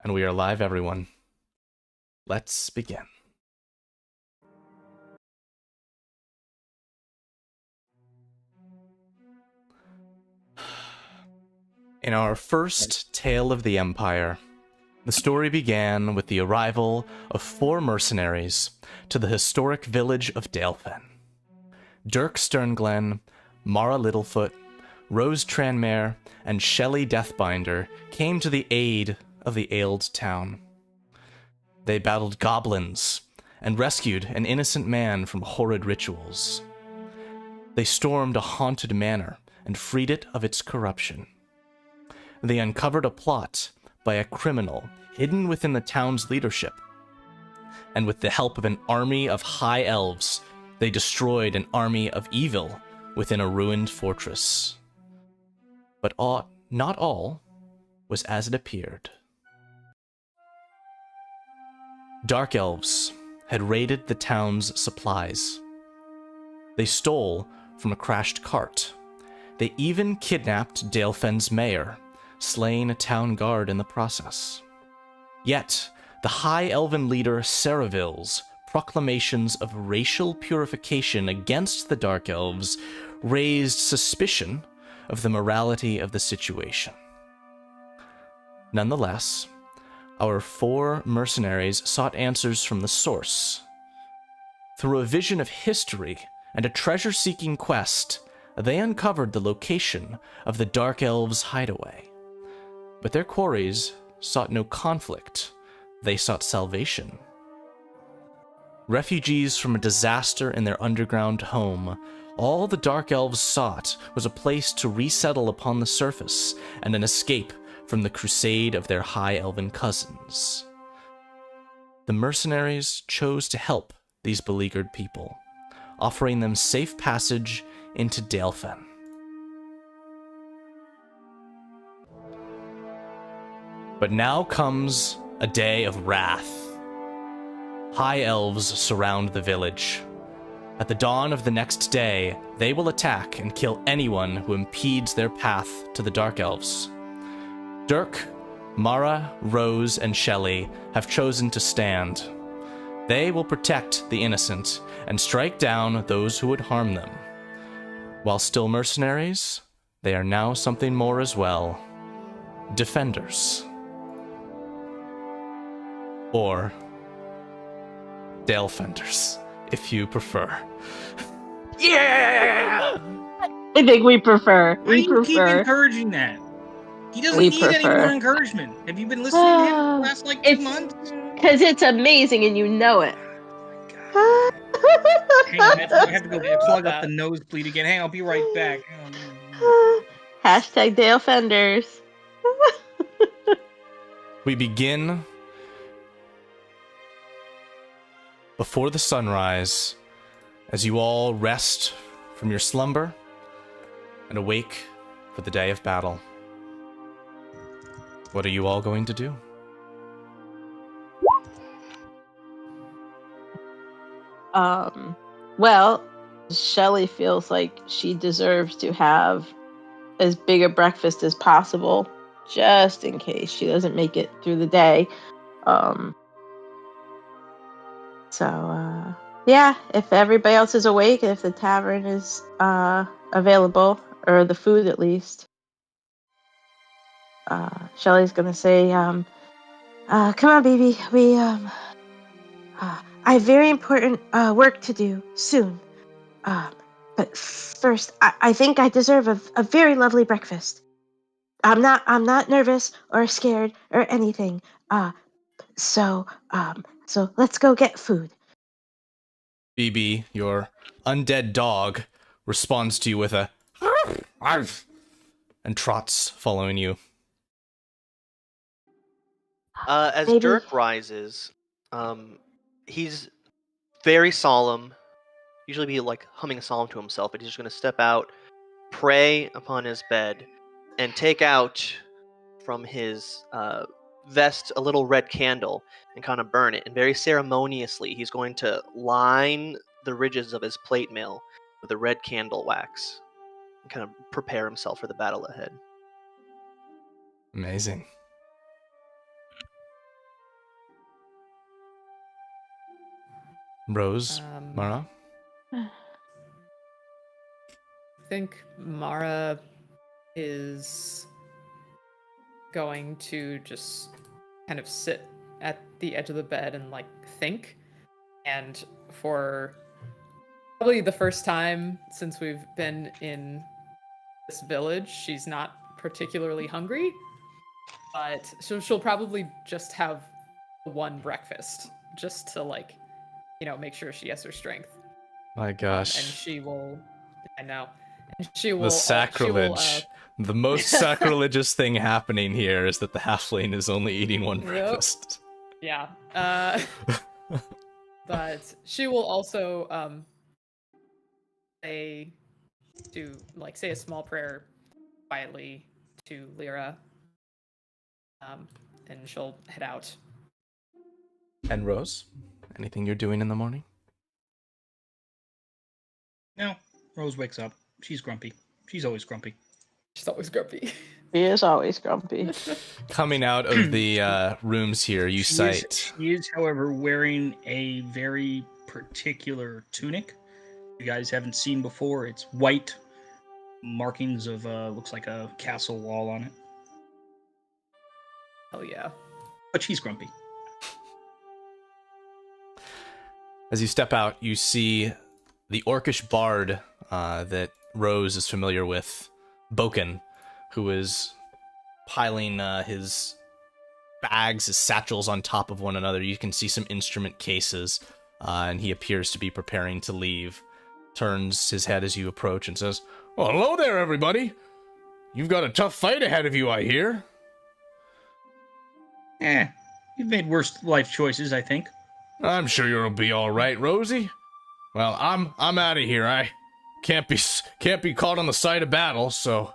And we are live, everyone. Let's begin. In our first tale of the Empire, the story began with the arrival of 4 mercenaries to the historic village of Dalefen. Dirk Sternglen, Mara Littlefoot, Rose Tranmere, and Shelley Deathbinder came to the aid of the ailed town. They battled goblins and rescued an innocent man from horrid rituals. They stormed a haunted manor and freed it of its corruption. They uncovered a plot by a criminal hidden within the town's leadership. And with the help of an army of high elves, they destroyed an army of evil within a ruined fortress. But not all was as it appeared. Dark elves had raided the town's supplies. They stole from a crashed cart. They even kidnapped Dalefen's mayor, slaying a town guard in the process. Yet, the High Elven leader Saraville's proclamations of racial purification against the Dark Elves raised suspicion of the morality of the situation. Nonetheless, our 4 mercenaries sought answers from the source. Through a vision of history and a treasure-seeking quest, they uncovered the location of the Dark Elves' hideaway. But their quarries sought no conflict, they sought salvation. Refugees from a disaster in their underground home, all the Dark Elves sought was a place to resettle upon the surface and an escape from the crusade of their High Elven cousins. The mercenaries chose to help these beleaguered people, offering them safe passage into Dalefen. But now comes a day of wrath. High elves surround the village. At the dawn of the next day, they will attack and kill anyone who impedes their path to the Dark Elves. Dirk, Mara, Rose, and Shelley have chosen to stand. They will protect the innocent and strike down those who would harm them. While still mercenaries, they are now something more as well. Defenders. Or Dalefenders, if you prefer. Yeah! I think we prefer. Why do you keep encouraging that? He doesn't need any more encouragement. Have you been listening to him for the last, 2 months? Because it's amazing and you know it. Hang on, I have to go plug up the nosebleed again. Hang on, I'll be right back. Hashtag Dalefenders. We begin before the sunrise, as you all rest from your slumber and awake for the day of battle. What are you all going to do? Well, Shelley feels like she deserves to have as big a breakfast as possible, just in case she doesn't make it through the day. Yeah, if everybody else is awake, if the tavern is available, or the food at least, Shelley's gonna say, come on, baby, I have very important work to do soon. But first, I think I deserve a very lovely breakfast. I'm not nervous or scared or anything. So let's go get food. BB, your undead dog, responds to you with a arf, and trots following you. As Maybe. Dirk rises, he's very solemn, usually be like humming a psalm to himself, but he's just going to step out, pray upon his bed, and take out from his vest a little red candle and kind of burn it. And very ceremoniously, he's going to line the ridges of his plate mail with the red candle wax and kind of prepare himself for the battle ahead. Amazing. Rose, Mara? I think Mara is going to just kind of sit at the edge of the bed and like think. And for probably the first time since we've been in this village, she's not particularly hungry, but she'll probably just have one breakfast just to like, make sure she has her strength. My gosh. And she will, I know, and she will. The sacrilege. The most sacrilegious thing happening here is that the halfling is only eating one breakfast. Yeah. But she will also say a small prayer quietly to Lyra. And she'll head out. And Rose, anything you're doing in the morning? No. Rose wakes up. She's grumpy. She's always grumpy. She's always grumpy. He is always grumpy. Coming out of the rooms here, she is, however, wearing a very particular tunic you guys haven't seen before. It's white, markings of looks like a castle wall on it. Oh yeah. But she's grumpy. As you step out, you see the orcish bard that Rose is familiar with, Boken, who is piling his bags, his satchels on top of one another. You can see some instrument cases, and he appears to be preparing to leave. Turns his head as you approach and says, "Well, hello there, everybody. You've got a tough fight ahead of you, I hear." You've made worse life choices, I think. I'm sure you'll be all right, Rosie. Well, I'm out of here. I can't be caught on the site of battle, so,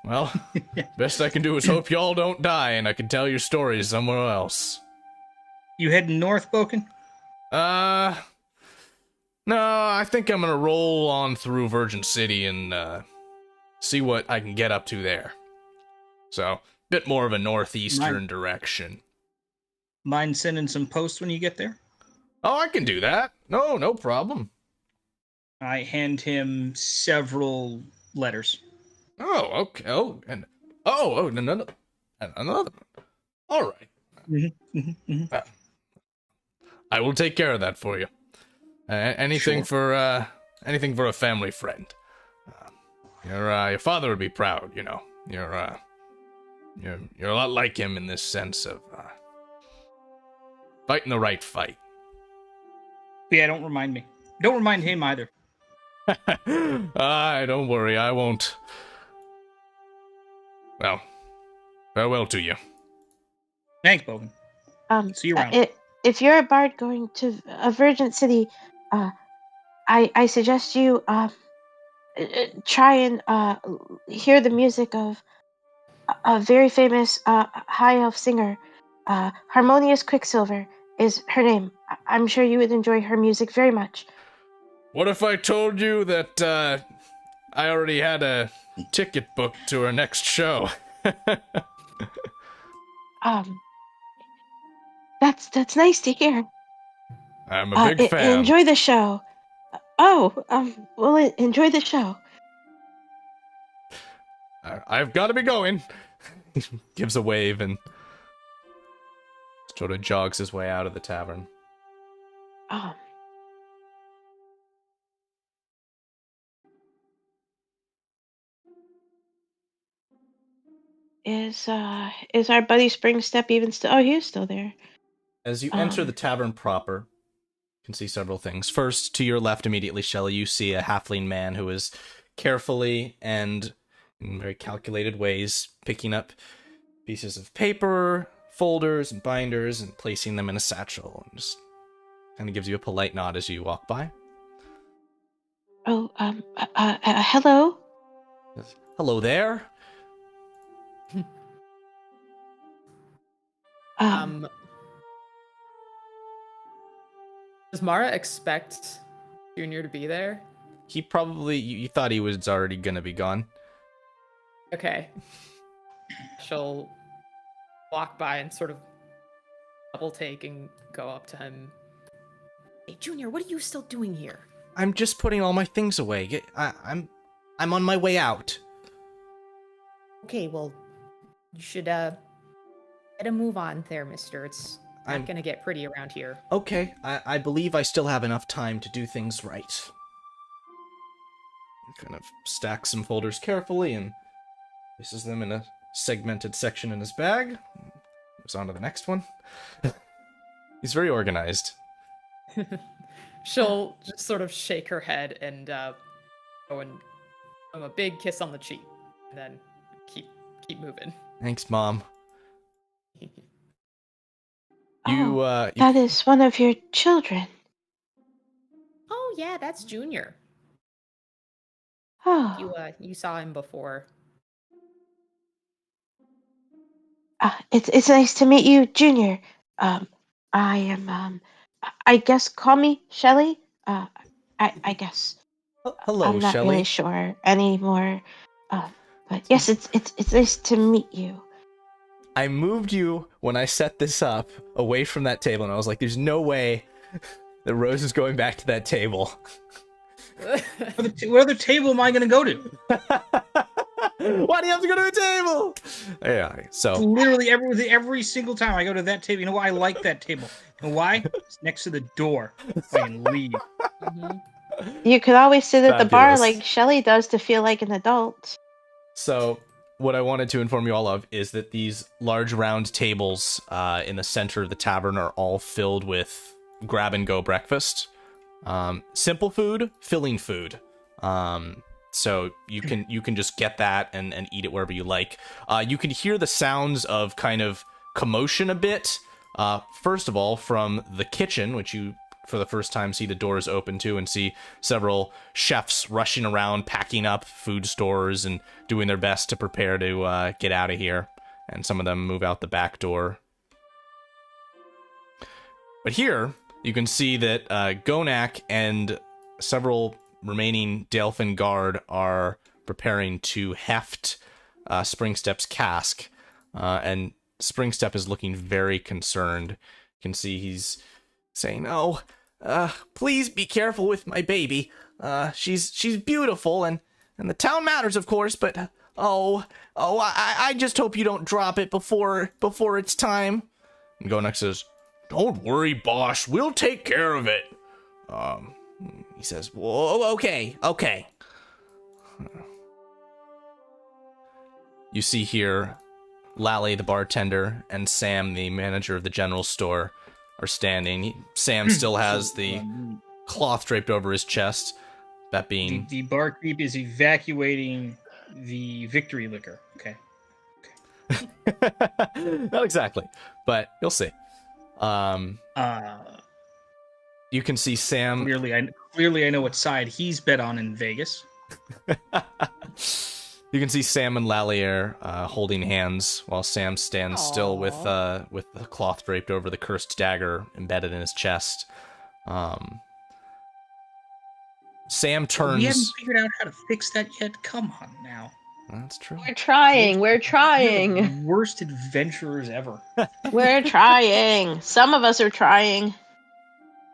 well, best I can do is hope y'all don't die, and I can tell your stories somewhere else. You heading north, Boken? No, I think I'm gonna roll on through Virgin City and see what I can get up to there. So, bit more of a northeastern direction. Mind sending some posts when you get there? Oh, I can do that. No problem. I hand him several letters. Oh, okay. Oh, no, another one. All right. I will take care of that for you. Anything for a family friend. Your father would be proud. You're a lot like him in this sense of fighting the right fight. Yeah, don't remind me. Don't remind him either. Don't worry, I won't. Well, farewell to you. Thanks, Bogan. See you around. If you're a bard going to a Virgin City, I suggest you try and hear the music of a very famous high elf singer. Harmonious Quicksilver is her name. I'm sure you would enjoy her music very much. What if I told you that I already had a ticket booked to her next show? That's nice to hear. I'm a big fan. Enjoy the show. Well, enjoy the show. I've got to be going. He gives a wave and sort of jogs his way out of the tavern. Is our buddy Springstep even still? Oh, he is still there. As you enter the tavern proper, you can see several things. First, to your left immediately, Shelley, you see a halfling man who is carefully and in very calculated ways picking up pieces of paper, folders, and binders, and placing them in a satchel, and just kind of gives you a polite nod as you walk by. Oh, hello? Hello there. Does Mara expect Junior to be there? He probably, you thought he was already gonna be gone. Okay. She'll walk by and sort of double take and go up to him. Hey, Junior, what are you still doing here? I'm just putting all my things away. I'm on my way out. Okay, well, you should, get a move on there, mister. It's not gonna get pretty around here. Okay, I believe I still have enough time to do things right. Kind of stacks some folders carefully and places them in a segmented section in his bag. Moves on to the next one. He's very organized. She'll just sort of shake her head and go and give him a big kiss on the cheek, and then keep moving. Thanks, Mom. That is one of your children. Oh yeah, that's Junior. Oh, You saw him before. it's nice to meet you, Junior. I am I guess call me Shelly. I guess. Hello, I'm not Shelley. really sure anymore. But yes, it's nice to meet you. I moved you when I set this up away from that table, and I was like, "There's no way that Rose is going back to that table." What other table am I going to go to? Why do you have to go to a table? Yeah, so Literally every single time I go to that table, you know what? I like that table. You know why? It's next to the door. I can leave. You could always sit at the bar Fabulous. like Shelly does to feel like an adult. So, what I wanted to inform you all of is that these large round tables in the center of the tavern are all filled with grab-and-go breakfast. Simple food, filling food. So you can just get that and eat it wherever you like. You can hear the sounds of kind of commotion a bit. First of all, from the kitchen, which you for the first time see the doors open to and see several chefs rushing around packing up food stores and doing their best to prepare to get out of here. And some of them move out the back door. But here, you can see that Gonak and several remaining Dalefen guard are preparing to heft Springstep's cask. And Springstep is looking very concerned. You can see he's saying, "Oh, please be careful with my baby. She's beautiful, and the town matters, of course, but I just hope you don't drop it before it's time." And Gonak says, "Don't worry, boss. We'll take care of it." He says, "Whoa, okay." You see here, Lally, the bartender, and Sam, the manager of the general store, are standing. Sam still has the cloth draped over his chest. That being... The barkeep is evacuating the victory liquor. Okay. Not exactly, but you'll see. You can see Sam... Clearly I know what side he's bet on in Vegas. You can see Sam and Lally are holding hands while Sam stands still with the cloth draped over the cursed dagger embedded in his chest. Sam turns... We haven't figured out how to fix that yet. Come on now. That's true. We're trying. We're the worst adventurers ever. We're trying. Some of us are trying.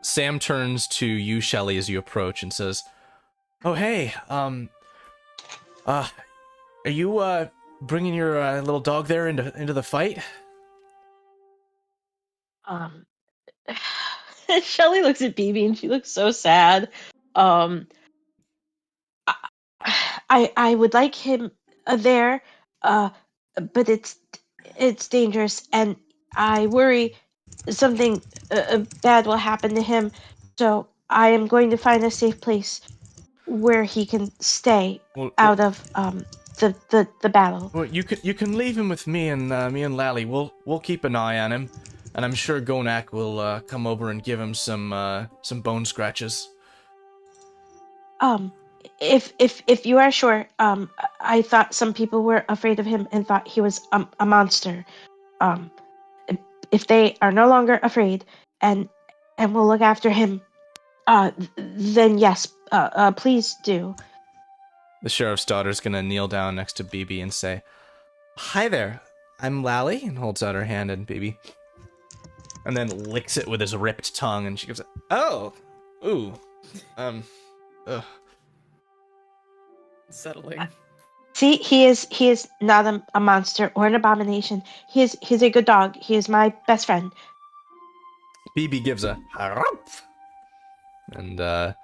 Sam turns to you, Shelly, as you approach and says, "Oh, hey, are you, bringing your, little dog there into the fight?" Shelly looks at BB and she looks so sad. I would like him there, but it's dangerous, and I worry something bad will happen to him. So I am going to find a safe place where he can stay out of the battle. Well, you can leave him with me and Lally. We'll keep an eye on him, and I'm sure Gonak will come over and give him some bone scratches. If you are sure, I thought some people were afraid of him and thought he was a monster. If they are no longer afraid and will look after him, then yes, please do. The sheriff's daughter's gonna kneel down next to BB and say, "Hi there, I'm Lally," and holds out her hand, and BB, and then licks it with his ripped tongue, and she goes, "Oh, ooh, ugh." Settling. See, he is not a monster or an abomination. He's a good dog. He is my best friend. BB gives a "Harumph," and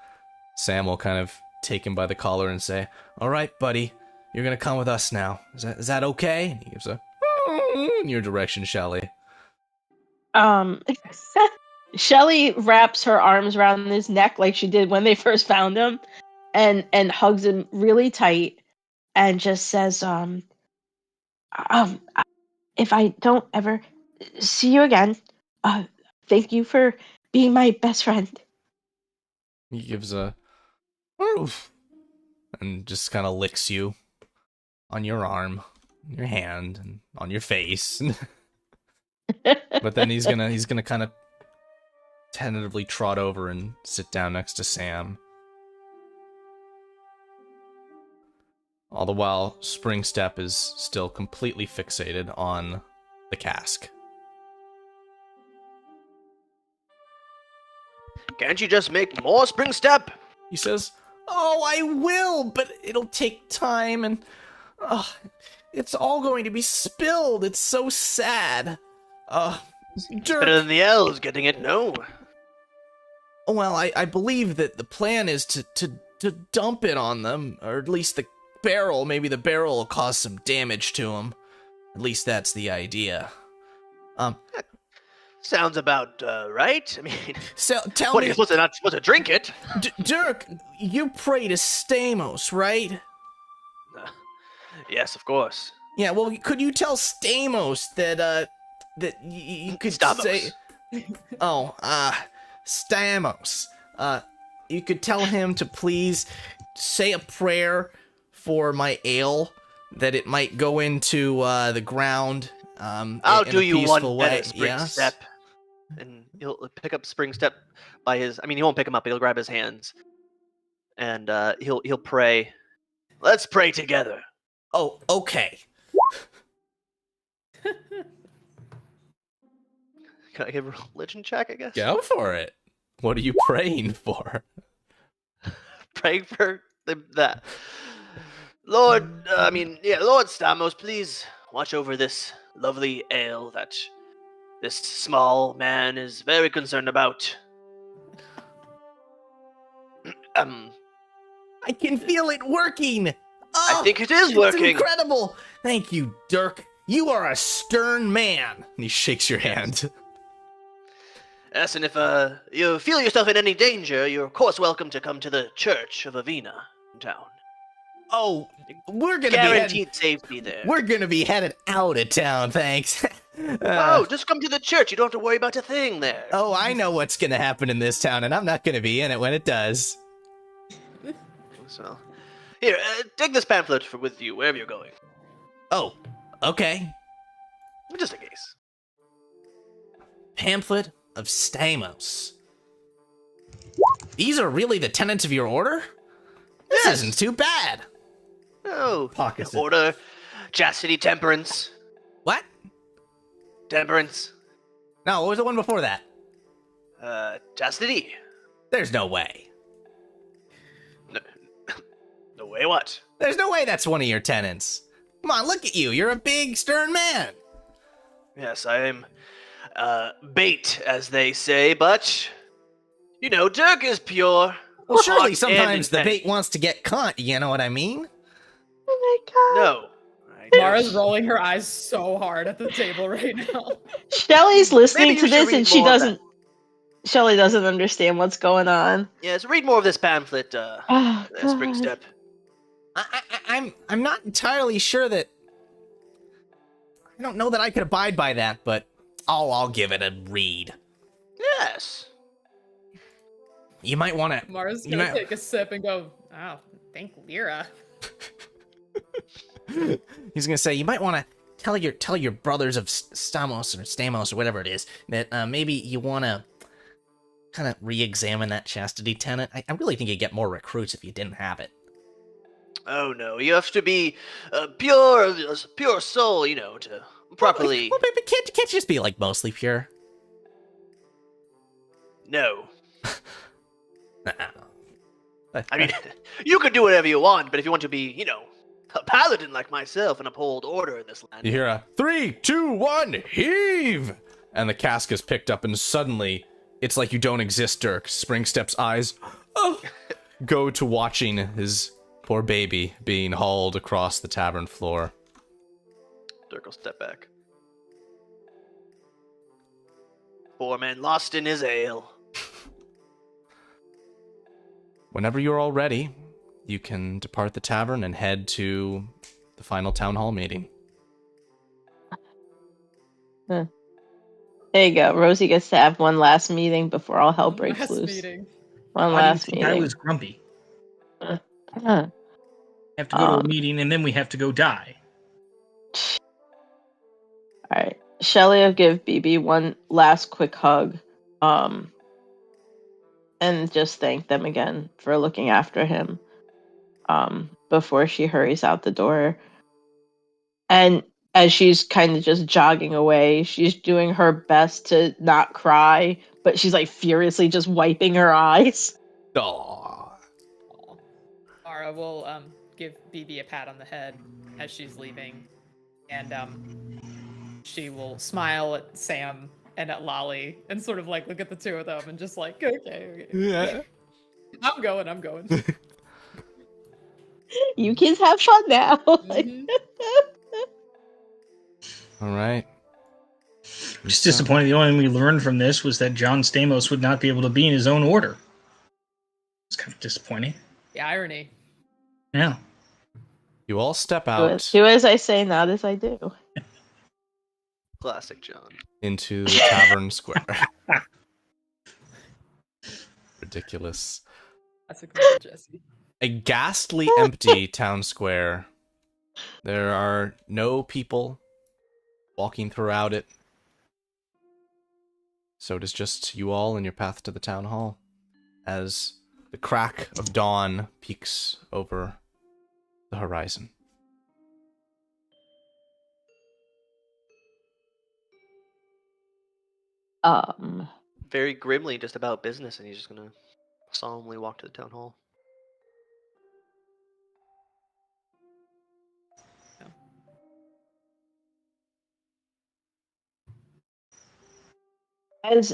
Sam will kind of take him by the collar and say, "All right, buddy, you're gonna come with us now. Is that okay?" And he gives a in your direction, Shelly. Shelly wraps her arms around his neck like she did when they first found him, and hugs him really tight, and just says, if I don't ever see you again, thank you for being my best friend. He gives a "Oof," and just kind of licks you on your arm, your hand, and on your face. But then he's gonna kind of tentatively trot over and sit down next to Sam. All the while, Spring Step is still completely fixated on the cask. Can't you just make more Spring Step? He says, "Oh, I will, but it'll take time, and it's all going to be spilled. It's so sad. Dirk." Better than the elves getting it, no. Well, I believe that the plan is to dump it on them, or at least the barrel. Maybe the barrel will cause some damage to them. At least that's the idea. Sounds about right. I mean, So tell what, me, are you not supposed to drink it? Dirk, you pray to Stamos, right? Yes, of course. Yeah. Well, could you tell Stamos that you could Stamos. say, Stamos. You could tell him to please say a prayer for my ale, that it might go into the ground. I'll in do a you peaceful one way. better Spring Yes? Step. And he'll pick up Spring Step by his. I mean, he won't pick him up. But he'll grab his hands, and he'll pray. Let's pray together. Oh, okay. Can I give a religion check? I guess. Go for it. What are you praying for? Praying for that. Lord, Lord Stamos, please watch over this lovely ale that this small man is very concerned about. I can feel it working. I think it is working. It's incredible. Thank you, Dirk. You are a stern man. And he shakes your hand. Yes, and if you feel yourself in any danger, you're of course welcome to come to the Church of Avina in town. Oh, we're gonna Guaranteed safety there. We're gonna be headed out of town, thanks. Just come to the church. You don't have to worry about a thing there. Oh, I know what's gonna happen in this town, and I'm not gonna be in it when it does. So, here, take this pamphlet with you wherever you're going. Oh, okay. Just in case. Pamphlet of Stamos. These are really the tenets of your order? This Yes. isn't too bad. Oh, Pockets it. order, chastity, temperance. What? Temperance. No, what was the one before that? Chastity. There's no way. No way what? There's no way that's one of your tenets. Come on, look at you. You're a big, stern man. Yes, I am, bait, as they say, but, you know, Dirk is pure. Well, surely Heart and sometimes the intent. bait wants to get caught, you know what I mean? Oh my god. No. I Mara's rolling her eyes so hard at the table right now. Shelly's listening Maybe to you should this and read she more of doesn't. Shelly doesn't understand what's going on. Yes, read more of this pamphlet, Oh, Spring God. Step. I'm not entirely sure that. I don't know that I could abide by that, but I'll give it a read. Yes. You might want to. Mara's You gonna might- take a sip and go, oh, thank Lyra. He's gonna say you might want to tell your brothers of Stamos or whatever it is that maybe you want to kind of re-examine that chastity tenet. I really think you'd get more recruits if you didn't have it. Oh no, you have to be pure soul, you know, to properly. Well, but can't you just be like mostly pure? No. I I mean, you can do whatever you want, but if you want to be, a paladin like myself and uphold order in this land. You hear a 3, 2, 1, heave! And the cask is picked up, and suddenly, it's like you don't exist, Dirk. Springstep's eyes go to watching his poor baby being hauled across the tavern floor. Dirk will step back. Poor man lost in his ale. Whenever you're all ready, you can depart the tavern and head to the final town hall meeting. There you go. Rosie gets to have one last meeting before all hell breaks Last loose. meeting. One Why do you last think meeting. I was grumpy? Huh. Have to go to a meeting and then we have to go die. All right. Shelly will give BB one last quick hug. And just thank them again for looking after him. Before she hurries out the door. And as she's kind of just jogging away, she's doing her best to not cry, but she's like furiously just wiping her eyes. Aww. Mara will give BB a pat on the head as she's leaving, and she will smile at Sam and at Lolly and sort of like look at the two of them and just like, okay. Yeah. I'm going. You kids have fun now. Mhm. All right. Just disappointed. The only thing we learned from this was that John Stamos would not be able to be in his own order. It's kind of disappointing. The irony. Yeah. You all step out Do as I say, not as I do. Classic John. into the tavern square. Ridiculous. That's a great Jesse. A ghastly empty town square. There are no people walking throughout it. So it is just you all and your path to the town hall as the crack of dawn peeks over the horizon. Very grimly just about business, and he's just gonna solemnly walk to the town hall.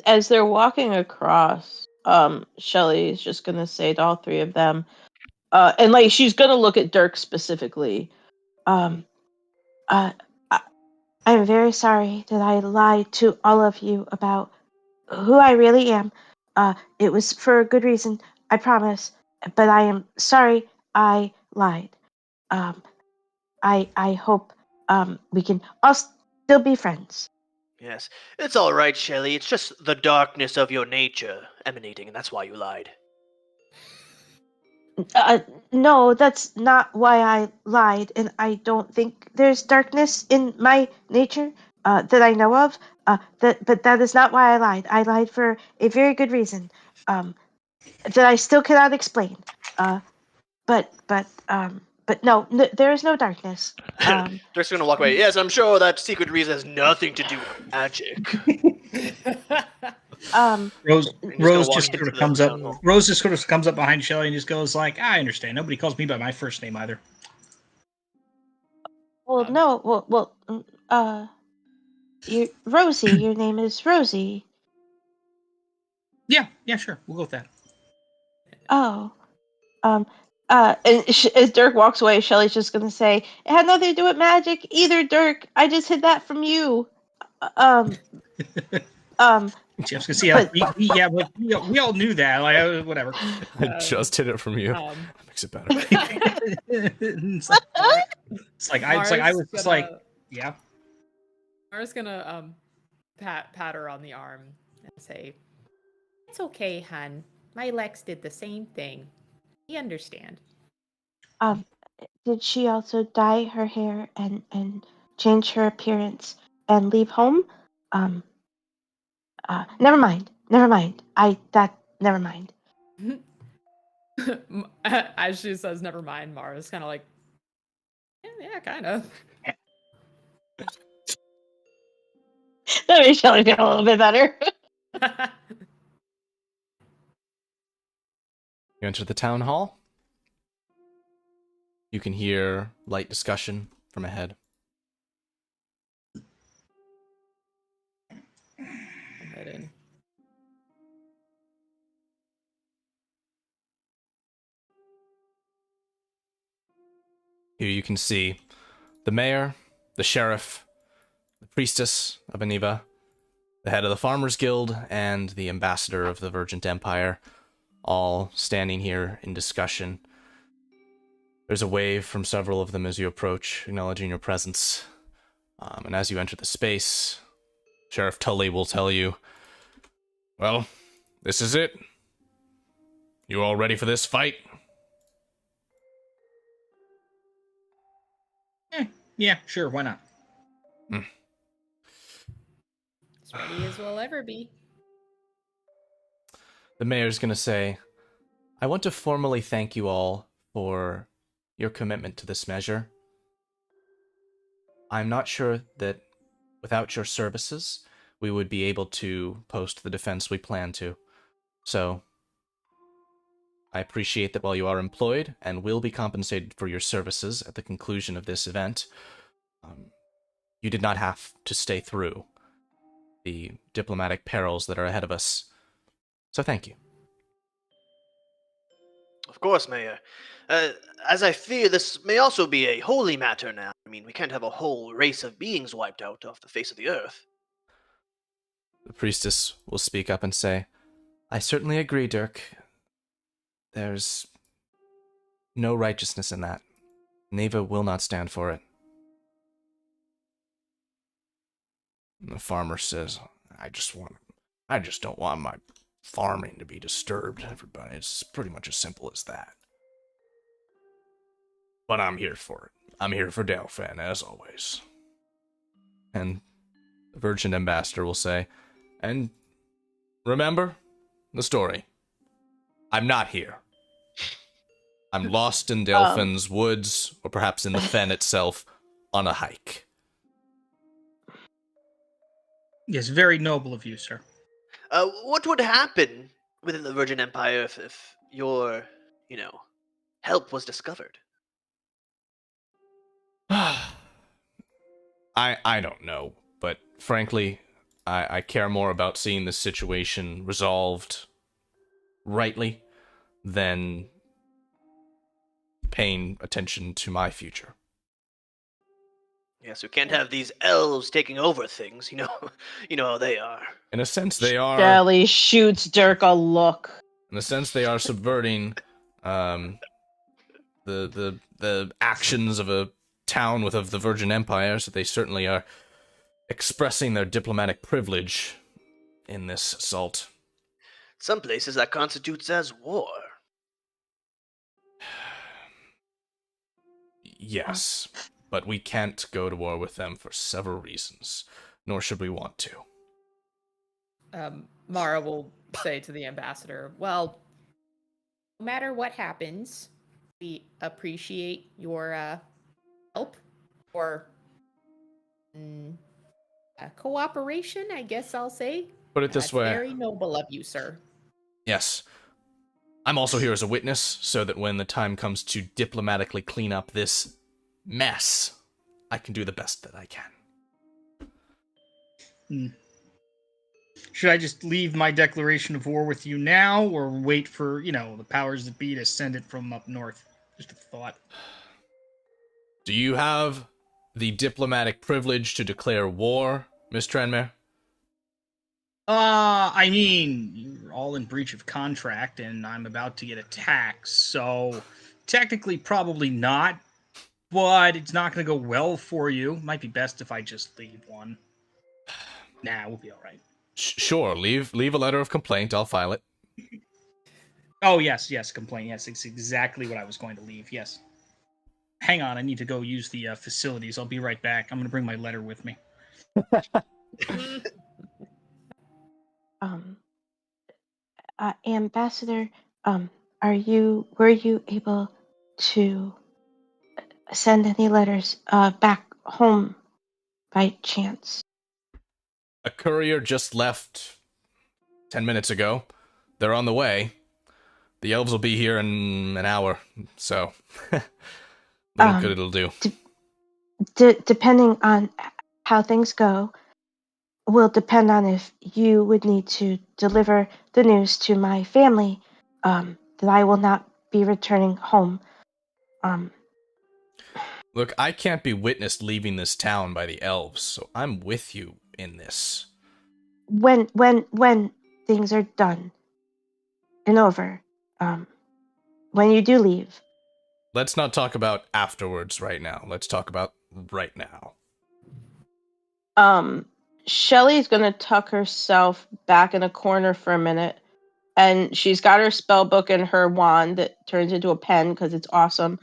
As they're walking across, Shelly is just gonna say to all three of them, and like she's gonna look at Dirk specifically. I'm very sorry that I lied to all of you about who I really am. It was for a good reason, I promise. But I am sorry I lied. I hope we can all still be friends. Yes, it's all right, Shelley. It's just the darkness of your nature emanating, and that's why you lied. No, that's not why I lied, and I don't think there's darkness in my nature that I know of. But that is not why I lied. I lied for a very good reason that I still cannot explain. But no, there is no darkness. Dirk's gonna walk away. Yes, I'm sure that secret reason has nothing to do with magic. Rose walk just into sort of the comes up. town hall. Rose just sort of comes up behind Shelly and just goes like, "I understand. Nobody calls me by my first name either." Well, no, Rosie. Your name is Rosie. Yeah, sure. We'll go with that. Oh, and as Dirk walks away, Shelly's just gonna say, "It had nothing to do with magic either, Dirk. I just hid that from you." Jeff's gonna see how we all knew that. Like whatever. I just hid it from you. That makes it better. it's like I was just like, yeah. Mara's gonna pat her on the arm and say, "It's okay, hun. My Lex did the same thing. We understand." Did she also dye her hair and change her appearance and leave home? Never mind. Never mind. As she says, "Never mind," Mara's kind of like, "Yeah, kind of." That makes Shelly feel a little bit better. You enter the town hall. You can hear light discussion from ahead. I'll head in. Here you can see the mayor, the sheriff, the priestess of Aniva, the head of the Farmers Guild, and the ambassador of the Virgin Empire, all standing here in discussion. There's a wave from several of them as you approach, acknowledging your presence. And as you enter the space, Sheriff Tully will tell you, "Well, this is it. You all ready for this fight?" Yeah, sure, why not? As ready as we'll ever be. The mayor's going to say, "I want to formally thank you all for your commitment to this measure. I'm not sure that without your services, we would be able to post the defense we plan to. So, I appreciate that while you are employed and will be compensated for your services at the conclusion of this event, you did not have to stay through the diplomatic perils that are ahead of us. So thank you." Of course, Mayor. As I fear this may also be a holy matter now. I mean, we can't have a whole race of beings wiped out off the face of the earth. The priestess will speak up and say, "I certainly agree, Dirk. There's no righteousness in that. Neva will not stand for it." And the farmer says, I just don't want my farming to be disturbed, everybody. It's pretty much as simple as that. But I'm here for it. I'm here for Dalefen, as always." And the Virgin Ambassador will say, "And remember the story. I'm not here. I'm lost in Dalefen's woods, or perhaps in the fen itself, on a hike." Yes, very noble of you, sir. What would happen within the Virgin Empire if your, help was discovered? I don't know, but frankly, I care more about seeing this situation resolved rightly than paying attention to my future. Yes, we can't have these elves taking over things. You know how they are. In a sense, they are. Shelly shoots Dirk a look. In a sense, they are subverting the actions of a town of the Virgin Empire, so they certainly are expressing their diplomatic privilege in this assault. Some places that constitutes as war. Yes, but we can't go to war with them for several reasons, nor should we want to. Mara will say to the ambassador, "Well, no matter what happens, we appreciate your help or cooperation, I guess I'll say. Put it this That's way. very noble of you, sir." Yes. I'm also here as a witness, so that when the time comes to diplomatically clean up this mess, I can do the best that I can. Should I just leave my declaration of war with you now, or wait for, the powers that be to send it from up north? Just a thought. Do you have the diplomatic privilege to declare war, Miss Tranmere? I mean, you're all in breach of contract, and I'm about to get attacked, so technically probably not, but it's not going to go well for you. Might be best if I just leave one. Nah, we'll be all right. Sure, leave a letter of complaint. I'll file it. Oh, yes, complaint. Yes, it's exactly what I was going to leave, yes. Hang on, I need to go use the facilities. I'll be right back. I'm going to bring my letter with me. Ambassador, were you able to send any letters back home by chance? A courier just left 10 minutes ago. They're on the way. The elves will be here in an hour, so little good it'll do. Depending on how things go, will depend on if you would need to deliver the news to my family that I will not be returning home. Look, I can't be witnessed leaving this town by the elves, so I'm with you in this. When things are done and over, when you do leave. Let's not talk about afterwards right now. Let's talk about right now. Shelly's gonna tuck herself back in a corner for a minute, and she's got her spell book and her wand that turns into a pen because it's awesome.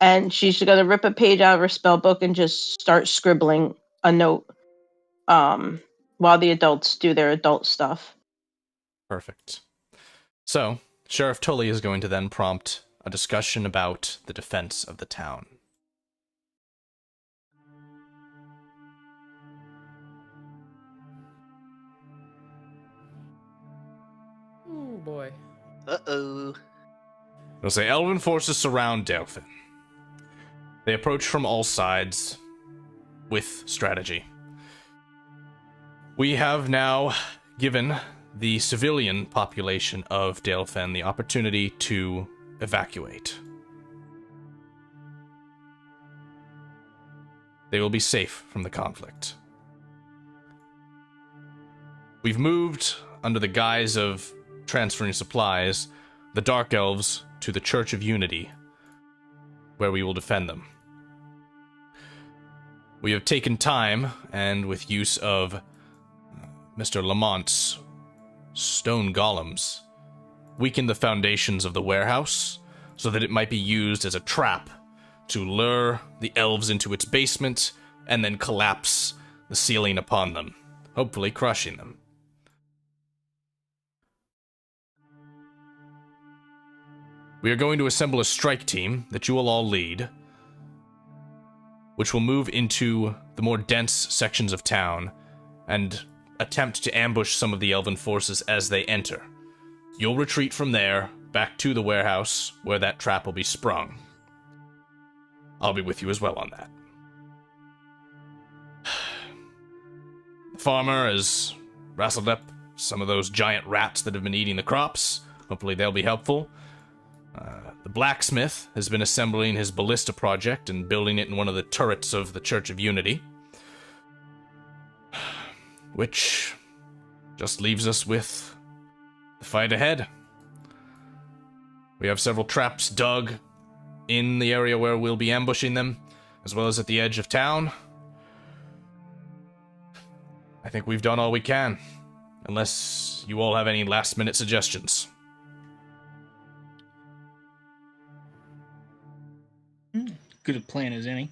And she's gonna rip a page out of her spell book and just start scribbling a note, while the adults do their adult stuff. Perfect. So, Sheriff Tully is going to then prompt a discussion about the defense of the town. Oh boy. Uh-oh. They'll say elven forces surround Dalefen. They approach from all sides with strategy. We have now given the civilian population of Dalefen the opportunity to evacuate. They will be safe from the conflict. We've moved, under the guise of transferring supplies, the Dark Elves to the Church of Unity, where we will defend them. We have taken time, and with use of Mr. Lamont's stone golems, weakened the foundations of the warehouse so that it might be used as a trap to lure the elves into its basement and then collapse the ceiling upon them, hopefully crushing them. We are going to assemble a strike team that you will all lead, which will move into the more dense sections of town and attempt to ambush some of the elven forces as they enter. You'll retreat from there, back to the warehouse, where that trap will be sprung. I'll be with you as well on that. The farmer has wrestled up some of those giant rats that have been eating the crops. Hopefully they'll be helpful. The blacksmith has been assembling his ballista project and building it in one of the turrets of the Church of Unity. Which just leaves us with the fight ahead. We have several traps dug in the area where we'll be ambushing them, as well as at the edge of town. I think we've done all we can, unless you all have any last-minute suggestions. Good a plan as any.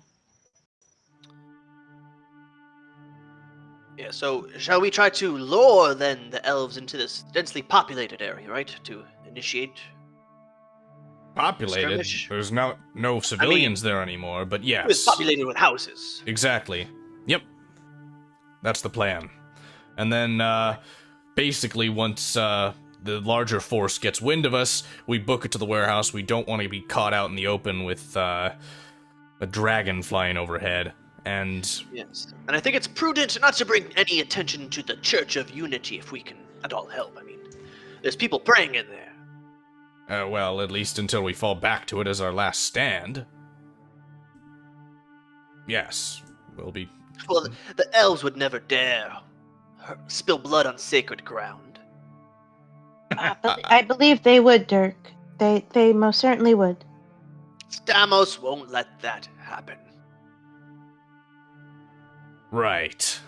Yeah, so shall we try to lure, then, the elves into this densely populated area, right? To initiate... Populated? skirmish? There's no civilians there anymore, but yes. It's populated with houses. Exactly. Yep. That's the plan. And then, basically, once the larger force gets wind of us, we book it to the warehouse. We don't want to be caught out in the open with a dragon flying overhead. And yes, and I think it's prudent not to bring any attention to the Church of Unity if we can at all help. I mean, there's people praying in there. Well, at least until we fall back to it as our last stand. Yes, we'll be... Well, the elves would never dare spill blood on sacred ground. I believe they would, Dirk. They most certainly would. Stamos won't let that happen. Right.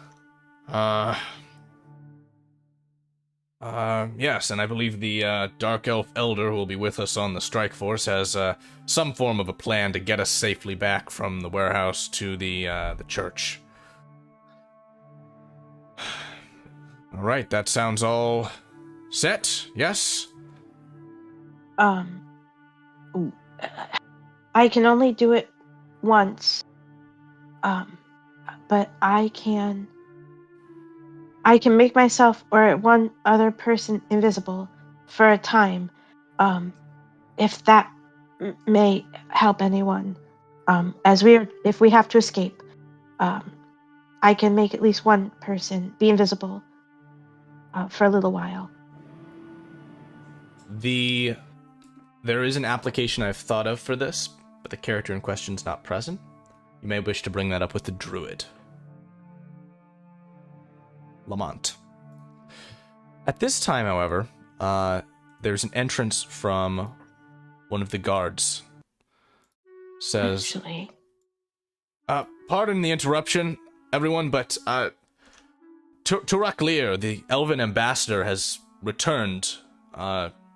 Yes, and I believe the Dark Elf Elder who will be with us on the strike force has some form of a plan to get us safely back from the warehouse to the church. All right, that sounds all set, yes? I can only do it once. But I can make myself or one other person invisible for a time. if that may help anyone, if we have to escape, I can make at least one person be invisible for a little while. There is an application I've thought of for this, but the character in question's not present. You may wish to bring that up with the druid. Lamont. At this time, however, there's an entrance from one of the guards. Says, Actually, pardon the interruption, everyone, but Turaklir, the elven ambassador, has returned.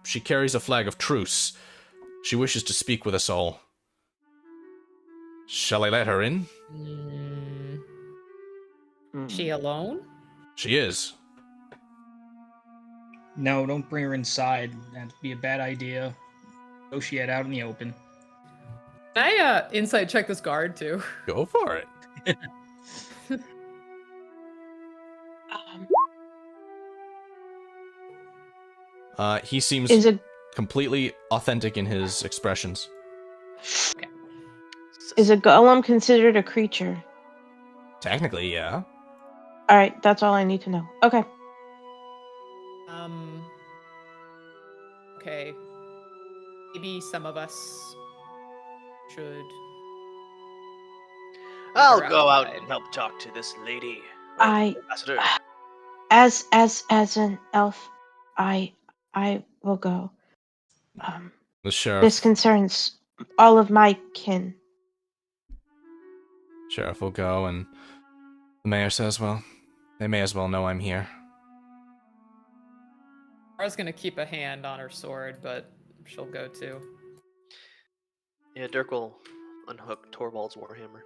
She carries a flag of truce. She wishes to speak with us all. Shall I let her in? She alone? She is. No, don't bring her inside. That'd be a bad idea. Negotiate out in the open. Can I insight check this guard too? Go for it. He seems completely authentic in his expressions. Okay. Is a golem considered a creature? Technically, yeah. All right, that's all I need to know. Okay. Okay. Maybe some of us should. I'll her go out outside. and help talk to this lady. Ambassador. As an elf, I will go. The sheriff. This concerns all of my kin. Sheriff will go, and the mayor says, well, they may as well know I'm here. I was gonna keep a hand on her sword, but she'll go too. Yeah, Dirk will unhook Torvald's warhammer.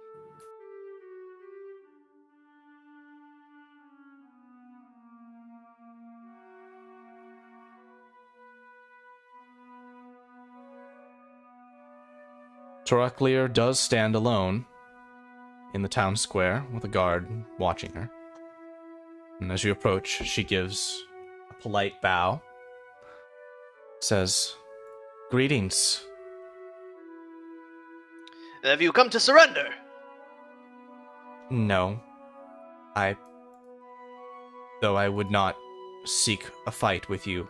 Turaklir does stand alone in the town square with a guard watching her. And as you approach, she gives a polite bow, says, greetings. Have you come to surrender? No. Though I would not seek a fight with you,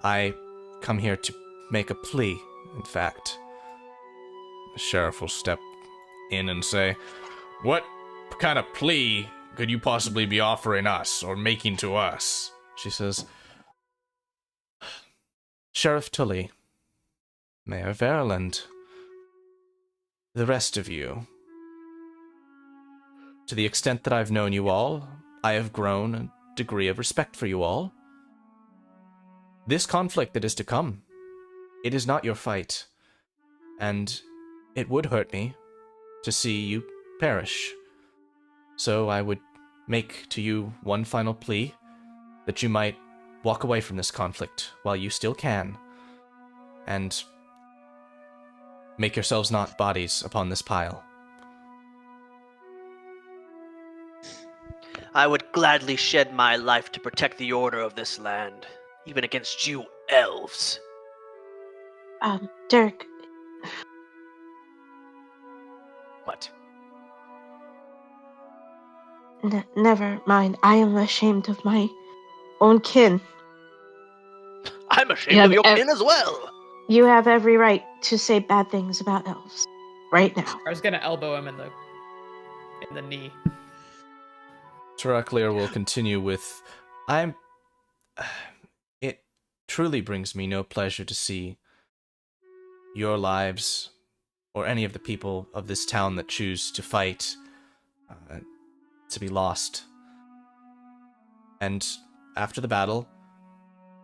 I come here to make a plea, in fact. The sheriff will step in and say, what kind of plea could you possibly be offering us or making to us? She says, Sheriff Tully, Mayor Veruland, the rest of you. To the extent that I've known you all, I have grown a degree of respect for you all. This conflict that is to come, it is not your fight, and it would hurt me to see you perish. So I would make to you one final plea, that you might walk away from this conflict while you still can, and make yourselves not bodies upon this pile. I would gladly shed my life to protect the order of this land, even against you elves. Dirk. What? Never mind. I am ashamed of my own kin. I'm ashamed of your kin as well. You have every right to say bad things about elves. Right now. I was gonna elbow him in the knee. Turaklir will continue with, it truly brings me no pleasure to see your lives, or any of the people of this town that choose to fight, to be lost. And after the battle,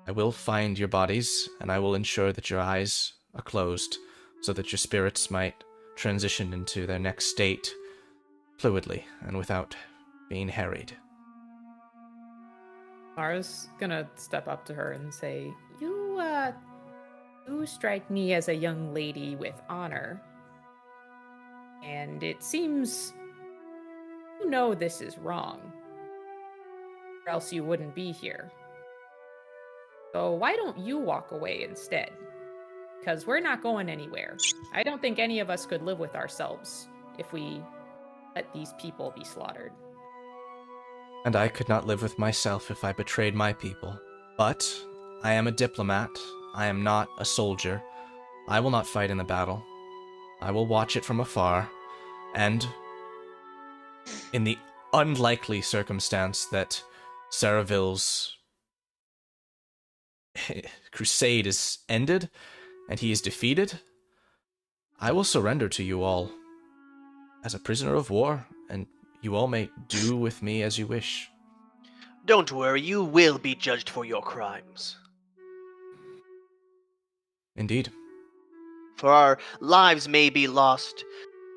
I will find your bodies, and I will ensure that your eyes are closed, so that your spirits might transition into their next state fluidly and without being harried. Mara's gonna step up to her and say, You strike me as a young lady with honor. And it seems you know this is wrong, or else you wouldn't be here. So why don't you walk away instead? because we're not going anywhere. I don't think any of us could live with ourselves if we let these people be slaughtered. And I could not live with myself if I betrayed my people. But I am a diplomat. I am not a soldier. I will not fight in the battle. I will watch it from afar. And in the unlikely circumstance that Saraville's crusade is ended and he is defeated, I will surrender to you all as a prisoner of war, and you all may do with me as you wish. Don't worry, you will be judged for your crimes. Indeed. For our lives may be lost,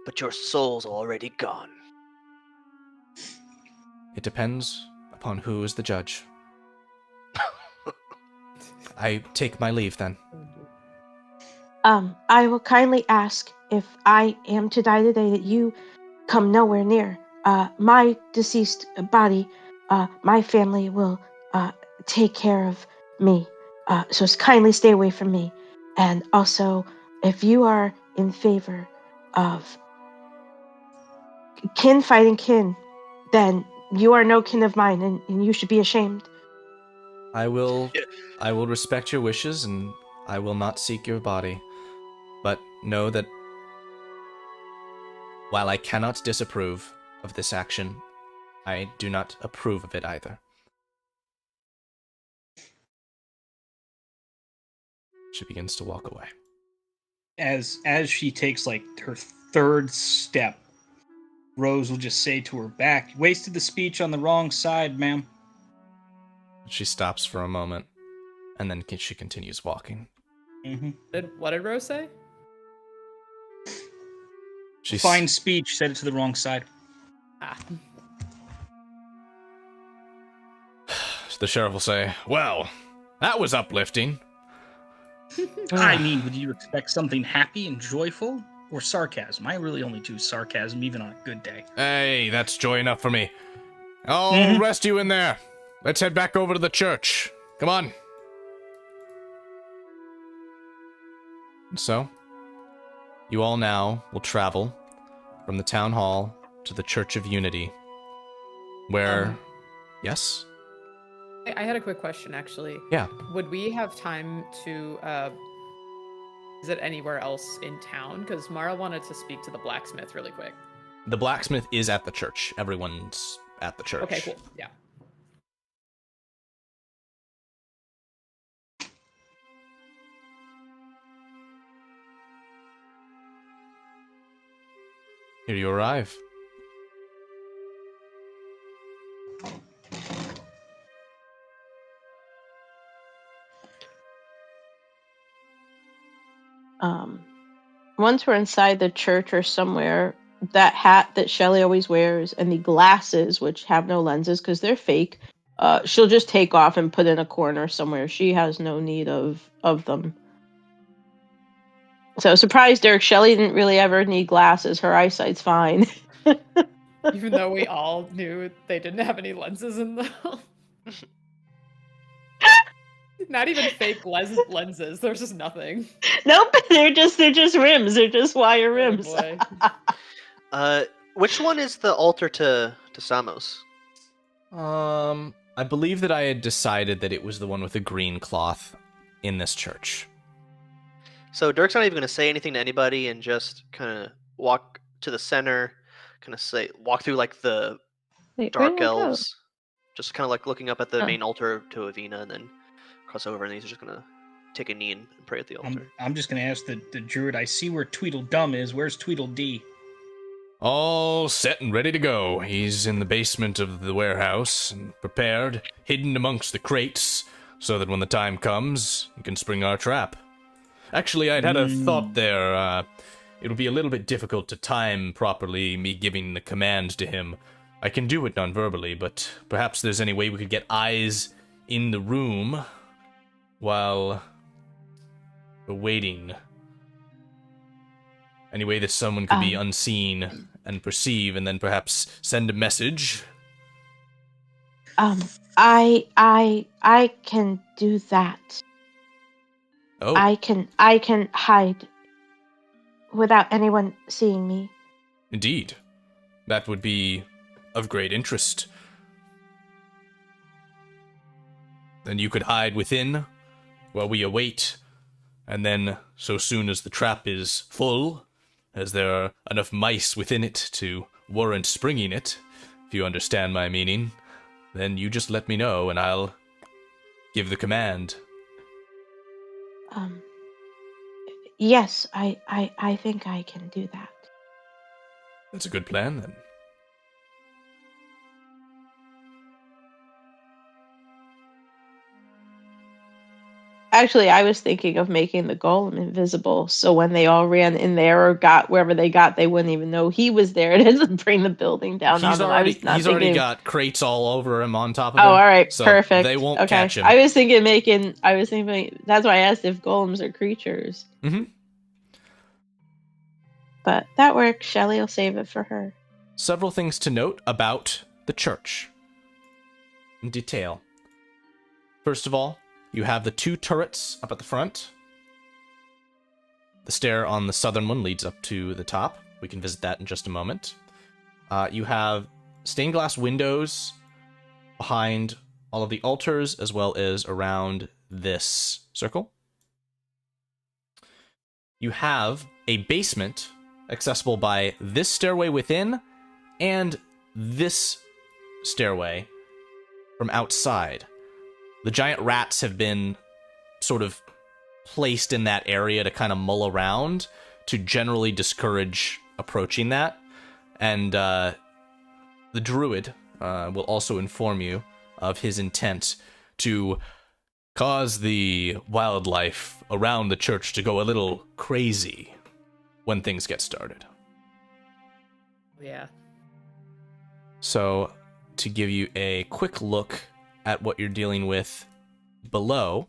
but your soul's already gone. It depends upon who is the judge. I take my leave then. I will kindly ask, if I am to die today, that you come nowhere near my deceased body. My family will take care of me. So kindly stay away from me. And also, if you are in favor of kin fighting kin, then you are no kin of mine, and you should be ashamed. I will respect your wishes, and I will not seek your body. But know that while I cannot disapprove of this action, I do not approve of it either. She begins to walk away. As she takes like her third step, Rose will just say to her back, "Wasted the speech on the wrong side, ma'am." She stops for a moment, and then she continues walking. Mm-hmm. What did Rose say? Fine speech, said it to the wrong side. Ah. The sheriff will say, "Well, that was uplifting." I mean, would you expect something happy and joyful, or sarcasm? I really only choose sarcasm, even on a good day. Hey, that's joy enough for me. I'll rest you in there. Let's head back over to the church. Come on. And so, you all now will travel from the town hall to the Church of Unity, where... Yes? I had a quick question, actually. Yeah. Would we have time to visit anywhere else in town? Because Mara wanted to speak to the blacksmith really quick. The blacksmith is at the church. Everyone's at the church. Okay, cool. Yeah. Here you arrive. Once we're inside the church or somewhere, that hat that Shelly always wears and the glasses, which have no lenses because they're fake, she'll just take off and put in a corner somewhere. She has no need of them. So surprise, Dirk, Shelly didn't really ever need glasses. Her eyesight's fine. Even though we all knew they didn't have any lenses in them. Not even fake lenses. There's just nothing. Nope, they're just rims. They're just wire rims. Oh, Which one is the altar to Samos? I believe that I had decided that it was the one with the green cloth in this church. So Dirk's not even going to say anything to anybody and just kind of walk to the center, kind of walk through like the dark elves, just kind of like looking up at the main altar to Avina, and then cross over, and he's just going to take a knee and pray at the altar. I'm just going to ask the druid, I see where Tweedledum is. Where's Tweedledee? All set and ready to go. He's in the basement of the warehouse, and prepared, hidden amongst the crates, so that when the time comes, he can spring our trap. Actually, I'd had a thought there. It would be a little bit difficult to time properly me giving the command to him. I can do it non-verbally, but perhaps there's any way we could get eyes in the room while we're waiting. Any way that someone could be unseen and perceive, and then perhaps send a message. I can do that. Oh, I can hide without anyone seeing me. indeed. That would be of great interest. Then you could hide within while we await, and then so soon as the trap is full, as there are enough mice within it to warrant springing it, if you understand my meaning, then you just let me know and I'll give the command. Yes, I think I can do that. That's a good plan, then. Actually, I was thinking of making the golem invisible, so when they all ran in there or got wherever they got, they wouldn't even know he was there. It doesn't bring the building down on them. He's already got crates all over him on top of him. Oh, all right, so perfect. They won't okay. catch him. I was thinking that's why I asked if golems are creatures. Mm-hmm. But that works. Shelly will save it for her. Several things to note about the church. In detail. First of all, you have the 2 turrets up at the front. The stair on the southern one leads up to the top. We can visit that in just a moment. You have stained glass windows behind all of the altars, as well as around this circle. You have a basement accessible by this stairway within and this stairway from outside. The giant rats have been sort of placed in that area to kind of mull around to generally discourage approaching that. And the druid will also inform you of his intent to cause the wildlife around the church to go a little crazy when things get started. Yeah. So, to give you a quick look at what you're dealing with below,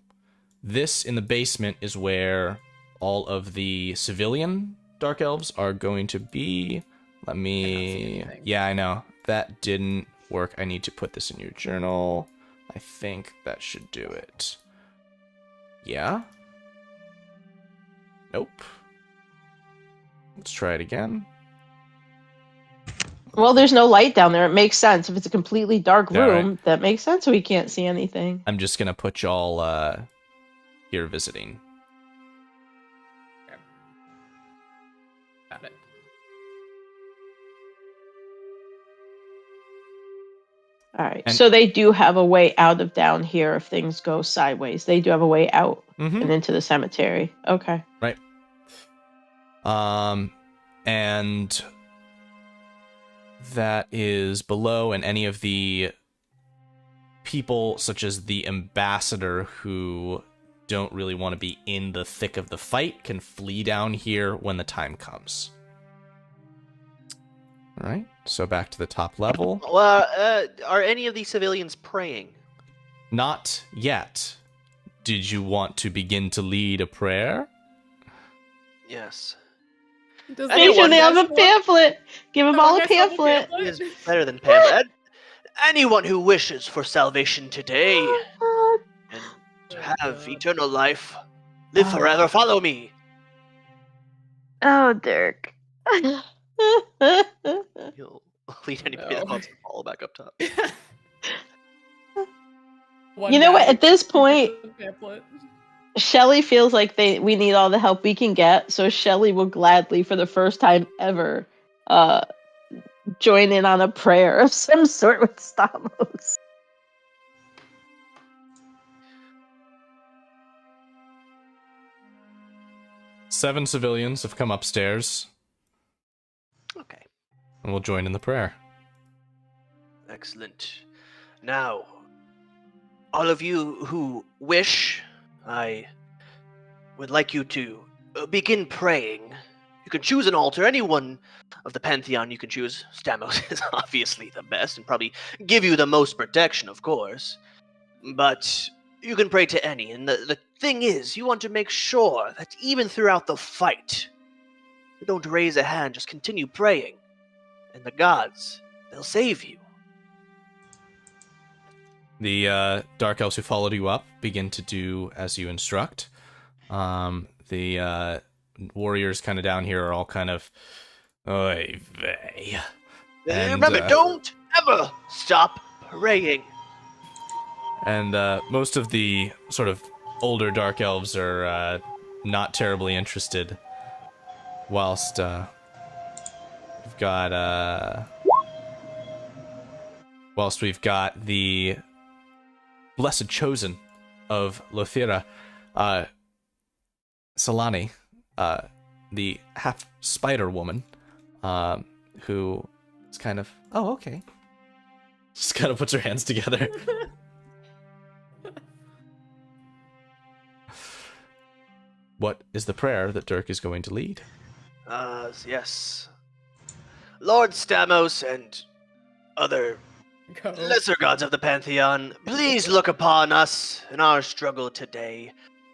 this in the basement is where all of the civilian Dark Elves are going to be. Let me... Yeah, I know. That didn't work. I need to put this in your journal. I think that should do it. Yeah? Nope. Let's try it again. Well, there's no light down there. It makes sense. If it's a completely dark Yeah, room, right. that makes sense. We can't see anything. I'm just gonna put y'all here visiting. Okay. Got it. All right. And- So they do have a way out of down here if things go sideways. They do have a way out Mm-hmm. and into the cemetery. Okay. Right. And that is below, and any of the people, such as the ambassador, who don't really want to be in the thick of the fight, can flee down here when the time comes. All right. So back to the top level. Well, are any of these civilians praying? Not yet. Did you want to begin to lead a prayer? Yes. Does Make sure They have a pamphlet. Give them all a Someone has pamphlet. It is better than pamphlet. Anyone who wishes for salvation today and to have eternal life, live forever, follow me. Oh, Dirk. You'll lead anybody that No. wants to follow back up top. You know what? At this point, Pamphlet. Shelly feels like we need all the help we can get, so Shelly will gladly, for the first time ever, join in on a prayer of some sort with Stamos. Seven civilians have come upstairs Okay, and will join in the prayer. excellent. Now, all of you who wish, I would like you to begin praying. You can choose an altar. Anyone of the pantheon you can choose. Stamos is obviously the best and probably give you the most protection, of course. But you can pray to any. And the thing is, you want to make sure that even throughout the fight, you don't raise a hand, just continue praying. And the gods, they'll save you. The Dark Elves who followed you up begin to do as you instruct. The warriors kind of down here are all kind of, oy vey. And, remember, don't ever stop praying. And most of the sort of older dark elves are not terribly interested. Whilst we've got the blessed chosen of Lothira, Solani, the half spider woman, who is kind of, oh, okay. Just kind of puts her hands together. What is the prayer that Dirk is going to lead? Yes. Lord Stamos and other lesser gods of the Pantheon, please look upon us in our struggle today.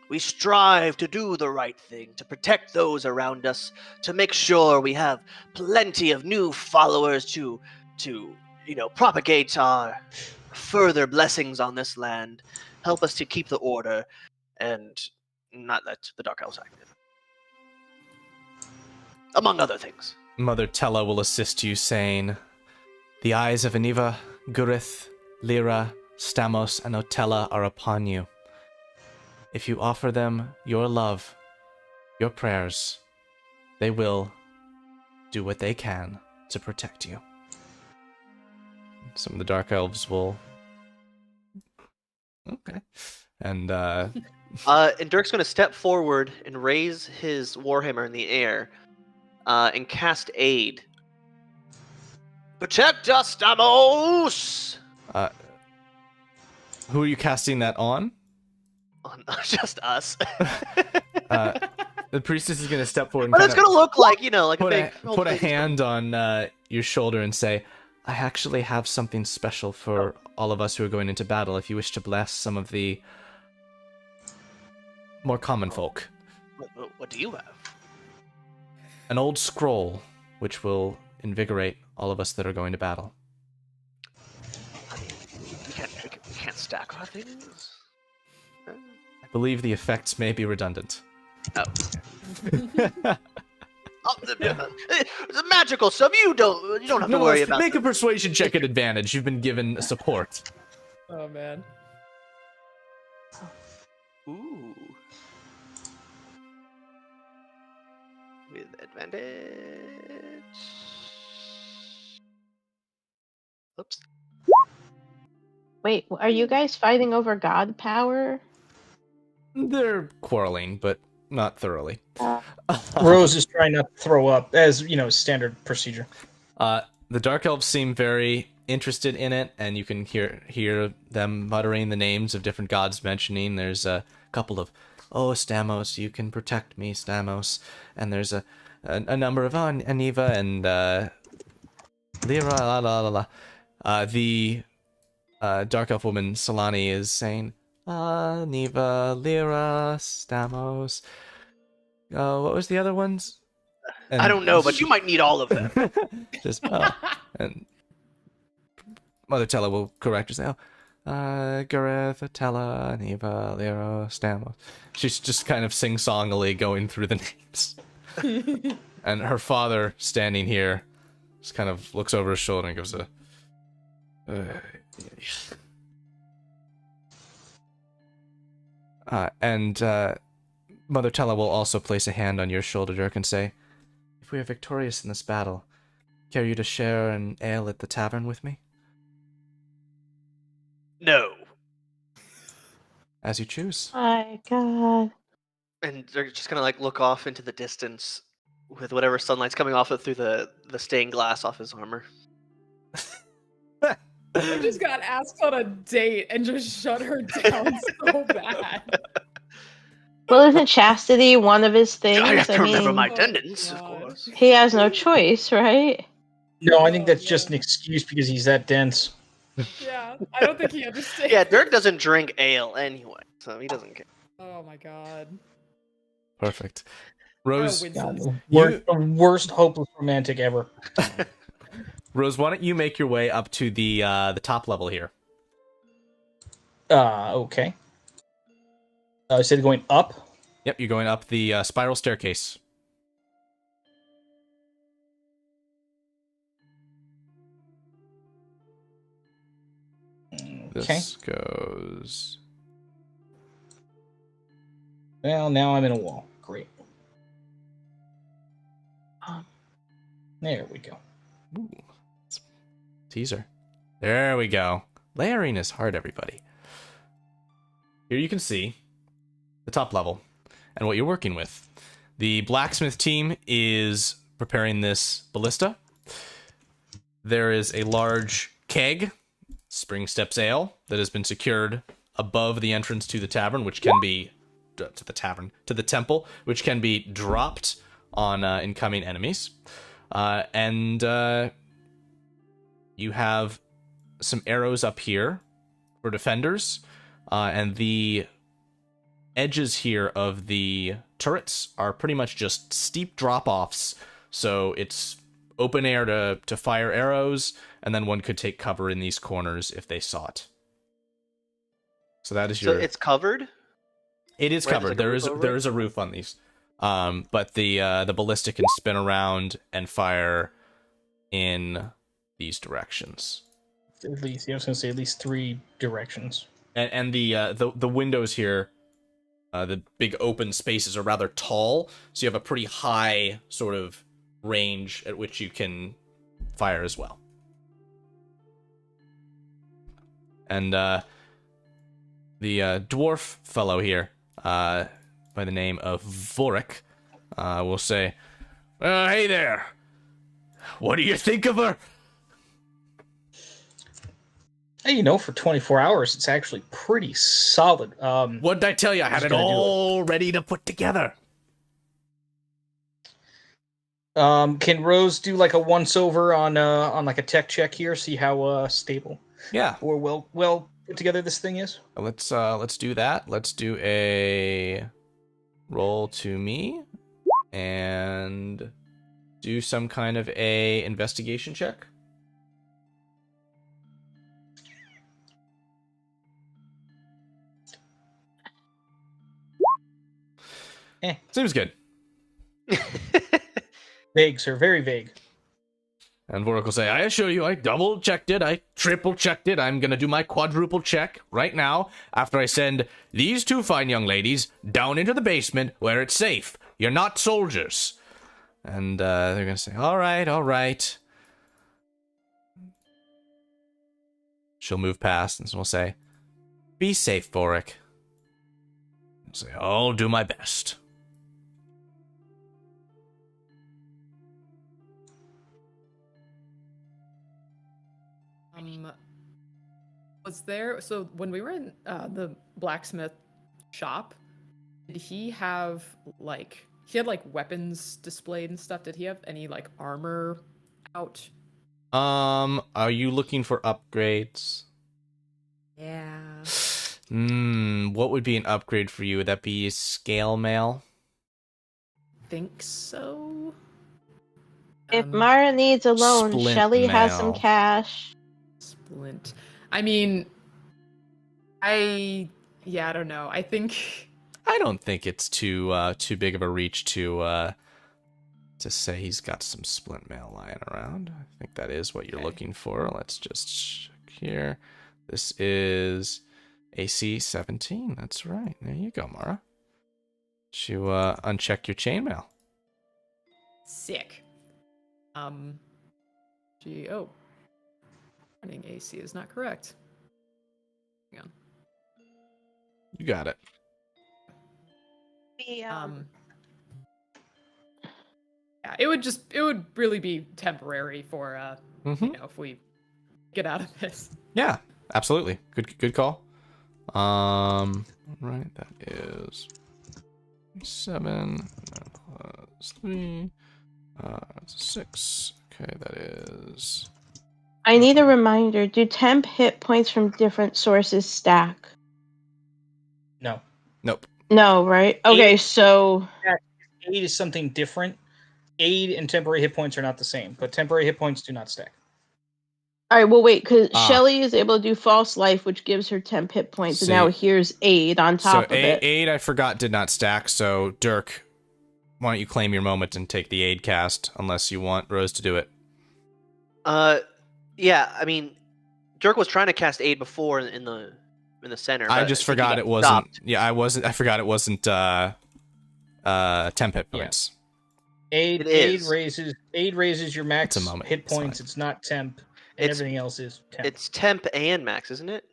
We strive to do the right thing, to protect those around us, to make sure we have plenty of new followers to propagate our further blessings on this land, help us to keep the order, and not let the Dark Elves active. Among other things. Mother Tella will assist you, saying, the eyes of Aniva, Gurith, Lyra, Stamos, and Otella are upon you. If you offer them your love, your prayers, they will do what they can to protect you. Some of the Dark Elves will... Okay. And Dirk's going to step forward and raise his warhammer in the air and cast Aid. Protect us, Stamos! Who are you casting that on? On just us. The priestess is going to step forward and but it's going to look like, like put a big... put a hand on your shoulder and say, I actually have something special for all of us who are going into battle if you wish to bless some of the more common folk. What do you have? An old scroll, which will invigorate all of us that are going to battle. I mean, we can't stack our things. I believe the effects may be redundant. Oh. The magical stuff, you don't have to worry about. Make a persuasion check at advantage. You've been given support. Oh, man. Ooh. With advantage. Oops. Wait, are you guys fighting over god power? They're quarreling, but not thoroughly. Rose is trying not to throw up, as standard procedure. The Dark Elves seem very interested in it, and you can hear them muttering the names of different gods mentioning. There's a couple of, oh, Stamos, you can protect me, Stamos. And there's a number of, oh, Aniva and Lyra, la la la la. The Dark Elf woman, Solani, is saying, Aniva, Lyra, Stamos. What was the other ones? And I don't know, but you might need all of them. Just, and Mother Tella will correct her, say, Gareth, Tella, Aniva, Lyra, Stamos. She's just kind of sing-songily going through the names. And her father, standing here, just kind of looks over his shoulder and gives a... Mother Tella will also place a hand on your shoulder, Dirk, and say, if we are victorious in this battle, care you to share an ale at the tavern with me? No. As you choose. My god. And they're just gonna look off into the distance with whatever sunlight's coming off it through the stained glass off his armor. I just got asked on a date and just shut her down so bad. Well, isn't chastity one of his things? I have to remember my Oh, attendance, of God. course. He has no choice, right? No, I think that's just an excuse because he's that dense. Yeah, I don't think he understands. Yeah, Dirk doesn't drink ale anyway, so he doesn't care. Oh my god. Perfect. Rose, Winston. The worst hopeless romantic ever. Rose, why don't you make your way up to the top level here? Okay. I said going up. Yep, you're going up the spiral staircase. Okay. This goes... Well, now I'm in a wall. Great. There we go. Ooh, teaser. There we go. Layering is hard, everybody. Here you can see the top level and what you're working with. The blacksmith team is preparing this ballista. There is a large keg, Spring Steps Ale, that has been secured above the entrance to the tavern, which can be to the temple, which can be dropped on incoming enemies. And you have some arrows up here for defenders, and the edges here of the turrets are pretty much just steep drop-offs, so it's open air to fire arrows, and then one could take cover in these corners if they sought. So that is your... So it's covered? It is covered. There is a roof on these. But the ballista can spin around and fire in these directions. At least, I was going to say at least 3 directions. And the windows here, the big open spaces are rather tall, so you have a pretty high sort of range at which you can fire as well. And the dwarf fellow here, by the name of Vorrick, will say, "Hey there, what do you think of her?" Hey, for 24 hours, it's actually pretty solid. What did I tell you? I had it all ready to put together. Can Rose do like a once-over on like a tech check here, see how stable or well put together this thing is? Let's do that. Let's do a roll to me and do some kind of a investigation check. Seems good. Vague, sir. Very vague. And Vorrick will say, "I assure you, I double-checked it. I triple-checked it. I'm going to do my quadruple check right now after I send these 2 fine young ladies down into the basement where it's safe. You're not soldiers." And they're going to say, all right. She'll move past and we'll say, "Be safe, Vorrick." I'll say, "I'll do my best." Was there, so when we were in the blacksmith shop, did he have he had weapons displayed and stuff? Did he have any armor out? Are you looking for upgrades? Yeah. What would be an upgrade for you? Would that be scale mail? Think so. If Mara needs a loan, Splint Shelly has some mail. cash. Splint. I mean, I don't know. I don't think it's too big of a reach to say he's got some splint mail lying around. I think that is what you're looking for. Let's just check here. This is AC 17. That's right. There you go, Mara. You uncheck your chainmail. sick. Running AC is not correct. Hang on. You got it. Yeah, it would really be temporary for if we get out of this. Yeah, absolutely. Good call. Right, that is 7 plus 3, 6. Okay, that is. I need a reminder. Do temp hit points from different sources stack? No. Nope. No, right? Okay, so Aid is something different. Aid and temporary hit points are not the same, but temporary hit points do not stack. All right, well, wait, because Ah. Shelly is able to do false life, which gives her 10 hit points, and now here's aid on top of it. Aid, I forgot, did not stack, so Dirk, why don't you claim your moment and take the aid cast, unless you want Rose to do it. Yeah, I mean, Dirk was trying to cast aid before in the center. I but just think he forgot got it wasn't. stopped. Yeah, I forgot it wasn't 10 hit points. Aid raises your max It's a moment. hit It's fine. points. It's not temp, and everything else is temp. It's temp and max, isn't it?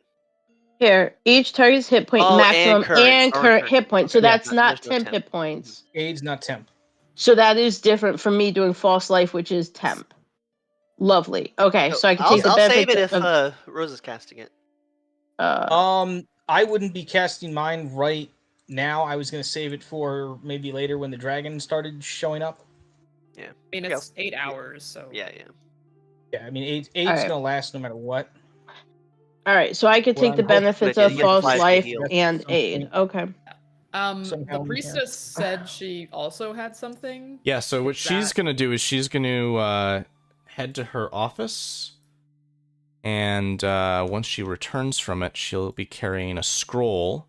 Here, each target's hit point Oh, maximum and current. hit point, so Okay, that's not there's no 10 hit points. Aid's not temp. So that is different from me doing false life, which is temp. Lovely. Okay, so I can take the I'll save benefits it if of... Rose is casting it. I wouldn't be casting mine right now. I was gonna save it for maybe later when the dragon started showing up. Yeah. I mean, it's 8 hours, so. Yeah. Yeah, I mean, eight's right. gonna last no matter what. All right, so I could Well, take the I'm hoping benefits that of you get false 5 life heal. and Some aid. point. Okay. Somehow The we priestess said she also had something. Yeah, so what she's gonna do is she's gonna head to her office, and once she returns from it, she'll be carrying a scroll.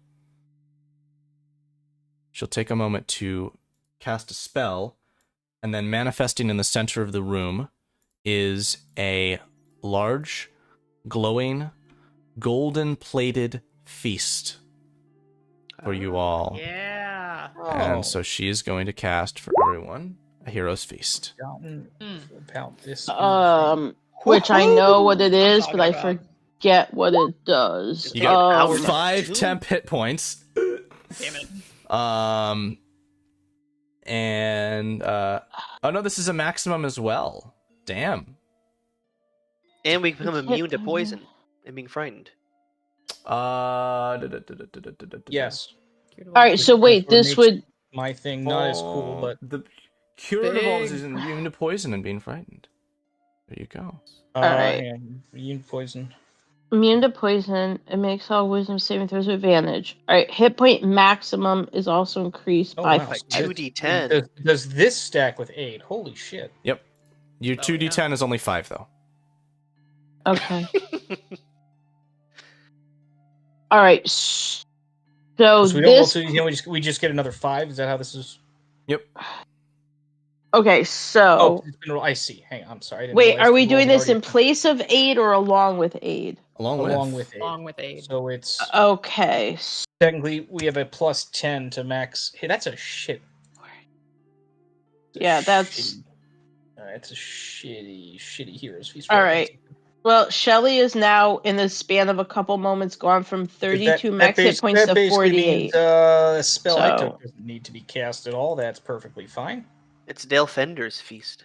She'll take a moment to cast a spell, and then manifesting in the center of the room is a large, glowing, golden-plated feast for you all. Yeah. And so she is going to cast for everyone a hero's feast. About this. Which I know what it is, but I Talking about. forget what it does. You got 5 2? temp hit points. Damn it. And oh no, this is a maximum as well. Damn. And we become immune to poison and being frightened. Yes. All right, so wait, Which this makes would... my thing not as cool, but the cure involves Big. is immune to poison and being frightened. There you go. Alright. yeah, immune poison. Immune to poison. It makes all wisdom saving throws with advantage. All right, hit point maximum is also increased by wow. 5. Like 2d10. Does this stack with 8? Holy shit. Yep. Your 2d10 is only 5 though. Okay. All right. So we don't roll this. 2d10, we just get another 5. Is that how this is? Yep. Okay, so. It's been I see. Hang on. I'm sorry. I didn't Wait, realize are we the roll doing had this in already- place of aid or along with aid? Along with 8. Along with aid. So it's Okay. technically we have a plus 10 to max. Hey, that's a shit. Yeah, that's. It's a shitty hero's feast. All right. Well, Shelly is now, in the span of a couple moments, gone from 32 max hit points to 48. Means, a spell I So- took doesn't need to be cast at all. That's perfectly fine. It's Dalefender's feast.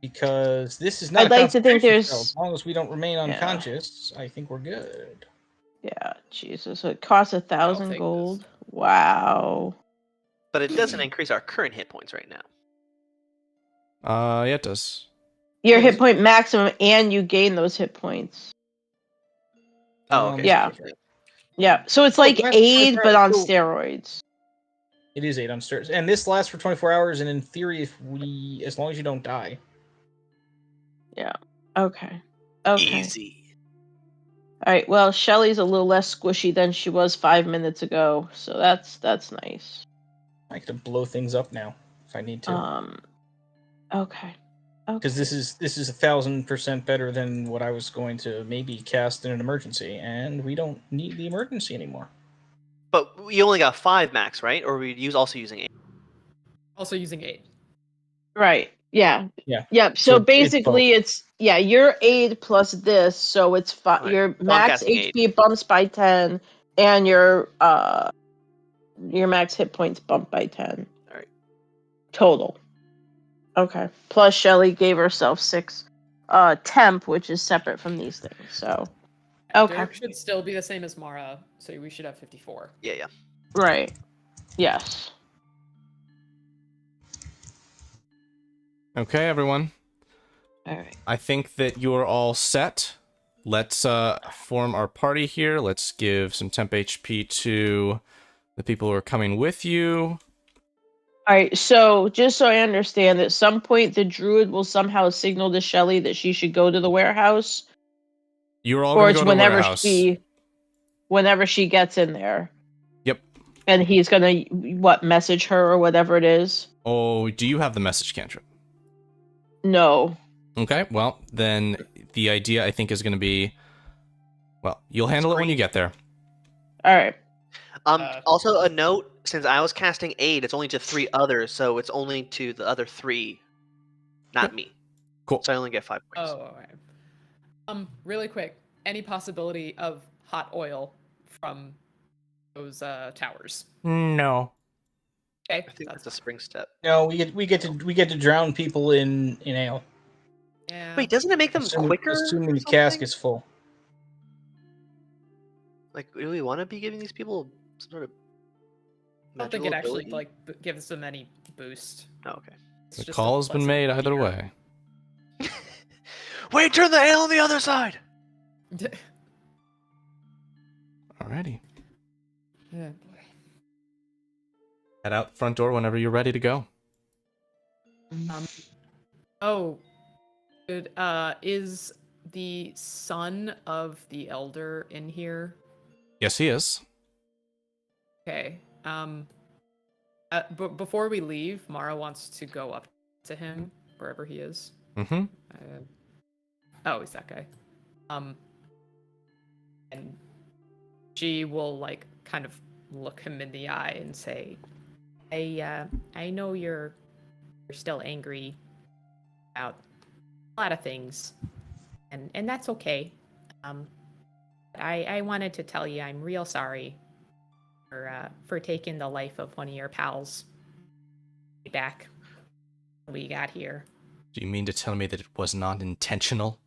Because this is not. I'd like to think concentration there's- spell. As long as we don't remain unconscious, I think we're good. Yeah, Jesus. So it costs 1,000 take gold. this. Wow. But it doesn't increase our current hit points right now. yeah, it does. Your Yes. hit point maximum, and you gain those hit points. Oh, okay. Yeah. Yeah, so it's like last aid, but on so- steroids. It is 8 on stairs, and this lasts for 24 hours. And in theory, as long as you don't die. Yeah. Okay. Okay. Easy. All right. Well, Shelly's a little less squishy than she was 5 minutes ago, so that's nice. I could blow things up now if I need to. Okay. Because this is 1,000% better than what I was going to maybe cast in an emergency, and we don't need the emergency anymore. But we only got 5 max, right? Or we also using 8? Also using aid. Right. Yeah. Yeah. Yep. So So it's basically, both. it's your aid plus this, so it's Right. your So I'm max casting HP bumps by 10, and your max hit points bump by 10. All right. Total. Okay. Plus, Shelly gave herself 6 temp, which is separate from these things. So. Okay. Dirk should still be the same as Mara, so we should have 54. Yeah. Right. Yes. Okay, everyone. All right. I think that you're all set. Let's form our party here. Let's give some temp HP to the people who are coming with you. All right, so just so I understand, at some point the druid will somehow signal to Shelly that she should go to the warehouse, You're all or gonna it's go to the warehouse. whenever she gets in there, Yep. and he's gonna message her or whatever it is. Oh, do you have the message cantrip? No. Okay, well, then the idea I think is gonna be, well, you'll handle it when you get there. All right. Also, a note: since I was casting aid, it's only to 3 others, so it's only to the other 3, not me. Cool. So I only get 5 points. Oh, okay. Really quick, any possibility of hot oil from those towers? No. Okay, I think that's a spring step. No, we get to drown people in ale. Yeah. Wait, doesn't it make them quicker? Assuming or the cask something? is full. Like, do we want to be giving these people some sort of I don't think magical it actually ability? gives them any boost. Oh, okay. It's The just a call has been pleasant made either odor. way. Wait, turn the ale on the other side! Alrighty. Yeah, boy. Head out front door whenever you're ready to go. Oh, good. Is the son of the elder in here? Yes, he is. Okay. But before we leave, Mara wants to go up to him wherever he is. Mm-hmm. Oh, he's that guy. And she will like kind of look him in the eye and say, I know you're still angry about a lot of things, and that's okay. I wanted to tell you I'm real sorry for taking the life of one of your pals back when we got here. Do you mean to tell me that it was not intentional?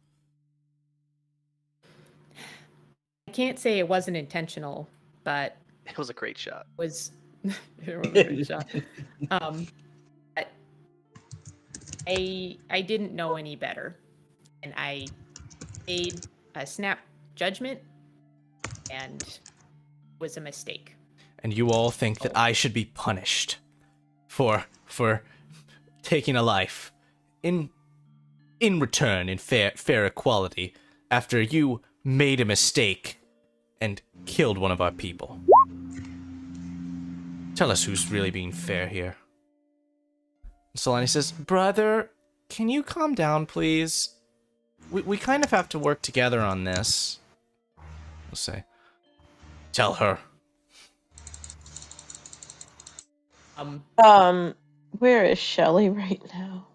I can't say it wasn't intentional, but It was a great shot. it was a great shot. But I didn't know any better, and I made a snap judgment, and it was a mistake. And you all think that I should be punished for taking a life in return, in fair equality, after you made a mistake and killed one of our people. Tell us who's really being fair here. Solani says, Brother, can you calm down, please? We kind of have to work together on this. We'll say, tell her. Where is Shelly right now?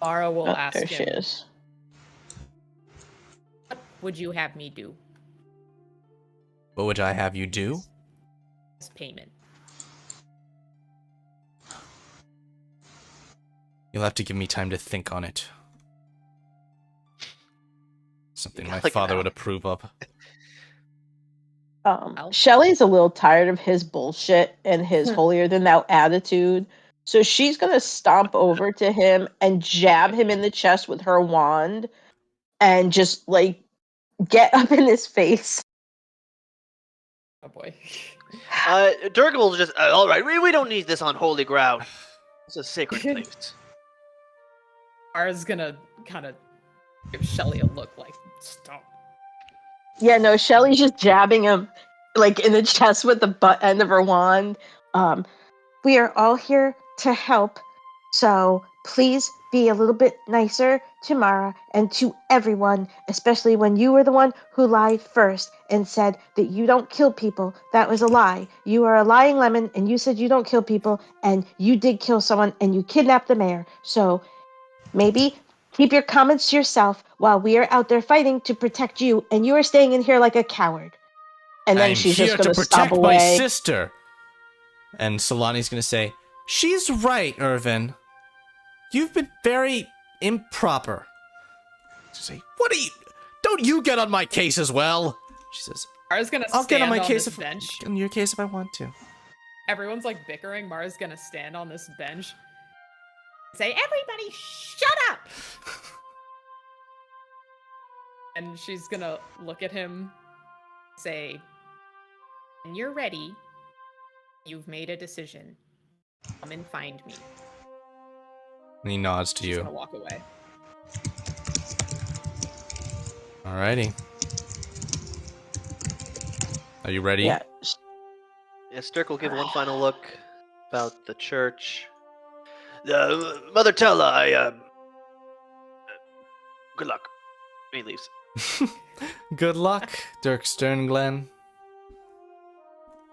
Mara will ask there him, she is. what would you have me do What would I have you do? as payment? You'll have to give me time to think on it. Something my Like an father hour. would approve of. Shelly's a little tired of his bullshit and his holier-than-thou attitude, so she's gonna stomp over to him and jab him in the chest with her wand and just, like, get up in his face. Oh boy. Dirk will just, all right, we don't need this on holy ground. It's a sacred place. Mara's gonna kind of give Shelly a look like, stop. Yeah, no, Shelly's just jabbing him, like, in the chest with the butt end of her wand. We are all here to help, so please be a little bit nicer to Mara and to everyone, especially when you were the one who lied first and said that you don't kill people. That was a lie. You are a lying lemon, and you said you don't kill people, and you did kill someone, and you kidnapped the mayor. So maybe keep your comments to yourself while we are out there fighting to protect you, and you are staying in here like a coward. And then I'm she's here just to going to stomp protect my away. sister. And Solani's gonna say, she's right, Irvin. You've been very improper. She'll say, what are you? Don't you get on my case as well? She says, Mara's gonna I'll stand get on my case this if bench. on your case if I want to. Everyone's like bickering. Mara's gonna stand on this bench and say, everybody shut up! And she's gonna look at him, say, when you're ready, you've made a decision. come and find me. And he nods to She's you. gonna walk away. Alrighty. Are you ready? Yeah. Yes, Dirk will give one final look about the church. Mother Tella, good luck. He leaves. Good luck, Dirk Sternglen.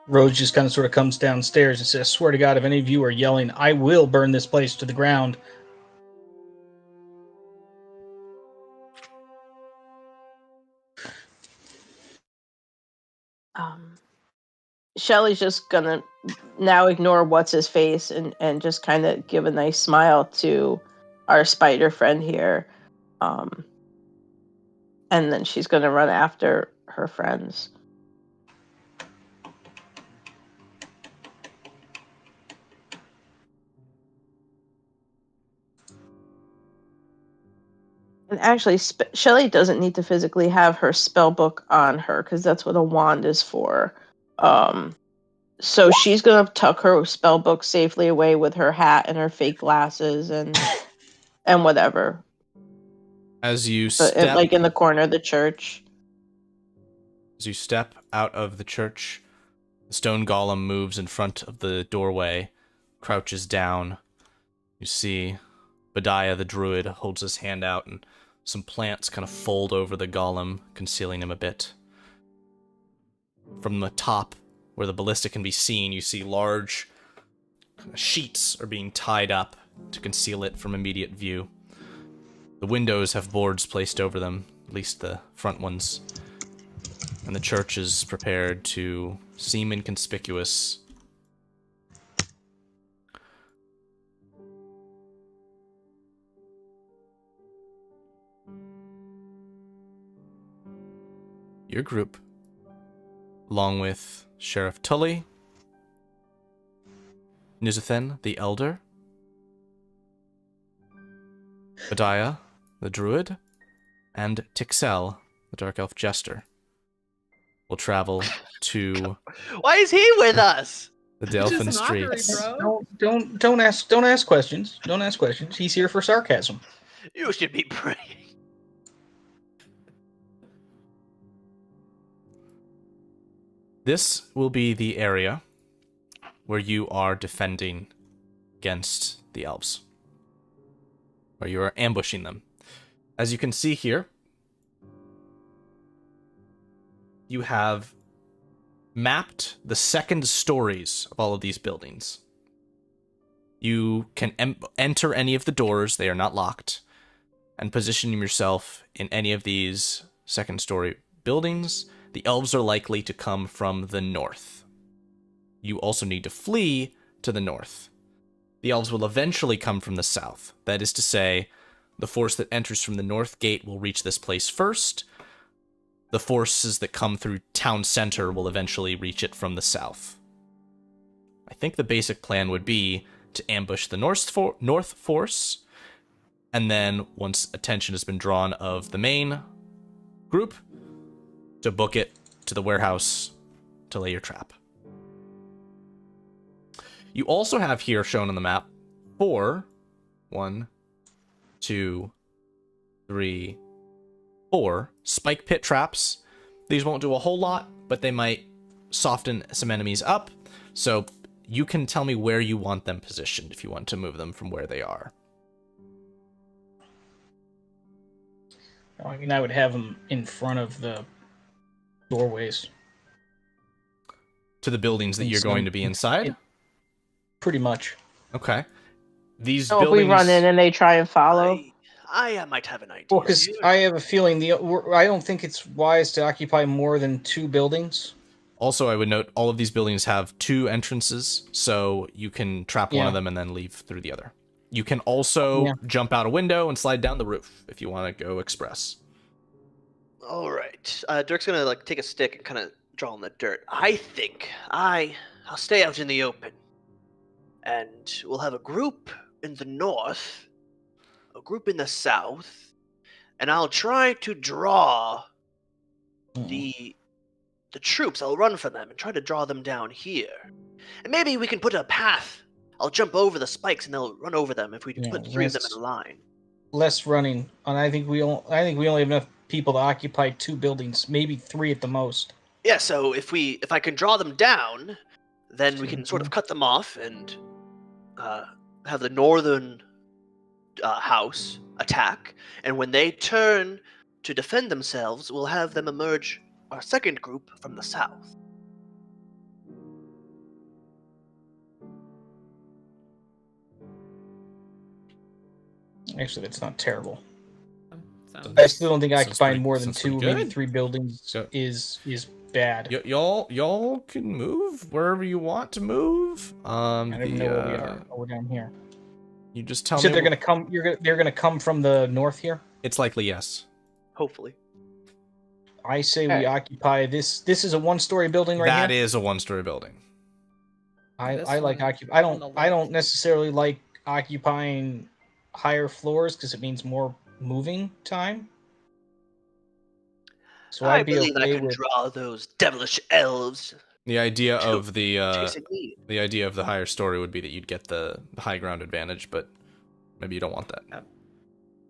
Rose just kind of sort of comes downstairs and says, "Swear to God, if any of you are yelling, I will burn this place to the ground." Shelly's just gonna now ignore what's his face and just kind of give a nice smile to our spider friend here. And then she's gonna run after her friends. And actually, Shelly doesn't need to physically have her spell book on her because that's what a wand is for. So she's gonna tuck her spell book safely away with her hat and her fake glasses and whatever. As you But step, like in the corner of the church. As you step out of the church, the stone golem moves in front of the doorway, crouches down. You see Badiah the druid holds his hand out, and some plants kind of fold over the golem, concealing him a bit. From the top, where the ballista can be seen, you see large sheets are being tied up to conceal it from immediate view. The windows have boards placed over them, at least the front ones. And the church is prepared to seem inconspicuous. Your group, along with Sheriff Tully, Nizathan the Elder, Badiah the Druid, and Tixel the Dark Elf Jester, will travel to Why is he with us? the Just Dalefen mockery, streets. bro. Don't ask questions. Don't ask questions. He's here for sarcasm. You should be praying. This will be the area where you are defending against the elves, where you are ambushing them. As you can see here, you have mapped the second stories of all of these buildings. You can enter any of the doors, they are not locked, and position yourself in any of these second story buildings. The elves are likely to come from the north. You also need to flee to the north. The elves will eventually come from the south. That is to say, the force that enters from the north gate will reach this place first. The forces that come through town center will eventually reach it from the south. I think the basic plan would be to ambush the north force, and then once attention has been drawn of the main group, to book it to the warehouse to lay your trap. You also have here shown on the map 4 spike pit traps. These won't do a whole lot, but they might soften some enemies up. So you can tell me where you want them positioned if you want to move them from where they are. I mean, I would have them in front of the doorways. To the buildings that you're going to be inside? Pretty much. Okay. These So buildings... if we run in and they try and follow. I might have an idea. Well, because I have a feeling I don't think it's wise to occupy more than 2 buildings. Also, I would note all of these buildings have 2 entrances, so you can trap one of them and then leave through the other. You can also jump out a window and slide down the roof if you want to go express. All right. Dirk's gonna take a stick and kind of draw in the dirt. I think I'll stay out in the open, and we'll have a group in the north, a group in the south, and I'll try to draw the troops. I'll run for them and try to draw them down here, and maybe we can put a path I'll jump over the spikes and they'll run over them if we Yeah, put 3 of them in a line. Less running, and I think we only have enough people to occupy 2 buildings, maybe 3 at the most. Yeah, so if I can draw them down, then we can sort of cut them off and have the northern house attack, and when they turn to defend themselves, we'll have them emerge our second group from the south. Actually, that's not terrible. Sounds I still don't think Sounds occupying pretty- more than sounds 2, pretty maybe good. 3 buildings So- is bad. Y'all can move wherever you want to move. I don't even know where we are. Oh, we're down here. You just tell You said me. they're gonna come. They're gonna come from the north here. It's likely yes. Hopefully. I say we occupy this. This is a 1-story building right That here. is a 1-story building. This I like one occupy. I on the don't. left. I don't necessarily like occupying higher floors because it means more moving time. So I I'd be believe I okay can with. draw those devilish elves The idea of the chasing me. higher story would be that you'd get the high ground advantage, but maybe you don't want that.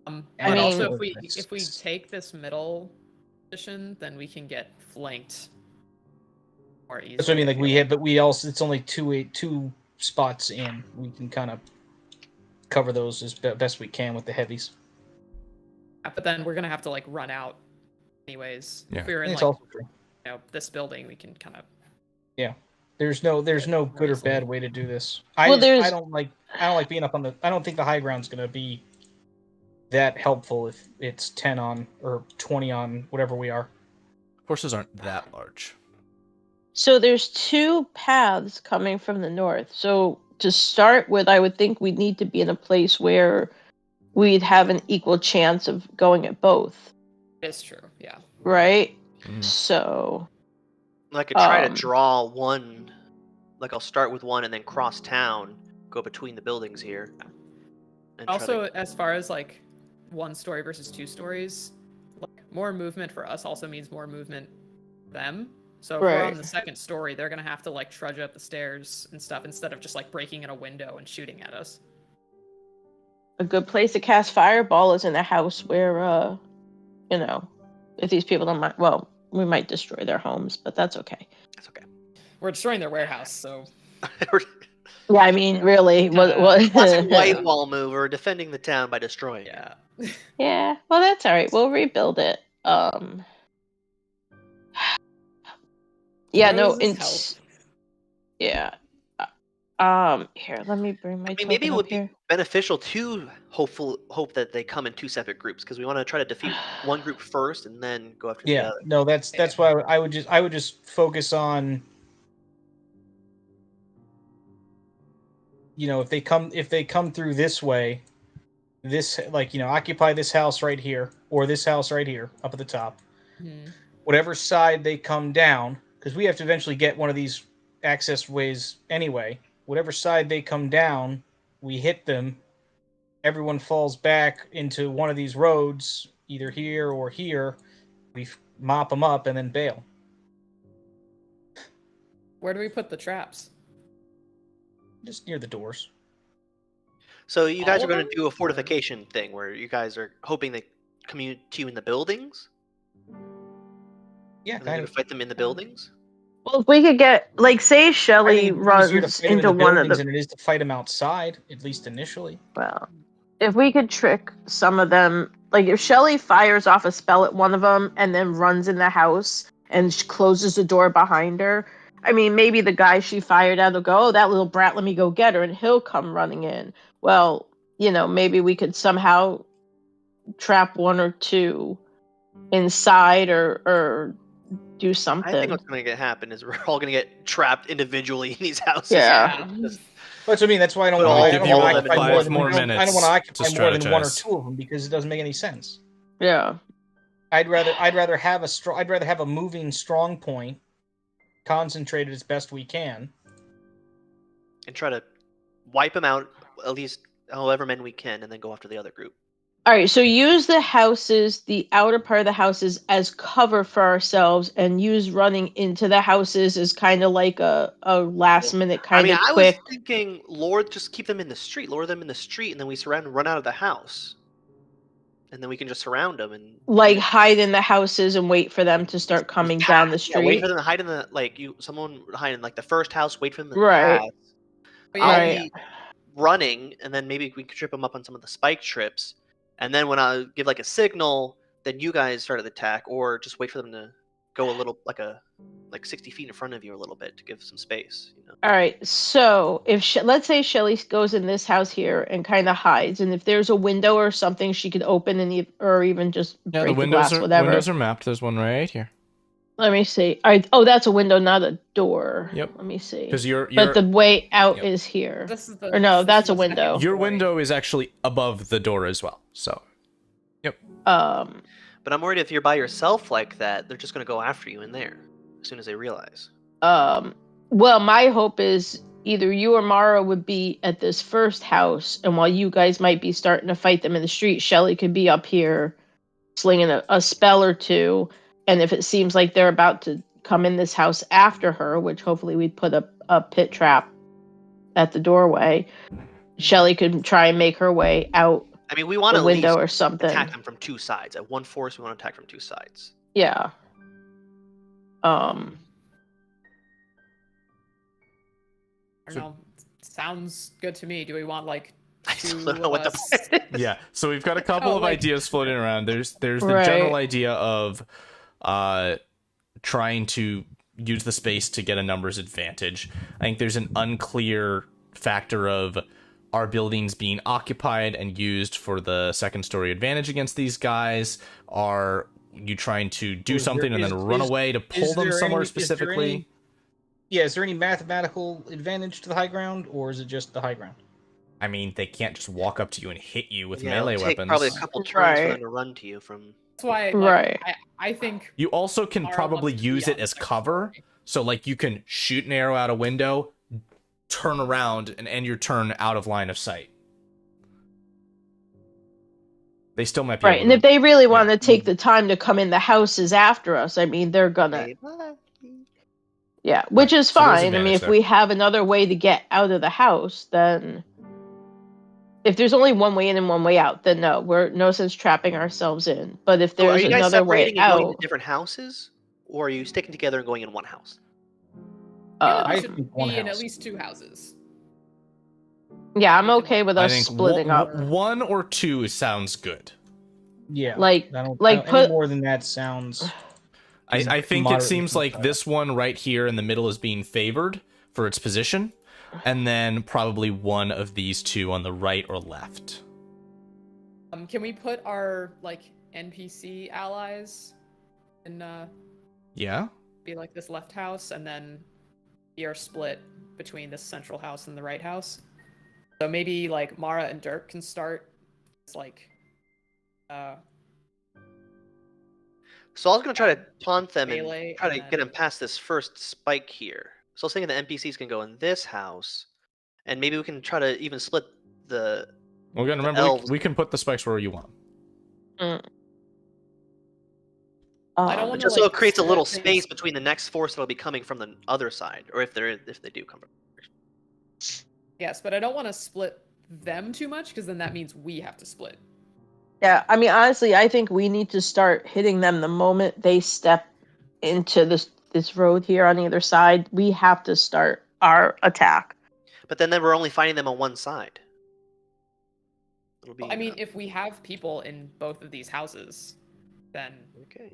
But I also, mean- if we take this middle position, then we can get flanked more easily. That's what I mean. Like we feel have, but we also. It's only 2 spots in. We can kind of cover those as best we can with the heavies. But then we're gonna have to like run out, anyways. Yeah. If we were in It's like also true. this building, we can kind of. There's no good or bad way to do this. Well, I don't like being up on the. I don't think the high ground's gonna be that helpful if it's 10 on or 20 on whatever we are. Horses aren't that large. So there's 2 paths coming from the north. So to start with, I would think we'd need to be in a place where we'd have an equal chance of going at both, It's true, yeah. right? Mm. So I could try to Um, draw one. Like I'll start with one and then cross town, go between the buildings here. And try Also, to- as far as like 1 story versus 2 stories, like more movement for us also means more movement for them. So if we're on Right. the 2nd story, they're gonna have to like trudge up the stairs and stuff instead of just like breaking in a window and shooting at us. a good place to cast fireball is in a house where, if these people don't mind, well, we might destroy their homes, but that's okay. That's okay. We're destroying their warehouse, so Yeah, I mean, really, Classic white wall move. We're defending the town by destroying it. yeah. Yeah, well, that's all right. We'll rebuild it. Yeah, no, Roses help. yeah. Here, let me bring my I mean, maybe it token would up be here. beneficial to hope that they come in 2 separate groups because we want to try to defeat one group first and then go after the Yeah, other. no, that's why I would just focus on. If they come through this way, this occupy this house right here or this house right here up at the top. Mhm. Whatever side they come down, because we have to eventually get one of these access ways anyway. Whatever side they come down, we hit them. Everyone falls back into one of these roads, either here or here. We mop them up and then bail. Where do we put the traps? Just near the doors. So you guys All are going of to them? do a fortification thing where you guys are hoping they communicate to you in the buildings? Yeah, And then kind you of. fight them in the buildings? Well, if we could get, like, say I Shelly think it's easier to runs fight 'em in into the one of buildings the. than it is to fight them outside, at least initially. Well, if we could trick some of them, like if Shelly fires off a spell at one of them and then runs in the house and closes the door behind her, I mean, maybe the guy she fired at will go, "Oh, that little brat, let me go get her," and he'll come running in. Well, maybe we could somehow trap 1 or 2 inside or do I something. think what's going to happen is we're all going to get trapped individually in these houses. Yeah. That's what I mean. That's why I don't But want I'll to give you all occupy more 5 than more I don't minutes want to to occupy more than 1 or strategize. 2 of them because it doesn't make any sense. Yeah. I'd rather have a moving strong point, concentrated as best we can. And try to wipe them out, at least however many we can, and then go after the other group. All right, so use the houses, the outer part of the houses, as cover for ourselves, and use running into the houses as kind of like a last minute kind of I quick. was thinking, Lord, just keep them in the street. Lure them in the street, and then we surround and run out of the house. And then we can just surround them and Like hide in the houses and wait for them to start coming down the Yeah, wait street. for them to hide in the someone hide in like the first house. Wait for them to Right. pass. But I'll Right. be running, and then maybe we can trip them up on some of the spike trips. And then when I give like a signal, then you guys start the attack, or just wait for them to go a little like 60 feet in front of you a little bit to give some space. You know. All right, so if let's say Shelly goes in this house here and kind of hides, and if there's a window or something she could open and or even just Yeah, break the the glass, whatever. windows are mapped. There's one right here. Let me see. Oh, that's a window, not a door. Yep. Let me see. Because But the way out Yep. is here. This is Or no, that's a the second window. your story. window is actually above the door as well. So, But I'm worried if you're by yourself like that, they're just gonna go after you in there as soon as they realize. Well, my hope is either you or Mara would be at this first house, and while you guys might be starting to fight them in the street, Shelly could be up here slinging a spell or two, and if it seems like they're about to come in this house after her, which hopefully we'd put a pit trap at the doorway, Shelly could try and make her way out I mean, we want the to window or something. attack them from two sides. At one force, we want to attack from two sides. Yeah. I don't know. Sounds good to me. Do we want like I two still don't know what of the us? plan is. yeah. So we've got a couple Oh, of like- ideas floating around. There's the Right. general idea of trying to use the space to get a numbers advantage. I think there's an unclear factor of our buildings being occupied and used for the second story advantage against these guys. Are you trying to do Is something there- and then is- run is- away to pull is them there somewhere any- is there specifically? any- Yeah, is there any mathematical advantage to the high ground, or is it just the high ground? I mean, they can't just walk up to you and hit you with Yeah, melee it'll take weapons. probably a couple turns for Right. them to run to you from. That's why, like, Right. I think You also can Mara probably wants to be use on it the as second cover. story. So, like, you can shoot an arrow out a window, turn around, and end your turn out of line of sight. They still might be Right, able and to- if they really want to take the time to come in the houses after us, I mean, they're gonna, yeah, which Right, is so there's fine. I mean, advantage if there. we have another way to get out of the house, then if there's only one way in and one way out, then no, we're no sense trapping ourselves in. But if So are there's you guys another way separating and going out, to different houses, or are you sticking together and going in one house? I feel like I we should think one be in at house. least two houses. yeah, I'm okay with I us think splitting up. one or two sounds good. Yeah, Like, any put. more than that sounds. I think it moderately seems like futile. this one right here in the middle is being favored for its position, and then probably one of these two on the right or left. Can we put our like NPC allies in Yeah? be like this left house, and then we are split between this central house and the right house? So maybe like Mara and Dirk can start. It's like, So I was gonna try to taunt them Melee, and try to and get then- them past this first spike here. So I was thinking the NPCs can go in this house, and maybe we can try to even split the. Well, again, remember, elves. we can put the spikes where you want. I don't Um, wanna, Just so like, it creates a little split space things. between the next force that'll be coming from the other side, or if they do come from. Yes, but I don't want to split them too much because then that means we have to split. Yeah, I mean, honestly, I think we need to start hitting them the moment they step into this road here on either side. We have to start our attack. But then we're only fighting them on one side. It'll be. I mean, if we have people in both of these houses, then Okay.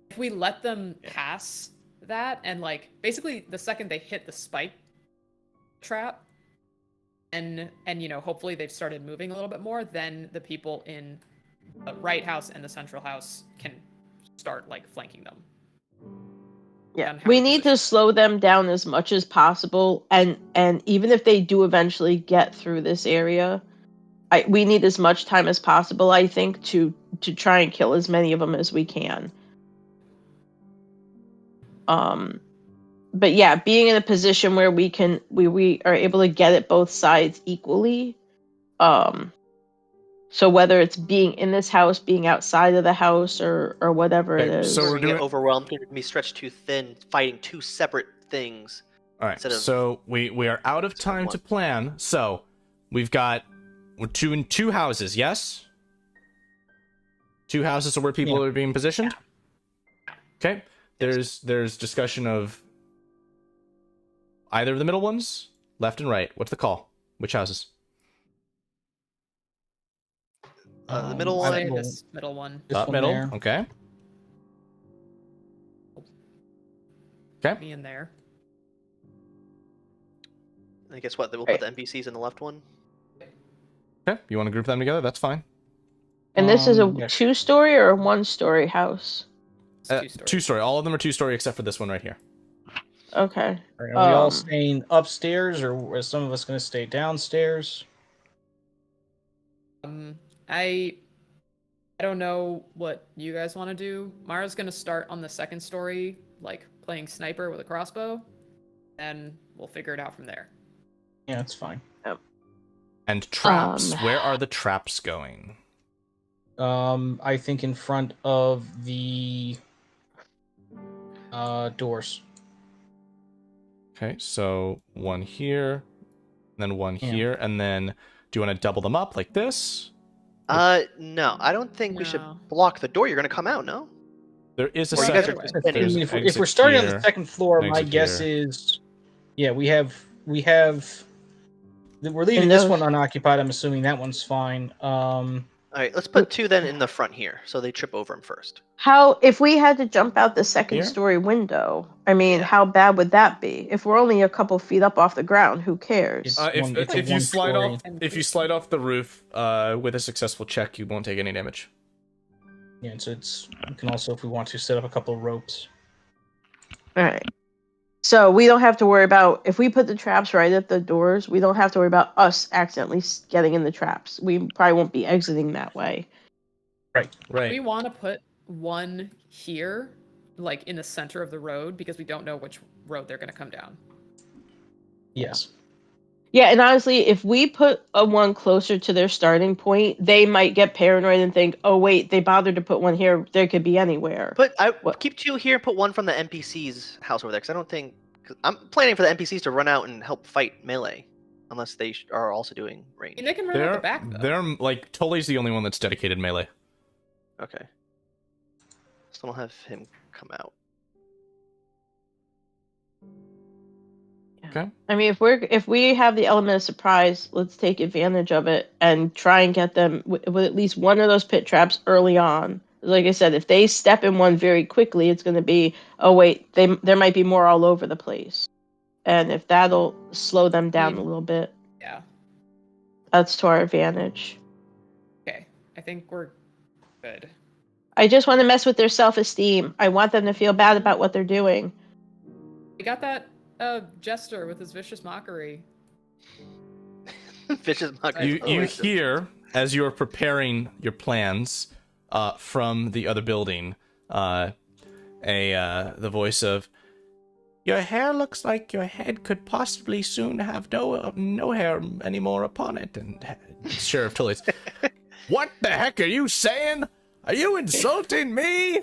if we let them pass that, and like basically the second they hit the spike trap, and you know, hopefully they've started moving a little bit more, then the people in the right house and the central house can start like flanking them. Yeah, on how we we need to position. slow them down as much as possible, and even if they do eventually get through this area, we need as much time as possible, I think, to try and kill as many of them as we can. But yeah, being in a position where we are able to get at both sides equally, So whether it's being in this house, being outside of the house, or whatever it Okay, is. so We're we're gonna doing get overwhelmed. We're gonna be stretched too thin, fighting two separate things. all right. instead of- So we are out of instead of time one. to plan. So we're two houses. Yes. Two houses are where people are being positioned. Okay. There's discussion of either of the middle ones, left and right. What's the call? Which houses? The middle I one. Say will- this middle one. this Top one middle. there. Okay. Okay. Me in there. And guess what? We'll put the NPCs in the left one. Okay. You want to group them together? That's fine. And this is a Yeah. 2-story or a 1-story house? It's two-story. Two-story. All of them are two-story except for this one right here. Okay. Are we all Um, staying upstairs, or are some of us going to stay downstairs? I don't know what you guys want to do. Mara's gonna start on the second story, like playing sniper with a crossbow, and we'll figure it out from there. Yeah, that's fine. And traps. Where are the traps going? I think in front of the doors. Okay, so one here, then one Yeah. here, and then do you want to double them up like this? No, I don't think we should No. block the door. You're gonna come out, no? There is a Or you guys second. are just I There's mean, an if we're exit starting on here, the second floor, an my exit guess here. is, yeah, we're leaving And this those- one unoccupied. I'm assuming that one's fine. All right, let's put two then in the front here, so they trip over them first. How if we had to jump out the second Here? story window? I mean, Yeah. how bad would that be? If we're only a couple feet up off the ground, who cares? It's If you slide one-story. off if you slide off the roof with a successful check, you won't take any damage. Yeah, so we can also, if we want to, set up a couple of ropes. All right. So we don't have to worry about if we put the traps right at the doors. We don't have to worry about us accidentally getting in the traps. We probably won't be exiting that way. Right. We want to put one here, like in the center of the road, because we don't know which road they're gonna come down. Yes. Yeah, and honestly, if we put a one closer to their starting point, they might get paranoid and think, "Oh wait, they bothered to put one here. They could be anywhere." But I What? keep two here and put one from the NPC's house over there, because I don't think... Cause I'm planning for the NPCs to run out and help fight melee, unless they are also doing I range. mean, they can run out the back though. They're like Tully's the only one that's dedicated melee. Okay. So I'll have him come out. Okay. I mean, if we have the element of surprise, let's take advantage of it and try and get them with at least one of those pit traps early on. Like I said, if they step in one very quickly, it's going to be, oh wait, there might be more all over the place, and if that'll slow them down a little bit, Yeah. that's to our advantage. Okay. I think we're good. I just want to mess with their self-esteem. I want them to feel bad about what they're doing. We got that jester with his vicious mockery. Vicious mockery. Right. You Always- hear as you are preparing your plans from the other building the voice of, "Your hair looks like your head could possibly soon have no hair anymore upon it." And Sheriff Tully's, "What the heck are you saying? Are you insulting me?"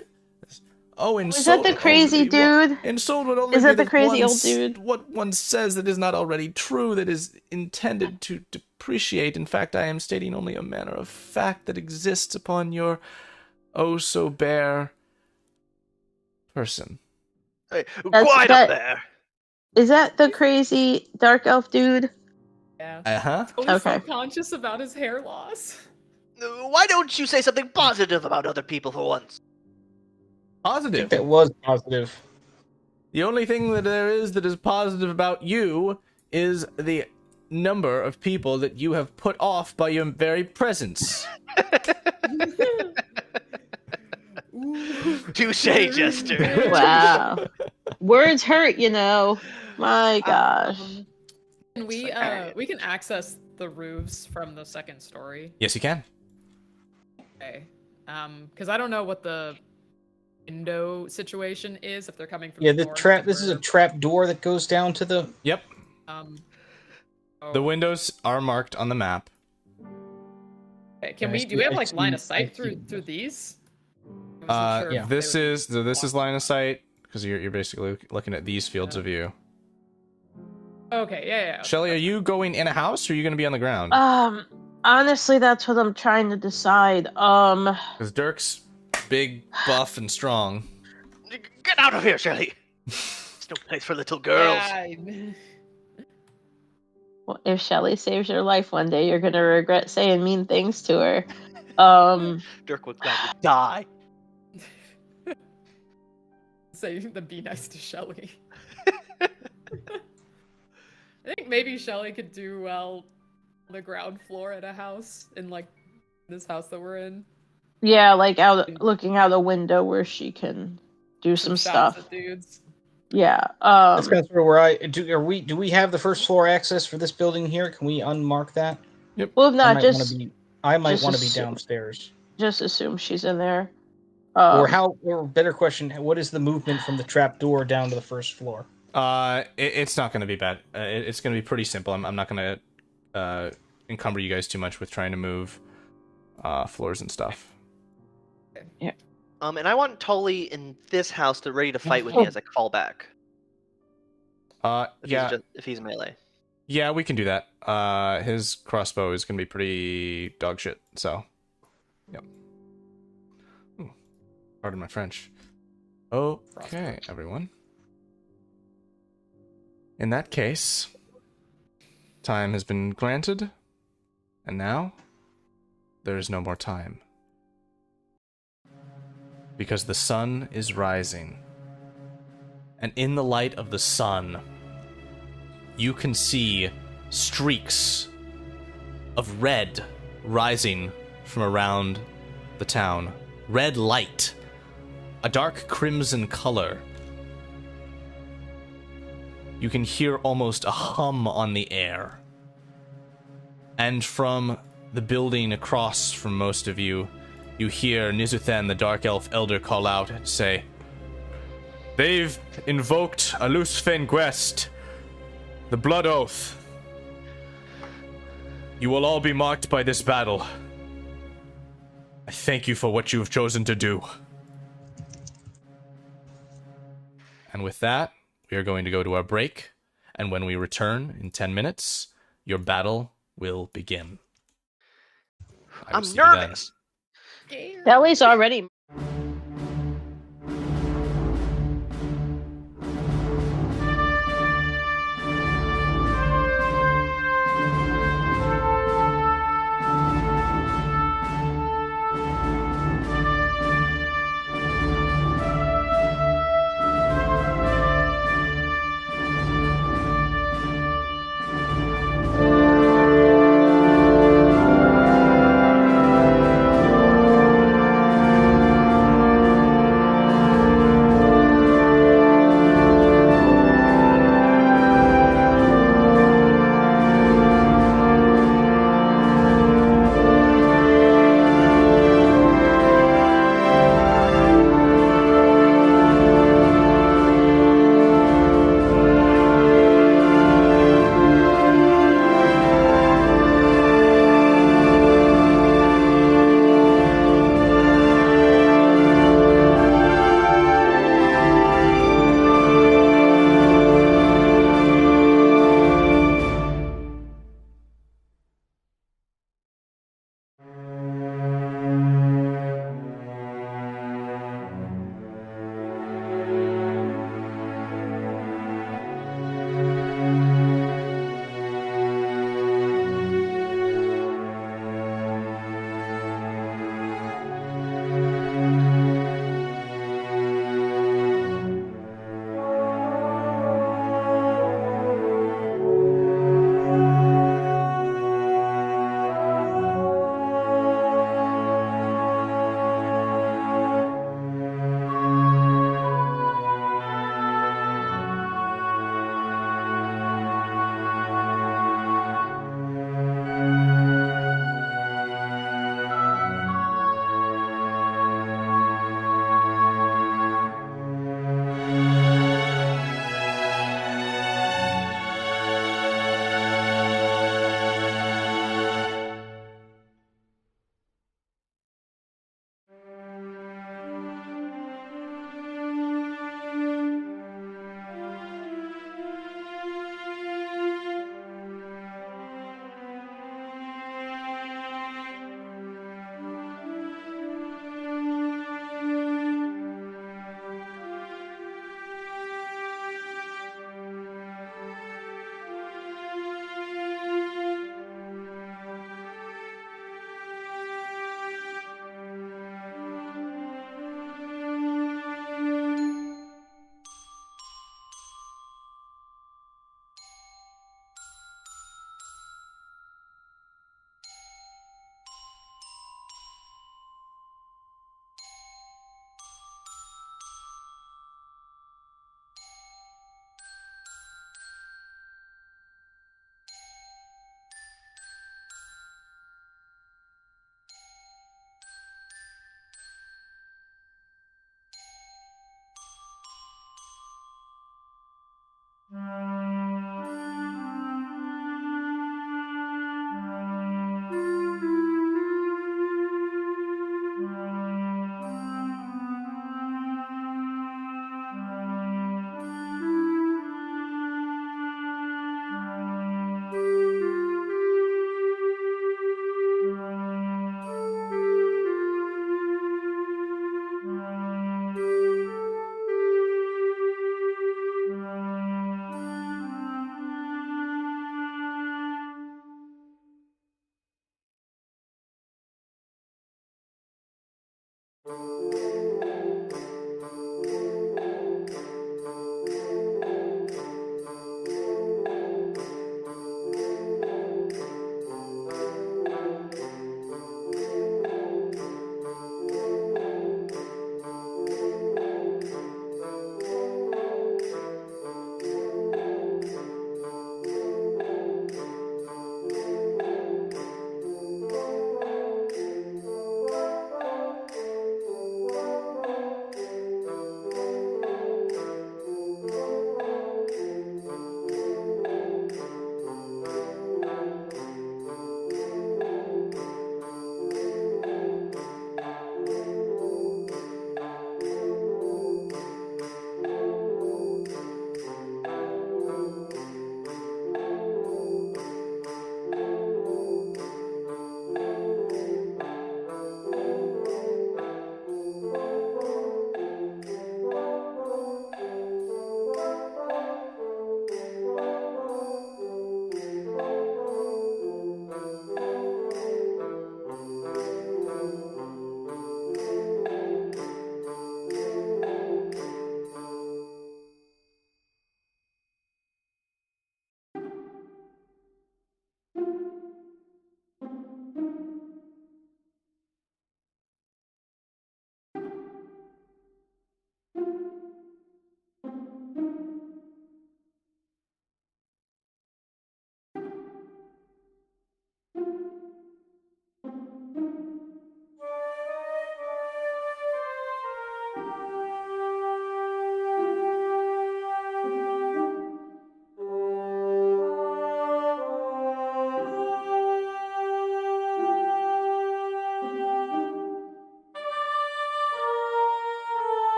Oh, insult. Is that the crazy dude? Insult would only Is be that the crazy old dude? What one says that is not already true, that is intended to depreciate. In fact, I am stating only a manner of fact that exists upon your oh so bare person. Hey, That's- quiet that- up there! Is that the crazy dark elf dude? Yeah. Uh-huh. Totally Okay. self-conscious about his hair loss. Why don't you say something positive about other people for once? I think Positive. that was positive. The only thing that there is that is positive about you is the number of people that you have put off by your very presence. Touche, Jester. Wow. Words hurt, you know. My gosh. Can we can access the roofs from the second story. Yes, you can. Okay. Because I don't know what the window situation is if they're coming from Yeah, the north trap. or- This is a trap door that goes down to the. Yep. um The windows are marked on the map. Okay, do we have like line of sight through these? I wasn't sure if This is line of sight because you're basically looking at these fields of view. Okay, yeah. Shelly, are you going in a house or are you going to be on the ground? Honestly, that's what I'm trying to decide. Because Dirk's big, buff, and strong. Get out of here, Shelly! It's no place for little girls. Yeah, Well, if Shelly saves your life one day, you're gonna regret saying mean things to her. Dirk would gladly die. Say the be nice to Shelly. I think maybe Shelly could do well on the ground floor at a house in like this house that we're in. Yeah, like looking out a window where she can do some shots stuff. at dudes. Yeah. That's kind of where do we have the first floor access for this building here? Can we unmark that? Yep. Well, if not, I might just want to be assume- downstairs. just assume she's in there. Or better question, what is the movement from the trap door down to the first floor? It's not going to be bad. It's going to be pretty simple. I'm not going to encumber you guys too much with trying to move floors and stuff. Yeah. And I want Tully in this house to ready to fight when he has a callback. If he's melee. Yeah, we can do that. His crossbow is going to be pretty dog shit, so. Yep. Ooh, pardon my French. Okay, everyone. In that case, time has been granted, and now there is no more time. Because the sun is rising. And in the light of the sun, you can see streaks of red rising from around the town. Red light. A dark crimson color. You can hear almost a hum on the air. And from the building across from most of you, you hear Nizuthan, the Dark Elf Elder, call out and say, "They've invoked a Lusfen Guest, the Blood Oath. You will all be marked by this battle. I thank you for what you have chosen to do." And with that, we are going to go to our break, and when we return in 10 minutes, your battle will begin. I will I'm see you then. nervous. Shelly's already.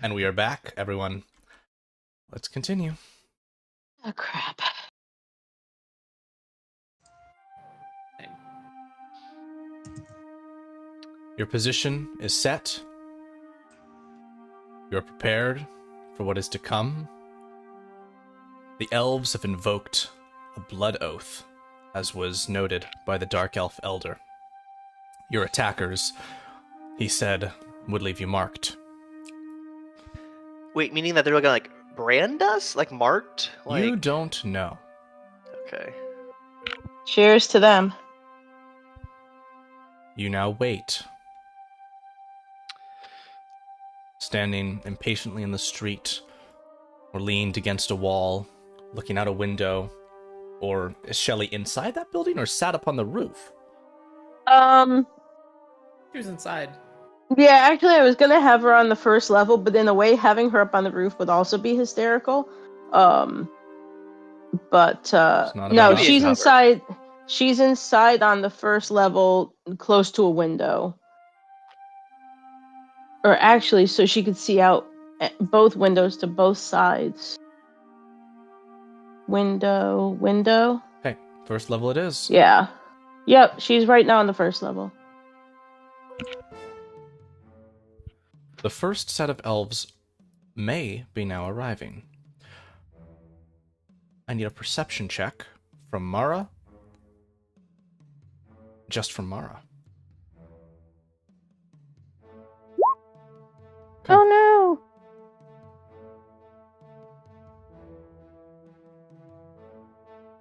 And we are back, everyone. Let's continue. Oh, crap. Your position is set. You're prepared for what is to come. The elves have invoked a blood oath, as was noted by the Dark Elf Elder. Your attackers, he said, would leave you marked. Wait, meaning that they're gonna like brand us, like marked? Like You don't know. okay. Cheers to them. You now wait. Standing impatiently in the street, or leaned against a wall, looking out a window, or is Shelly inside that building or sat up on the roof? She was inside. Yeah, actually, I was gonna have her on the first level, but in a way, having her up on the roof would also be hysterical. But It's not no, about she's option. inside. She's inside on the first level, close to a window. Or actually, so she could see out both windows to both sides. Window. Okay, first level it is. Yeah. Yep, she's right now on the first level. The first set of elves may be now arriving. I need a perception check from Mara. Just from Mara. Okay. Oh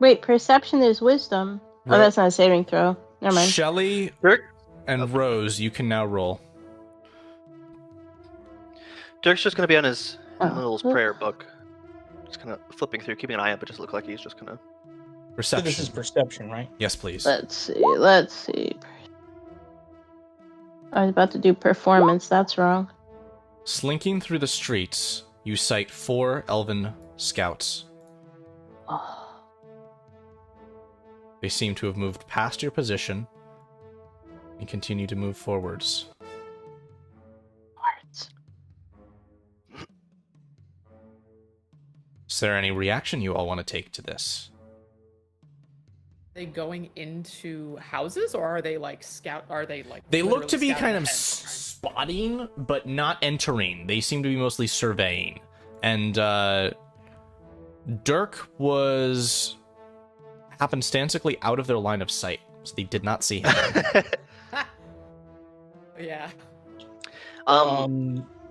Wait, perception is wisdom. Oh, that's not a saving throw. Never mind. Shelly Dirk? and Rose, you can now roll. Dirk's just gonna be on his Oh. little prayer book. Just kind of flipping through, keeping an eye up, but just look like he's just gonna... So Perception. this is perception, right? Yes, please. Let's see. I was about to do performance. That's wrong. Slinking through the streets, you sight 4 elven scouts. Oh. They seem to have moved past your position and continue to move forwards. Is there any reaction you all want to take to this? Are they going into houses, or are they like scout? Are they like? They look to literally be scouting kind of ahead? spotting, but not entering. They seem to be mostly surveying. And Dirk was happenstancically out of their line of sight, so they did not see him. Yeah.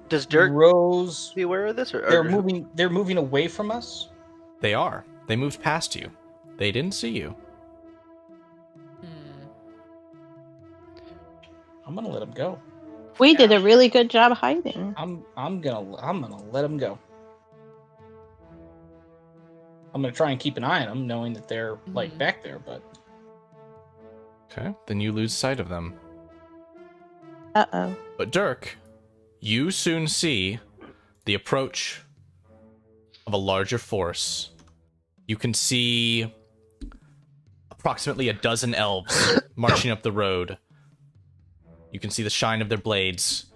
Does Dirk Rose, be aware of this, or they're moving away from us? They are. They moved past you. They didn't see you. I'm gonna let them go. We did a really good job hiding. I'm gonna let them go. I'm gonna try and keep an eye on them, knowing that they're like back there. But Okay, then you lose sight of them. Uh-oh. But Dirk, you soon see the approach of a larger force. You can see approximately a dozen elves marching up the road. You can see the shine of their blades.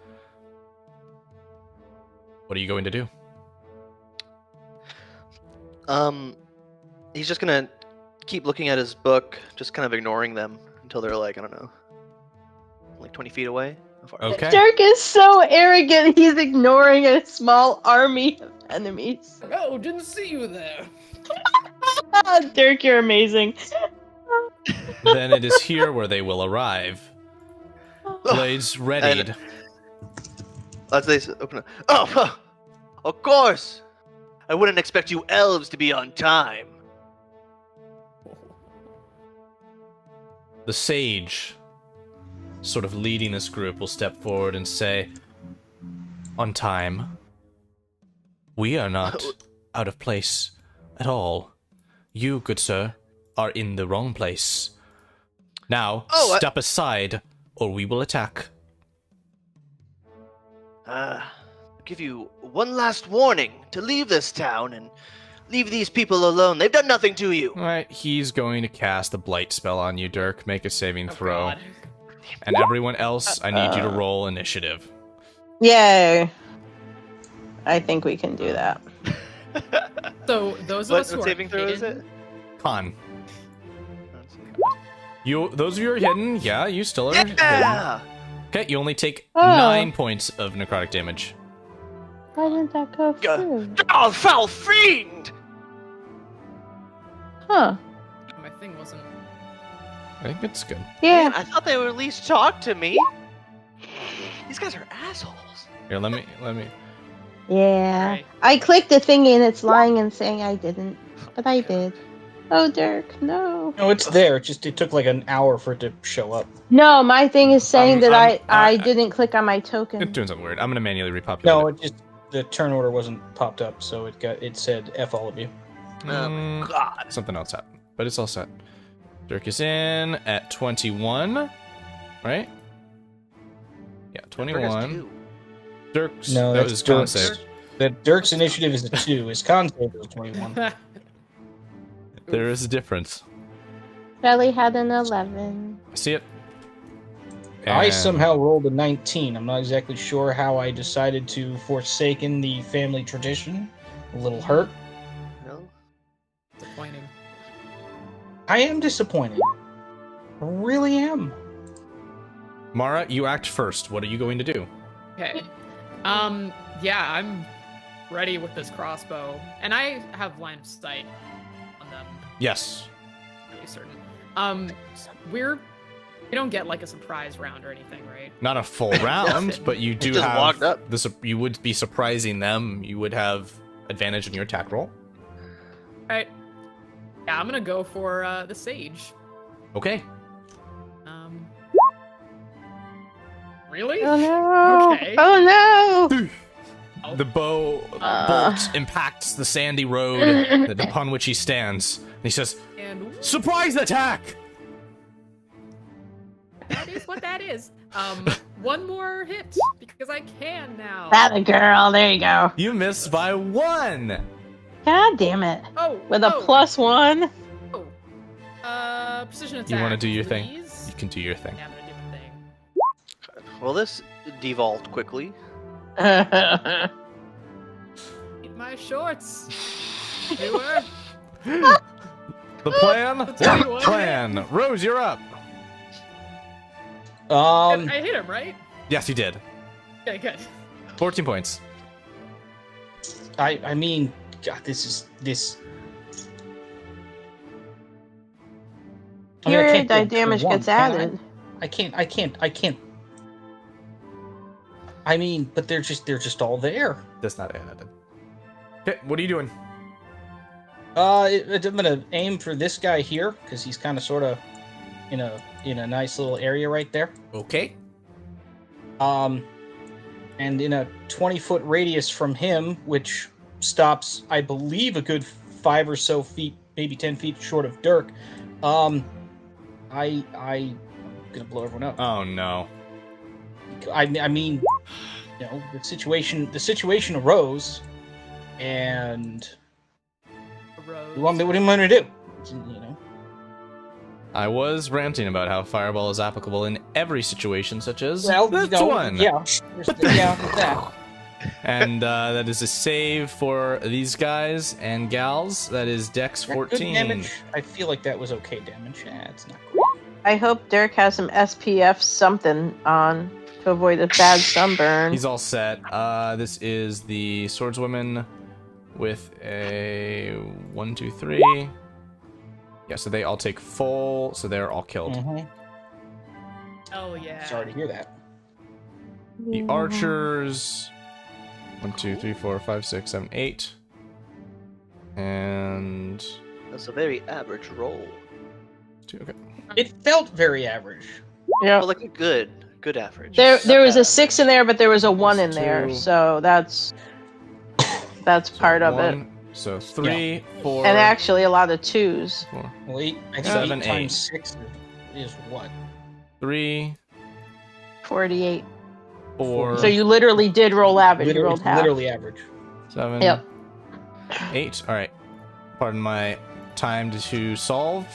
What are you going to do? He's just gonna keep looking at his book, just kind of ignoring them until they're like, I don't know, like 20 feet away. How far? Okay. Dirk is so arrogant, he's ignoring a small army of enemies. Oh, didn't see you there. Dirk, you're amazing. Then it is here where they will arrive. Blades readied. And as they open up, oh, of course! I wouldn't expect you elves to be on time. The sage, sort of leading this group, will step forward and say, on time. We are not out of place at all. You, good sir, are in the wrong place. Now, step aside, or we will attack. I'll give you one last warning to leave this town and leave these people alone. They've done nothing to you. Alright, he's going to cast a blight spell on you, Dirk. Make a saving throw. God. And everyone else, I need you to roll initiative. Yay. I think we can do that. So those of What us who are saving throw is hidden- it? Con. Those of you who are hidden, yeah, you still are hidden. Yeah! Okay, you only take Oh. 9 points of necrotic damage. Why didn't that go through? Oh, foul fiend! Huh. My thing wasn't. I think it's good. Yeah. Man, I thought they would at least talk to me. These guys are assholes. Here, let me. Yeah. Right. I clicked the thingy and it's lying and saying I didn't. But I did. Oh, Dirk, no. no, it's there. It took like an hour for it to show up. No, my thing is saying that I I didn't click on my It's token. doing something weird. I'm gonna manually repopulate No, it. it just the turn order wasn't popped up, so it said F all of you. Mm, God. something else happened, but it's all set. Dirk is in at 21, right? Yeah, 21. Dirk's No, that that's was his con Dirk's. save. Dirk's initiative is a 2. His con save is 21. There is a difference. Shelly had an 11. I see it. I And- somehow rolled a 19. I'm not exactly sure how I decided to forsaken the family tradition. A little hurt. No? Disappointing. I am disappointed. I really am. Mara, you act first. What are you going to do? Okay. Yeah, I'm ready with this crossbow, and I have line of sight on them. Yes. Pretty certain. We don't get like a surprise round or anything, right? Not a full round, but you do just have walked up. this. You would be surprising them. You would have advantage in your attack roll. Right. Yeah, I'm gonna go for the sage. Okay. Really? Oh no! Okay. Oh no! The bow bolt impacts the sandy road upon which he stands. And he says, And "Surprise attack!" that is what that is. One more hit because I can now. That a girl. There you go. You missed by 1. God damn it! Oh, With a +1. precision attack. You want to do your thing? please? You can do your thing. Yeah, I'm gonna do my thing. Well, this devolved quickly. Eat my shorts. Viewer. The plan? tell you what. Plan. Rose, you're up. Um, I hit him, right? Yes, you did. Okay, good. 14 points. I mean, God, this. I mean, I Period can't go die damage for one, gets can I? added. I can't. I mean, but they're just all there. That's not added. Okay, what are you doing? I'm gonna aim for this guy here because he's kind of sort of in a nice little area right there. Okay. And in a 20-foot radius from him, which stops, I believe, a good 5 or so feet, maybe 10 feet short of Dirk. I'm gonna blow everyone up. Oh no. I mean, you know, the situation arose, and what do you want me to do? You know. I was ranting about how Fireball is applicable in every situation, such as Well, this you know, one. yeah, that. And that is a save for these guys and gals. That is Dex That 14. good damage. I feel like that was okay damage. Yeah, it's not great. I hope Dirk has some SPF something on to avoid a bad sunburn. He's all set. This is the swordswoman with a 1, 2, 3. Yeah, so they all take full, so they're all killed. Mm-hmm. Oh yeah. Sorry to hear that. The archers 1, 2, 3, 4, 5, 6, 7, 8. And That's a very average roll. 2, okay. It felt very average. Yeah. But like a good average. There was a Not 6 in there, but there was a 1 in Two. there, so that's part of it. 1, so 3, 4. And actually a lot of 2s. 4, Well, I think 7, 8 times 6 is what? 3, 48. 4, So you literally did roll average. You rolled It's half. literally average. 7, Yep. 8. All right. Pardon my time to solve.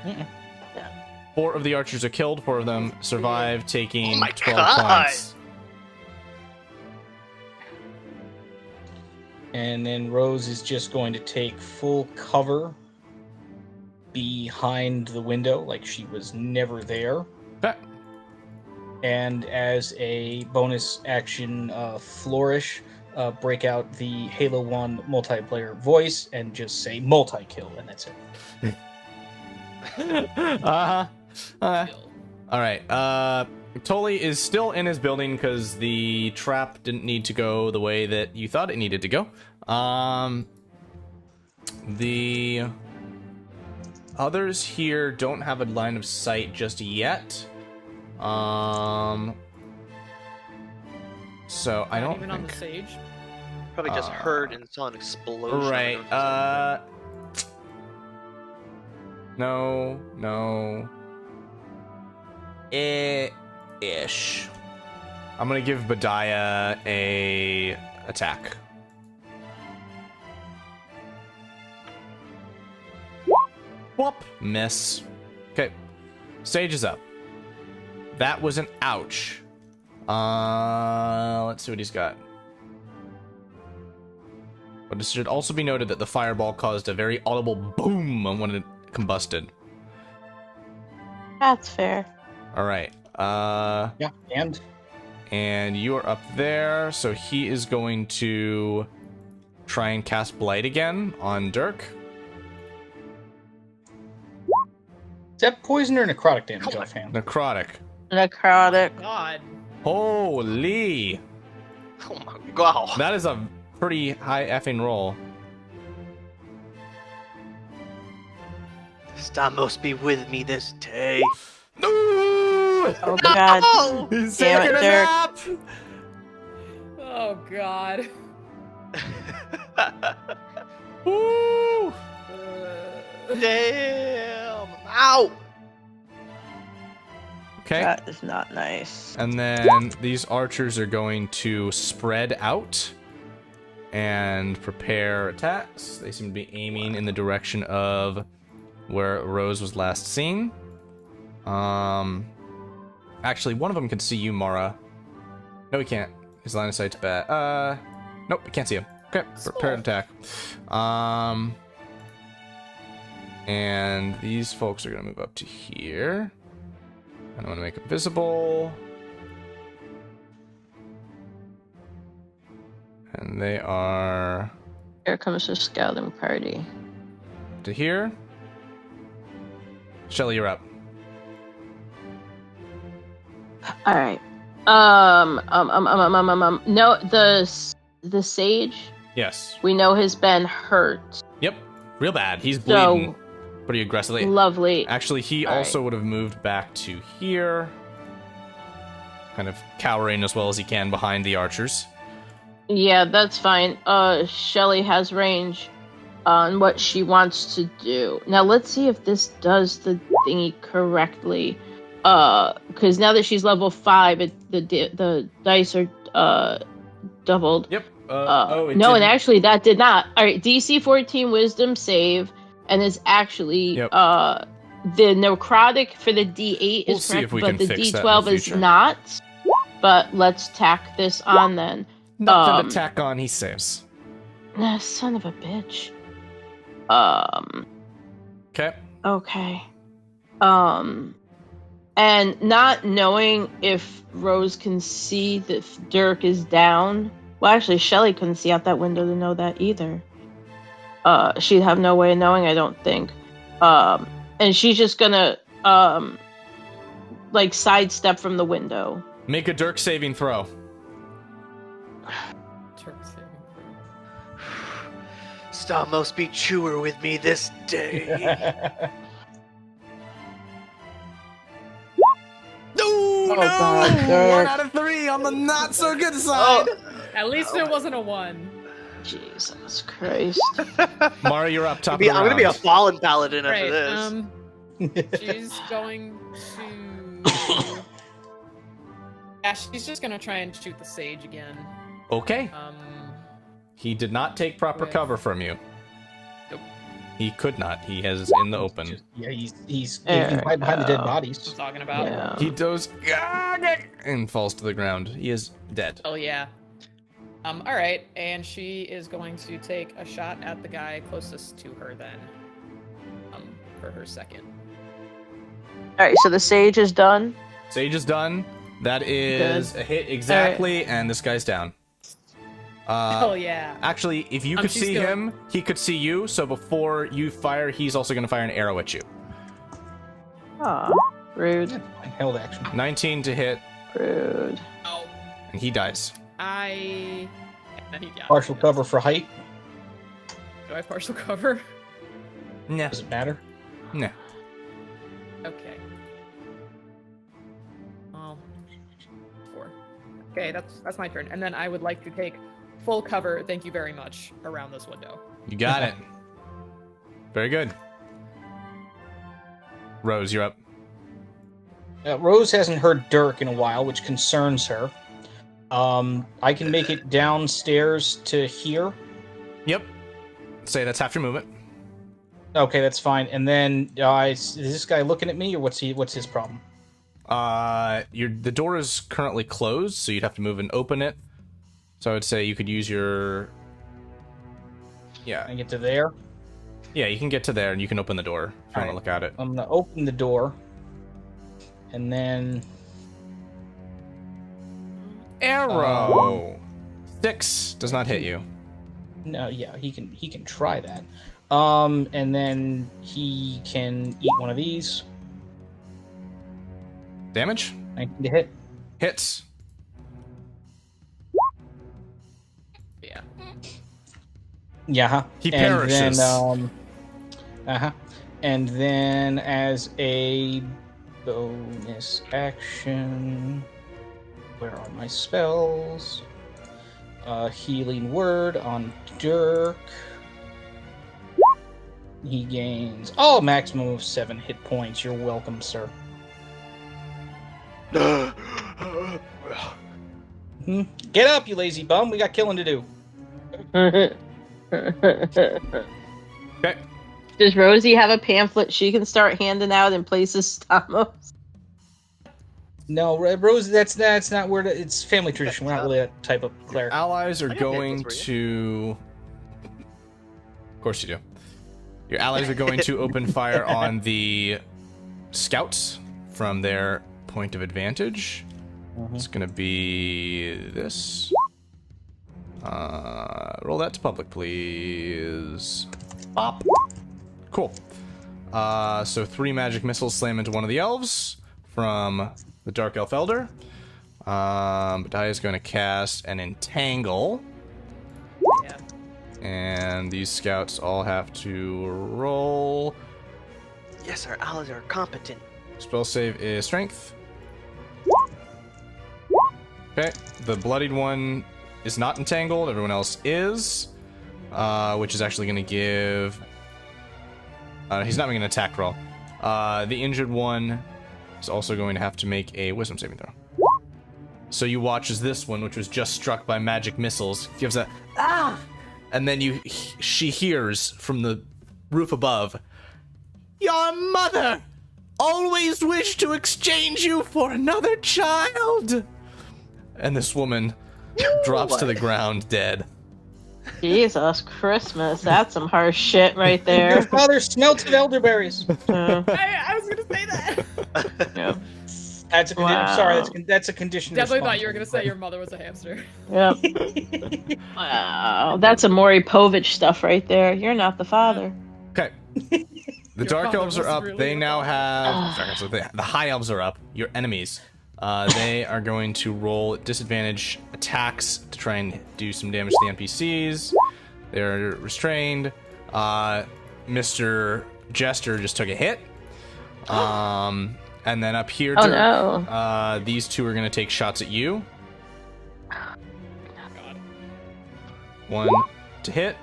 Mm-mm. 4 of the archers are killed. 4 of them survive, taking Oh my 12 God. points. And then Rose is just going to take full cover behind the window, like she was never there. Okay. And as a bonus action flourish, break out the Halo 1 multiplayer voice and just say multi-kill, and that's it. Uh-huh. All right. Tully is still in his building because the trap didn't need to go the way that you thought it needed to go. The others here don't have a line of sight just yet. So I don't even think... on the stage. Probably just heard and saw an explosion. Right. No. Ish. I'm gonna give Badiah a attack. Whoop. Miss. Okay. Sage is up. That was an ouch. Let's see what he's got. But it should also be noted that the fireball caused a very audible boom when it combusted. That's fair. All right. Yeah, And you are up there, so he is going to try and cast Blight again on Dirk. Is that poison or necrotic damage offhand? Necrotic. Necrotic. God. Holy! Oh my god. That is a pretty high effing roll. Stamos be with me this day. No! Oh God. He's Damn taking it, a Dirk. nap! Oh God. Woo! Damn! Ow! Okay. That is not nice. And then these archers are going to spread out and prepare attacks. They seem to be aiming in the direction of where Rose was last seen. Actually, one of them can see you, Mara. No, he can't. His line of sight's bad. Nope, he can't see him. Okay, prepare an attack. And these folks are gonna move up to here. I don't want to make it visible. And they are Here comes the scouting party. to here. Shelly, you're up. All right. No, the sage. Yes. We know has been hurt. Yep. Real bad. He's So bleeding pretty aggressively. lovely. Actually, he All also would have moved back to here. Kind of cowering as well as he can behind the archers. Yeah, that's fine. Shelly has range on what she wants to do. Now let's see if this does the thingy correctly. Because now that she's level 5, the dice are doubled. Yep. No, didn't. and actually that did not. All right, DC 14 Wisdom save, and it's actually Yep. the necrotic for the D8 We'll is see correct, if we but can the fix that in D12 the is future. not. But let's tack this on then. Nothing to tack on, he saves. Son of a bitch. Okay. Okay. And not knowing if Rose can see that Dirk is down. Well, actually, Shelly couldn't see out that window to know that either. She'd have no way of knowing, I don't think. And she's just gonna, like, sidestep from the window. Make a Dirk saving throw. Dirk saving throw. Stamos be chewer with me this day. No, God, no! Dirk. 1 out of 3 on the not so good side. At least it wasn't a 1. Jesus Christ. Mara, you're up top I'm of the gonna be a round. fallen paladin Right. after this. She's going to. Yeah, she's just gonna try and shoot the sage again. Okay. He did not take proper With- cover from you. Nope. He could not. He is in the open. Yeah, he's There right behind the dead we go. bodies. I'm talking about. Yeah. He does and falls to the ground. He is dead. Oh yeah. All right, and she is going to take a shot at the guy closest to her then. For her second. Alright, so the sage is done. Sage is done. That is a hit exactly, and this guy's down. Oh yeah. Actually, if you could she's see still- him, he could see you. So before you fire, he's also going to fire an arrow at you. Aw, rude. Yeah, fine, held action. 19 to hit, Rude. Oh, and he dies. yeah, Partial cover for height. Do I have partial cover? Nah. Does it matter? Nah. Okay. Well, 4. Okay, that's my turn, and then I would like to take full cover. Thank you very much around this window. You got it. Very good. Rose, you're up. Rose hasn't heard Dirk in a while, which concerns her. I can make it downstairs to here. Yep. Say that's half your movement. Okay, that's fine. And then is this guy looking at me, or what's his problem? The door is currently closed, so you'd have to move and open it. So I would say you could use your. Yeah. I get to there. Yeah, you can get to there and you can open the door if you want to look at it. I'm gonna open the door, and then Arrow. 6 does not hit you. no, yeah, he can try that. And then he can eat one of these. Damage? 19 to hit. Hits. Yeah. He and perishes. Then, And then as a bonus action, where are my spells? Healing word on Dirk. He gains a maximum of 7 hit points. You're welcome, sir. Get up, you lazy bum. We got killing to do. Okay. Does Rosie have a pamphlet she can start handing out in places Stamos? No, Rose, that's not where it's family tradition. We're not really that type of cleric. Allies are I got going pickles for to... Of course you do. Your allies are going to open fire on the scouts from their point of advantage. It's going to be this. Roll that to public, please. Pop. Cool. So 3 magic missiles slam into one of the elves from the Dark Elf Elder. Badiah is going to cast an Entangle. Yeah. And these scouts all have to roll. Yes, our allies are competent. Spell save is Strength. Okay, the bloodied one is not entangled. Everyone else is, which is actually going to give... he's not making an attack roll. The injured one is also going to have to make a wisdom saving throw. So you watch as this one, which was just struck by magic missiles, gives a ah, and then she hears from the roof above, "Your mother always wished to exchange you for another child." And this woman drops to the ground dead. Jesus Christmas, that's some harsh shit right Your there. father smelt elderberries. I was gonna say that. Yep. That's a Wow. sorry. That's a condition. Definitely thought you were gonna say your mother was a hamster. Yep. Wow, that's a Maury Povich stuff right there. You're not the father. Okay. The Your Dark father Elves are was up. really They a now father. have... so the High Elves are up. Your enemies. They are going to roll disadvantage attacks to try and do some damage to the NPCs. They're restrained. Mr. Jester just took a hit. And then up here, Oh Dirk, no. these two are going to take shots at you. God. 1 to hit.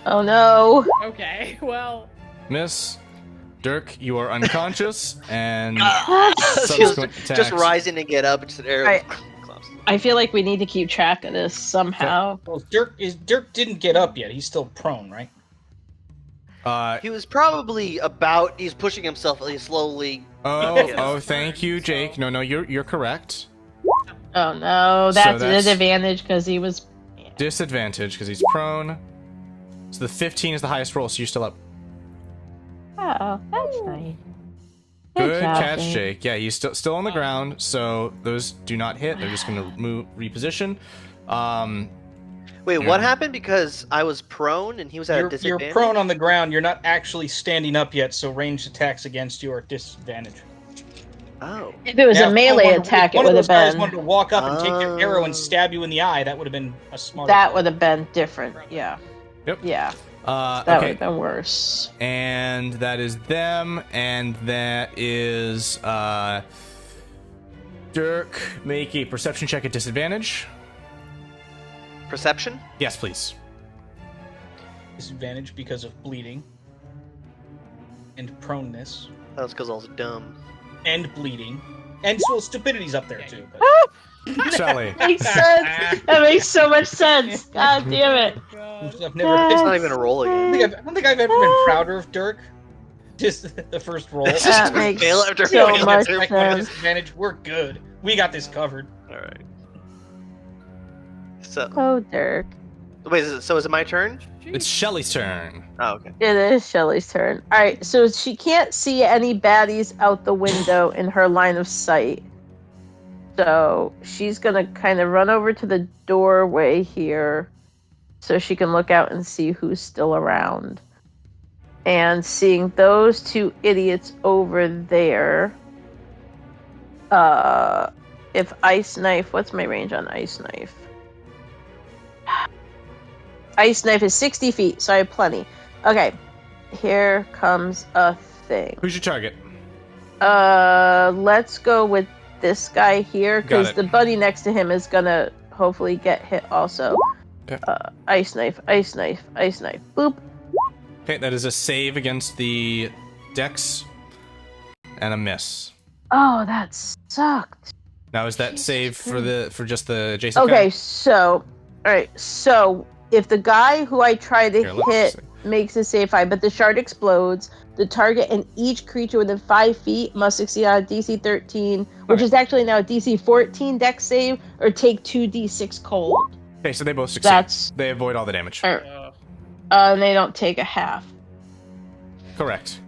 Oh no. Okay, well. Miss. Dirk, you are unconscious, and Just subsequent attacks. rising to get up, just an arrow. Right. Clumps. I feel like we need to keep track of this somehow. Well, Dirk didn't get up yet. He's still prone, right? He was probably he's pushing himself at least slowly. Oh, thank you, Jake. No, you're correct. Oh no, that's a that's- disadvantage because he was. Disadvantage because he's prone. So the 15 is the highest roll, so you're still up. Oh, that's nice. Good job, catch, Jake. Jake. Yeah, he's still on the ground, so those do not hit. They're just gonna reposition. Wait, Yeah. what happened? Because I was prone and he was at a You're disadvantage. prone on the ground. You're not actually standing up yet, so ranged attacks against you are at disadvantage. Oh. If it was Now, a if melee one of- attack, it one of would have those guys been. wanted to walk up and take your arrow and Oh. stab you in the eye. That would have been a smart. That would have been different. Yeah. Yep. Yeah. That would Okay, have been worse. and that is them, and that is Dirk. Make a perception check at disadvantage. Perception? Yes, please. disadvantage because of bleeding and proneness That was because I was dumb. and bleeding, and so stupidity's up there too. But Shelly. Makes sense. That makes so much sense. God damn it. I've never. It's not even a roll I again. don't think I've ever been prouder of Dirk. Just the first roll. That makes Fail after so fail. much Like, sense. disadvantage. We're good. We got this covered. All right. So Oh, Dirk. wait, is it my turn? It's Shelly's turn. Oh, okay. It is Shelly's turn. All right, so she can't see any baddies out the window in her line of sight. So she's gonna kind of run over to the doorway here so she can look out and see who's still around. And seeing those two idiots over there, if Ice Knife, what's my range on Ice Knife? Ice Knife is 60 feet, so I have plenty. Okay. here comes a thing. Who's your target? Let's go with this guy here, Got because it. the buddy next to him is gonna hopefully get hit also. Okay. Ice knife, ice knife, ice knife. Boop. Okay, that is a save against the dex and a miss. Oh, that sucked. Now is that Jesus save for Christ. just the adjacent Okay, guy? so, alright, so if the guy who I try to Here, let me hit see. makes a save 5, but the shard explodes, the target and each creature within 5 feet must succeed on a DC 13, which Okay. is actually now a DC 14 dex save, or take 2d6 cold. Okay, so they both succeed. That's, They avoid all the damage. and they don't take a half. Correct.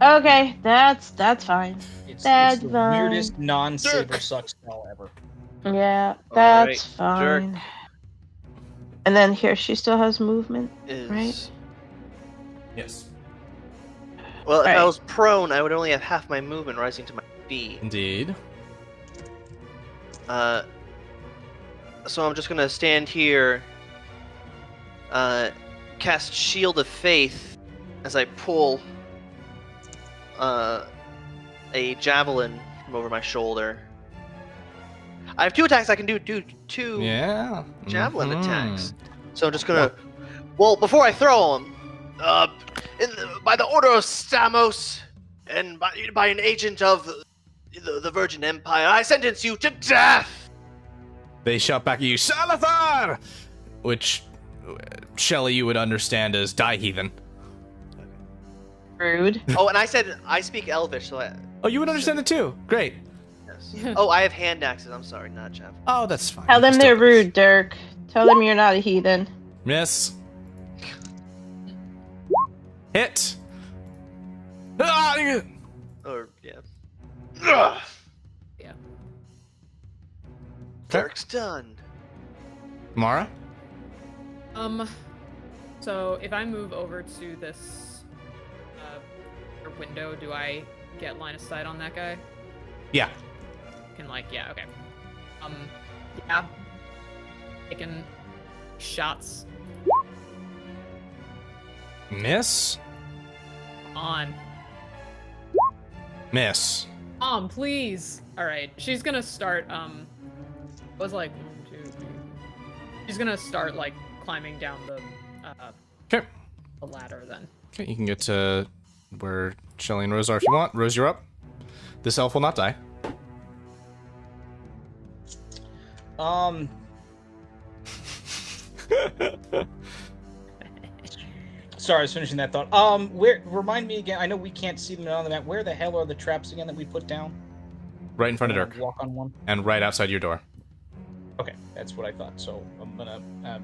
Okay, that's fine. It's That's the fine. weirdest non-saber suck spell ever. Yeah, All that's right, Dirk. fine. And then here, she still has movement. Is Right. Yes. well, if I Alright. was prone, I would only have half my movement rising to my feet. Indeed. So I'm just gonna stand here, cast Shield of Faith as I pull a javelin from over my shoulder. I have 2 attacks I can do. Two Yeah. javelin Mhm. attacks. So I'm just gonna. Well, before I throw them, by the order of Stamos, and by an agent of the Virgin Empire, I sentence you to death. They shout back at you, Salazar! Which, Shelly, you would understand as die heathen. Rude. Oh, and I said I speak Elvish, so I. Oh, you would understand it too. Great. Yes. Oh, I have hand axes. I'm sorry, not javelin. Oh, that's fine. Tell You them can they're still- rude, Dirk. Tell them you're not a heathen. Miss. Hit. Ah, you- Or yeah. Ugh. Yeah. Dirk's done. Mara? So if I move over to this window, do I get line of sight on that guy? Yeah. Yeah, okay. Yeah. Taking shots Miss. on. Miss. Please. All right. She's gonna start. Was like 1, 2, 3. She's gonna start like climbing down Okay. the ladder then. Okay, you can get to where Shelly and Rose are if you want. Rose, you're up. This elf will not die. Sorry, I was finishing that thought. Remind me again. I know we can't see them on the map. Where the hell are the traps again that we put down? Right in front of Dirk. Walk on one. And right outside your door. Okay, that's what I thought. So I'm gonna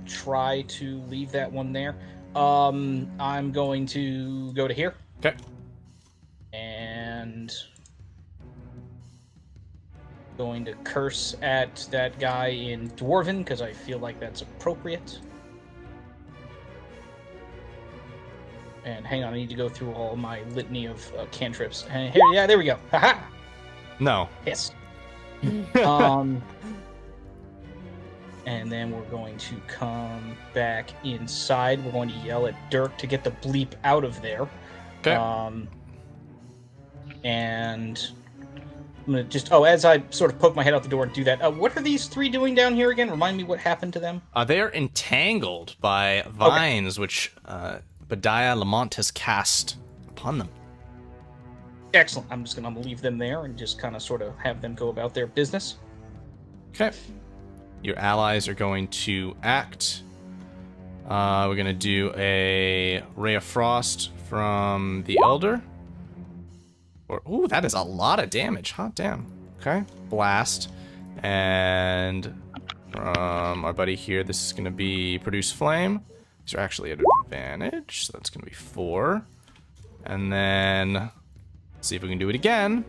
try to leave that one there. I'm going to go to here. Okay. And going to curse at that guy in Dwarven because I feel like that's appropriate. And hang on, I need to go through all my litany of cantrips. And here, yeah, there we go. Haha. No. Yes. And then we're going to come back inside. We're going to yell at Dirk to get the bleep out of there. Okay. And I'm gonna just as I sort of poke my head out the door and do that. What are these 3 doing down here again? Remind me what happened to them. They are entangled by vines, which Badiah Lamont has cast upon them. Excellent. I'm just gonna leave them there and just kind of sort of have them go about their business. Okay. Your allies are going to act. We're going to do a Ray of Frost from the Elder. Ooh, that is a lot of damage. Hot damn. Okay. Blast. And from our buddy here, this is going to be Produce Flame. These are actually at advantage, so that's going to be 4. And then, let's see if we can do it again.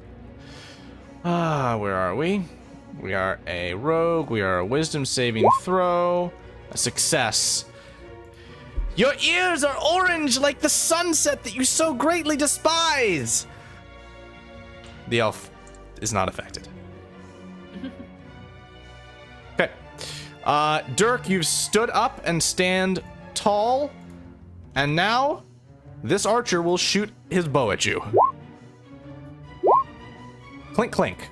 Where are we? We are a rogue. We are a wisdom saving throw. A success. Your ears are orange like the sunset that you so greatly despise. The elf is not affected. Okay. Dirk, you've stood up and stand tall. And now this archer will shoot his bow at you. Clink, clink.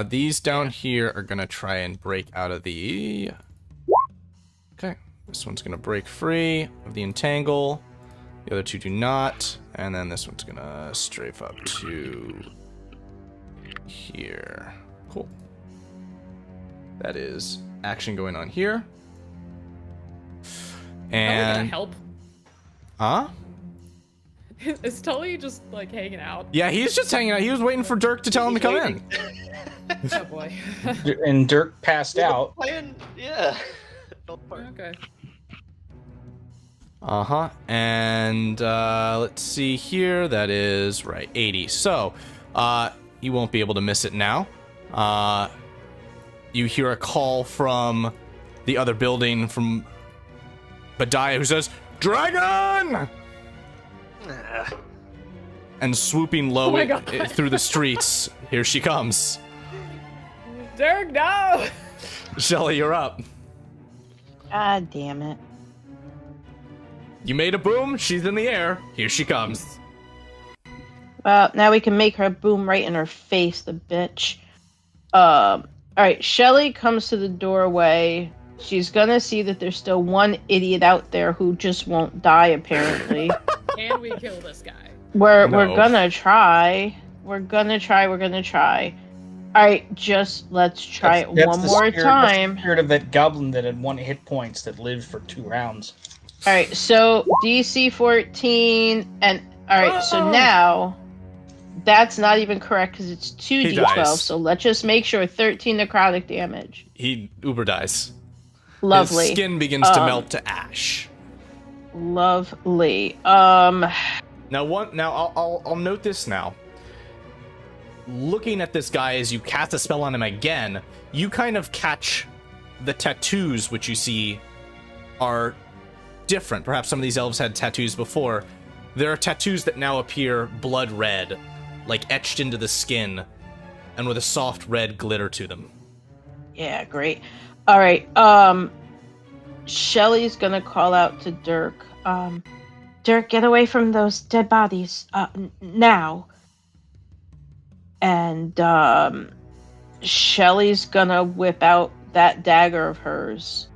These down here are gonna try and break out of the... Okay, this one's gonna break free of the entangle. The other two do not. And then this one's gonna strafe up to here. Cool. That is action going on here. And... Are we And... gonna help? Huh? Is Tully just, like, hanging out? Yeah, he's just hanging out. He was waiting for Dirk to tell him to come in. Oh, boy. And Dirk passed out. Yeah. Okay. Uh-huh. And let's see here. That is right, 80. So, you won't be able to miss it now. You hear a call from the other building from Badiah, who says, "Dragon!" And swooping low through the streets, here she comes. Dirk, no! Shelly, you're up. God damn it. You made a boom. She's in the air. Here she comes. Well, now we can make her boom right in her face, the bitch. Alright, Shelly comes to the doorway. She's gonna see that there's still one idiot out there who just won't die, apparently. Can we kill this guy? We're gonna try. We're gonna try. Alright, just let's try it one more time. That's the spirit of that goblin that had 1 hit points that lived for 2 rounds. Alright, so DC 14, and alright, so now that's not even correct because it's 2d12, so let's just make sure 13 necrotic damage. He uber dies. Lovely. His skin begins to melt to ash. Lovely. Now I'll note this now. Looking at this guy as you cast a spell on him again, you kind of catch the tattoos which you see are different. Perhaps some of these elves had tattoos before. There are tattoos that now appear blood red, like etched into the skin, and with a soft red glitter to them. Yeah, great. Alright, Shelly's gonna call out to Dirk. Dirk, get away from those dead bodies, now. And, Shelly's gonna whip out that dagger of hers.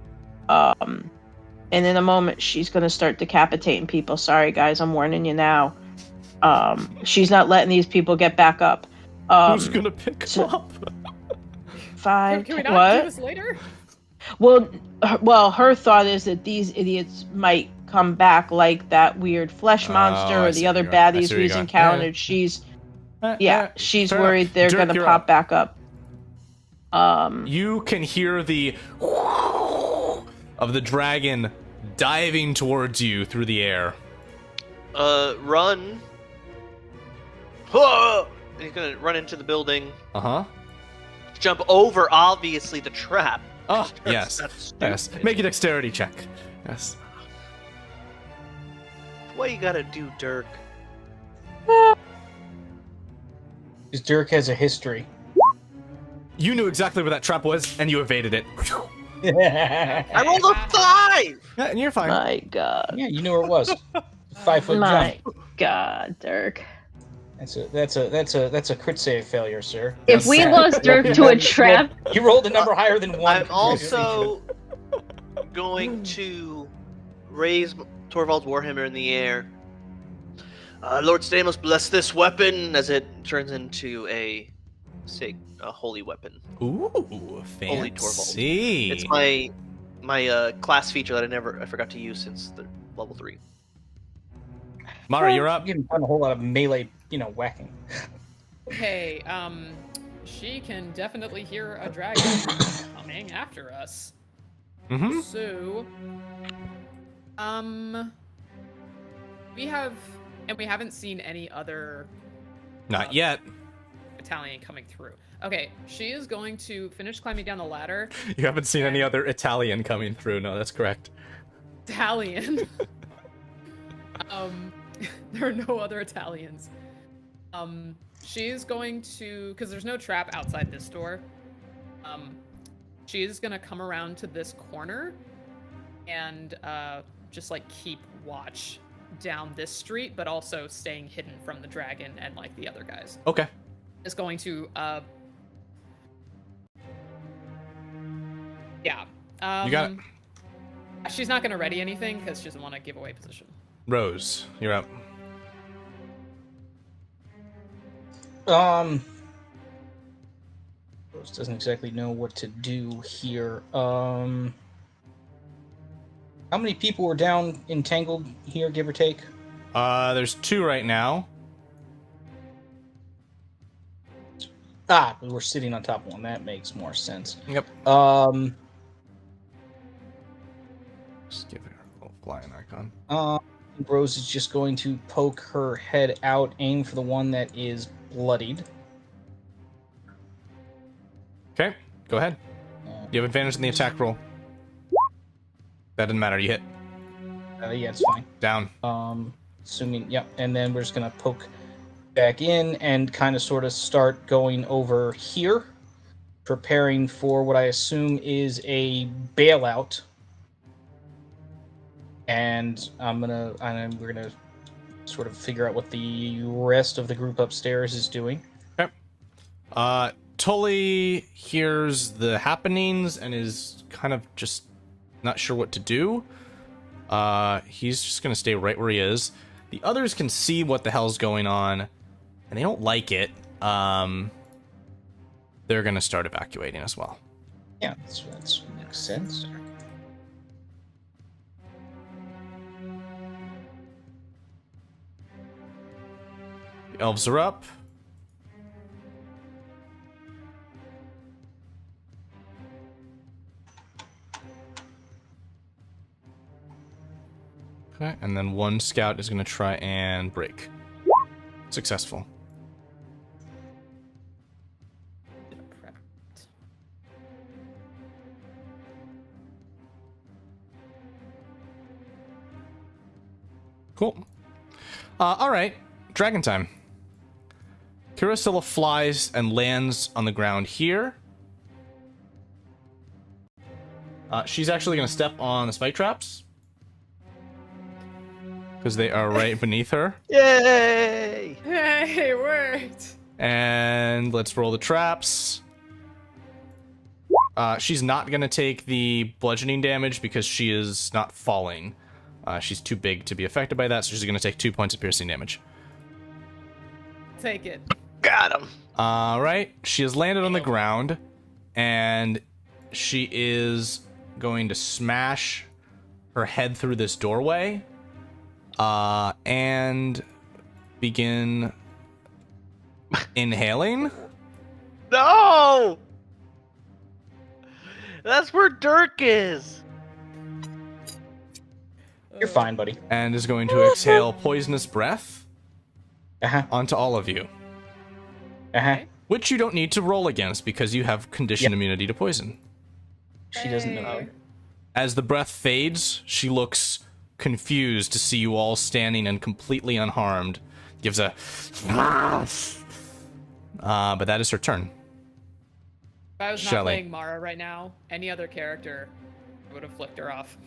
And in a moment, she's gonna start decapitating people. Sorry, guys, I'm warning you now. She's not letting these people get back up. Who's gonna pick them up? 5. Can we not what? do this later? Well, her thought is that these idiots might come back like that weird flesh monster or the other baddies we've encountered. She's she's worried they're Dirk, gonna pop back up. You can hear the of the dragon diving towards you through the air. Run. And he's gonna run into the building. Uh-huh. Jump over, obviously, the trap. Oh, yes. Yes. Make a dexterity check. Yes. What you gotta do, Dirk? Because Dirk has a history. You knew exactly where that trap was, and you evaded it. I rolled a 5! Yeah, and you're fine. My God. Yeah, you knew where it was. 5-foot My jump. God, Dirk. That's a crit save failure, sir. If we lost Dirk to a trap, You rolled a number higher than 1. I'm also going to raise Torvald's Warhammer in the air. Lord Stamos, bless this weapon as it turns into a holy weapon. Ooh, fancy. Holy Torvald. It's my class feature that I forgot to use since the level 3. Mara, you're up. You haven't done a whole lot of melee, whacking. Okay, she can definitely hear a dragon coming after us. Mm-hmm. So, we haven't seen any other Not yet. Italian coming through. Okay, she is going to finish climbing down the ladder. You haven't seen any other Italian coming through. No, that's correct. Italian. There are no other Italians. She's going to, because there's no trap outside this door. She's gonna come around to this corner and just like keep watch down this street, but also staying hidden from the dragon and like the other guys. Okay. Is going to yeah. You got it. She's not going to ready anything because she doesn't want to give away position. Rose, you're up. Rose doesn't exactly know what to do here. How many people were down entangled here, give or take? There's 2 right now. We're sitting on top of one. That makes more sense. Yep. Just give her a little flying icon. Rose is just going to poke her head out, aim for the one that is bloodied. Okay, go ahead. You have advantage in the attack roll. That doesn't matter. You hit. Yeah, it's fine. Down. Assuming, yep. And then we're just gonna poke back in and kind of sort of start going over here, preparing for what I assume is a bailout. And we're gonna sort of figure out what the rest of the group upstairs is doing. Okay. Tully hears the happenings and is kind of just not sure what to do. He's just gonna stay right where he is. The others can see what the hell's going on, and they don't like it. They're gonna start evacuating as well. Yeah, that makes sense. The elves are up. Okay, and then one scout is going to try and break. Successful. Cool. All right, dragon time. Kiriscylla flies and lands on the ground here. She's actually going to step on the spike traps, because they are right beneath her. Yay! Hey, it worked! And let's roll the traps. She's not going to take the bludgeoning damage because she is not falling. She's too big to be affected by that, so she's going to take 2 points of piercing damage. Take it. Got him. All right. She has landed on the ground, and she is going to smash her head through this doorway. And begin inhaling. No! That's where Dirk is. You're fine, buddy. And is going to exhale poisonous breath onto all of you. Which you don't need to roll against because you have conditioned immunity to poison. She doesn't know. As the breath fades, she looks confused to see you all standing and completely unharmed. Gives a but that is her turn. If I was not Shelley. playing Mara right now, any other character would have flicked her off.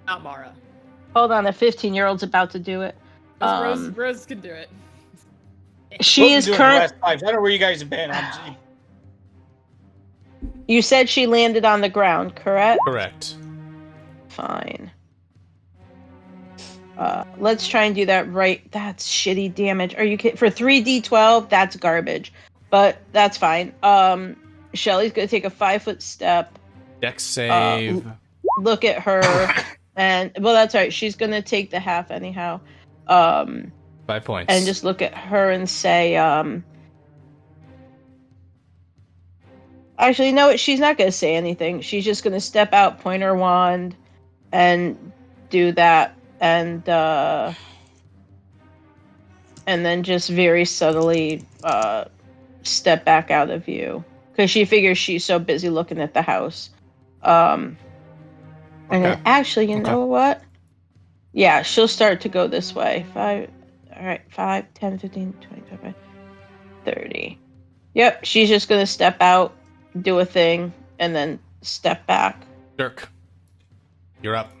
Not Mara. Hold on, a 15-year-old's about to do it. Rose can do it. She is current. I don't know where you guys have been. You said she landed on the ground, correct? Correct. Fine. Let's try and do that right. That's shitty damage. Are you kidding? For 3d12, that's garbage. But that's fine. Shelly's gonna take a 5-foot step. Dex save. Look at her, and well, that's all right. She's gonna take the half anyhow. 5 points. And just look at her and say, actually, no, she's not gonna say anything. She's just gonna step out, point her wand, and do that, and then just very subtly step back out of view because she figures she's so busy looking at the house. And then actually, you know what? Yeah, she'll start to go this way. 5, 10, 15, 20, 25, 30. Yep, she's just gonna step out, do a thing, and then step back. Dirk, you're up.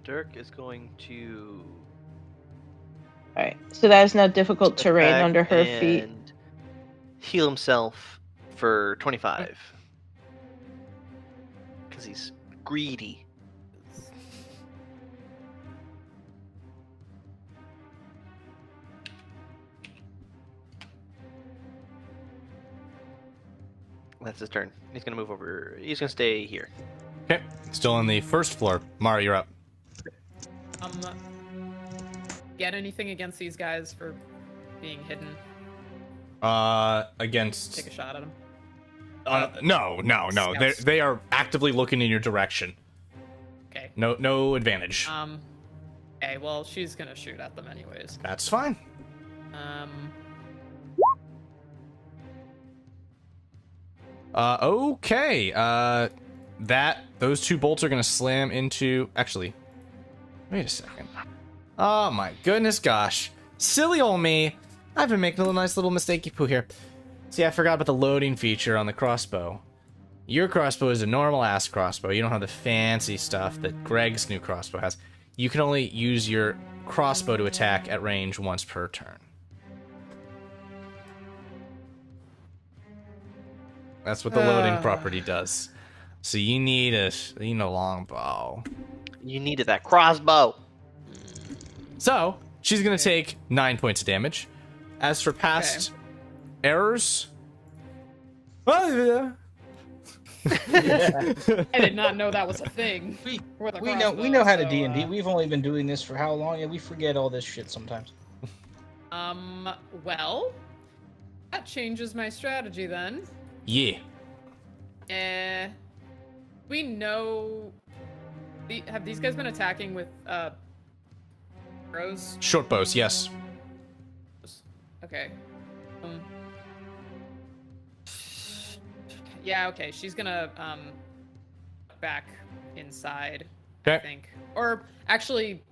Dirk is going to All right. So that is now difficult terrain attack under her feet. and heal himself for 25. Because he's greedy. That's his turn. He's gonna move over. He's gonna stay here. Okay, still on the first floor. Mara, you're up. Get anything against these guys for being hidden? Against... Take a shot at them. No. Scouts. They are actively looking in your direction. Okay. No advantage. Okay, well, she's gonna shoot at them anyways. That's fine. Okay. Those two bolts are gonna slam into... Actually, wait a second. Oh my goodness gosh. Silly old me. I've been making a nice little mistakey poo here. See, I forgot about the loading feature on the crossbow. Your crossbow is a normal ass crossbow. You don't have the fancy stuff that Greg's new crossbow has. You can only use your crossbow to attack at range once per turn. That's what the loading property does. So you need a long bow. You needed that crossbow. So she's gonna take 9 points of damage. As for past errors, I did not know that was a thing. We know how to D&D. We've only been doing this for how long? And we forget all this shit sometimes. Well, that changes my strategy then. yeah. We know. Have these guys been attacking with arrows? Short bows, yes. Okay. Yeah. Okay. She's gonna back inside. I Okay. think. Or actually.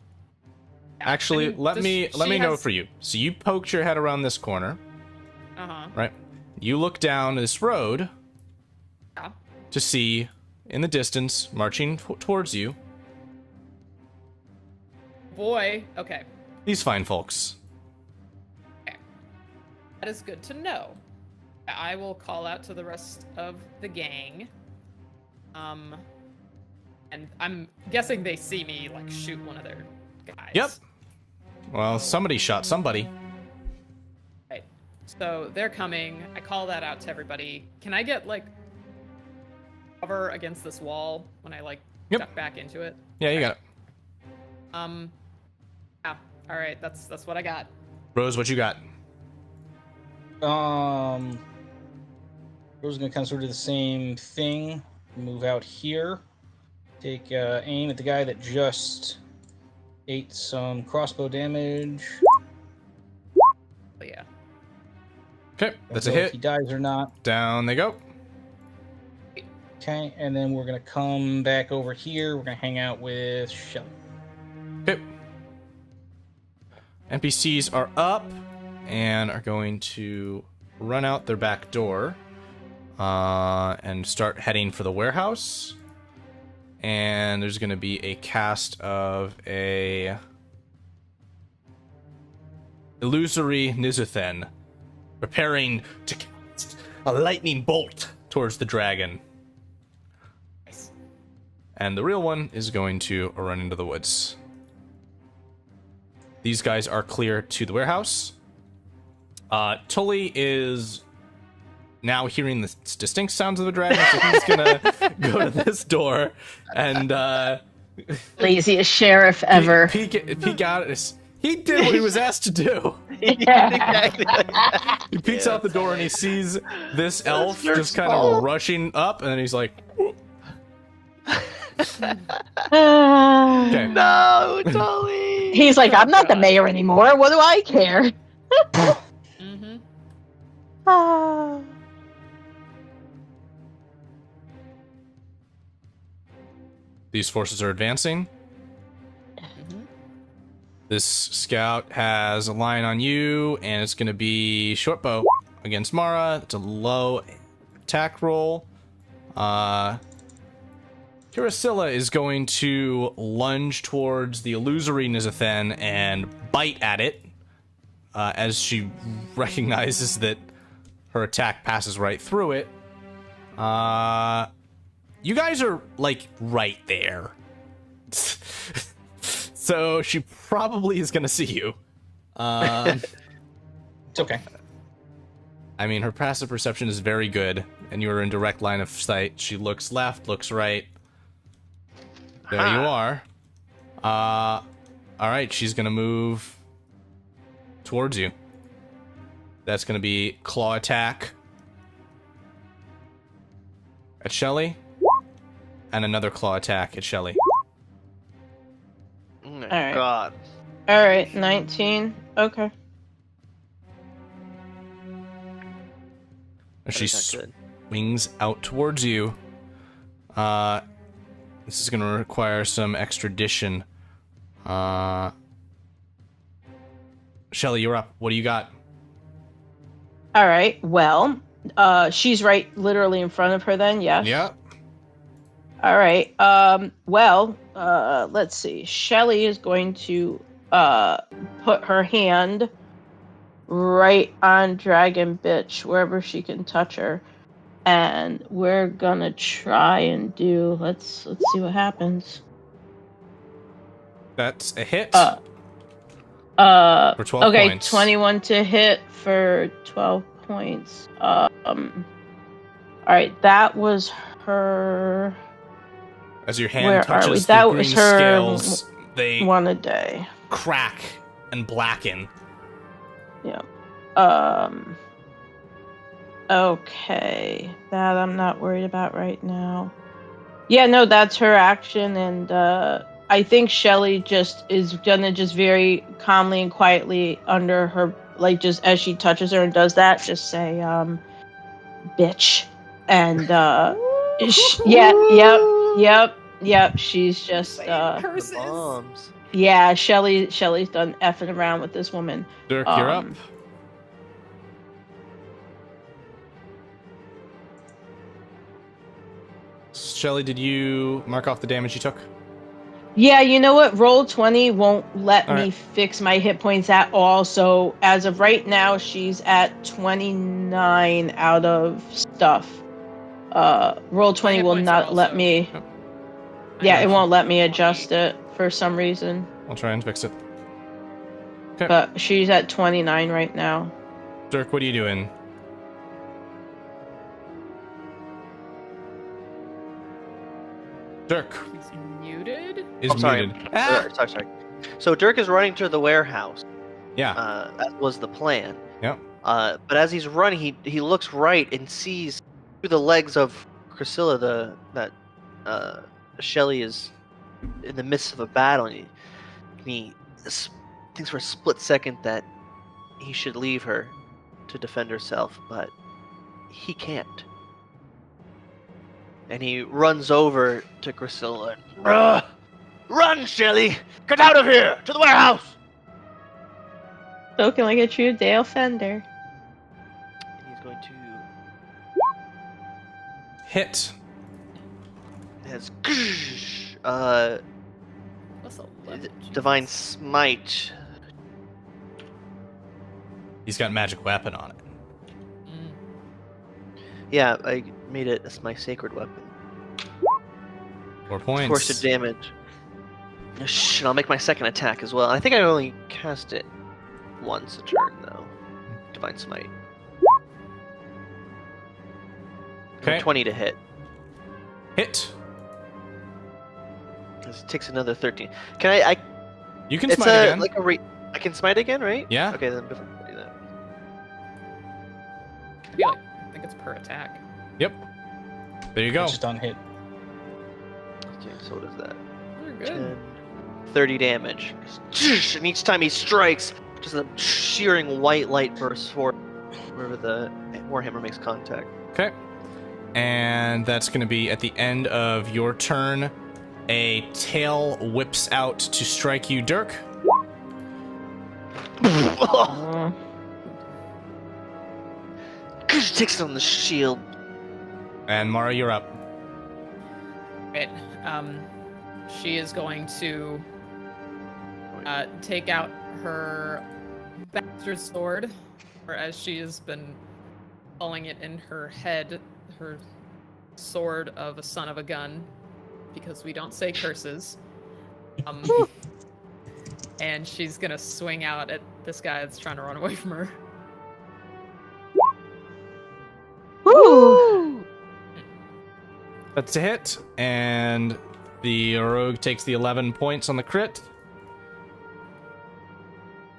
Yeah, Actually, I mean, let me know for you. So you poked your head around this corner, right? You look down this road Yeah. to see in the distance, marching towards you, Boy. Okay. these fine folks. That is good to know. I will call out to the rest of the gang. And I'm guessing they see me like shoot one of their guys. Yep. Well, somebody shot somebody. Right. So they're coming. I call that out to everybody. Can I get like cover against this wall when I like duck back into it? Yeah, you got it. Yeah. All right. That's what I got. Rose, what you got? Rose is gonna kind of sort of do the same thing. Move out here. Take aim at the guy that just ate some crossbow damage. Oh, yeah. Okay, that's a Don't know hit. If he dies or not. Down they go. Okay, and then we're gonna come back over here. We're gonna hang out with Shelly. Okay. NPCs are up and are going to run out their back door and start heading for the warehouse. And there's going to be a cast of a illusory Nizuthen preparing to cast a lightning bolt towards the dragon. Nice. And the real one is going to run into the woods. These guys are clear to the warehouse. Tully is now hearing the distinct sounds of the dragon, so he's gonna go to this door and Laziest sheriff ever. peek out. He did what he was asked to do. Yeah. He peeks out the door and he sees this elf just kind of rushing up, and then he's like, okay. No, Tully. He's like, I'm not the mayor anymore. What do I care? Mm-hmm. Ah. These forces are advancing. This scout has a line on you, and it's going to be short bow against Mara. It's a low attack roll. Okay, Kiriscylla is going to lunge towards the illusory Nizathan and bite at it as she recognizes that her attack passes right through it. You guys are, like, right there. So she probably is going to see you. It's okay. I mean, her passive perception is very good, and you are in direct line of sight. She looks left, looks right. There you are. Alright, she's gonna move towards you. That's gonna be claw attack at Shelly, and another claw attack at Shelly. Oh my Alright. god. All right, 19. Okay. She That's not good. swings out towards you. This is going to require some extradition. Shelly, you're up. What do you got? All right. Well, she's right, literally in front of her. Then, yes. Yeah. All right. Let's see. Shelly is going to put her hand right on Dragon Bitch, wherever she can touch her, and we're gonna try and do. Let's see what happens. That's a hit. For 12 okay, points. 21 to hit for 12 points. All right, that was her. As your Where hand are we? touches That the green was her scales, they one a day. crack and blacken. Yeah. Okay. That I'm not worried about right now. Yeah, no, that's her action, and I think Shelly is gonna very calmly and quietly under her, like, just as she touches her and does that, just say, bitch. And yep, she's just Saying curses. Bombs. yeah, Shelly's done effing around with this woman. Dirk, you're up. Shelly, did you mark off the damage you took? Yeah, you know what? Roll 20 won't let All me right. fix my hit points at all. So as of right now, she's at 29 out of stuff. Roll 20 hit will points not are let also- me. Yep. Yeah, it have won't let me 20. adjust it for some reason. I'll try and fix it. Okay. But she's at 29 right now. Dirk, what are you doing? Dirk He's muted. is Oh, sorry. muted. Ah! Sorry. So Dirk is running to the warehouse. Yeah. That was the plan. Yep. But as he's running, he looks right and sees through the legs of Kiriscylla that Shelly is in the midst of a battle, and he thinks for a split second that he should leave her to defend herself, but he can't. And he runs over to Kiriscylla and, run, Shelly! Get out of here! To the warehouse! Spoken like a true Dale Fender. And he's going to Hit. has What's 11? Divine Smite. He's got magic weapon on it. Mm. Yeah, I made it as my sacred weapon. 4 points. Force of damage. Shh, I'll make my second attack as well. I think I only cast it once a turn though. Divine Smite. Okay. 20 to hit. Hit. This takes another 13. Can I You can it's smite again. I can smite again, right? Yeah. Okay, then before I do that. I think it's per attack. Yep. There you go. Just on hit. Okay, so what is that? We're good. 10, 30 damage. And each time he strikes, just a shearing white light bursts forth wherever the Warhammer makes contact. Okay. And that's going to be at the end of your turn. A tail whips out to strike you, Dirk. Takes it on the shield. And Mara, you're up. Right. She is going to take out her bastard sword, or as she has been calling it in her head, her sword of a son of a gun, because we don't say curses. And she's gonna swing out at this guy that's trying to run away from her. Woo! That's a hit, and the rogue takes the 11 points on the crit.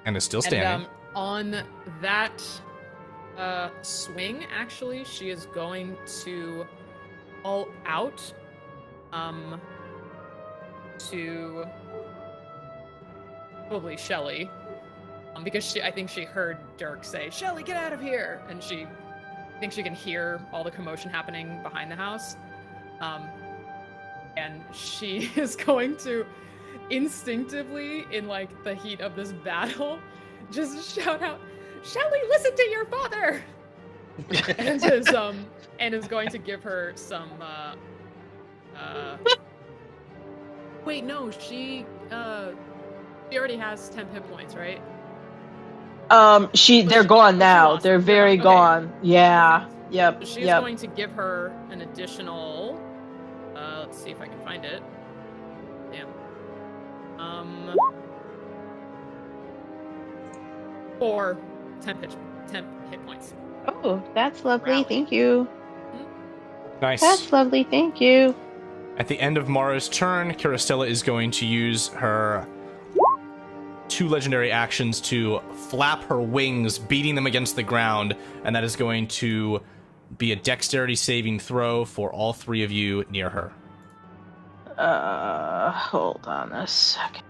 And is still standing. And on that swing, actually, she is going to call out to probably Shelly, because I think she heard Dirk say, "Shelly, get out of here!" And I think she can hear all the commotion happening behind the house. And she is going to instinctively, in like the heat of this battle, just shout out, "Shelly, listen to your father!" and is going to give her some wait, no, she already has 10 hit points, right? They're gone now. Lost. They're very Okay. gone. Yeah. Yep. She's Yep. going to give her an additional let's see if I can find it. Damn. 4 10 hit points. Oh, that's lovely. Rally. Thank you. Nice. That's lovely. Thank you. At the end of Mara's turn, Kiriscylla is going to use her 2 legendary actions to flap her wings, beating them against the ground, and that is going to be a dexterity saving throw for all 3 of you near her. Hold on a second.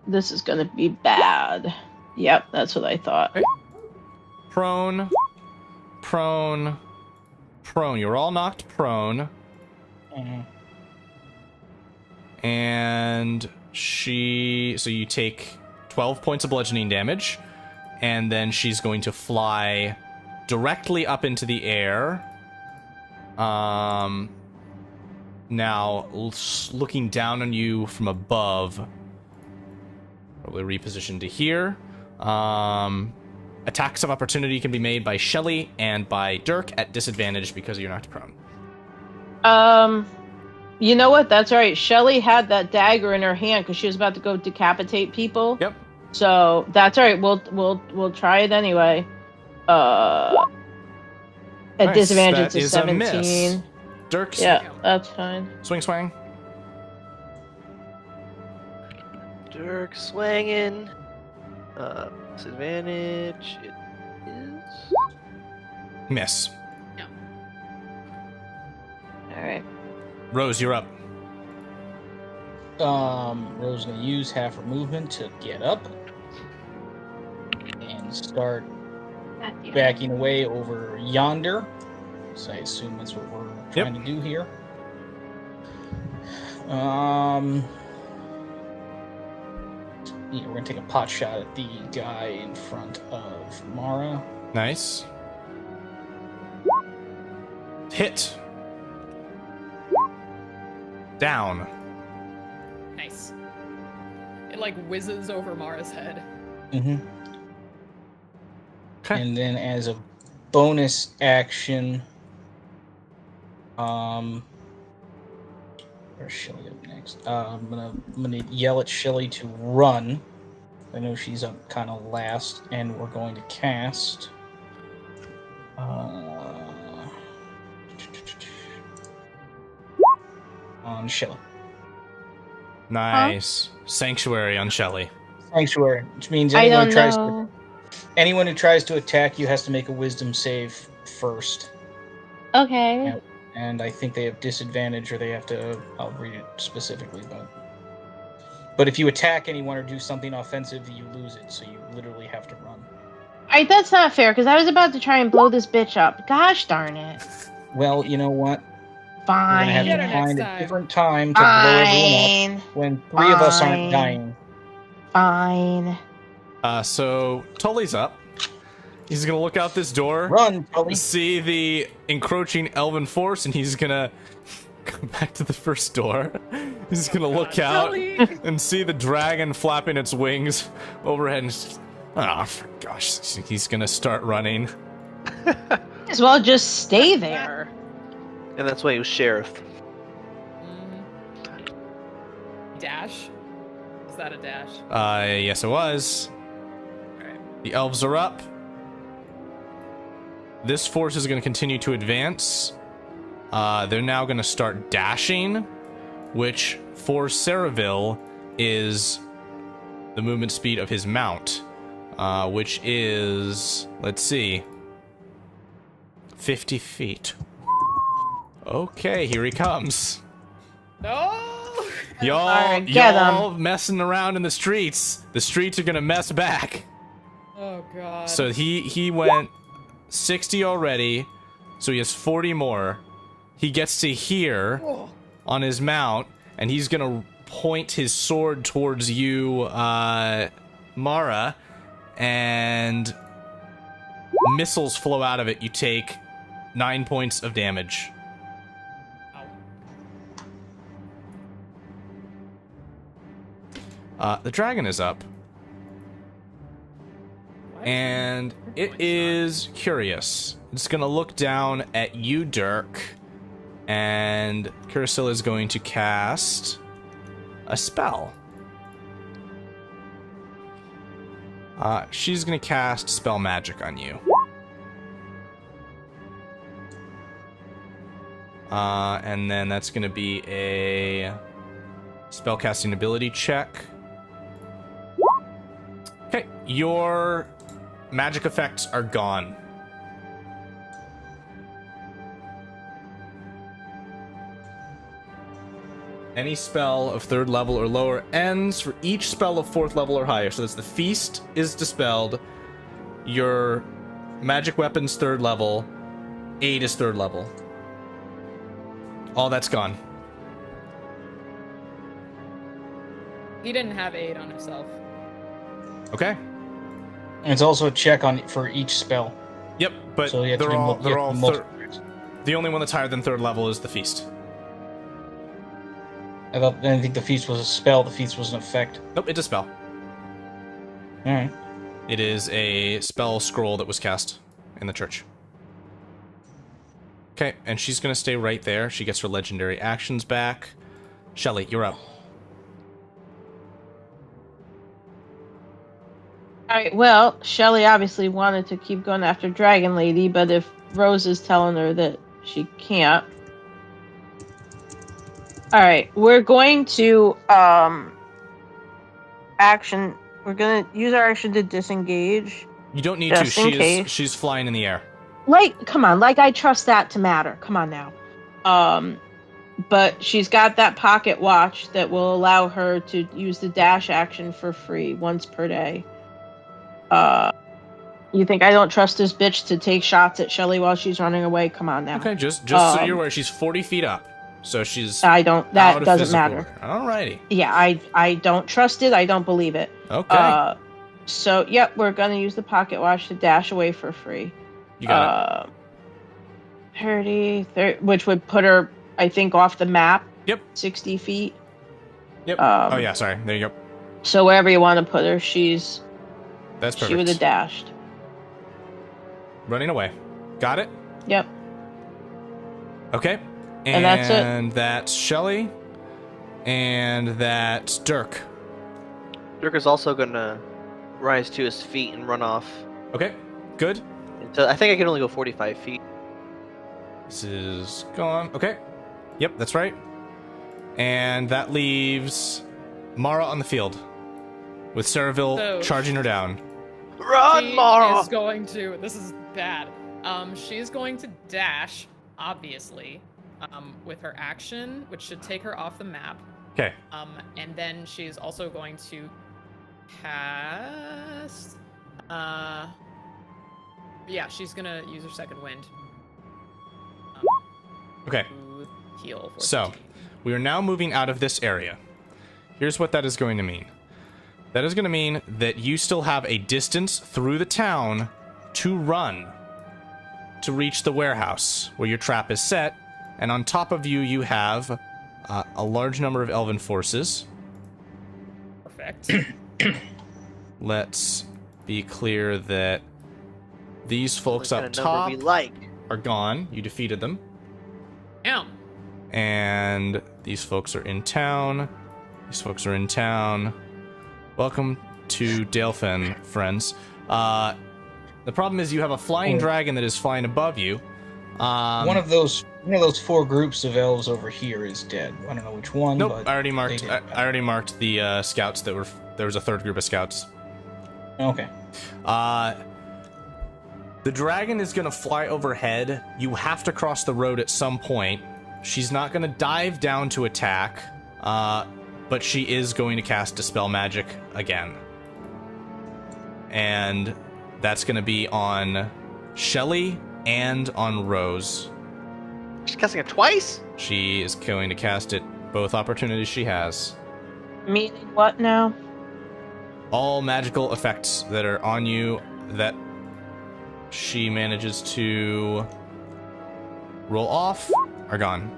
This is gonna be bad. Yep, that's what I thought. Prone. You're all knocked prone. And so you take 12 points of bludgeoning damage, and then she's going to fly directly up into the air. Now, looking down on you from above, probably reposition to here. Attacks of opportunity can be made by Shelly and by Dirk at disadvantage because you're knocked prone. You know what? That's right. Shelly had that dagger in her hand because she was about to go decapitate people. Yep. So that's all right. We'll try it anyway. At Nice. disadvantage, That it's a is a 17. miss. Dirk, Yeah, that's fine. swing. Dirk swinging. Disadvantage. It is. Miss. All right. Rose, you're up. Rose gonna use half her movement to get up and start backing away over yonder. So I assume that's what we're trying to do here. Yeah, we're gonna take a pot shot at the guy in front of Mara. Nice. Hit. Down. Nice. It like whizzes over Mara's head. Mm-hmm. Okay. And then as a bonus action, where's Shelly up next? I'm gonna yell at Shelly to run. I know she's up kind of last, and we're going to cast. On Shelly. Nice. Sanctuary on Shelly. Sanctuary, which means I anyone don't who know. anyone who tries to attack you has to make a wisdom save first. Okay. Yeah. And I think they have disadvantage, or they have to. I'll read it specifically, but if you attack anyone or do something offensive, you lose it. So you literally have to run. Alright, that's not fair, because I was about to try and blow this bitch up. Gosh darn it. Well, you know what? We're Fine. gonna have Get to her next find a time. different time to blow everyone up Fine. when 3 of us aren't Fine. dying. Fine. So Tully's up, He's gonna look out this door, Run, Tully. see the encroaching elven force, and he's gonna come back to the first door. He's gonna look out Tully! and see the dragon flapping its wings overhead. And for gosh, he's gonna start running. As well just stay there. And that's why he was sheriff. Dash? Is that a dash? Yes, it was. Alright. The elves are up. This force is going to continue to advance. They're now going to start dashing, which for Saraville is the movement speed of his mount, which is, let's see, 50 feet. Okay, here he comes. No! Y'all messing around in the streets. The streets are going to mess back. Oh, God. So he went 60 already, so he has 40 more. He gets to here on his mount, and he's gonna point his sword towards you, Mara, and missiles flow out of it. You take 9 points of damage. The dragon is up. And it is curious. It's gonna look down at you, Dirk, and Kiriscylla is going to cast a spell. She's gonna cast spell magic on you. And then that's gonna be a spellcasting ability check. Okay, your magic effects are gone. Any spell of 3rd level or lower ends for each spell of 4th level or higher. So that's the feast is dispelled. Your magic weapon's 3rd level. Aid is 3rd level. All that's gone. He didn't have aid on himself. Okay. And it's also a check on for each spell. Yep, but So you have to they're do all mul- you have to third. multiples. The only one that's higher than 3rd level is the feast. I didn't think the feast was a spell. The feast was an effect. Nope, it's a spell. All right. It is a spell scroll that was cast in the church. Okay, and she's gonna stay right there. She gets her legendary actions back. Shelly, you're up. Alright, well, Shelly obviously wanted to keep going after Dragon Lady, but if Rose is telling her that she can't. Alright, we're going to action. We're gonna use our action to disengage. You don't need Just in to. case. She's flying in the air. Come on, I trust that to matter. Come on now. But she's got that pocket watch that will allow her to use the dash action for free once per day. You think I don't trust this bitch to take shots at Shelly while she's running away? Come on now. Okay, just so you're aware, she's 40 feet up, so she's. I don't. out That of doesn't physical matter. work. Alrighty. Yeah, I don't trust it. I don't believe it. Okay. So yep, we're gonna use the pocket watch to dash away for free. You got it. 30, which would put her, I think, off the map. Yep. 60 feet. Yep. Oh yeah, sorry. There you go. So wherever you want to put her, That's perfect. she would have dashed. Running away. Got it? Yep. Okay. And that's it. And that's Shelly. And that's Dirk. Dirk is also gonna rise to his feet and run off. Okay. Good. So I think I can only go 45 feet. This is gone. Okay. Yep, that's right. And that leaves Mara on the field with Saraville So- charging her down. Run, She Mara! is going to. This is bad. She's going to dash, obviously, with her action, which should take her off the map. Okay. And then she's also going to cast. Yeah, she's gonna use her second wind. Okay. To heal. For So, 15. we are now moving out of this area. Here's what that is going to mean. That is going to mean that you still have a distance through the town to run to reach the warehouse where your trap is set, and on top of you, you have a large number of elven forces. Perfect. Let's be clear that these folks What up kind of number top we like. are gone. You defeated them. Damn. And these folks are in town. These folks are in town. Welcome to Dalefen, friends. The problem is you have a flying dragon that is flying above you. One of those 4 groups of elves over here is dead. I don't know which one. Nope, but I already marked. they I did. already marked the scouts that were. There was a third group of scouts. Okay. The dragon is gonna fly overhead. You have to cross the road at some point. She's not gonna dive down to attack, but she is going to cast Dispel Magic again. And that's gonna be on Shelly and on Rose. She's casting it twice? She is going to cast it both opportunities she has. Meaning what now? All magical effects that are on you that she manages to roll off are gone.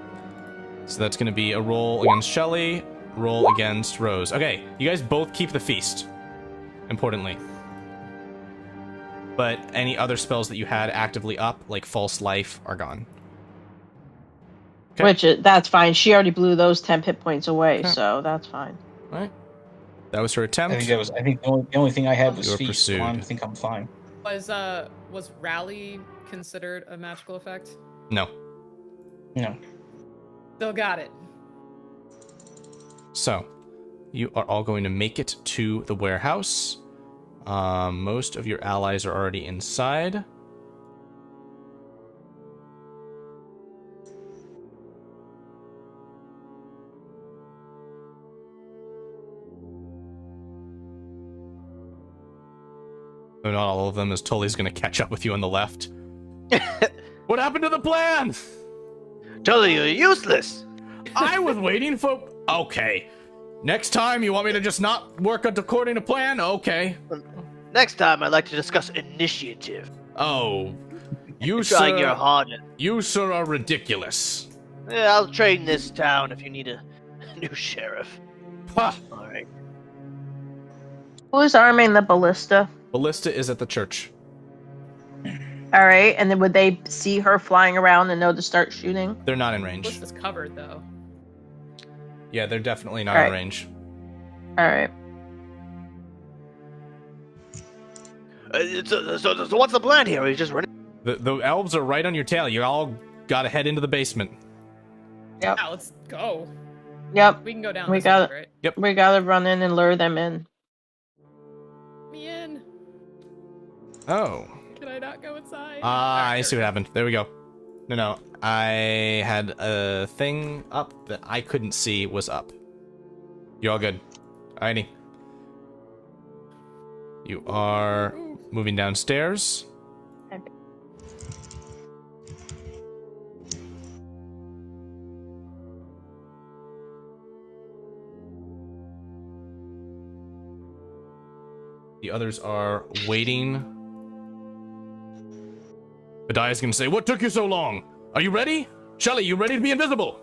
So that's going to be a roll against Shelly, roll against Rose. Okay, you guys both keep the feast, importantly. But any other spells that you had actively up, like False Life, are gone. Okay. Which, that's fine. She already blew those 10 hit points away, Okay. so that's fine. All right. That was her attempt. I think the only thing I had was You were feast, so I pursued. think I'm fine. Was rally considered a magical effect? No. No. Still got it. So, you are all going to make it to the warehouse. Most of your allies are already inside. Though not all of them, as Tully's going to catch up with you on the left. What happened to the plan? Totally useless. I was waiting for... Okay. Next time, you want me to just not work according to plan? Okay. Next time, I'd like to discuss initiative. Oh. You, Trying your sir... hardest. You, sir, are ridiculous. Yeah, I'll trade in this town if you need a new sheriff. Ha! All right. Who's arming the ballista? Ballista is at the church. All right, and then would they see her flying around and know to start shooting? They're not in range. List is covered though. Yeah, they're definitely not Alright. in range. All right. So what's the plan here? Are you just running? The elves are right on your tail. You all gotta head into the basement. Yep. Yeah, let's go. Yep. We can go down We this got way, it. right? We gotta run in and lure them in. Me in. Oh. Can I not go inside? I see what happened. There we go. No. I had a thing up that I couldn't see was up. You're all good. Alrighty. You are moving downstairs. Okay. The others are waiting. Badiah's gonna say, "What took you so long? Are you ready? Shelly, you ready to be invisible?"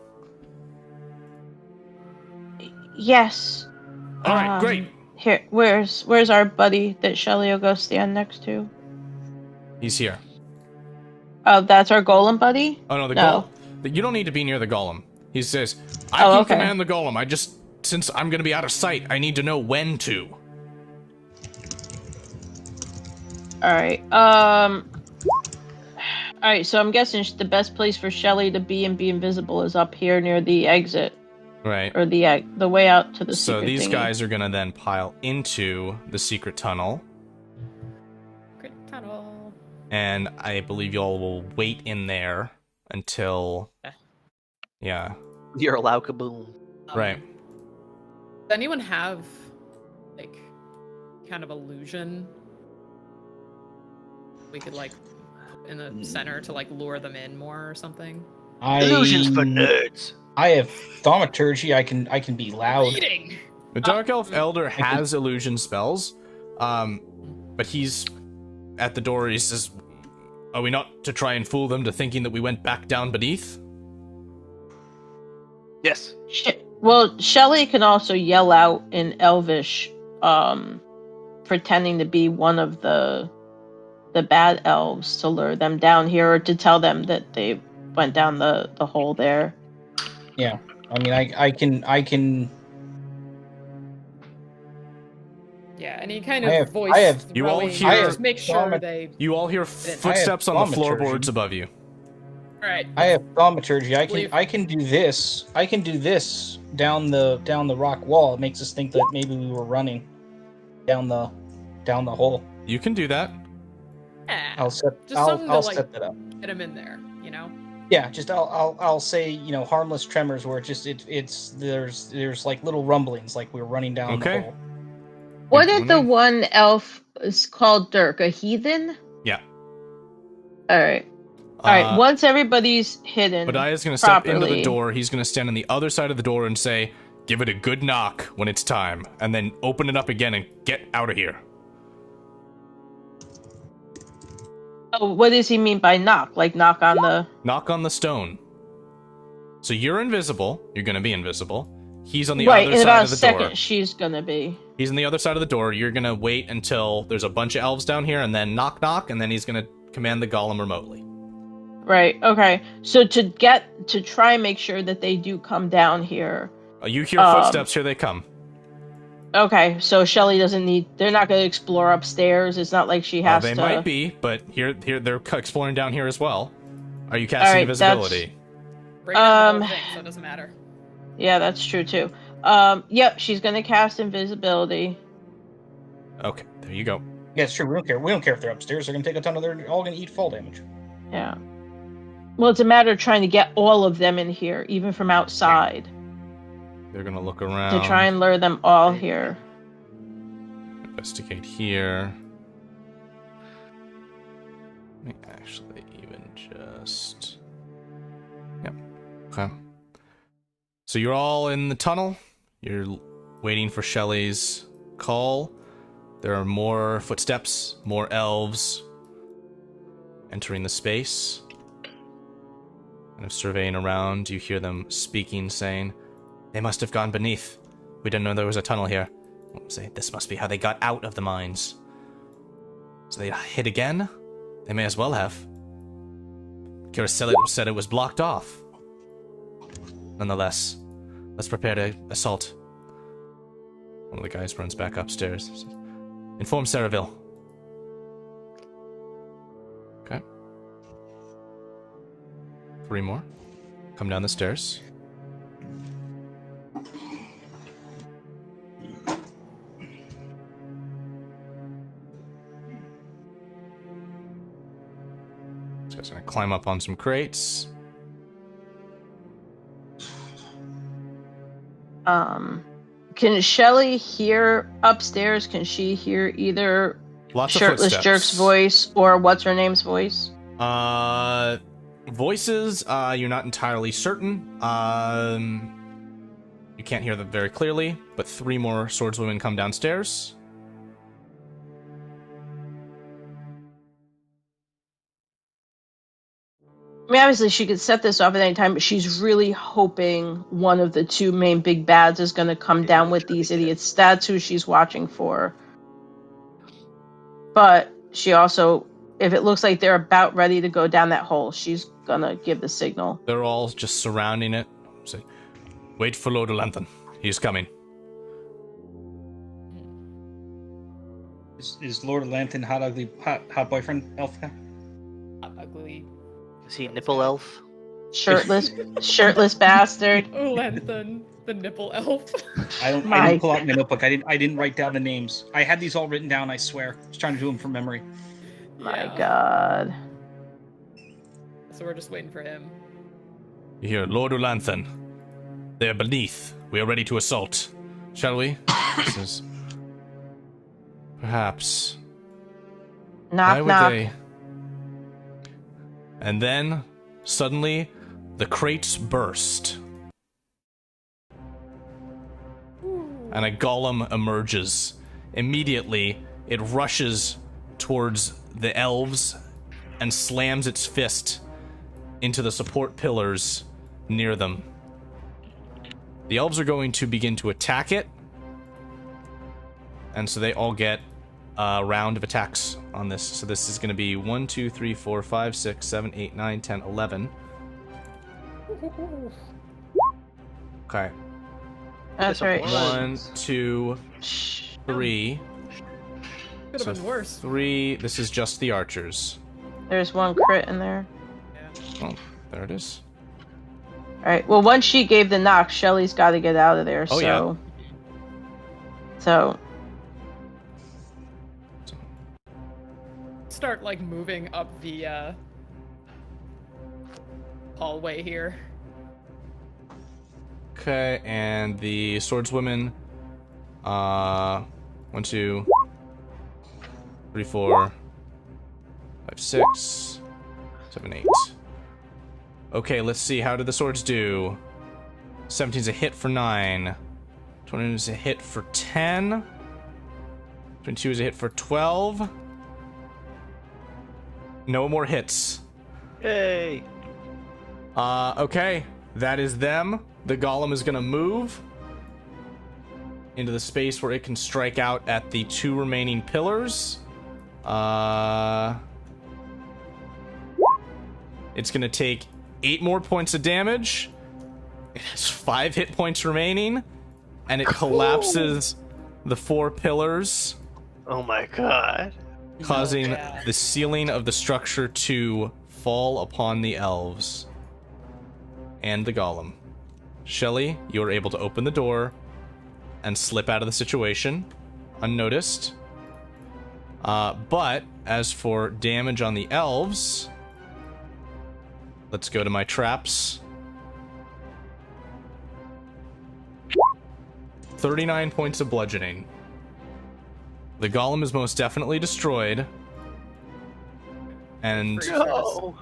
Yes. Alright, great. Here, where's our buddy that Shelly will go stand next to? He's here. Oh, that's our golem buddy? Oh no, the No. golem. You don't need to be near the golem. He says, "I Oh, can okay. command the golem. Since I'm gonna be out of sight, I need to know when to." Alright, Alright, so I'm guessing the best place for Shelly to be and be invisible is up here near the exit. Right. Or the way out to the So secret these thingy. guys are gonna then pile into the secret tunnel, Secret tunnel. and I believe y'all will wait in there until. Yeah. You're allowed kaboom. Right. Does anyone have like kind of illusion? We could like put in the center to like lure them in more or something. Illusions for nerds. I have thaumaturgy. I can be loud. Eating. The Dark Elf Elder has illusion spells, but he's at the door. He says, "Are we not to try and fool them to thinking that we went back down beneath?" Yes. Well, Shelly can also yell out in Elvish, pretending to be one of the bad elves to lure them down here, or to tell them that they went down the hole there. Yeah, I mean, I can. Yeah, any kind I of have- voice I have- You all throwing, hear- just make sure they... You all hear footsteps on the floorboards above you. Alright. I have thaumaturgy. Leave. I can do this. I can do this down the rock wall. It makes us think that maybe we were running down the hole. You can do that. Yeah, I'll set that up. get him in there, you know? Yeah, just I'll say, harmless tremors where there's like little rumblings like we're running down the hole. What did the one elf is called Dirk? A heathen? Yeah. Alright. Alright, once everybody's hidden. Badiah's going to step into the door. He's going to stand on the other side of the door and say, "Give it a good knock when it's time," and then open it up again and get out of here. Oh, what does he mean by knock? Like knock on the... Knock on the stone. So you're invisible. You're going to be invisible. He's on the right, other in side about of the a second, door. she's gonna be. He's on the other side of the door. You're going to wait until there's a bunch of elves down here, and then knock, knock, and then he's going to command the golem remotely. Right, okay. So to try and make sure that they do come down here. You hear footsteps. Here they come. Okay, so Shelly doesn't need... They're not going to explore upstairs. It's not like she has They to... might be, but here they're exploring down here as well. Are you casting invisibility? Break down the whole thing, so it doesn't matter. Yeah, that's true too. Yep, she's going to cast invisibility. Okay, there you go. Yeah, it's true. We don't care if they're upstairs. They're gonna take a ton of... They're all gonna eat fall damage. Yeah. Well, it's a matter of trying to get all of them in here, even from outside. They're gonna look around. To try and lure them all here. Investigate here. Let me actually even just... Yep. Okay. So you're all in the tunnel. You're waiting for Shelly's call. There are more footsteps, more elves entering the space. Kind of surveying around, you hear them speaking, saying, "They must have gone beneath. We didn't know there was a tunnel here." Say, "This must be how they got out of the mines." So they hid again? They may as well have. Kiriscylla said it was blocked off. Nonetheless, let's prepare to assault. One of the guys runs back upstairs. Says, "Inform Saraville." Okay. 3 more. Come down the stairs. This guy's gonna climb up on some crates. Can Shelly hear upstairs? Can she hear either Lots of Shirtless footsteps. Jerk's voice or what's her name's voice? Voices, you're not entirely certain. You can't hear them very clearly, but 3 more swordswomen come downstairs. I mean, obviously she could set this off at any time, but she's really hoping one of the 2 main big bads is going to come down with these idiots. That's who she's watching for. But she also, if it looks like they're about ready to go down that hole, she's going to give the signal. They're all just surrounding it. Say, "Wait for Lord Dalefen. He's coming." Is Lord Lanthan hot boyfriend elf guy? Ugly. Is he nipple elf? Shirtless bastard. Oh, Lanthan, the nipple elf. I didn't pull out my notebook. I didn't write down the names. I had these all written down. I swear. Just trying to do them from memory. My God. So we're just waiting for him. You hear, "Lord Lanthan. They are beneath. We are ready to assault. Shall we?" This is... Perhaps. Knock, Why would knock. they... And then, suddenly, the crates burst. And a golem emerges. Immediately, it rushes towards the elves and slams its fist into the support pillars near them. The elves are going to begin to attack it. And so they all get a round of attacks on this. So this is going to be 1, 2, 3, 4, 5, 6, 7, 8, 9, 10, 11. Okay. That's right. 1, 2, 3. Could have been worse. 3. This is just the archers. There's one crit in there. Oh, there it is. Alright, well, once she gave the knock, Shelly's got to get out of there, Oh, so... So... Start, like, moving up the, hallway here. Okay, and the swordswomen. 1, 2, 3, 4, 5, 6, 7, 8. Okay, let's see. How did the swords do? 17's a hit for 9. 20 is a hit for 10. 22 is a hit for 12. No more hits. Yay! Okay. That is them. The golem is gonna move into the space where it can strike out at the 2 remaining pillars. It's gonna take 8 more points of damage. It has 5 hit points remaining, and it collapses the 4 pillars, Oh my god. causing Yeah. the ceiling of the structure to fall upon the elves and the golem. Shelly, you are able to open the door and slip out of the situation unnoticed. But as for damage on the elves, let's go to my traps. 39 points of bludgeoning. The golem is most definitely destroyed. And No!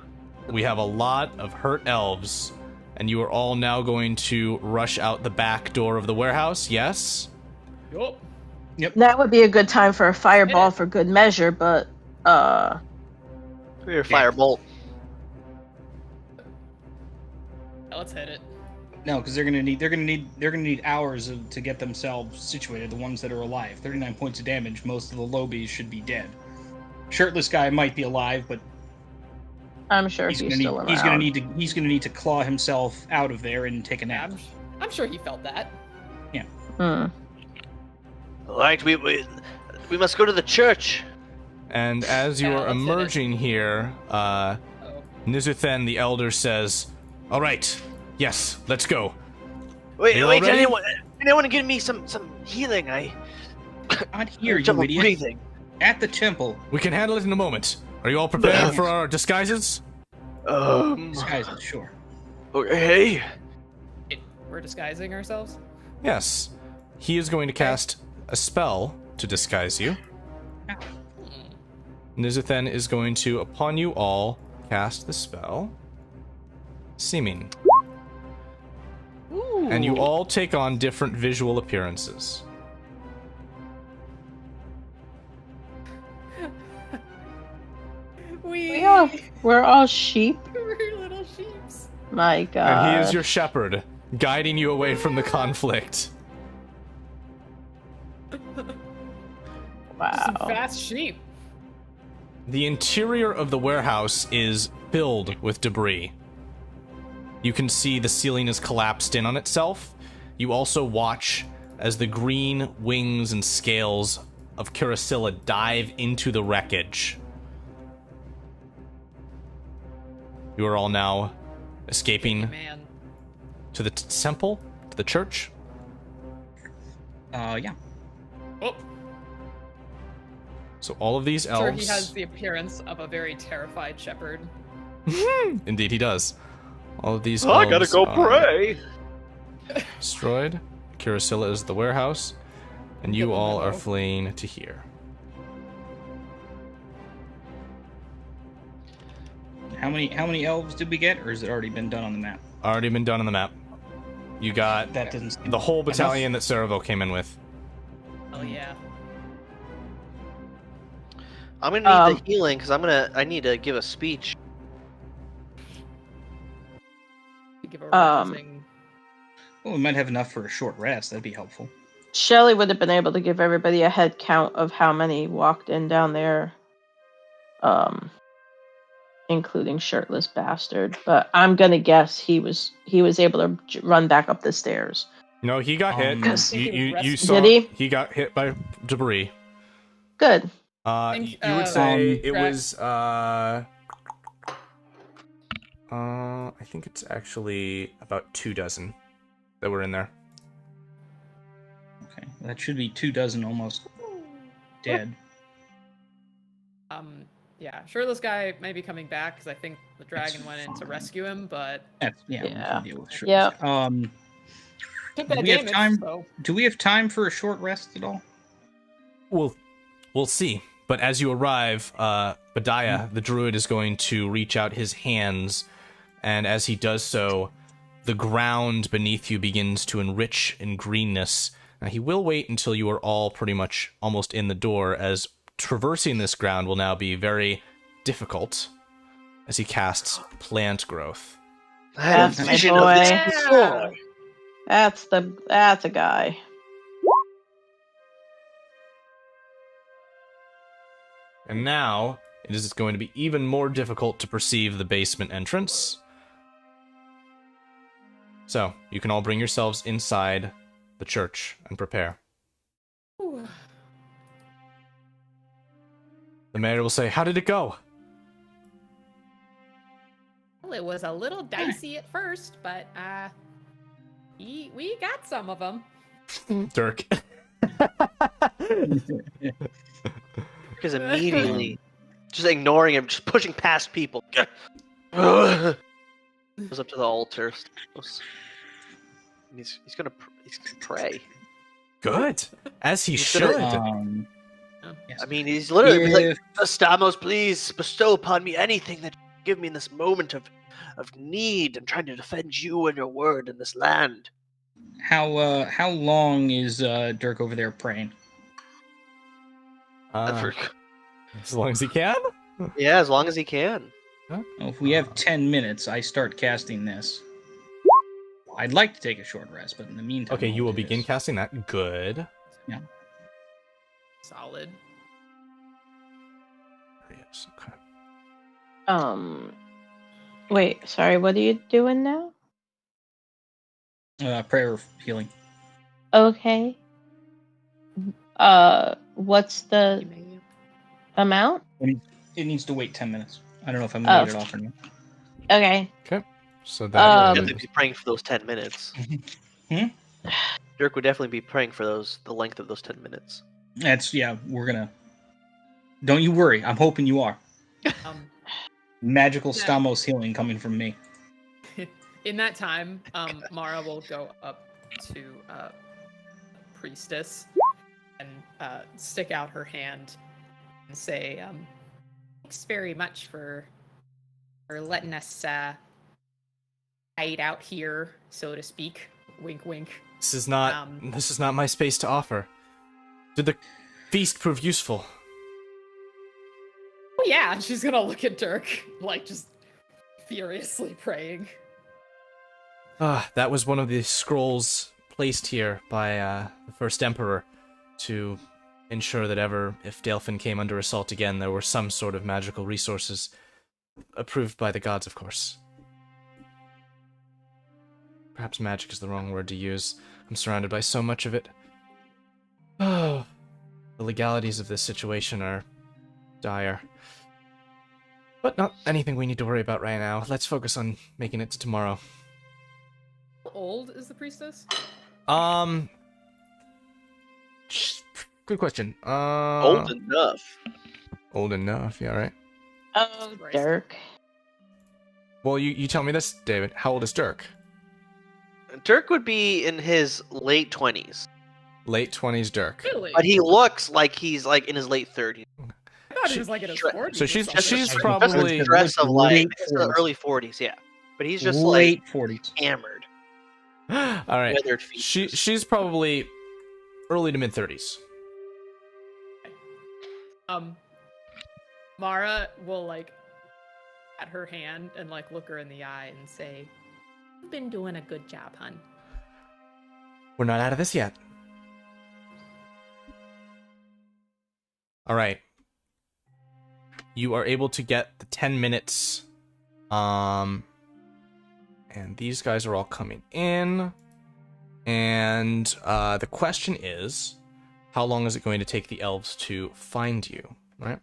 we have a lot of hurt elves. And you are all now going to rush out the back door of the warehouse, yes? Yup. That would be a good time for a fireball for good measure, but, Your firebolt. Let's hit it. No, because they're gonna need hours to get themselves situated. The ones that are alive, 39 points of damage. Most of the lobies should be dead. Shirtless guy might be alive, but I'm sure he's still around. he's gonna need to claw himself out of there and take a nap. I'm sure he felt that. Alright, we must go to the church. And as you Yeah, are let's hit it. emerging here, Oh. Nizuthen the elder says, "All right, yes, let's go." Wait, You all wait, ready? anyone give me some healing? Not here, you trouble idiot. breathing. At the temple. We can handle it in a moment. Are you all prepared for our disguises? Disguises, sure. Okay. We're disguising ourselves? Yes. He is going to cast a spell to disguise you. Nizuthen is going to, upon you all, cast the spell. Seeming. And you all take on different visual appearances. We're all sheep. We're little sheeps. My god. And he is your shepherd, guiding you away from the conflict. Some Wow. fast sheep. The interior of the warehouse is filled with debris. You can see the ceiling is collapsed in on itself. You also watch as the green wings and scales of Kiriscylla dive into the wreckage. You are all now escaping Man. to the temple, to the church. Yeah. Oh, So all of these elves... sure he has the appearance of a very terrified shepherd. Indeed he does. All of these I gotta elves go are pray. destroyed. Kiriscylla is the warehouse, and you Get the all are memo. fleeing to here. How many elves did we get, or has it already been done on the map? Already been done on the map. You got That doesn't seem the whole enough. battalion that Cerevo came in with. Oh yeah. I'm gonna need the healing because I need to give a speech. Give a rousing. Well, we might have enough for a short rest. That'd be helpful. Shelly would have been able to give everybody a head count of how many walked in down there, including shirtless bastard. But I'm gonna guess he was able to run back up the stairs. No, he got hit. You saw Did he? He got hit by debris. Good. You would say it was I think it's actually about 24 that were in there. Okay, that should be 24 almost dead. Yeah, sure. This guy may be coming back because I think the dragon went in to rescue him, but Yeah. Deal with Yeah. took Do that we have damage. time? So. Do we have time for a short rest at all? We'll see. But as you arrive, Badiah, the druid, is going to reach out his hands, and as he does so, the ground beneath you begins to enrich in greenness. Now, he will wait until you are all pretty much almost in the door, as traversing this ground will now be very difficult as he casts plant growth. That's my vision boy. of this before. That's a guy. And now, it is going to be even more difficult to perceive the basement entrance. So, you can all bring yourselves inside the church and prepare. Ooh. The mayor will say, "How did it go?" Well, it was a little dicey at first, but we got some of them. Dirk. Because immediately, just ignoring him, just pushing past people. Goes up to the altar. He's gonna pray. Good. As he He's should. gonna- Yes. I mean, he's literally If- like, Stamos, please bestow upon me anything that you give me in this moment of need. I'm trying to defend you and your word in this land. How long is Dirk over there praying? As long as he can. Yeah, as long as he can. Well, if we have 10 minutes, I start casting this. I'd like to take a short rest, but in the meantime... Okay, you I'll will do begin this. casting that. Good. Solid. Yes, okay. Wait, sorry, what are you doing now? Prayer of healing. Okay. What's the amount? It needs to wait 10 minutes. I don't know if I'm going to get it off or not. Okay. So Dirk that would is- definitely be praying for those 10 minutes. Dirk would definitely be praying for the length of those 10 minutes. We're going to... Don't you worry, I'm hoping you are. Magical Yeah. Stamos healing coming from me. In that time, Mara will go up to Priestess and stick out her hand and say, "Thanks very much for letting us hide out here, so to speak." Wink, wink. This is not my space to offer. Did the feast prove useful? Oh yeah, she's gonna look at Dirk, like just furiously praying. That was one of the scrolls placed here by the first emperor to ensure that if Dalefen came under assault again, there were some sort of magical resources approved by the gods, of course. Perhaps magic is the wrong word to use. I'm surrounded by so much of it. Oh, the legalities of this situation are dire. But not anything we need to worry about right now. Let's focus on making it to tomorrow. How old is the priestess? Good question. Old enough. Old enough, yeah, right? Oh, Christ. Dirk. Well, you tell me this, David. How old is Dirk? Dirk would be in his late 20s. Late 20s Dirk. Really? But he looks like he's like in his late 30s. I thought he was like in his Sure. 40s. So or she's something. she's Just probably the Dress of like late it's the 40s. early 40s, yeah. But he's just late like 40s. hammered. all right. Weathered features. She's probably early to mid 30s. Mara will like at her hand and like look her in the eye and say, "You've been doing a good job, hun." We're not out of this yet. All right. You are able to get the 10 minutes. And these guys are all coming in. And the question is, how long is it going to take the elves to find you? Right?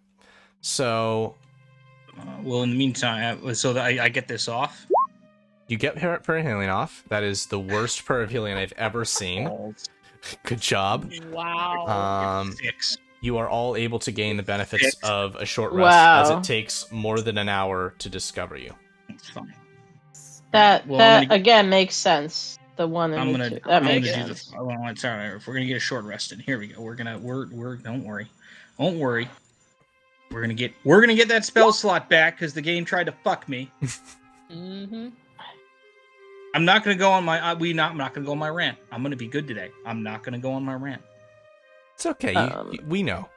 So... well, in the meantime, so that I get this off. You get per healing off. That is the worst per of healing I've ever seen. Good job. Wow. 6. You are all able to gain the benefits 6. of a short rest, as it takes more than an hour to discover you. It's fine. That Well, again makes sense. The one and the two. That makes sense. Well, it's all right. If we're gonna get a short rest in, here we go. We're don't worry. We're gonna get that spell slot back because the game tried to fuck me. Mm-hmm. I'm not gonna go on my I'm not gonna go on my rant. I'm gonna be good today. I'm not gonna go on my rant. It's okay. We know.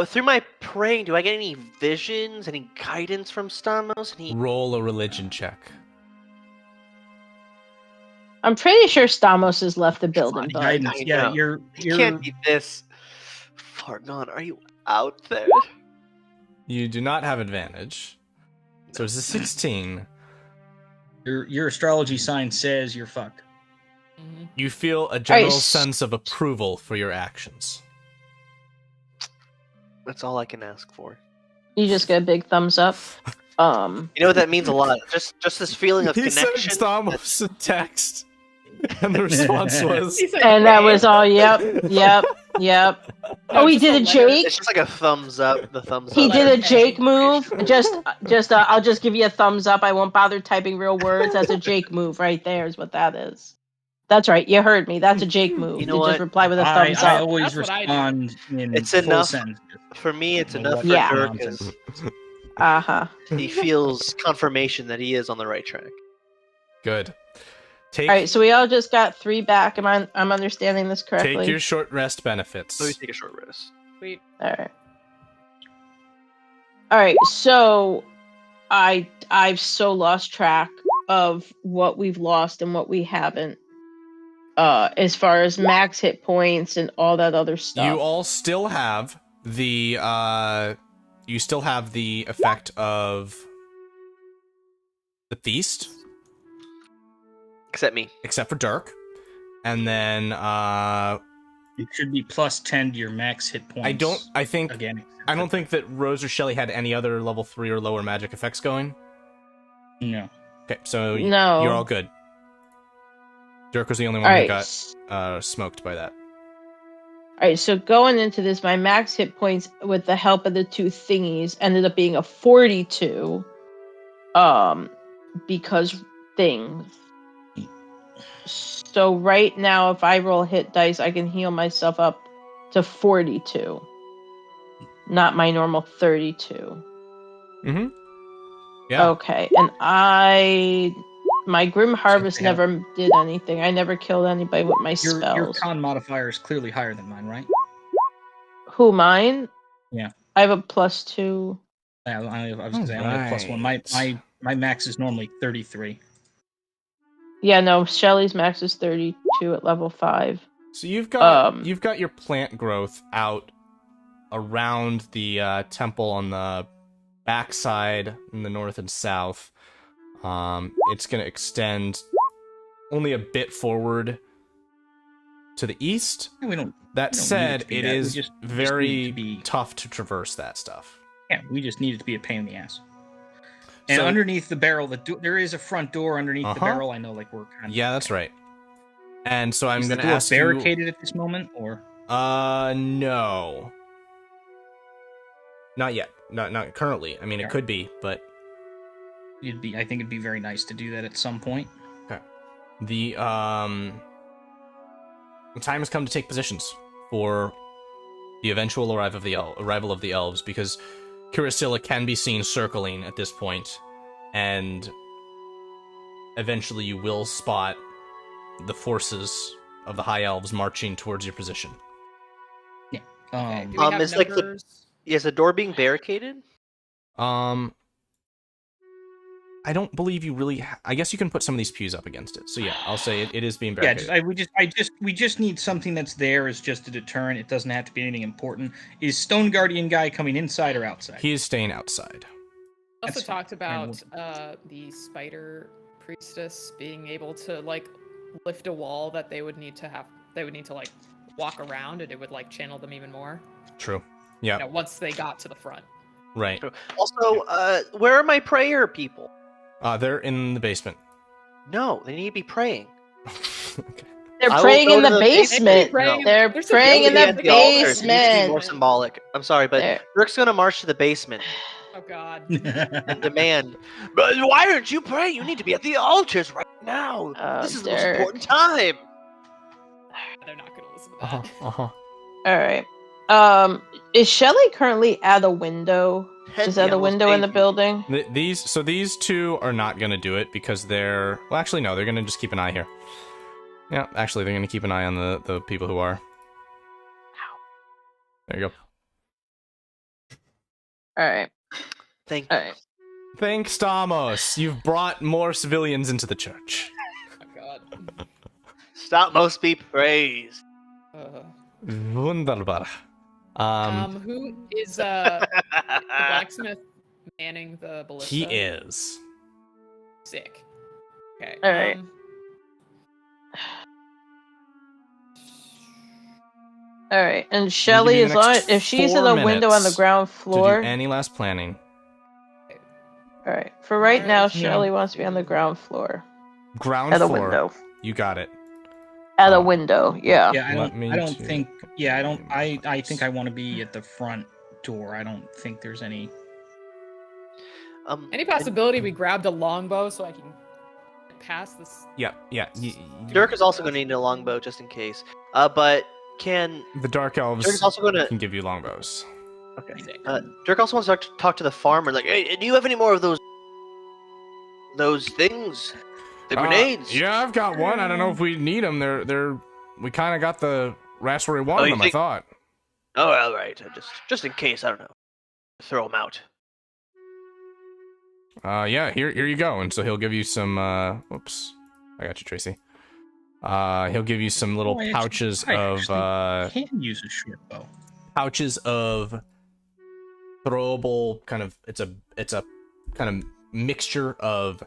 Through my praying, do I get any visions, any guidance from Stamos? Roll a religion check. I'm pretty sure Stamos has left the building, but Guidance. Yeah, you can't be this far gone. Are you out there? You do not have advantage. So it's a 16. Your astrology sign says you're fucked. Mm-hmm. You feel a general sense of approval for your actions. That's all I can ask for. You just get a big thumbs up. You know what that means a lot. Just this feeling of connection. He sent Stamos a text, and the response was, and that was all. Yep. Oh, he did a Jake. It's just like a thumbs up. The thumbs up. He did a Jake move. I'll just give you a thumbs up. I won't bother typing real words. That's a Jake move right there. Is what that is. That's right. You heard me. That's a Jake move. You know what? Just reply with a thumbs up. I always respond in it's full enough. sentence. For me, it's enough for Yeah. Dirk. He feels confirmation that he is on the right track. Good. All right, so we all just got 3 back. I'm understanding this correctly. Take your short rest benefits. So you take a short rest. Sweet. All right. So I've so lost track of what we've lost and what we haven't. As far as max hit points and all that other stuff. You all still have the effect of the feast. Except me. Except for Dirk. And then it should be plus 10 to your max hit points. I don't think that Rose or Shelley had any other level 3 or lower magic effects going. No. Okay, so no. You're all good. Dirk was the only one who got smoked by that. Alright, so going into this, my max hit points with the help of the 2 thingies ended up being a 42. Because things. So right now, if I roll hit dice, I can heal myself up to 42. Not my normal 32. Mm-hmm. Yeah. Okay, and my Grim Harvest never did anything. I never killed anybody with my spells. Your con modifier is clearly higher than mine, right? Who, mine? Yeah. I have a +2. Yeah, I was going to say, I only have +1. My max is normally 33. Yeah, no, Shelly's max is 32 at level 5. So you've got your plant growth out around the temple on the backside in the north and south. It's going to extend only a bit forward to the east. That said, it is very tough to traverse that stuff. Yeah, we just need it to be a pain in the ass. And underneath the barrel, there is a front door underneath the barrel. I know, like we're kind of... Yeah, that's right. And so I'm going to ask you... Is the door barricaded at this moment, or...? No. Not yet. Not currently. I mean, it could be, but... I think it'd be very nice to do that at some point. Okay. The time has come to take positions for the eventual arrival of the elves, because Kiriscylla can be seen circling at this point, and eventually you will spot the forces of the High Elves marching towards your position. Yeah. Do we have it's numbers Is the door being barricaded? I don't believe you really. I guess you can put some of these pews up against it. So yeah, I'll say it is being Yeah, barricaded. we just need something that's there as just a deterrent. It doesn't have to be anything important. Is Stone Guardian guy coming inside or outside? He is staying outside. Also That's talked fine. about the spider priestess being able to like lift a wall that they would need to like walk around, and it would like channel them even more. True. Yeah. You know, once they got to the front. Right. Also, where are my prayer people? They're in the basement. No, they need to be praying. Okay. They're I will praying go in to the the basement. basement. They're There's a praying in building the at the altar. It needs to be more basement. symbolic. I'm sorry, but They're- Dirk's gonna march to the basement Oh God. and demand. But why aren't you praying? You need to be at the altars right now. Oh, This is the most Dirk. important time. They're not gonna listen to that. All right. Is Shelly currently at a window? Is that a window in the building? These two are not gonna do it because they're. Well, actually, no. They're gonna just keep an eye here. Yeah, actually, they're gonna keep an eye on the people who are. There you go. All right. Thank All you. right. Thanks, Stamos. You've brought more civilians into the church. Oh God. Stop most be praised. Wunderbar. Who is the blacksmith manning the ballista? He is. Sick. Okay. All right. All right. And Shelly, you as the long next if she's 4 in a window on the minutes ground To floor. do any last planning. All right. For right now, Alright. Shelly wants to be on the ground floor. Ground At a floor. window. You got it. At a Oh. window. Yeah. Yeah, Let me I don't to- think. Yeah, I don't. I think I want to be at the front door. I don't think there's any. Any possibility we grabbed a longbow so I can pass this? Yeah. Dirk is also going to need a longbow just in case. But can The Dark Elves Dirk is also going to can give you longbows. okay? Dirk also wants to talk to the farmer. Like, hey, do you have any more of those things? The grenades? Yeah, I've got one. I don't know if we need them. We kind of got the raspberry one of you them. think- I thought. Oh, all right. Just in case. I don't know. Throw them out. Yeah. Here you go. And so he'll give you some. Whoops. I got you, Tracy. He'll give you some little Oh, pouches I of actually can use a short bow. pouches of throwable kind of. It's a kind of mixture of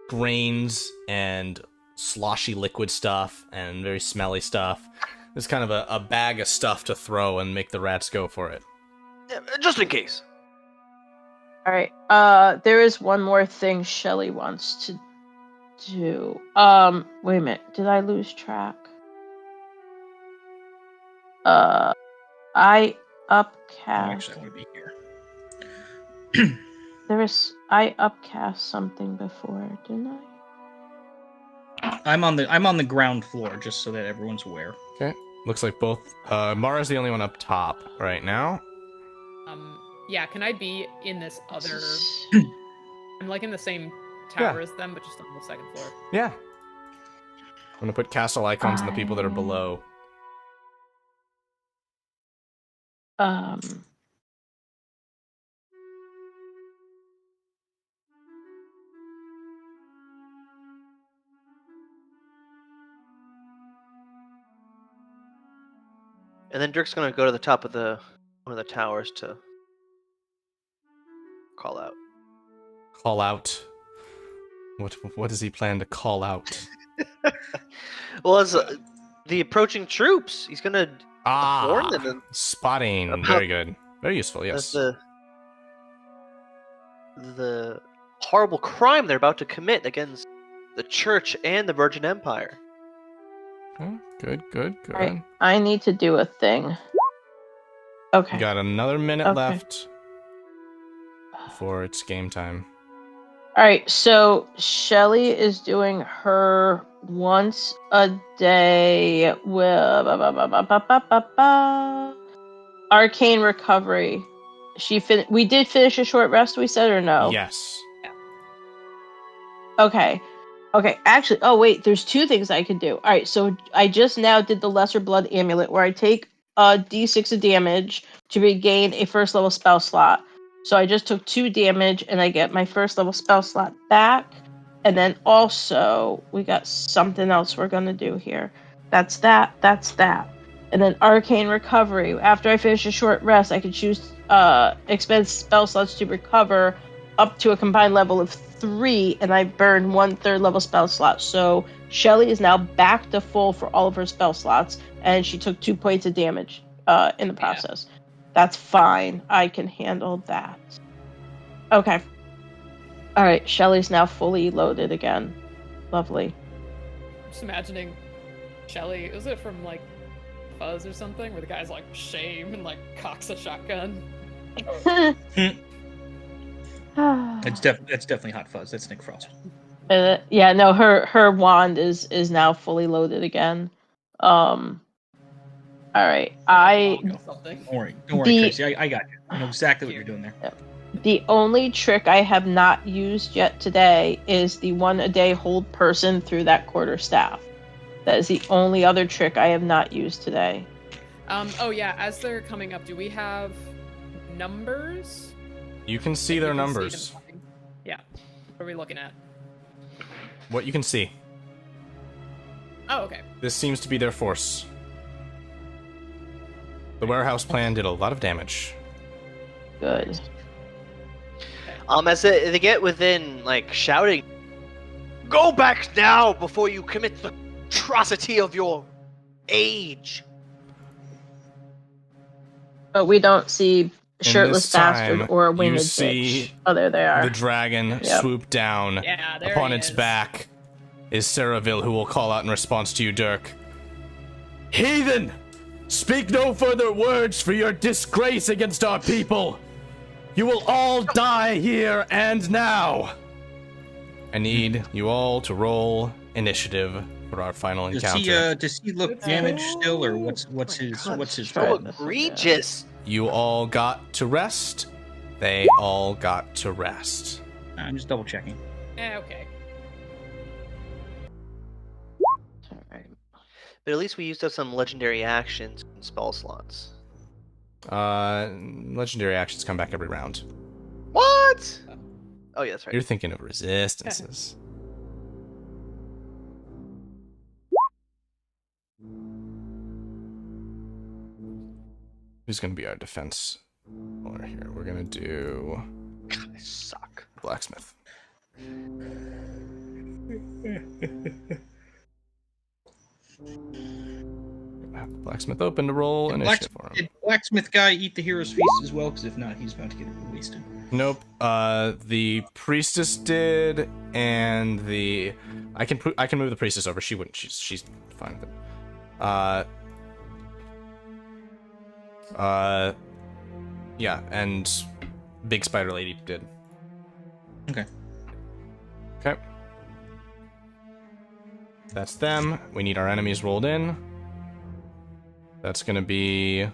grains and sloshy liquid stuff and very smelly stuff. It's kind of a bag of stuff to throw and make the rats go for it. Yeah, just in case. All right. There is one more thing Shelly wants to do. Wait a minute. Did I lose track? I upcast. Actually, I want to be here. I upcast something before, didn't I? I'm on the ground floor, just so that everyone's aware. Okay. Looks like both. Mara's the only one up top right now. Yeah. Can I be in this other? I'm like in the same tower as them, but just on the second floor. Yeah. I'm gonna put castle icons on the people that are below. And then Dirk's gonna go to the top of one of the towers to call out. Call out. What does he plan to call out? Well, as the approaching troops, he's gonna warn them. And Spotting. About- Very good. Very useful. that's Yes. the horrible crime they're about to commit against the Church and the Virgin Empire. Okay, Good. All right. I need to do a thing. Okay. You got another minute Okay. left before it's game time. All right. So Shelly is doing her once a day with arcane recovery. We did finish a short rest. We said or no? Yes. Okay. Actually, oh wait, there's two things I can do. All right, so I just now did the lesser blood amulet where I take d6 of damage to regain a first level spell slot. So I just took 2 damage and I get my first level spell slot back. And then also, we got something else we're going to do here. That's that. And then Arcane Recovery. After I finish a short rest, I can choose expend spell slots to recover up to a combined level of 3, and I burn 1/3 level spell slot. So Shelly is now back to full for all of her spell slots, and she took 2 points of damage in the process. Yeah. That's fine. I can handle that. Okay. All right, Shelly's now fully loaded again. Lovely. I'm just imagining Shelly, is it from like Fuzz or something, where the guy's like shame and like cocks a shotgun? That's definitely Hot Fuzz. That's Nick Frost. Yeah, no, her wand is now fully loaded again. All right, Don't worry, Tracy. I got you. I know exactly what you're doing there. The only trick I have not used yet today is the 1-a-day hold person through that quarterstaff. That is the only other trick I have not used today. Oh yeah, as they're coming up, do we have numbers? You can see their numbers. Yeah. What are we looking at? What you can see. Oh, okay. This seems to be their force. The warehouse plan did a lot of damage. Good. As they get within, like, shouting, "Go back now before you commit the atrocity of your age!" But we don't see shirtless bastard or a winged bitch. Oh, there they are. The dragon swoop down. Yeah, there Upon he its is. back is Saraville, who will call out in response to you, Dirk. Heathen! Speak no further words for your disgrace against our people! You will all die here and now! I need you all to roll initiative for our final encounter. Does he look damaged still, or what's his So egregious! You all got to rest. They all got to rest. I'm just double checking. Okay. Alright. But at least we used up some legendary actions and spell slots. Legendary actions come back every round. What? Oh, yeah, that's right. You're thinking of resistances. Who's gonna be our defense roller here? We're gonna do God, I suck. blacksmith. Have the blacksmith open to roll initiative for him. Did blacksmith guy eat the hero's feast as well? Because if not, he's about to get wasted. Nope. The priestess did, and the I can move the priestess over. She wouldn't. She's fine with it. Yeah, and Big Spider Lady did. Okay. Okay. That's them. We need our enemies rolled in. That's gonna be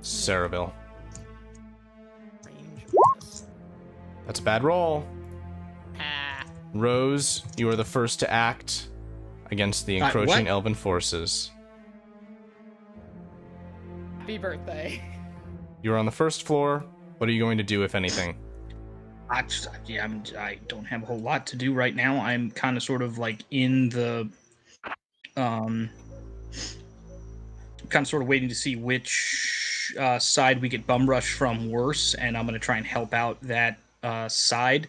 Saraville. That's a bad roll. Rose, you are the first to act against the encroaching elven forces. Happy birthday. You're on the first floor. What are you going to do, if anything? I don't have a whole lot to do right now. I'm kind of sort of like in the, kind of sort of waiting to see which side we get bum rushed from worse, and I'm going to try and help out that side.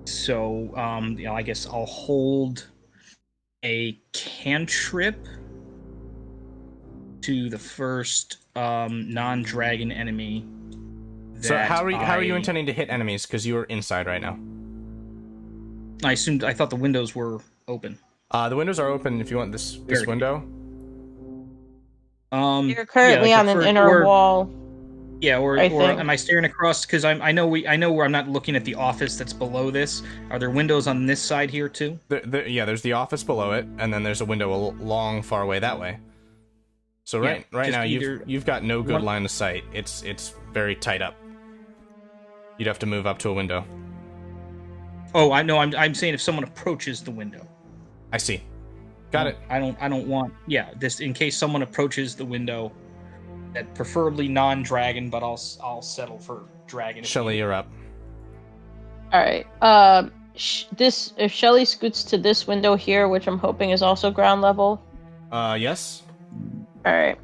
So, I guess I'll hold a cantrip to the first non-dragon enemy. So how are you intending to hit enemies? Because you are inside right now. I thought the windows were open. The windows are open if you want this window. You're currently on an inner wall. Yeah, or am I staring across? Because I know where I'm not looking at the office that's below this. Are there windows on this side here too? Yeah, there's the office below it, and then there's a window long, far away that way. So right now you've got no good line of sight. It's very tight up. You'd have to move up to a window. Oh, I know. I'm saying if someone approaches the window. I see. Got it. I don't want. Yeah, this in case someone approaches the window. That preferably non-dragon, but I'll settle for dragon. Shelly, you're up. All right. If Shelly scoots to this window here, which I'm hoping is also ground level. Yes. All right.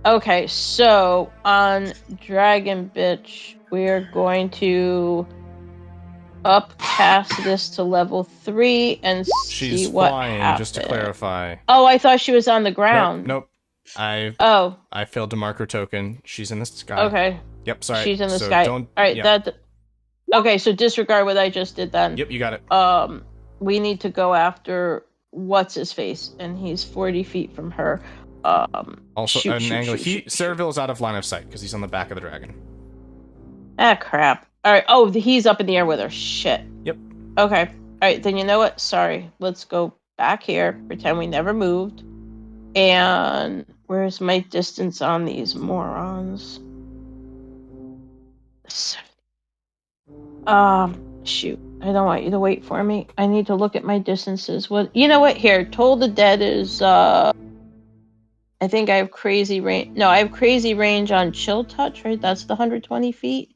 Okay, so on Dragon Bitch, we're going to up past this to level 3 and see She's what flying, happens. just to clarify. Oh, I thought she was on the ground. Nope. Oh. I failed to mark her token. She's in the sky. Okay. Yep, sorry. She's in the So sky. Don't, All right, yeah. Okay, so disregard what I just did then. Yep, you got it. We need to go after what's his face, and he's 40 feet from her. Also, an angle. Ceraville is out of line of sight because he's on the back of the dragon. Ah, crap. All right. Oh, he's up in the air with her. Shit. Yep. Okay. All right. Then you know what? Sorry. Let's go back here. Pretend we never moved. And where's my distance on these morons? Shoot. I don't want you to wait for me. I need to look at my distances. What? You know what? Here. Toll the Dead is, I think I have crazy range. No, I have crazy range on Chill Touch, right? That's the 120 feet.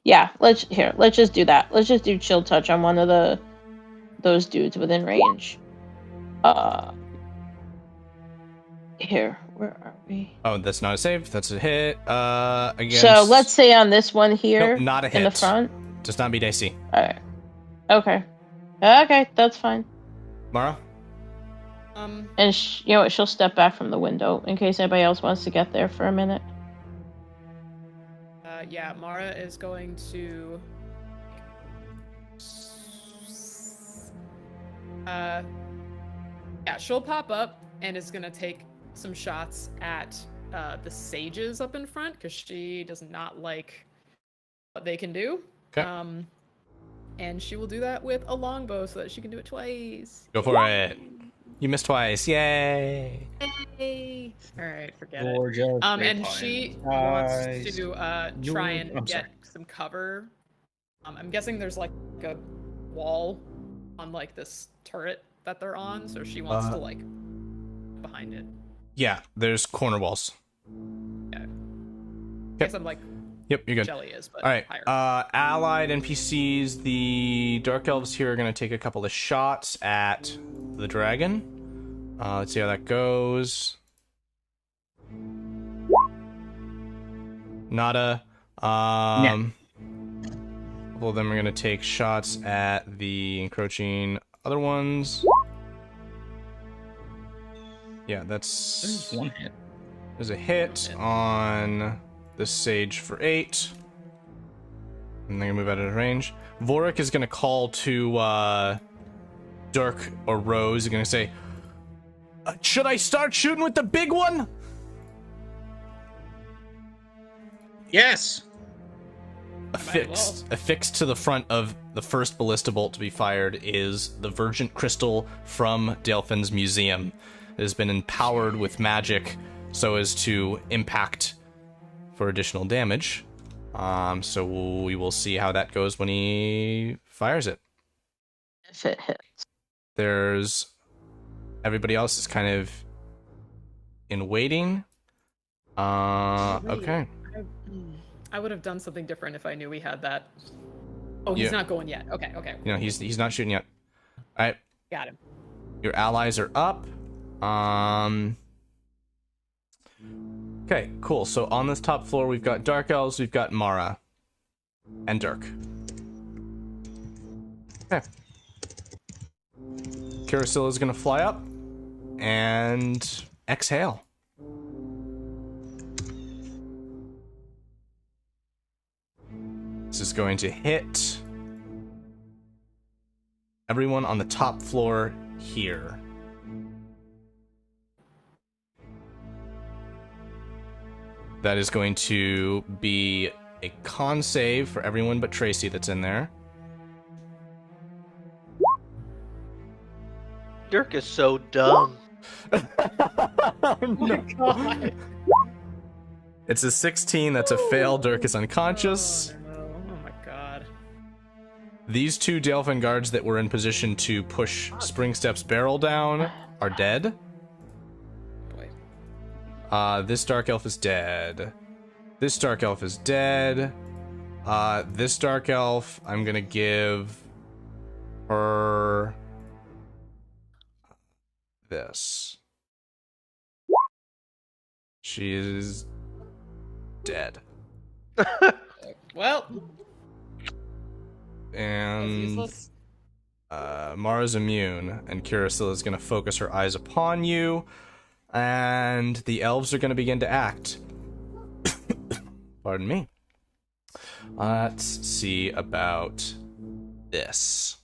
Yeah, let's just do that. Let's just do Chill Touch on one of those dudes within range. Here, where are we? Oh, that's not a save. That's a hit. Against... So let's say on this one here, nope, not a hit. In the front. Does not beat AC. All right. Okay. Okay, that's fine. Mara. And you know what? She'll step back from the window in case anybody else wants to get there for a minute. Yeah, Mara is going to... yeah, she'll pop up and is going to take some shots at the sages up in front, because she does not like what they can do. Okay. And she will do that with a longbow so that she can do it twice. Go for it. You missed twice. Yay! Yay! Alright, forget it. Gorgeous. And she wants to try and get some cover. I'm guessing there's like a wall on like this turret that they're on, so she wants to like behind it. Yeah, there's corner walls. Yeah. Yep. I guess I'm like Yep, you're good. Jelly is, but all right. higher. Allied NPCs, the Dark Elves here are going to take a couple of shots at the dragon. Let's see how that goes. Nada. A couple of them are going to take shots at the encroaching other ones. Yeah, that's... There's one hit. There's a hit on this sage for 8. And they're gonna move out of range. Vorrick is gonna call to Dirk or Rose. He's gonna say, should I start shooting with the big one? Yes. Affixed to the front of the first ballista bolt to be fired is the Virgin Crystal from Dalefen's museum. It has been empowered with magic so as to impact for additional damage. So we will see how that goes when he fires it. If it hits. There's... Everybody else is kind of in waiting. Okay. I would have done something different if I knew we had that. Oh, he's not going yet. Okay. You know, he's not shooting yet. All right. Got him. Your allies are up. Okay, cool. So on this top floor, we've got Dark Elves, we've got Mara, and Dirk. Okay. Kiriscylla is gonna fly up and exhale. This is going to hit everyone on the top floor here. That is going to be a con save for everyone but Tracy that's in there. Dirk is so dumb. Oh my god. It's a 16, that's a fail. Dirk is unconscious. Oh my god. These two Dalefen guards that were in position to push Springstep's barrel down are dead. This dark elf is dead. This dark elf is dead. This dark elf, I'm gonna give her this. She is dead. Well, And useless. Mara's immune, and Kiriscylla is going to focus her eyes upon you, and the elves are going to begin to act. Pardon me. Let's see about this.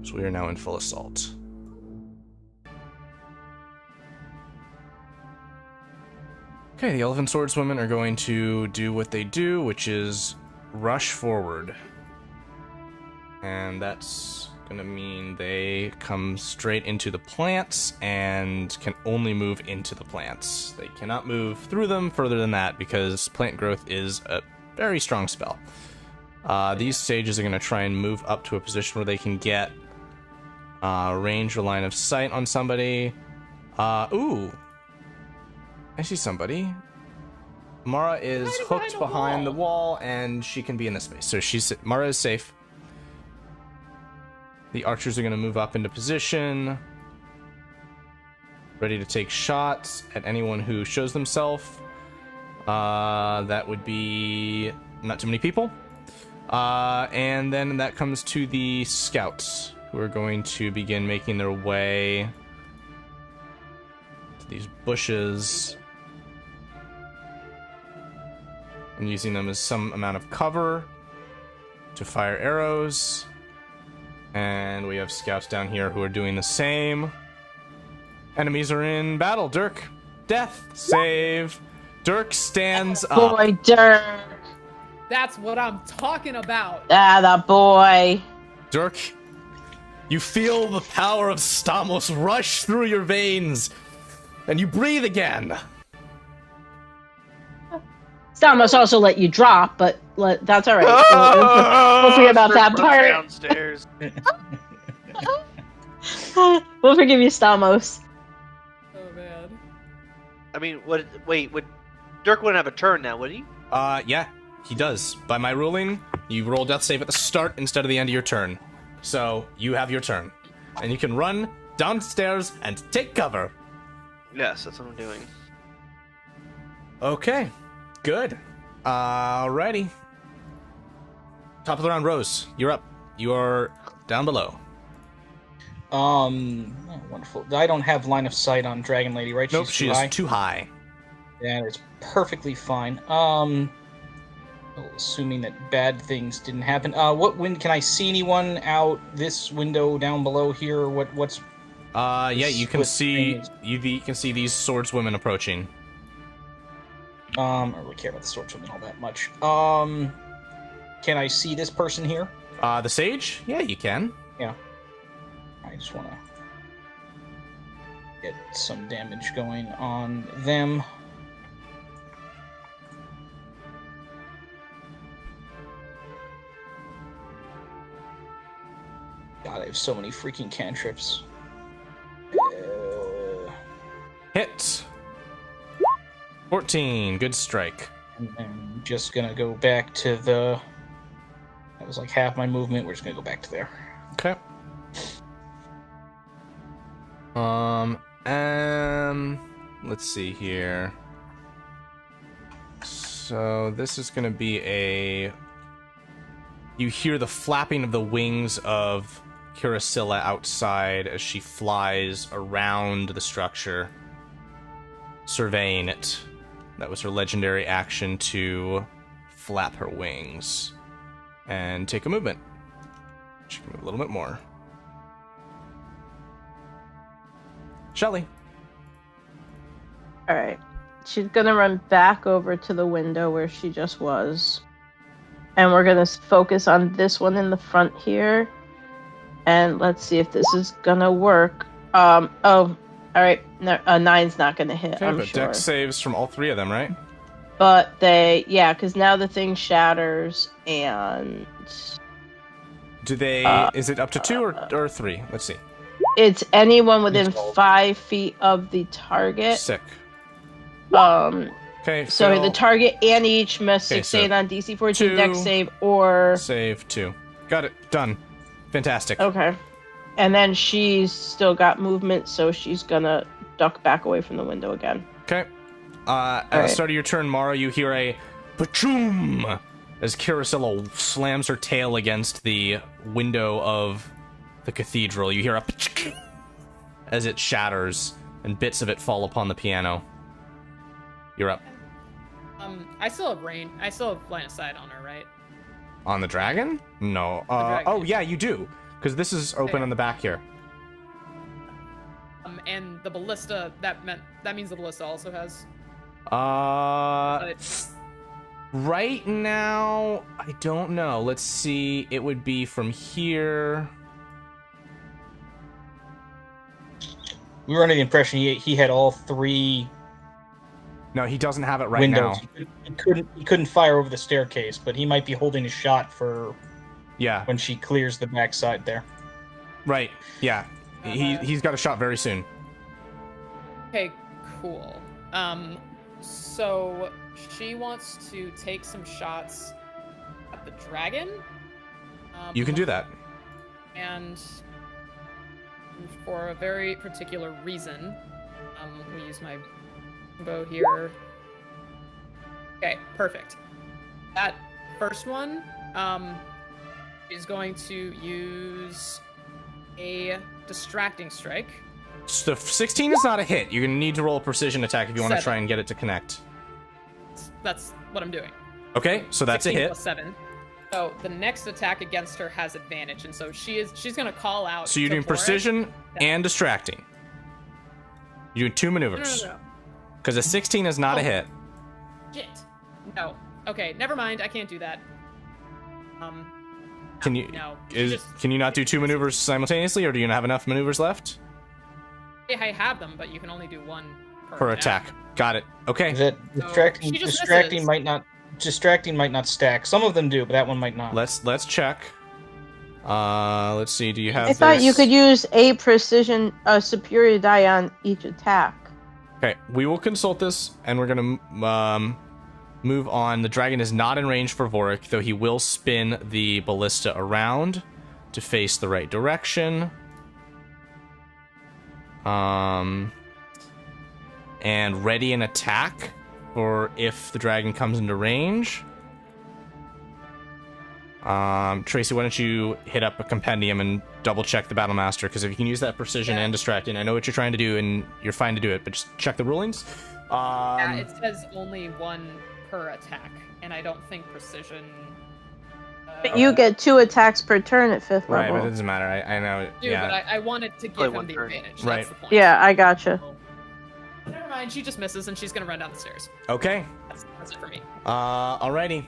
So we are now in full assault. Okay, the elven swordswomen are going to do what they do, which is rush forward. And that's gonna mean they come straight into the plants and can only move into the plants. They cannot move through them further than that because plant growth is a very strong spell. These sages are gonna try and move up to a position where they can get range or line of sight on somebody. Ooh. I see somebody. Mara is hooked behind the wall, and she can be in this space. So Mara is safe. The archers are going to move up into position, ready to take shots at anyone who shows themselves. That would be not too many people. And then that comes to the scouts, who are going to begin making their way to these bushes and using them as some amount of cover to fire arrows. And we have scouts down here who are doing the same. Enemies are in battle. Dirk, death save. Dirk stands up. Boy, Dirk. That's what I'm talking about. Ah, that boy. Dirk, you feel the power of Stamos rush through your veins, and you breathe again. Stamos also let you drop, but that's all right. We'll forget about that part. Downstairs. We'll forgive you, Stamos. Oh man. I mean, would Dirk wouldn't have a turn now, would he? Yeah, he does. By my ruling, you roll death save at the start instead of the end of your turn. So, you have your turn. And you can run downstairs and take cover. Yes, that's what I'm doing. Okay, good. Alrighty. Top of the round, Rose. You're up. You are down below. Oh, wonderful. I don't have line of sight on Dragon Lady, right? Nope, She's she is too high. That is perfectly fine. Assuming that bad things didn't happen. When can I see anyone out this window down below here? What's? Yeah, you can see you can see these swordswomen approaching. I don't really care about the swordswomen all that much. Can I see this person here? The sage? Yeah, you can. Yeah. I just want to get some damage going on them. God, I have so many freaking cantrips. Hit. 14. Good strike. And I'm just gonna go back to the... That was like half my movement. We're just gonna go back to there. Okay. Let's see here. So this is gonna be a... You hear the flapping of the wings of Kiriscylla outside as she flies around the structure, surveying it. That was her legendary action to flap her wings and take a movement. She can move a little bit more. Shelly. All right. She's going to run back over to the window where she just was. And we're going to focus on this one in the front here. And let's see if this is going to work. All right. No, 9's not going to hit, Okay, I'm but sure. dex saves from all three of them, right? But because now the thing shatters and... Do they... is it up to 2 or 3? Let's see. It's anyone within It's all- 5 feet of the target. Sick. Okay, Sorry, Phil, the target and each must Okay, succeed so on DC 14 dex 2. save or... Save 2. Got it. Done. Fantastic. Okay. And then she's still got movement, so she's gonna duck back away from the window again. Okay. At the start of your turn, Mara, you hear a pachoom as Kiriscylla slams her tail against the window of the cathedral. You hear a pachoom as it shatters and bits of it fall upon the piano. You're up. I still have rain. I still have line of sight on her, right? On the dragon? No. dragon. Oh, yeah, you do. Because this is open Okay. on the back here. And the ballista, that means the ballista also has. Right now, I don't know. Let's see. It would be from here. We were under the impression he had all 3 No, he doesn't have it right windows. now. He couldn't fire over the staircase, but he might be holding a shot for Yeah, when she clears the backside there. right. Yeah. He's got a shot very soon. Okay, cool. So she wants to take some shots at the dragon. You can do that. And for a very particular reason, we use my bow here. Okay, perfect. That first one, is going to use a distracting strike. So 16 is not a hit. You're going to need to roll a precision attack if you want to 7. try and get it to connect. That's what I'm doing. Okay, so that's a 16 hit. plus 7. So the next attack against her has advantage, and so she's gonna call out. So you're to doing Vorrick. precision and distracting. You're doing 2 maneuvers. No. Because a 16 is not a hit. Shit. No. Okay, never mind. I can't do that. Can you No. can you not do 2 maneuvers simultaneously, or do you not have enough maneuvers left? I have them, but you can only do one Per attack. Got it. Okay. That distracting she just distracting misses. might not stack. Some of them do, but that one might not. Let's check. Let's see. Do you have I thought you this? could use a precision superior die on each attack. Okay, we will consult this, and we're gonna move on. The dragon is not in range for Vorrick, though he will spin the ballista around to face the right direction. And ready an attack for if the dragon comes into range. Tracy, why don't you hit up a compendium and double check the battle master, because if you can use that precision and distracting, I know what you're trying to do and you're fine to do it, but just check the rulings. Yeah, it says only 1 per attack, and I don't think precision. But you get 2 attacks per turn at 5th Right, level. but it doesn't matter. I know. Dude, Yeah. but I wanted to Play give him one the turn. advantage. Right. That's the point. Yeah, I gotcha. Never mind. She just misses, and she's gonna run down the stairs. Okay. That's it for me. Alrighty.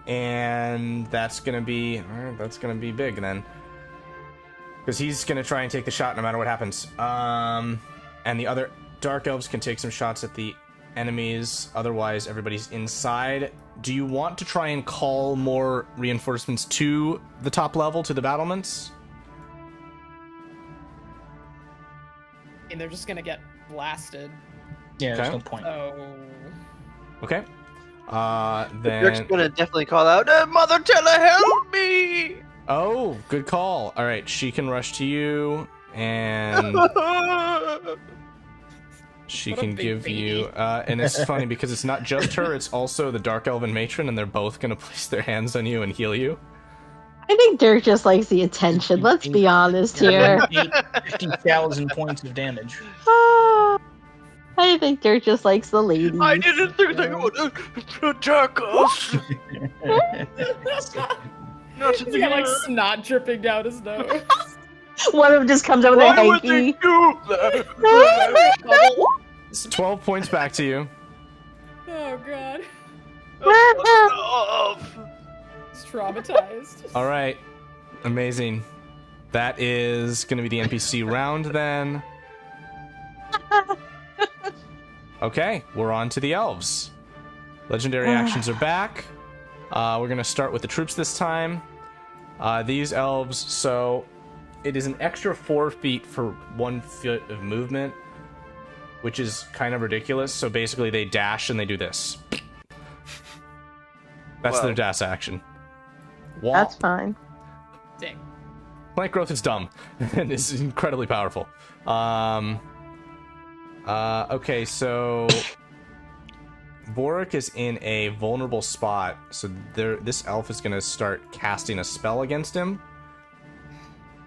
And that's gonna be big then. Because he's gonna try and take the shot no matter what happens. And the other Dark Elves can take some shots at the enemies. Otherwise, everybody's inside. Do you want to try and call more reinforcements to the top level, to the battlements? And they're just gonna get blasted. Yeah, there's Okay. no point. So Okay. Dirk's Then... gonna definitely call out, Mother Tella, help me! Oh, good call. Alright, she can rush to you, and... She What a can big give baby. you, and it's funny because it's not just her, it's also the Dark Elven Matron, and they're both gonna place their hands on you and heal you. I think Dirk just likes the attention. Let's be honest here. 50,000 points of damage. I think Dirk just likes the ladies. I didn't think they would attack us! Not he's got like snot dripping down his nose. One of them just comes over Why there would they hanky. do that? It's 12 points back to you. Oh god, Enough. he's traumatized. Alright. Amazing. That is gonna be the NPC round then. Okay, we're on to the elves. Legendary actions are back. We're gonna start with the troops this time. These elves, so it is an extra 4 feet for 1 foot of movement, which is kind of ridiculous. So basically, they dash and they do this. That's their dash action. That's fine. Dang. Plant growth is dumb and is incredibly powerful. Okay, so Vorrick is in a vulnerable spot, so this elf is gonna start casting a spell against him.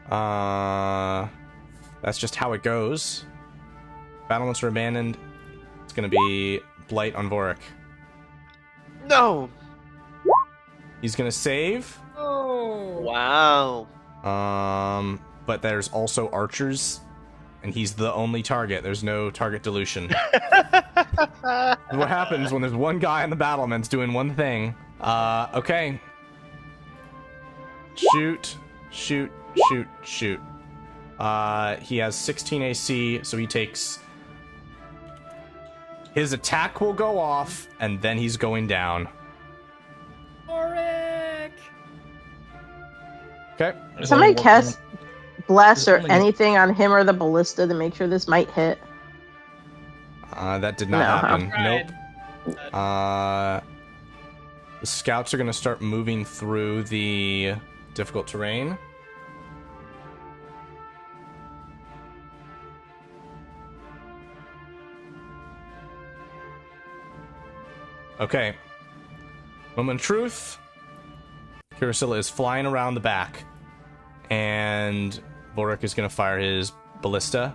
That's just how it goes. Battlements are abandoned. It's gonna be Blight on Vorrick. No! He's gonna save. Oh. Wow. But there's also archers, and he's the only target. There's no target dilution. What happens when there's one guy in the battlements doing one thing? Okay. Shoot. He has 16 AC, so he takes... His attack will go off, and then he's going down. Vorrick! Okay. Somebody cast bless or anything on him or the ballista to make sure this might hit. That did not happen. Right. Nope. The scouts are going to start moving through the difficult terrain. Okay. Moment of truth. Kiriscylla is flying around the back, and Vorrick is going to fire his ballista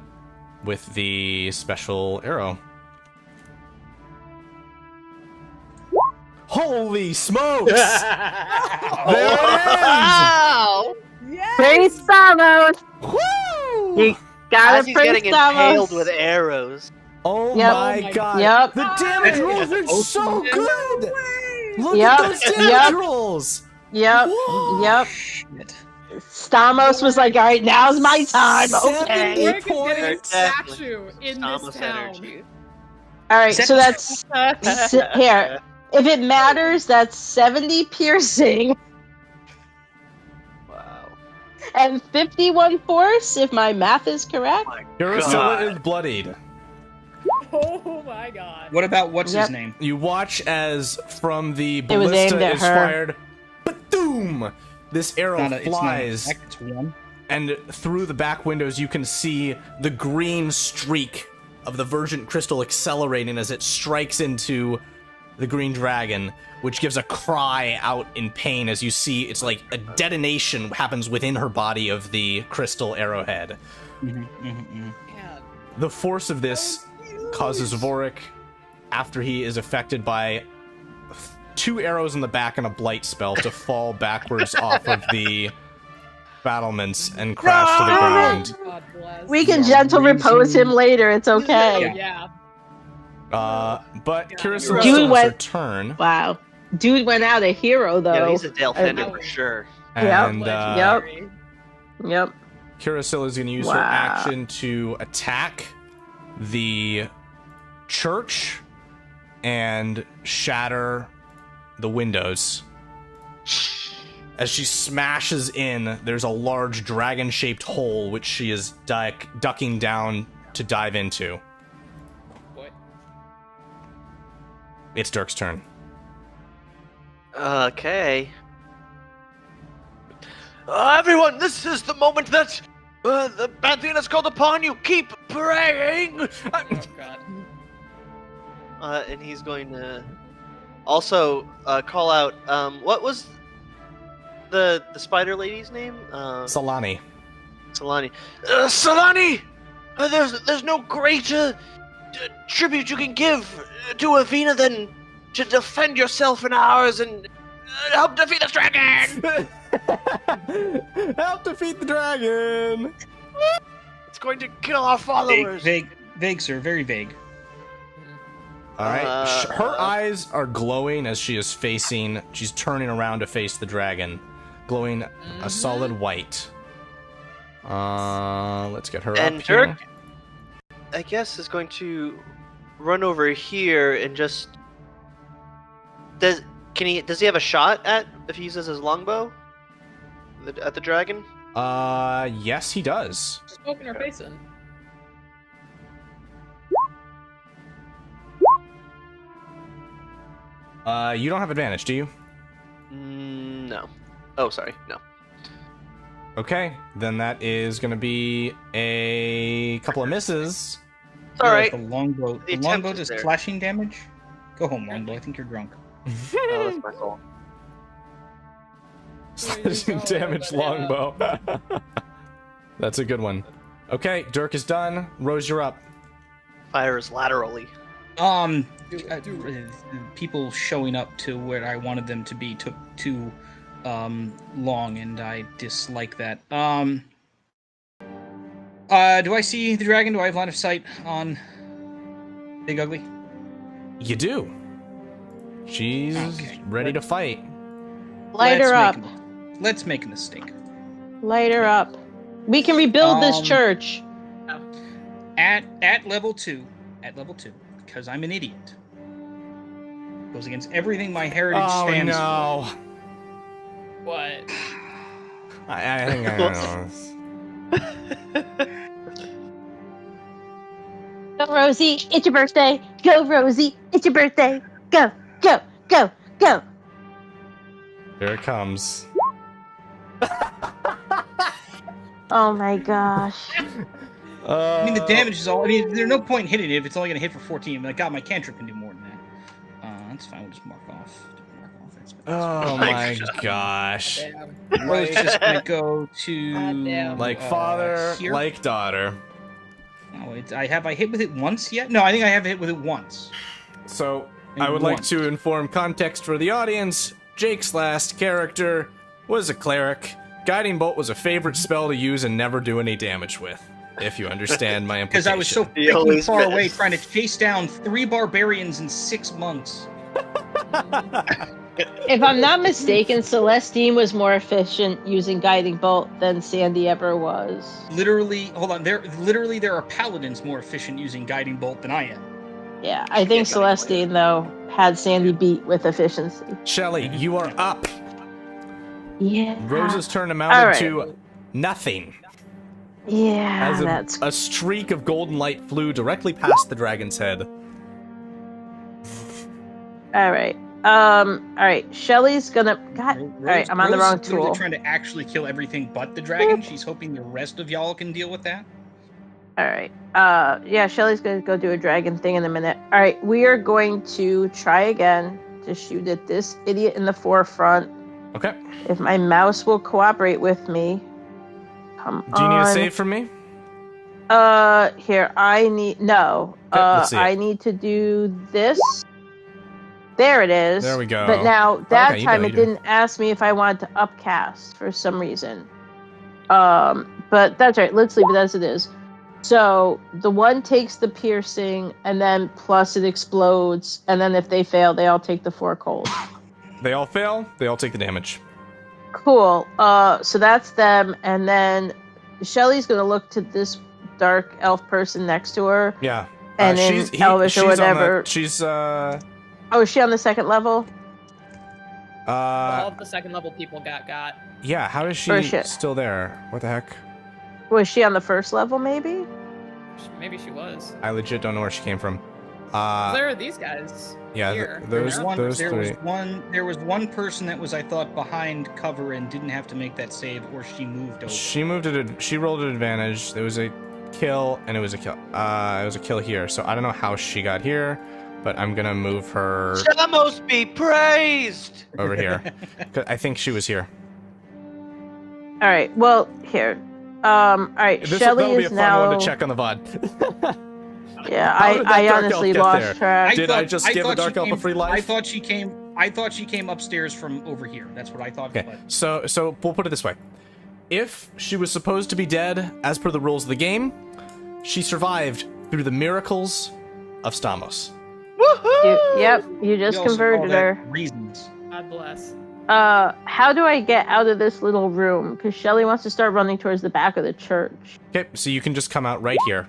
with the special arrow. Holy smokes! There it Wow! Yes! Praise Stamos! is! Woo! You gotta As he's praise getting impaled Stamos! with arrows. Oh Yep. my Oh my god! Yep. The damage rolls are so good! Look at those damage Yep. rolls! Yep. Whoa. Yep. Shit. Stamos was like, alright, now's my time. Seven Okay. hit Vorrick is getting a points. statue in this Stamos town. energy. Alright, so that's here. If it matters, that's 70 piercing Wow. and 51 force, if my math is correct. My Kiriscylla God. is bloodied. Oh my god. What about what's Yep. his name? You watch as from the It was aimed ballista at is her. fired, boom! This arrow It's flies, not an X one. and through the back windows you can see the green streak of the Vergent Crystal accelerating as it strikes into the green dragon, which gives a cry out in pain as you see it's like a detonation happens within her body of the crystal arrowhead. Man. The force of this causes Vorrick, after he is affected by 2 arrows in the back and a blight spell, to fall backwards off of the battlements and crash to the ground. God bless. We can You are gentle repose him amazing. later, it's okay. Yeah. But Kiriscylla Dude still has her went- turn, Wow. Dude went out a hero, though. Yeah, he's a Dalefen Ouch. for sure. and Yep. Yep. Kiriscylla is going to use her Wow. action to attack the church and shatter the windows. As she smashes in, there's a large dragon-shaped hole which she is ducking down to dive into. What? It's Dirk's turn. Okay. Everyone, this is the moment that the Pantheon has called upon you. Keep praying. Oh god. And he's going to also call out. What was the spider lady's name? Solani. Solani. Solani! There's no greater tribute you can give to Avina than to defend yourself and ours and help defeat this dragon! Help defeat the dragon! It's going to kill our followers! Vague, sir. Very vague. Alright, her eyes are glowing as she is she's turning around to face the dragon. Glowing a solid white. Let's get her And up here. Dirk, I guess, is going to run over here and just... Does he have a shot at if he uses his longbow at the dragon? Yes, he does. Just poking her face in. You don't have advantage, do you? No. Oh, sorry. No. Okay, then that is gonna be a couple of misses. It's all right. The longbow. The The longbow attempt is does there. slashing damage. Go home, longbow. I think you're drunk. Oh, that's my fault. Slashing damage longbow. That's a good one. Okay, Dirk is done. Rose, you're up. Fires laterally. People showing up to where I wanted them to be took too long, and I dislike that. Do I see the dragon? Do I have line of sight on Big Ugly? You do. She's ready to fight. Light her up. Let's make a mistake. Light her up. We can rebuild this church. At level 2, because I'm an idiot. Goes against everything my heritage stands no. What? I think I know. Go, Rosie. It's your birthday. Go, Rosie. It's your birthday. Go, go, go, go. Here it comes. Oh my gosh. I mean, the damage is all. I mean, there's no point in hitting it if it's only going to hit for 14. But God, my cantrip can do more than that. That's fine. We'll just mark off. That's Oh my gosh. Damn. Rose just going to go to Goddamn. Like father, here. like daughter. Oh, have I hit with it once yet? No, I think I have hit with it once. So, Maybe I would like once. to inform context for the audience. Jake's last character was a cleric. Guiding Bolt was a favorite spell to use and never do any damage with, if you understand my implication. Because I was so He freaking always far missed. away trying to chase down 3 barbarians in 6 months. If I'm not mistaken, Celestine was more efficient using Guiding Bolt than Sandy ever was. Literally, hold on. There are paladins more efficient using Guiding Bolt than I am. Yeah, I think Yeah, Guiding Celestine, though, had Sandy beat with efficiency. Shelly, you are up. Yeah. Rose's turn amounted Alright. to nothing. Yeah, As that's... a streak of golden light flew directly past the dragon's head. Alright. Alright, Shelly's gonna... God, alright, I'm on the wrong Rose is literally tool. trying to actually kill everything but the dragon. She's hoping the rest of y'all can deal with that. Alright, yeah, Shelly's gonna go do a dragon thing in a minute. Alright, we are going to try again to shoot at this idiot in the forefront. Okay. If my mouse will cooperate with me. Come on. Do you need a save from me? Here, I need... No. Okay, let's see it. I need to do this. There it is. There we go. But now, that Okay, you time do, it you do. didn't ask me if I wanted to upcast for some reason. But that's right. Let's leave it as it is. So, the one takes the piercing, and then plus it explodes, and then if they fail, they all take the 4 cold. They all fail. They all take the damage. Cool. So that's them, and then Shelly's gonna look to this dark elf person next to her, Yeah. and in Elvish or whatever. She's Oh, is she on the 2nd level? All of the second level people got. Yeah, how is Or she shit. still there? What the heck? Was she on the 1st level, maybe? Maybe she was. I legit don't know where she came from. There are these guys. Yeah, here. those There three. was one person that was, I thought, behind cover and didn't have to make that save, or she moved over. She moved it. She rolled an advantage. There was a kill, and it was a kill. It was a kill here. So I don't know how she got here, but I'm gonna move her Shamos be praised! over here. 'Cause I think she was here. Alright, well, here. Alright, Shelly that'll be a is fun now... one to check on the VOD. Yeah, How did that I dark elf honestly get lost there? track. Did I just give the Dark Elf a free life? I thought she came upstairs from over here. That's what I thought. Okay, But so we'll put it this way: if she was supposed to be dead, as per the rules of the game, she survived through the miracles of Stamos. Yep, you we just also converted call that her. Reasons. God bless. How do I get out of this little room? Because Shelly wants to start running towards the back of the church. Okay, so you can just come out right here.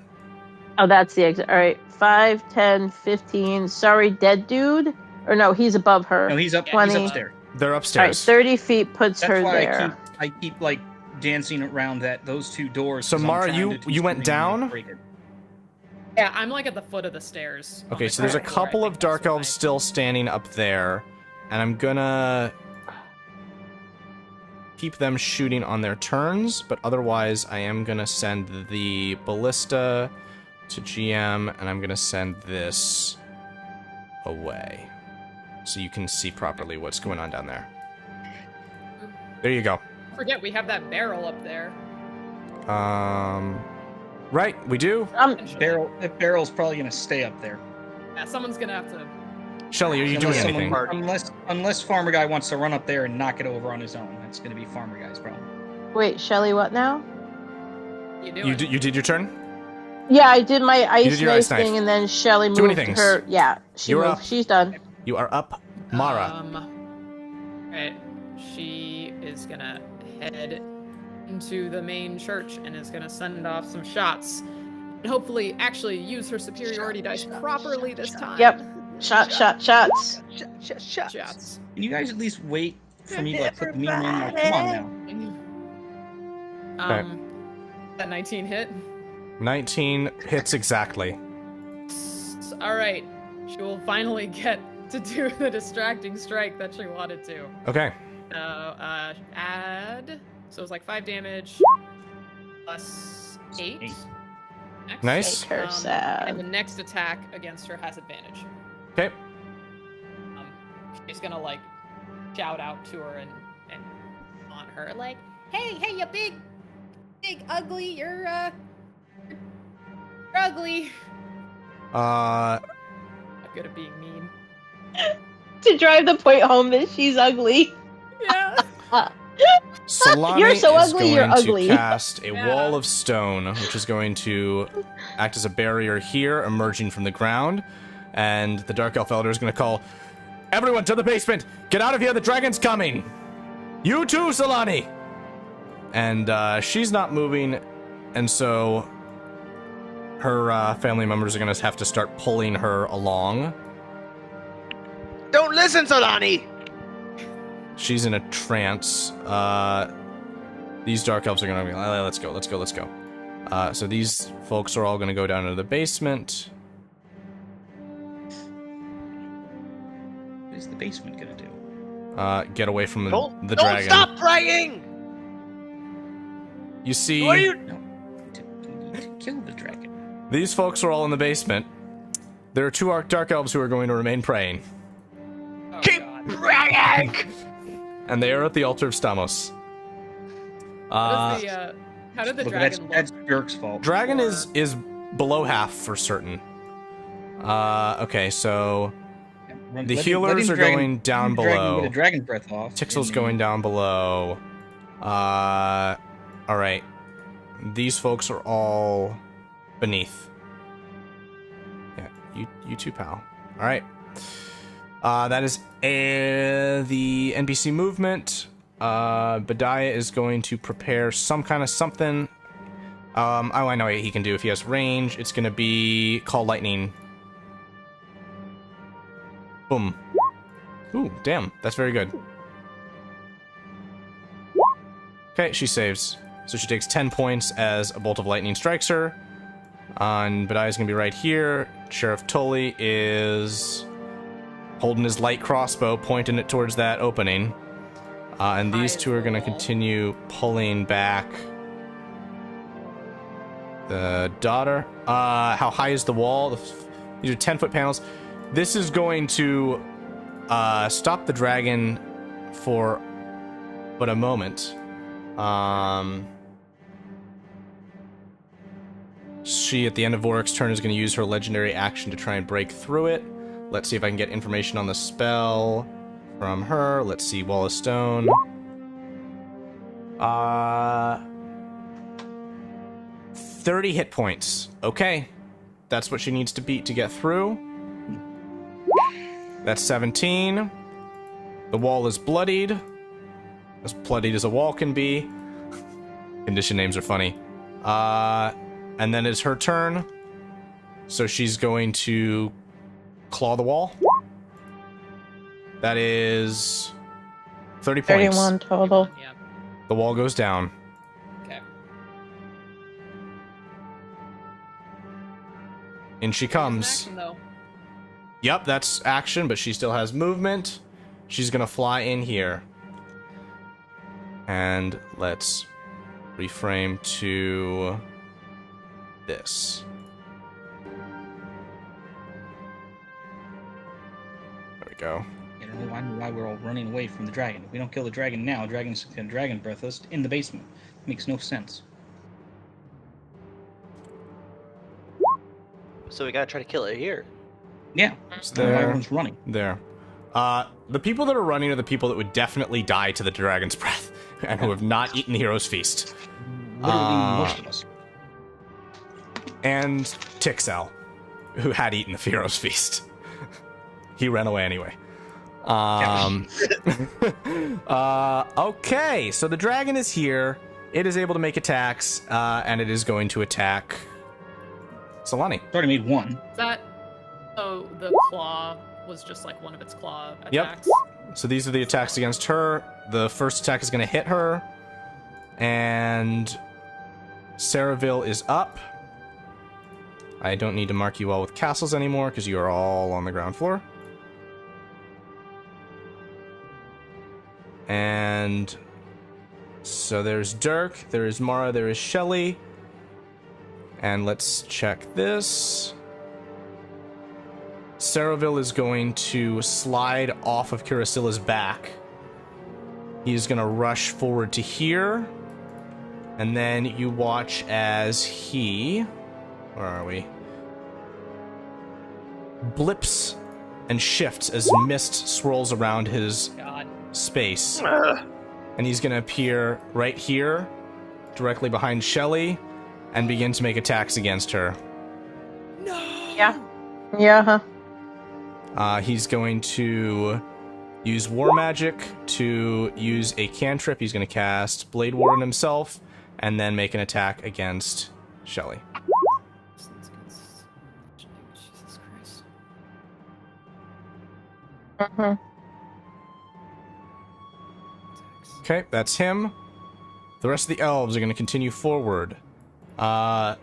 Oh, that's the exit. Alright, 5, 10, 15. Sorry, dead dude? Or no, he's above her. No, he's up. 20. He's upstairs. They're Alright, upstairs. 30 feet puts That's her why there. I keep like dancing around those two doors. So 'cause I'm Mara, trying to you went twist the ring and down? break it. Yeah, I'm like at the foot of the stairs. on Okay, the so there's a ground floor. I couple think of dark that's what elves still standing up there, and I'm gonna keep them shooting on their turns, but otherwise I am gonna send the ballista to GM, and I'm gonna send this away so you can see properly what's going on down there. There you go. Forget we have that barrel up there. Right, we do. That barrel's probably gonna stay up there. Yeah, someone's gonna have to. Shelly, are you doing anything? Unless Farmer Guy wants to run up there and knock it over on his own. That's gonna be Farmer Guy's problem. Wait, Shelly, what now? You You did your turn? Yeah, I did my ice your knife ice knife. thing, and then Shelly Too many moved things. her. Yeah, she You're moved. up. She's done. You are up, Mara. Right. She is gonna head into the main church and is gonna send off some shots. And hopefully actually use her superiority dice properly this time. Yep. Shots. Shots. Shots. Can you guys at least wait for me to put the meter in? Like, come on now. That 19 hit. 19 hits exactly. All right. She will finally get to do the distracting strike that she wanted to. Okay. Add. So it's like 5 damage plus 8. Next. Nice. Make her sad. And the next attack against her has advantage. Okay. She's gonna like shout out to her and on her like, hey, you big ugly, you're ugly. Uh, I'm good at being mean. To drive the point home that she's ugly. Yeah. Solani You're so is ugly, going you're to ugly. cast a Yeah. wall of stone, which is going to act as a barrier here, emerging from the ground. And the Dark Elf Elder is going to call, everyone to the basement! Get out of here, the dragon's coming! You too, Solani! And she's not moving, and so her family members are going to have to start pulling her along. Don't listen, Solani! She's in a trance. These dark elves are gonna be like, let's go. So these folks are all gonna go down into the basement. What is the basement gonna do? Get away from the Don't dragon. stop praying! You see, Who are you? No, to kill the dragon. these folks are all in the basement. There are 2 dark elves who are going to remain praying, Oh, Keep God. praying! and they are at the altar of Stamos. How did the Look, dragon that's look? Dirk's fault. Dragon is below half for certain. Okay, so the healers are going down below. Get a dragon breath off. Tixel's and- going down below. All right. These folks are all beneath. Yeah, you too, pal. All right. That is the NPC movement. Badiah is going to prepare some kind of something. I know what he can do if he has range. It's going to be call lightning. Boom. Ooh, damn. That's very good. Okay, she saves. So she takes 10 points as a bolt of lightning strikes her. And Badiah's going to be right here. Sheriff Tully is holding his light crossbow, pointing it towards that opening. And these 2 are going to continue pulling back the daughter. How high is the wall? These are 10-foot panels. This is going to stop the dragon for but a moment. She, at the end of Vorrick's turn, is going to use her legendary action to try and break through it. Let's see if I can get information on the spell from her. Let's see, Wall of Stone. 30 hit points. Okay. That's what she needs to beat to get through. That's 17. The wall is bloodied. As bloodied as a wall can be. Condition names are funny. And then it's her turn. So she's going to claw the wall. That is 30 points. 31 total. Yeah. The wall goes down. In she comes. Action, though. Yep, that's action, but she still has movement. She's gonna fly in here. And let's reframe to this. There we go. I don't know why we're all running away from the dragon. If we don't kill the dragon now, dragon's gonna dragon breath us in the basement. Makes no sense. So we gotta try to kill it here. Yeah. So Why there, everyone's running. there. The people that are running are the people that would definitely die to the dragon's breath and who have not eaten the hero's feast. Literally most of us. And Tixel, who had eaten the hero's feast. He ran away anyway. Okay, so the dragon is here. It is able to make attacks, and it is going to attack Solani. It's already made one. Is that... Oh, the claw was just like one of its claw Yep. attacks? So these are the attacks against her. The first attack is going to hit her. And Saraville is up. I don't need to mark you all with castles anymore because you are all on the ground floor. And so there's Dirk, there is Mara, there is Shelly. And let's check this. Saraville is going to slide off of Kiriscylla's back. He's going to rush forward to here. And then you watch as he... Where are we? Blips and shifts as mist swirls around his God. space. And he's going to appear right here, directly behind Shelly, and begin to make attacks against her. Yeah. Yeah. He's going to use War Magic to use a cantrip. He's going to cast Blade Ward on himself, and then make an attack against Shelly. Jesus Christ. Mhm. Okay, that's him. The rest of the elves are going to continue forward. Vorrick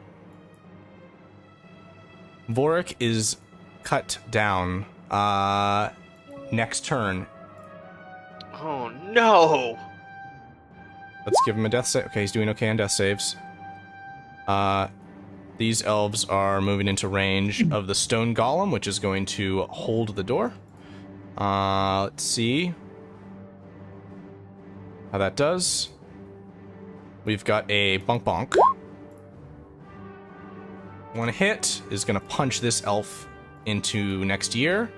is cut down. Next turn. Oh no! Let's give him a death save. Okay, he's doing okay on death saves. These elves are moving into range of the stone golem, which is going to hold the door. Let's see how that does. We've got a bonk bonk. One hit is going to punch this elf into next year.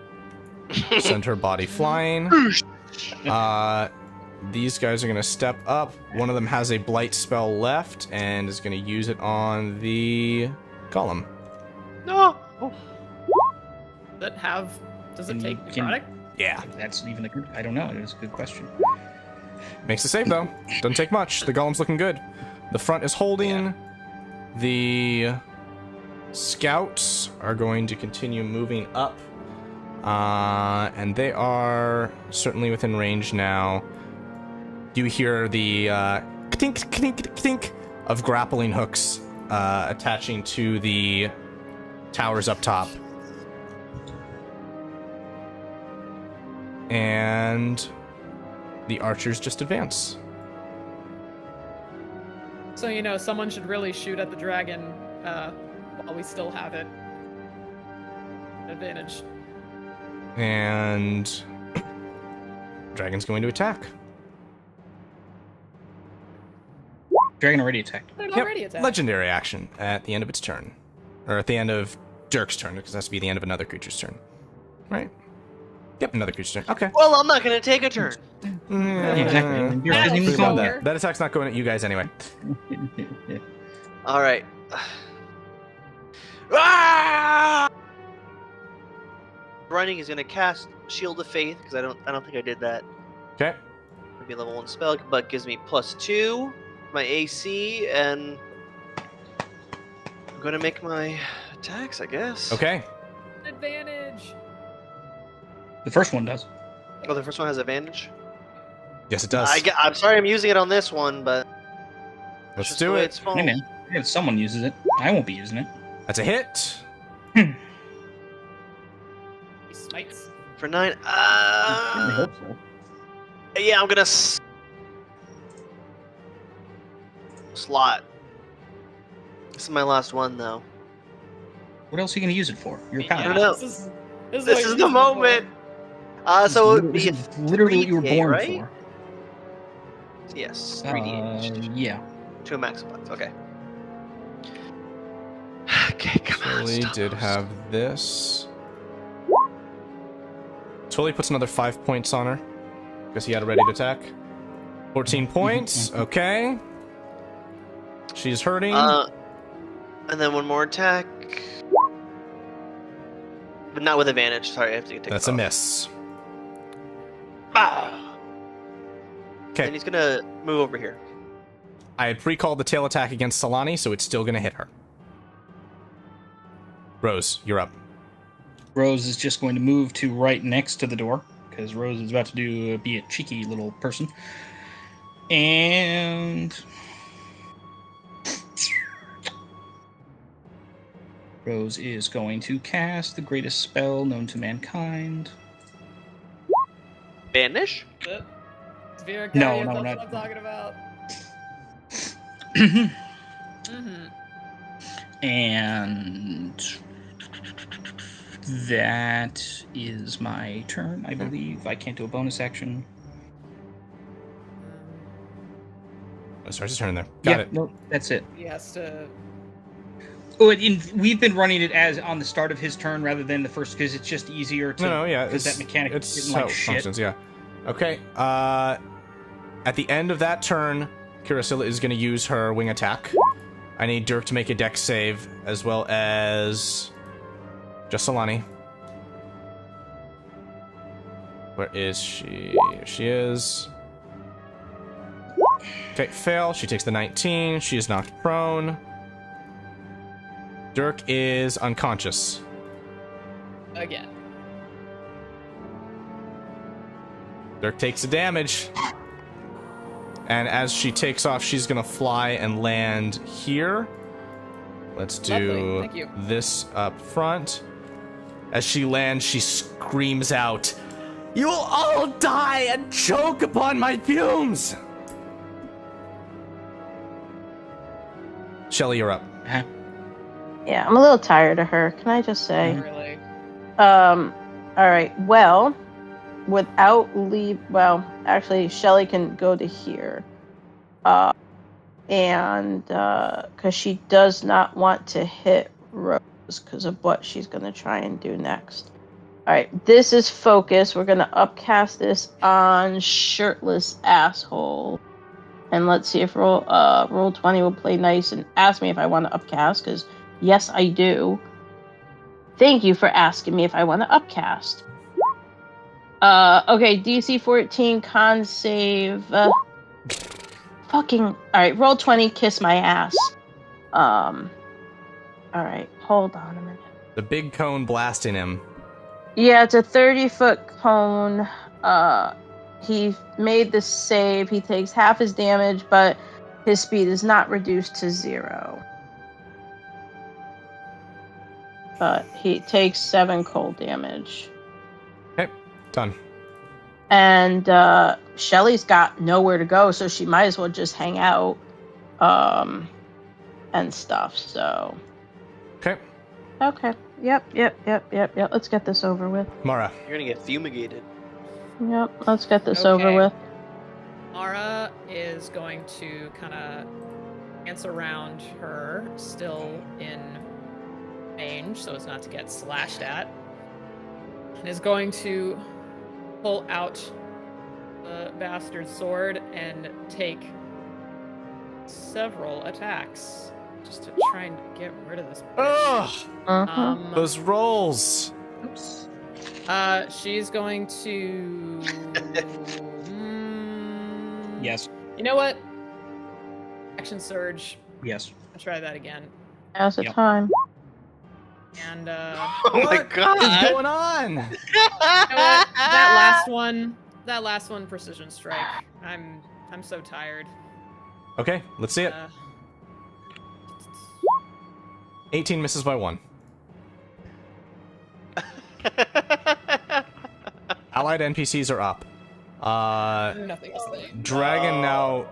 Send her body flying. These guys are going to step up. One of them has a blight spell left and is going to use it on the golem. No! Does it take Can- necrotic? Yeah. That's even a good... I don't know. It's a good question. Makes a save, though. Doesn't take much. The golem's looking good. The front is holding. The scouts are going to continue moving up. And they are certainly within range now. You hear the clink, clink, clink of grappling hooks attaching to the towers up top. And the archers just advance. So, someone should really shoot at the dragon while we still have it. Advantage. And dragon's going to attack. Dragon already attacked. It Yep, already attacked. legendary action at the end of its turn. Or at the end of Dirk's turn, because it has to be the end of another creature's turn. Right? Yep, another creature's turn. Okay. Well, I'm not gonna take a turn. Exactly. You're Yeah, not even it's called fair. that. That attack's not going at you guys anyway. Alright. Ah! Running is gonna cast Shield of Faith, because I don't think I did that. Okay. Maybe a level 1 spell, but gives me +2 my AC, and I'm gonna make my attacks, I guess. Okay. Advantage. The first one does. Oh, the first one has advantage? Yes, it does. I'm sorry I'm using it on this one, but Let's just do the way it. it's Hey, fallen. man. If someone uses it, I won't be using it. That's a hit. for 9. I hope so. Yeah, I'm gonna slot. This is my last one, though. What else are you going to use it for? Your Yeah, power. don't know. This This what is you're the using it moment. for. So it would This be a is literally what you were 3d8, born right? for. Yes, 3d8. Yeah. To a max of 5. Okay. Okay, come on. Tully stop did those. have this. Tully puts another 5 points on her because he had a ready to attack. 14 points. Okay. She's hurting. And then one more attack. But not with advantage. Sorry, I have to take That's it a off. miss. Ah! Okay. And he's gonna move over here. I had pre-called the tail attack against Solani, so it's still going to hit her. Rose, you're up. Rose is just going to move to right next to the door because Rose is about to be a cheeky little person. And Rose is going to cast the greatest spell known to mankind. Banish? Spirit No, Guardian, no, that's not- what I'm talking about. And that is my turn, I believe. I can't do a bonus action. Oh, sorry, just turn there. Got it. No, that's it. He has to. Oh, we've been running it as on the start of his turn rather than the first because it's just easier to. No, yeah, because that mechanic it's didn't how like it shit. functions, yeah. Okay, at the end of that turn, Kiriscylla is going to use her wing attack. I need Dirk to make a dex save, as well as just Solani. Where is she? Here she is. Okay, fail. She takes the 19. She is knocked prone. Dirk is unconscious. Again. Dirk takes the damage. And as she takes off, she's gonna fly and land here. Let's Lovely, do thank you. this up front. As she lands, she screams out, "You will all die and choke upon my fumes!" Shelly, you're up. Uh-huh. Yeah, I'm a little tired of her. Can I just say? Really. All right. Well, without leave. Well, actually, Shelly can go to here. And because she does not want to hit Rose because of what she's gonna try and do next. All right. This is focus. We're gonna upcast this on shirtless asshole. And let's see if roll 20 will play nice and ask me if I want to upcast, because yes, I do. Thank you for asking me if I want to upcast. Okay, DC 14, con save. All right, roll 20, kiss my ass. All right, hold on a minute. The big cone blasting him. Yeah, it's a 30-foot cone. He made the save. He takes half his damage, but his speed is not reduced to 0. But he takes 7 cold damage. Okay, done. And Shelly's got nowhere to go, so she might as well just hang out and stuff. So. Okay, Okay. Yep. Let's get this over with. Mara. You're gonna get fumigated. Yep, let's get this Okay. over with. Mara is going to kind of dance around her, still in range, so as not to get slashed at, and is going to pull out the bastard sword and take several attacks just to try and get rid of this bitch. Ugh! Those rolls! Oops. She's going to. Yes. You know what? Action surge. Yes. I'll try that again. Now's the Yep. time. And Oh my god! What is going on? you know what? That last one, precision strike. I'm so tired. Okay, let's see it. 18 misses by 1. Allied NPCs are up. Nothing is there. Dragon now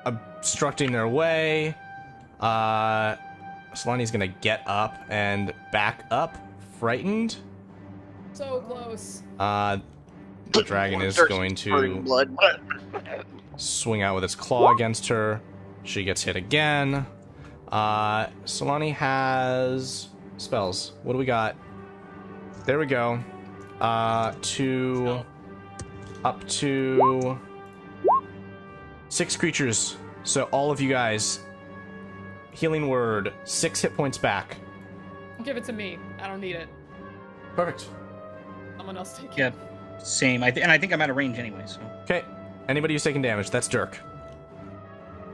obstructing their way. Solani's gonna get up and back up, frightened. So close. The dragon is going to blood. swing out with its claw against her. She gets hit again. Solani has spells. What do we got? There we go. Up to 6 creatures. So all of you guys, healing word, 6 hit points back. Give it to me. I don't need it. Perfect. Someone else take it. Yeah, same. And I think I'm out of range anyway, so. Okay. Anybody who's taking damage, that's Dirk.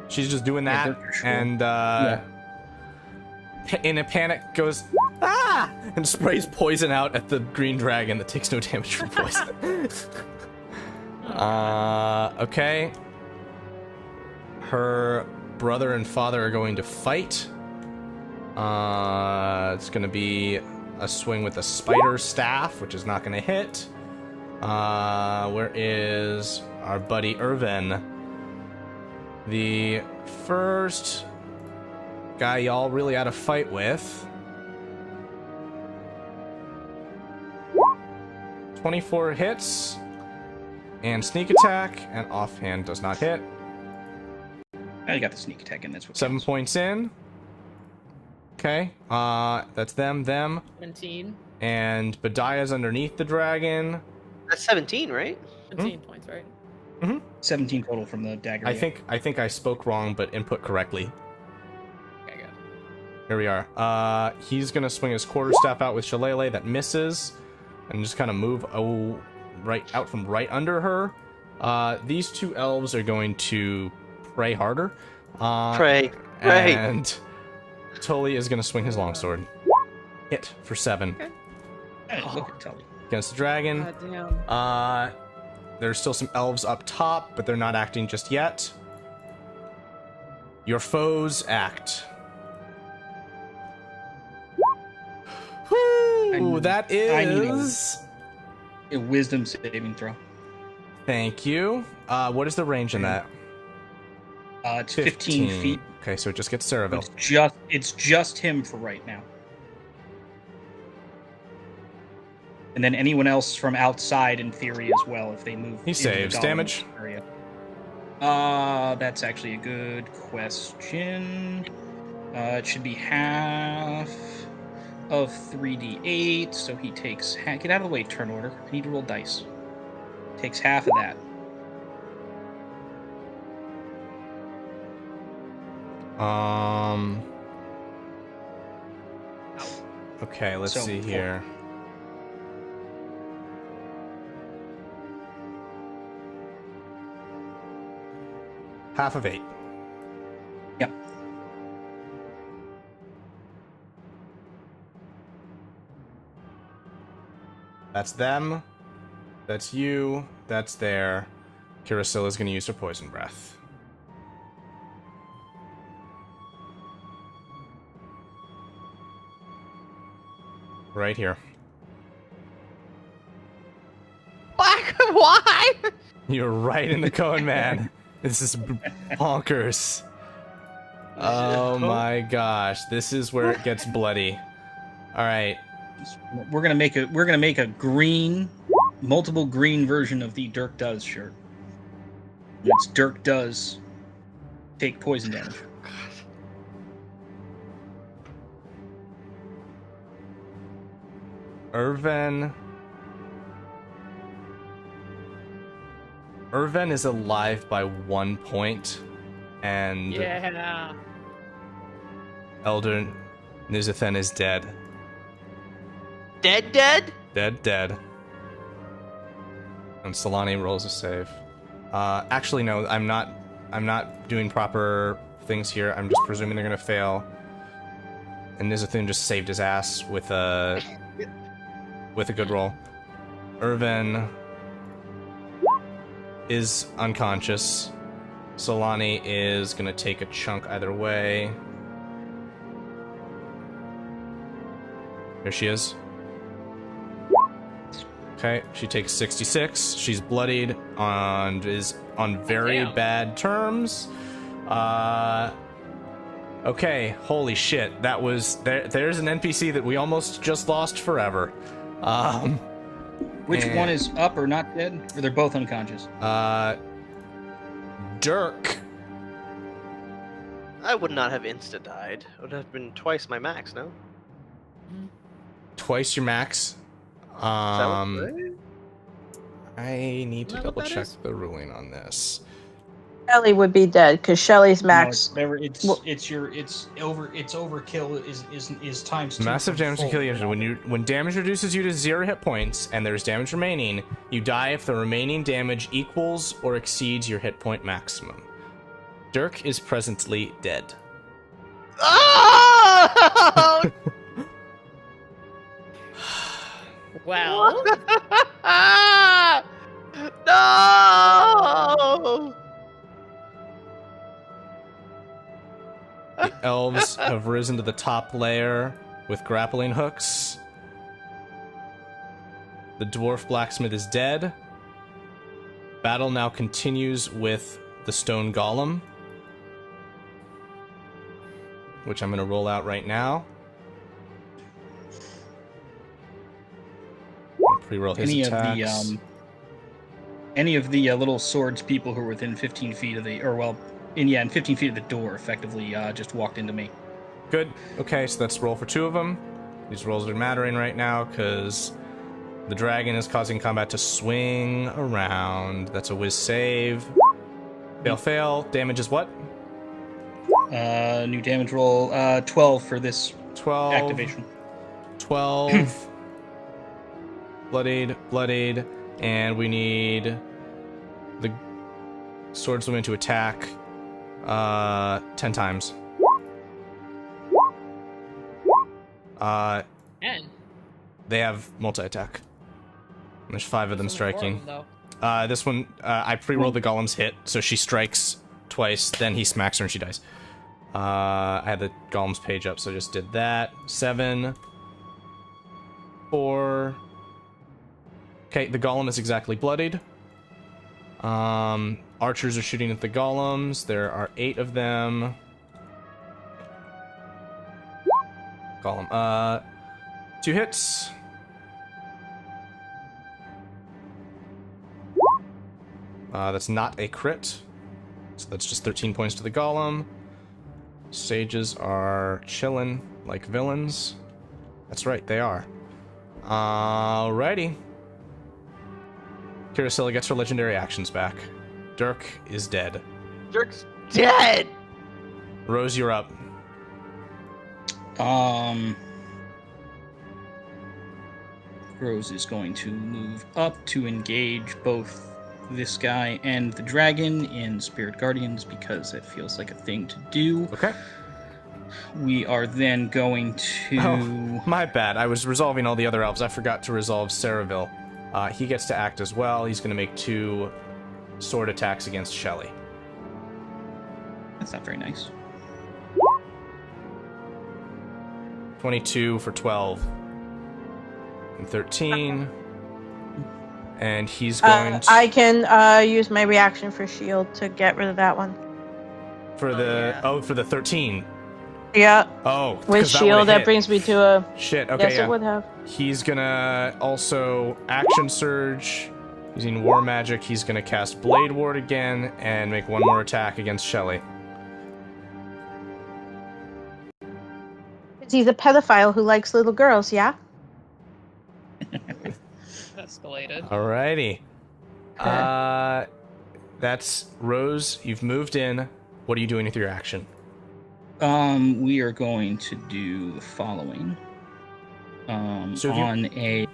She's just doing that, Dirk for sure. and in a panic goes, ah! And sprays poison out at the green dragon that takes no damage from poison. Okay. Her brother and father are going to fight. It's going to be a swing with a spider staff, which is not going to hit. Where is our buddy Irvin? The first guy y'all really had a fight with. 24 hits. And sneak attack, and offhand does not hit. I got the sneak attack in. That's what 7 counts. points in. Okay. That's them. 17. And Badiah's underneath the dragon. That's 17, right? 17 points, right? 17 total from the dagger. I think I spoke wrong, but input correctly. Okay, good. Here we are. He's gonna swing his quarterstaff out with Shillelagh that misses, and just kind of move right out from right under her. These 2 elves are going to pray harder. Pray. And Tully is gonna swing his longsword. Hit for 7 Hey, look at Tully. against the dragon. God damn. There's still some elves up top, but they're not acting just yet. Your foes act. Whew, that is... A wisdom saving throw. Thank you. What is the range in that? It's 15 feet. Okay, so it just gets Ceraville. It's just him for right now. And then anyone else from outside, in theory, as well, if they move. He into the saves. golem Damage? area. That's actually a good question. It should be half of 3d8, so he takes... Get out of the way, turn order. I need to roll dice. Takes half of that. Okay, let's So, see here. Half of 8. Yep. That's them. That's you. That's there. Kiriscylla's gonna use her poison breath. Right here. Why? You're right in the cone, man. This is bonkers. Oh my gosh, this is where it gets bloody. All right. We're gonna make a green, multiple green version of the Dirk Does shirt. It's Dirk Does take poison damage. Irvin is alive by 1 point, and Yeah. Elder Nizathan is dead. Dead? Dead. And Solani rolls a save. Actually, no, I'm not doing proper things here. I'm just presuming they're gonna fail. And Nizathan just saved his ass with a good roll. Irvin is unconscious. Solani is gonna take a chunk either way. There she is. Okay, she takes 66. She's bloodied and is on very Damn. bad terms. Okay, holy shit. That was there's an NPC that we almost just lost forever. Which and- one is up or not dead? Or they're both unconscious? Dirk. I would not have insta-died. It would have been twice my max, no? Twice your max. Is that what it is? I need to Isn't that what double that check is? the ruling on this. Shelly would be dead because Shelly's max. No, it's Well- overkill is times 2. Massive from damage to full. kill you. When damage reduces you to 0 hit points and there's damage remaining, you die if the remaining damage equals or exceeds your hit point maximum. Dirk is presently dead. Oh! Well, No! The elves have risen to the top layer with grappling hooks. The dwarf blacksmith is dead. Battle now continues with the stone golem, which I'm going to roll out right now. Pre-roll his attacks. Any of the little swords people who are within 15 feet of in 15 feet of the door effectively just walked into me. Good. Okay, so let's roll for 2 of them. These rolls are mattering right now because the dragon is causing combat to swing around. That's a whiz save. Fail. Damage is what? New damage roll 12 for this 12. activation. 12. Bloodied. And we need the swordswoman to attack 10 times. and They have multi-attack. There's 5 of them some more striking. of them, though. This one, I pre-rolled the golem's hit, so she strikes twice, then he smacks her and she dies. I had the golem's page up, so I just did that. 7. 4. Okay, the golem is exactly bloodied. Archers are shooting at the golems. There are 8 of them. Golem, 2 hits. That's not a crit. So that's just 13 points to the golem. Sages are chillin' like villains. That's right, they are. Alrighty. Kiriscylla gets her legendary actions back. Dirk is dead. Dirk's dead! Rose, you're up. Rose is going to move up to engage both this guy and the dragon in Spirit Guardians because it feels like a thing to do. Okay. We are then going to... Oh, my bad. I was resolving all the other elves. I forgot to resolve Saraville. He gets to act as well. He's going to make 2 sword attacks against Shelly. That's not very nice. 22 for 12. And 13. And he's going to... I can use my reaction for shield to get rid of that one. For the... yeah. Oh, for the 13. Yeah, Oh, with 'cause that shield would've that hit. brings me to a. Shit, okay, Yes, yeah. it would have. He's gonna also action surge. Using war magic, he's gonna cast Blade Ward again and make 1 more attack against Shelly. He's a pedophile who likes little girls, yeah? Escalated. Alrighty. That's Rose. You've moved in. What are you doing with your action? We are going to do the following. So Have Have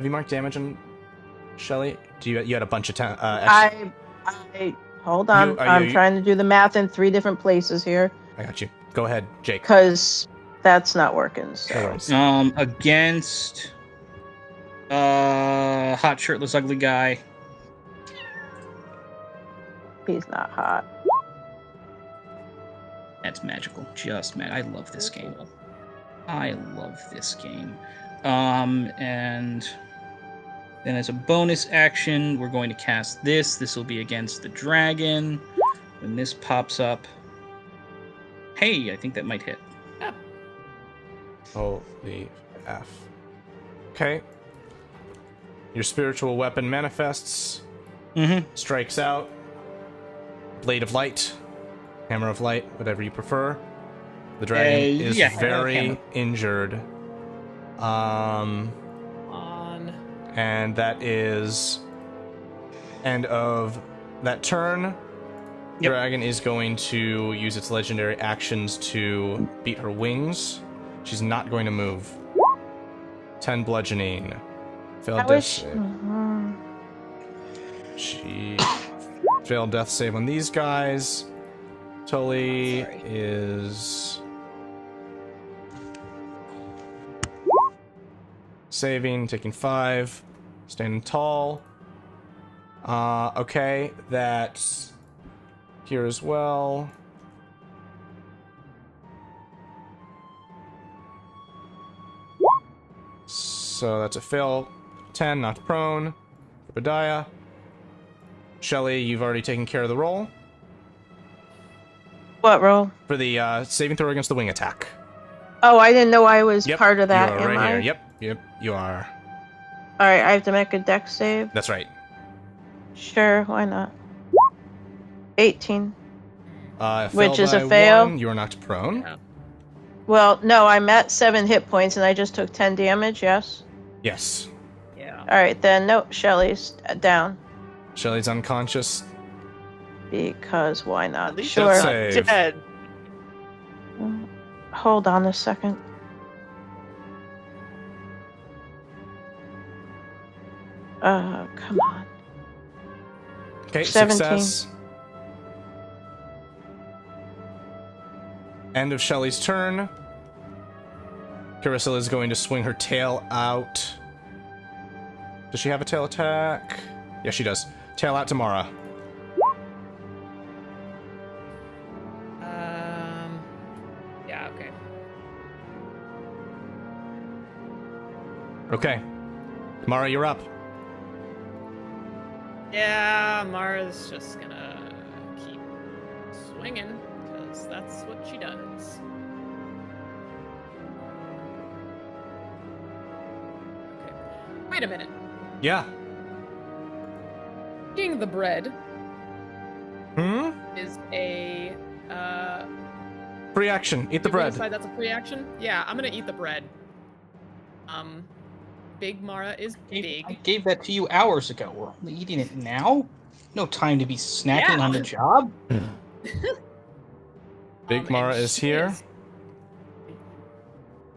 you marked damage on Shelly? You had a bunch of I hold on. I'm trying to do the math in 3 different places here I got you. Go ahead, Jake. because that's not working. No So. worries. against hot shirtless ugly guy. He's not hot. That's magical. Just mad. I love this game. I love this game. And Then as a bonus action, we're going to cast this. This will be against the dragon. When this pops up... Hey, I think that might hit. Holy F. Okay. Your spiritual weapon manifests. Strikes out. Blade of light. Hammer of light, whatever you prefer. The dragon is very injured. And that is end of that turn. Yep. Dragon is going to use its legendary actions to beat her wings. She's not going to move. 10 bludgeoning. Failed death save. She failed death save on these guys. Tully is saving, taking 5, standing tall. Okay, that's here as well. So that's a fail. 10, knocked prone. Obadiah. Shelly, you've already taken care of the roll. What roll? For the saving throw against the wing attack. Oh, I didn't know I was part of that. You are am right I? here. Yep, you are. All right, I have to make a dex save. That's right. Sure, why not? 18. Which is a fail. 1, you are knocked prone. Yeah. Well, no, I'm at 7 hit points and I just took 10 damage. Yes. Yes. Yeah. All right, then no, Shelly's down Shelly's unconscious. because why not? At least Sure. it's Save. not dead. Hold on a second. Come on. Okay, 17. success. End of Shelly's turn. Kiriscylla is going to swing her tail out. Does she have a tail attack? Yes, she does. Tail out to Mara. Yeah, okay. Okay. Mara, you're up. Yeah, Mara's just gonna keep swinging, because that's what she does. Okay. Wait a minute. Yeah. Eating the bread Hmm? is a, Free action. Eat the did we bread. decide that's a free action? Yeah, I'm gonna eat the bread. Big Mara is I big. gave that to you hours ago. We're only eating it now? No time to be snacking Yeah. on the job? Big And Mara is here.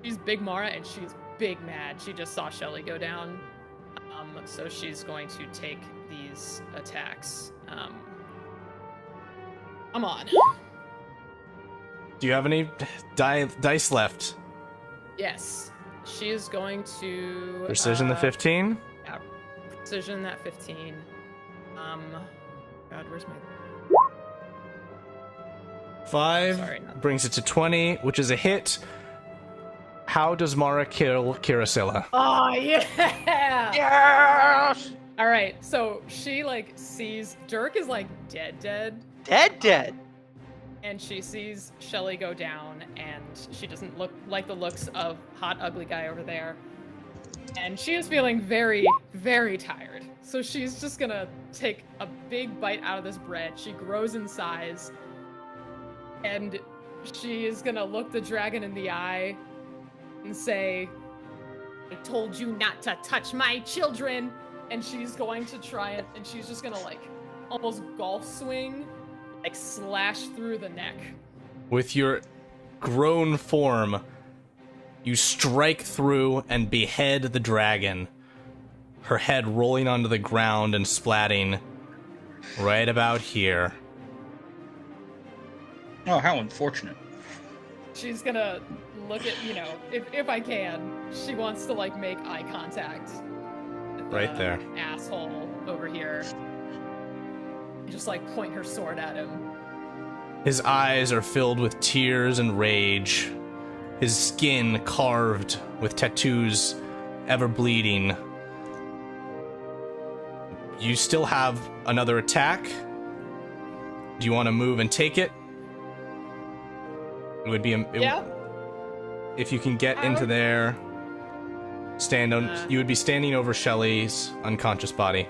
She's Big Mara, and she's big mad. She just saw Shelly go down. So she's going to take these attacks. Come on. Do you have any dice left? Yes. She is going to... Precision the 15? Yeah, precision that 15. God, where's my... 5 Sorry, not- brings it to 20, which is a hit. How does Mara kill Kiriscylla? Oh, yeah! Yes! All right, so she, like, sees... Dirk is, like, dead. Dead. And she sees Shelly go down, and she doesn't look like the looks of hot, ugly guy over there. And she is feeling very, very tired. So she's just gonna take a big bite out of this bread. She grows in size. And she is gonna look the dragon in the eye and say, "I told you not to touch my children!" And she's going to try it, and she's just gonna, like, almost golf swing, like, slash through the neck. With your grown form, you strike through and behead the dragon, her head rolling onto the ground and splatting right about here. Oh, how unfortunate. She's gonna look at, you know, if I can, she wants to, like, make eye contact with Right the there. asshole over here. Just, like, point her sword at him. His eyes are filled with tears and rage, his skin carved with tattoos ever bleeding. you still have another attack. Do you want to move and take it? It would be Yeah. If you can get into there, you would be standing over Shelly's unconscious body.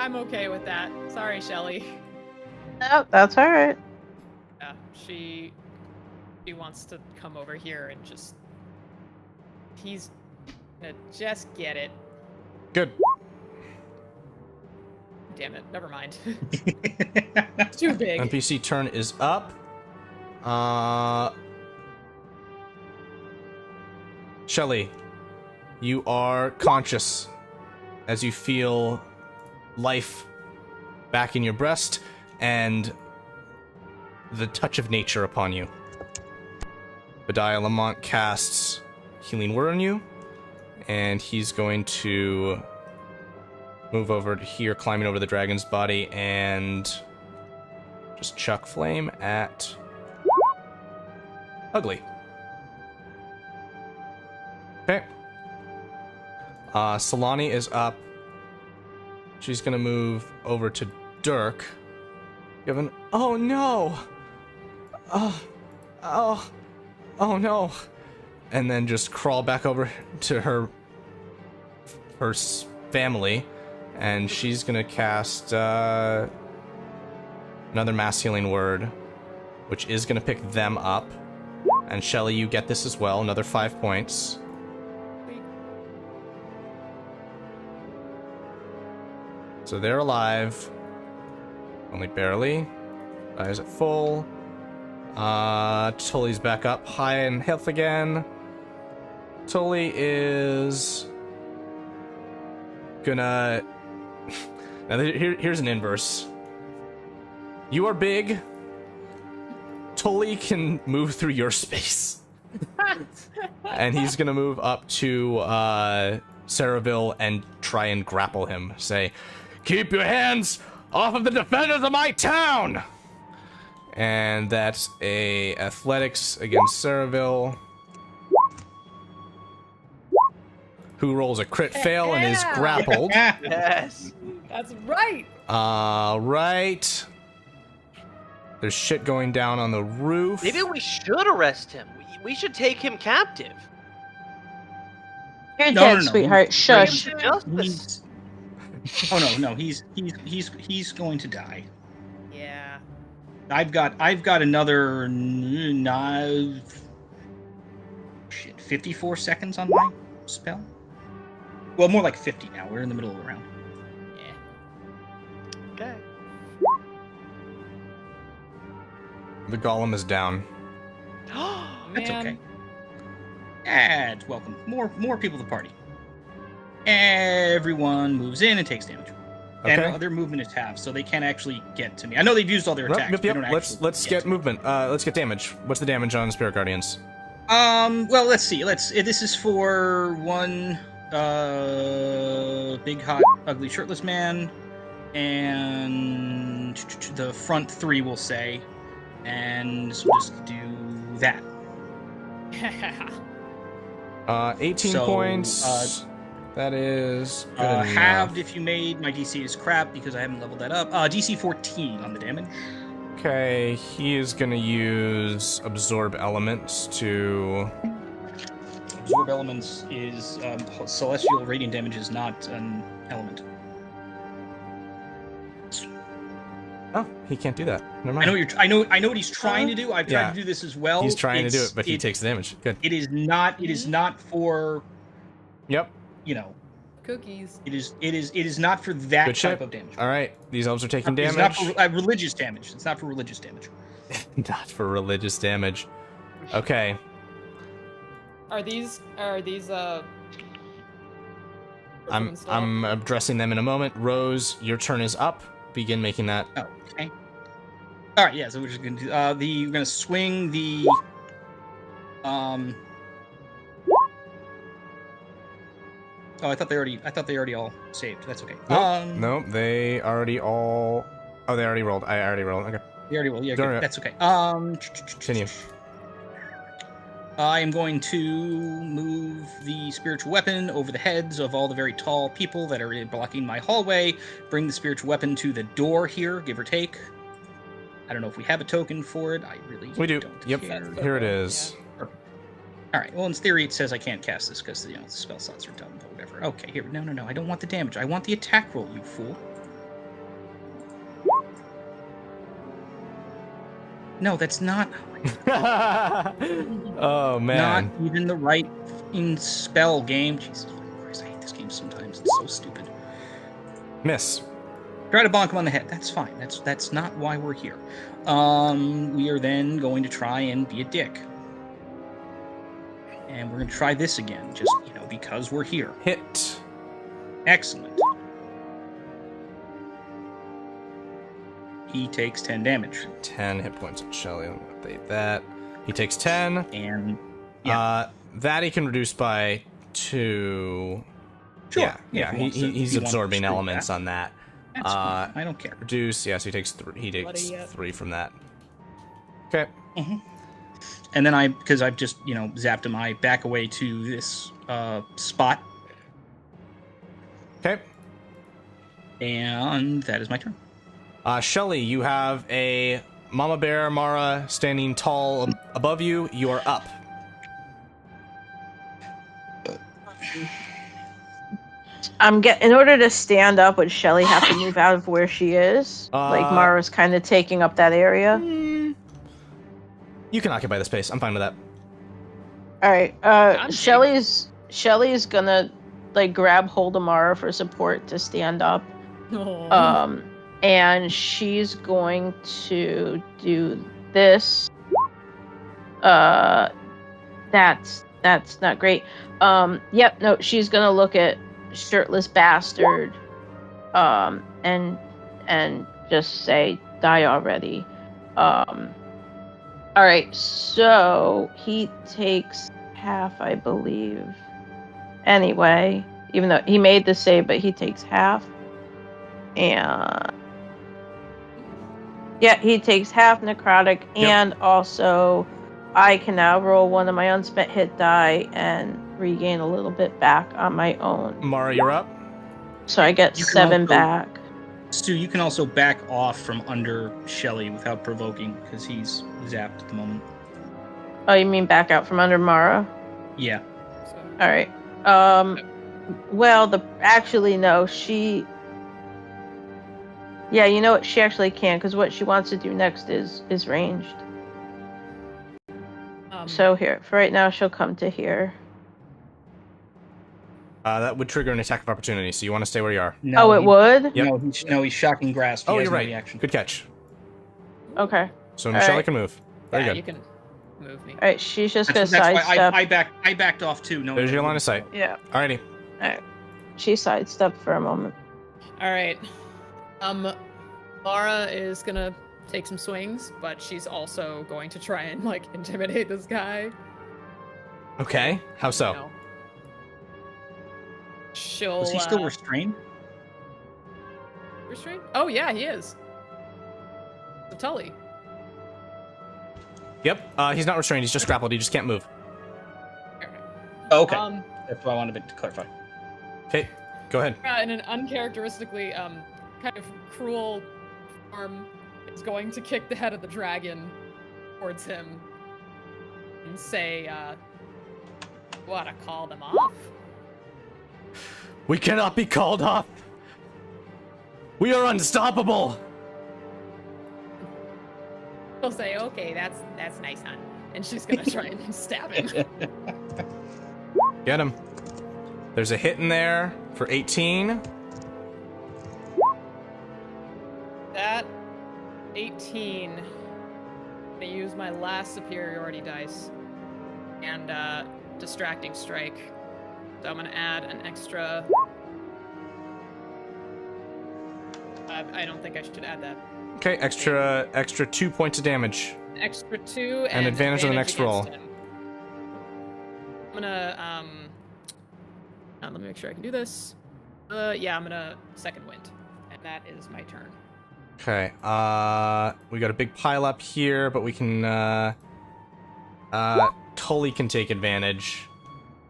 I'm okay with that. Sorry, Shelly. No, that's all right. Yeah, she wants to come over here and just. He's gonna just get it. Good. Damn it, never mind. It's too big. NPC turn is up. Shelly, you are conscious as you feel life back in your breast and the touch of nature upon you. Bediah Lamont casts Healing Word on you, and he's going to move over to here, climbing over the dragon's body, and just chuck flame at Ugly. Okay. Solani is up. She's gonna move over to Dirk. Given, oh no! Oh no! And then just crawl back over to her family, and she's gonna cast another Mass Healing Word, which is gonna pick them up. And Shelly, you get this as well, another 5 points. So they're alive. Only barely. Eyes at full. Tully's back up high in health again. Tully is gonna... Now here's an inverse. You are big. Tully can move through your space. And he's gonna move up to Saraville and try and grapple him. Say, keep your hands off of the defenders of my town! And that's a athletics against Saraville, who rolls a crit fail and is grappled. Yes. That's right. Right. There's shit going down on the roof. Maybe we should arrest him. We should take him captive. You're No, dead, no, no. sweetheart. Shush. Bring him to justice. No, he's going to die. Yeah. I've got another 54 seconds on my spell. Well, more like 50 now. We're in the middle of the round. Yeah. Okay. The golem is down. That's Man. okay. And welcome more people to the party. Everyone moves in and takes damage. Okay. And their movement is half, so they can't actually get to me. I know they've used all their attacks. Yep, But they yep. don't Let's actually get movement. Let's get damage. What's the damage on Spirit Guardians? Well, let's see. This is for one big hot ugly shirtless man, and the front three we'll say, and so we'll just do that. 18 So, points. That is good enough. Halved if you made. My DC is crap because I haven't leveled that up. DC 14 on the damage. Okay, he is gonna use Absorb Elements to... Absorb elements is celestial radiant damage is not an element. Oh, he can't do that. Never I mind. know what he's trying to do. I've tried Yeah. to do this as well. He's trying to do it, but he takes damage. Good. It is not for, Yep. you know, Cookies. it is not for that Good type shit. of damage. All right, these elves are taking It's damage. not for religious damage. It's not for religious damage. Not for religious damage. Okay. Are these I'm addressing them in a moment. Rose, your turn is up. Begin making that. Oh, okay. All right, yeah. So we're just gonna do we're gonna swing the Oh, I thought they already all saved. That's okay. Nope, they already all... Oh, they already rolled. I already rolled. Okay. They already will. Yeah, Don't good. worry. That's okay. Continue. I am going to move the spiritual weapon over the heads of all the very tall people that are blocking my hallway. Bring the spiritual weapon to the door here, give or take. I don't know if we have a token for it. I really We do. don't Yep. care. Here it is. Perfect. All right. Well, in theory, it says I can't cast this because the spell slots are dumb, but whatever. Okay. Here. No. I don't want the damage. I want the attack roll, you fool. No, that's not. Oh man. Not even the right in spell game. Jesus Christ, I hate this game sometimes. It's so stupid. Miss. Try to bonk him on the head. That's fine. That's not why we're here. We are then going to try and be a dick. And we're going to try this again, just, because we're here. Hit. Excellent. He takes 10 damage. 10 hit points on Shelly. I'm gonna update that. He takes 10. And that he can reduce by 2. Sure. Yeah. If he wants He's to absorbing restrict elements that. on that. That's fine. I don't care. Reduce. Yeah, so he takes 3. He takes 3 from that. Okay. Mm-hmm. And then because I've just, zapped him, I back away to this spot. Okay. And that is my turn. Shelly, you have a Mama Bear Mara standing tall above you. You are up. In order to stand up, would Shelly have to move out of where she is? Like Mara's kind of taking up that area. You can occupy the space. I'm fine with that. All right. Shelly's gonna grab hold of Mara for support to stand up. Oh. And she's going to do this. That's not great. Yep, no, she's gonna look at shirtless bastard, and just say, "Die already." All right, so he takes half, I believe. Anyway, even though he made the save, but he takes half. And yeah, he takes half necrotic, and also I can now roll one of my unspent hit die and regain a little bit back on my own. Mara, you're up. So I get 7 back. Stu, you can also back off from under Shelly without provoking, because he's zapped at the moment. Oh, you mean back out from under Mara? Yeah. All right. Well, actually no, she. Yeah, you know what? She actually can, because what she wants to do next is ranged. So here, for right now, she'll come to here. That would trigger an attack of opportunity, so you want to stay where you are. No, it would? Yep. No, he's shocking grasp. He Oh, has you're no right. reaction. Good catch. Okay. So All Shelly right. can move. Very good. You can move me. All right, she's just That's gonna why sidestep. I backed off too. No, There's your line of sight. Yeah. Alrighty. All right. She sidestepped for a moment. All right. Mara is gonna take some swings, but she's also going to try and intimidate this guy. Okay. How so? You know. She'll. Was he still restrained? Restrained? Oh yeah, he is. The Tully. Yep. He's not restrained. He's just grappled. He just can't move. Oh, okay. That's what I wanted to clarify. Okay. Go ahead. In an uncharacteristically kind of cruel form, is going to kick the head of the dragon towards him and say, "Want to call them off?" We cannot be called off. We are unstoppable. She'll say, "Okay, that's nice, hon," and she's gonna try and stab him. Get him. There's a hit in there for 18. That 18. I'm gonna use my last superiority dice and distracting strike. So I'm gonna add an extra. I don't think I should add that. Okay, extra 2 points of damage. Extra 2 And advantage on the next roll. against him. I'm gonna let me make sure I can do this. Yeah, I'm gonna second wind, and that is my turn. Okay, we got a big pile up here, but we can Tully can take advantage.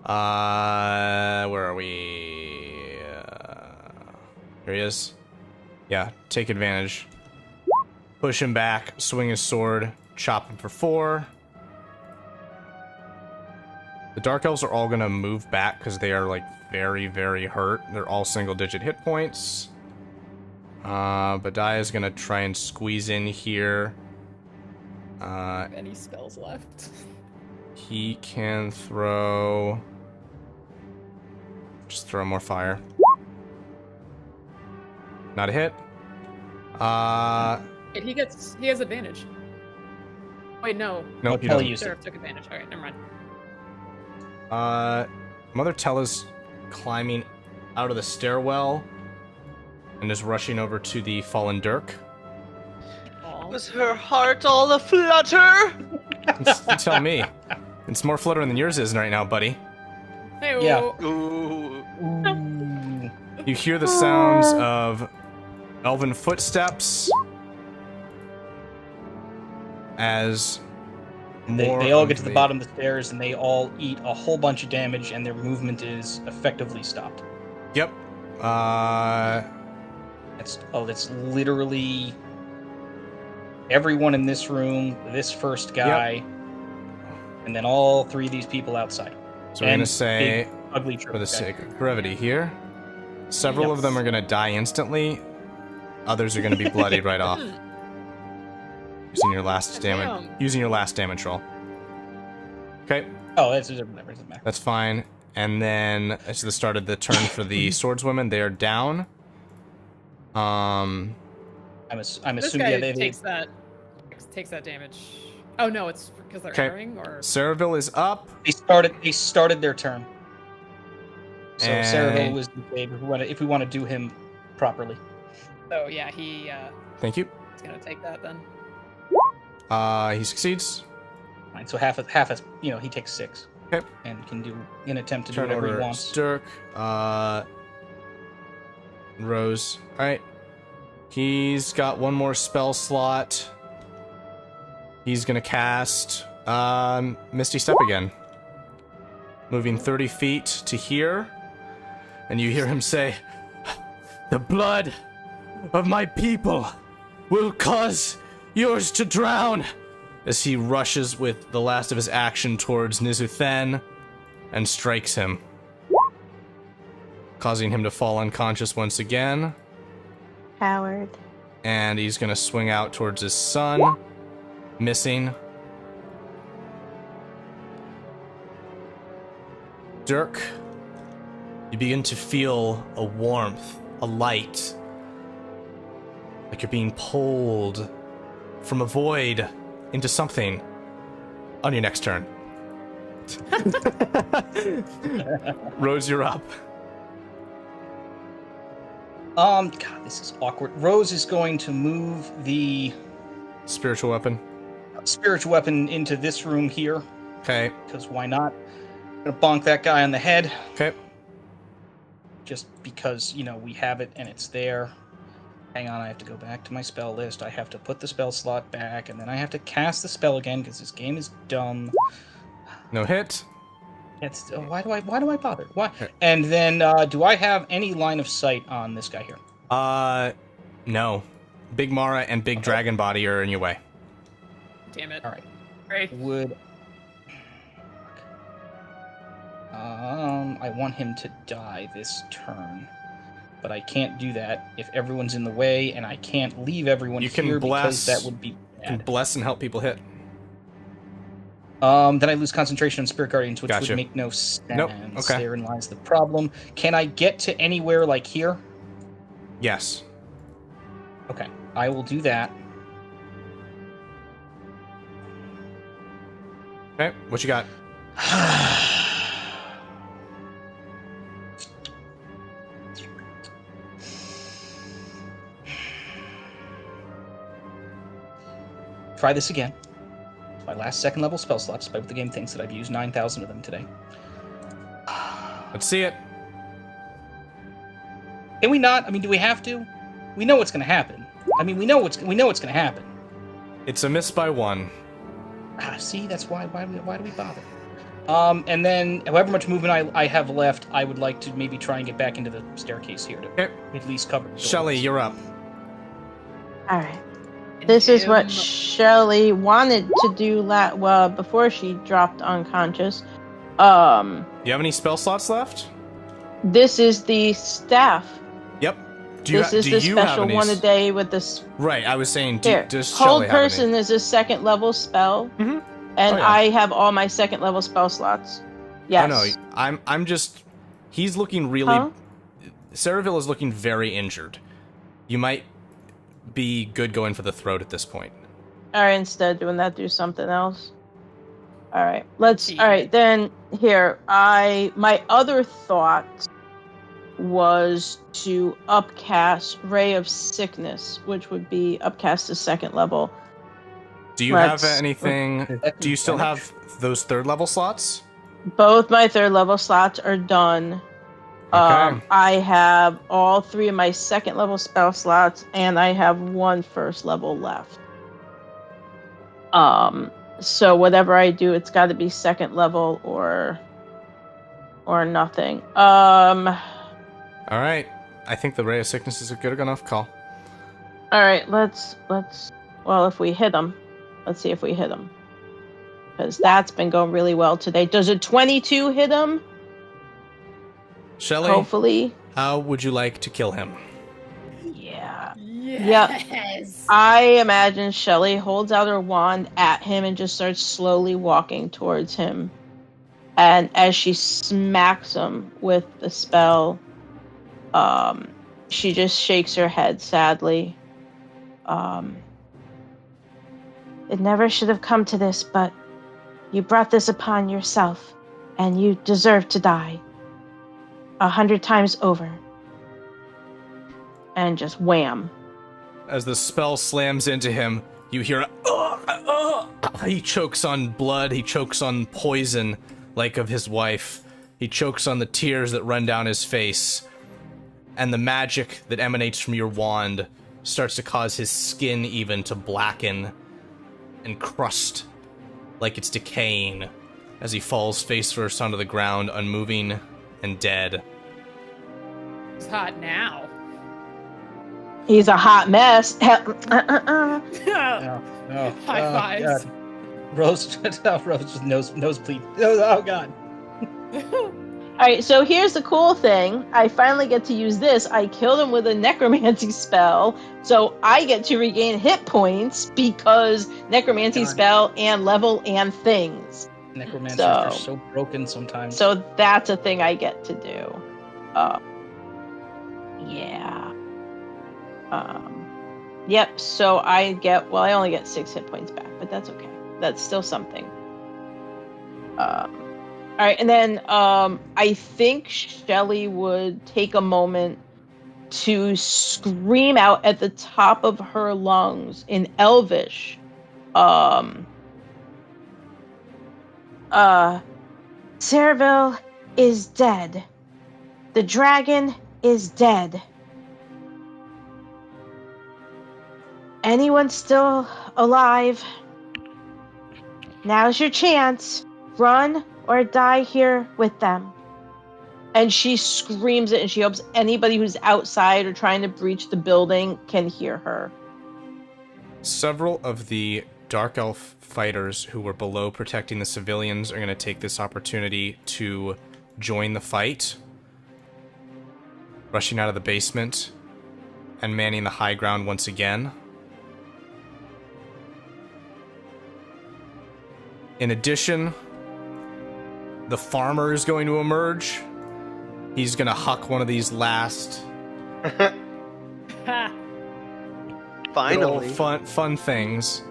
Where are we? Here he is. Yeah, take advantage. Push him back, swing his sword, chop him for 4. The Dark Elves are all gonna move back because they are like very, very hurt. They're all single-digit hit points. Badiah is gonna try and squeeze in here. Any spells left? He can throw... Just throw more fire. Not a hit. He has advantage. Wait, no. Nope, you I'll don't. use it. Sheriff took advantage. Alright, never mind. Mother Tella's climbing out of the stairwell and is rushing over to the fallen Dirk. Aw. Was her heart all a flutter? You tell me. It's more fluttering than yours is right now, buddy. Hey, Yeah. Ooh. Ooh. You hear the sounds of elven footsteps as They all get to the bottom of the stairs and they all eat a whole bunch of damage and their movement is effectively stopped. Yep. That's literally everyone in this room, this first guy, and then all 3 of these people outside. So we're And gonna say, big, ugly for the triple guy. sake of brevity here, several of them are gonna die instantly. Others are gonna be bloodied right off. Using your last damage. Damn. Using your last damage roll. Okay, Oh, that's whatever. Doesn't matter. that's fine. And then it's the start of the turn for the swordswomen. They are down. I'm This assuming guy they takes that damage. Oh no, it's because they're Okay. airing, or Ceraville is up. They started their turn. So And- Ceraville was the babe if we want to do him properly. so yeah, he's Thank you. gonna take that then. He succeeds. Fine. So he takes 6. Okay. And can do an attempt to do Turn whatever he order wants. Dirk. Rose. Alright. He's got one more spell slot. He's gonna cast Misty Step again. Moving 30 feet to here. And you hear him say, "The blood of my people will cause yours to drown," as he rushes with the last of his action towards Nizuthen and strikes him, causing him to fall unconscious once again. Howard. And he's gonna swing out towards his son, missing. Dirk, you begin to feel a warmth, a light, like you're being pulled from a void into something on your next turn. Rose, you're up. God, this is awkward. Rose is going to move the Spiritual weapon. spiritual weapon into this room here, Okay. because why not? I'm gonna bonk that guy on the head, Okay. just because, we have it and it's there. Hang on, I have to go back to my spell list. I have to put the spell slot back, and then I have to cast the spell again, because this game is dumb. No hit. It's why do I bother? Why? Okay. And then, do I have any line of sight on this guy here? No. Big Mara and Big Dragon Body are in your way. Damn it. All right. Great. Would I want him to die this turn, but I can't do that if everyone's in the way, and I can't leave everyone You can here bless- because that would be You can bad. bless and help people hit. Then I lose concentration on Spirit Guardians, which Gotcha. would make no sense. Nope, okay. Therein lies the problem. Can I get to anywhere like here? Yes. Okay, I will do that. Okay, what you got? Try this again. My last second level spell slot, despite what the game thinks that I've used 9,000 of them today. Let's see it. Can we not? I mean, do we have to? We know what's going to happen. I mean, we know what's going to happen. It's a miss by 1. See, that's why do we bother? And then, however much movement I have left, I would like to maybe try and get back into the staircase here to Okay. at least cover. the Shelly, doors. you're up. All right. This is what Shelly wanted to do before she dropped unconscious. Do you have any spell slots left? This is the staff. Yep. This is the special one a day with this. Right, I was saying, does Hold Shelly have person is a second level spell, Mhm. and Oh, yeah. I have all my second level spell slots. Yes. Oh no, I'm just. He's looking really. Huh? Ceraville is looking very injured. You might be good going for the throat at this point. All right, instead of doing that, do something else. All right, let's. All right, then here. My other thought was to upcast Ray of Sickness, which would be upcast to second level. Do you have anything? Do you still have those third level slots? Both my third level slots are done. Okay. I have all 3 of my second level spell slots, and I have 1 first level left. So whatever I do, it's got to be second level or nothing. All right. I think the Ray of Sickness is a good enough call. All right, let's. Well, if we hit him, let's see if we hit him, because that's been going really well today. Does a 22 hit him? Shelly, Hopefully. how would you like to kill him? Yeah. Yes. I imagine Shelly holds out her wand at him and just starts slowly walking towards him. And as she smacks him with the spell, she just shakes her head sadly. It never should have come to this, but you brought this upon yourself, and you deserve to die 100 times over. And just wham. As the spell slams into him, you hear he chokes on blood, he chokes on poison like of his wife. He chokes on the tears that run down his face. And the magic that emanates from your wand starts to cause his skin even to blacken and crust like it's decaying as he falls face first onto the ground, unmoving and dead. It's hot now. He's a hot mess. Oh, High fives. God. Rose just nosebleed. Oh God. Alright, so here's the cool thing. I finally get to use this. I killed him with a necromancy spell, so I get to regain hit points because necromancy spell and level and things. Necromancers are so broken sometimes. So that's a thing I get to do. Yeah. Yep, so I only get 6 hit points back, but that's okay. That's still something. Alright, and then I think Shelly would take a moment to scream out at the top of her lungs in Elvish. Ceraville is dead. The dragon is dead. Anyone still alive? Now's your chance. Run or die here with them. And she screams it, and she hopes anybody who's outside or trying to breach the building can hear her. Several of the Dark Elf fighters who were below protecting the civilians are going to take this opportunity to join the fight, rushing out of the basement and manning the high ground once again. In addition, the farmer is going to emerge. He's going to huck one of these last Finally. little fun things.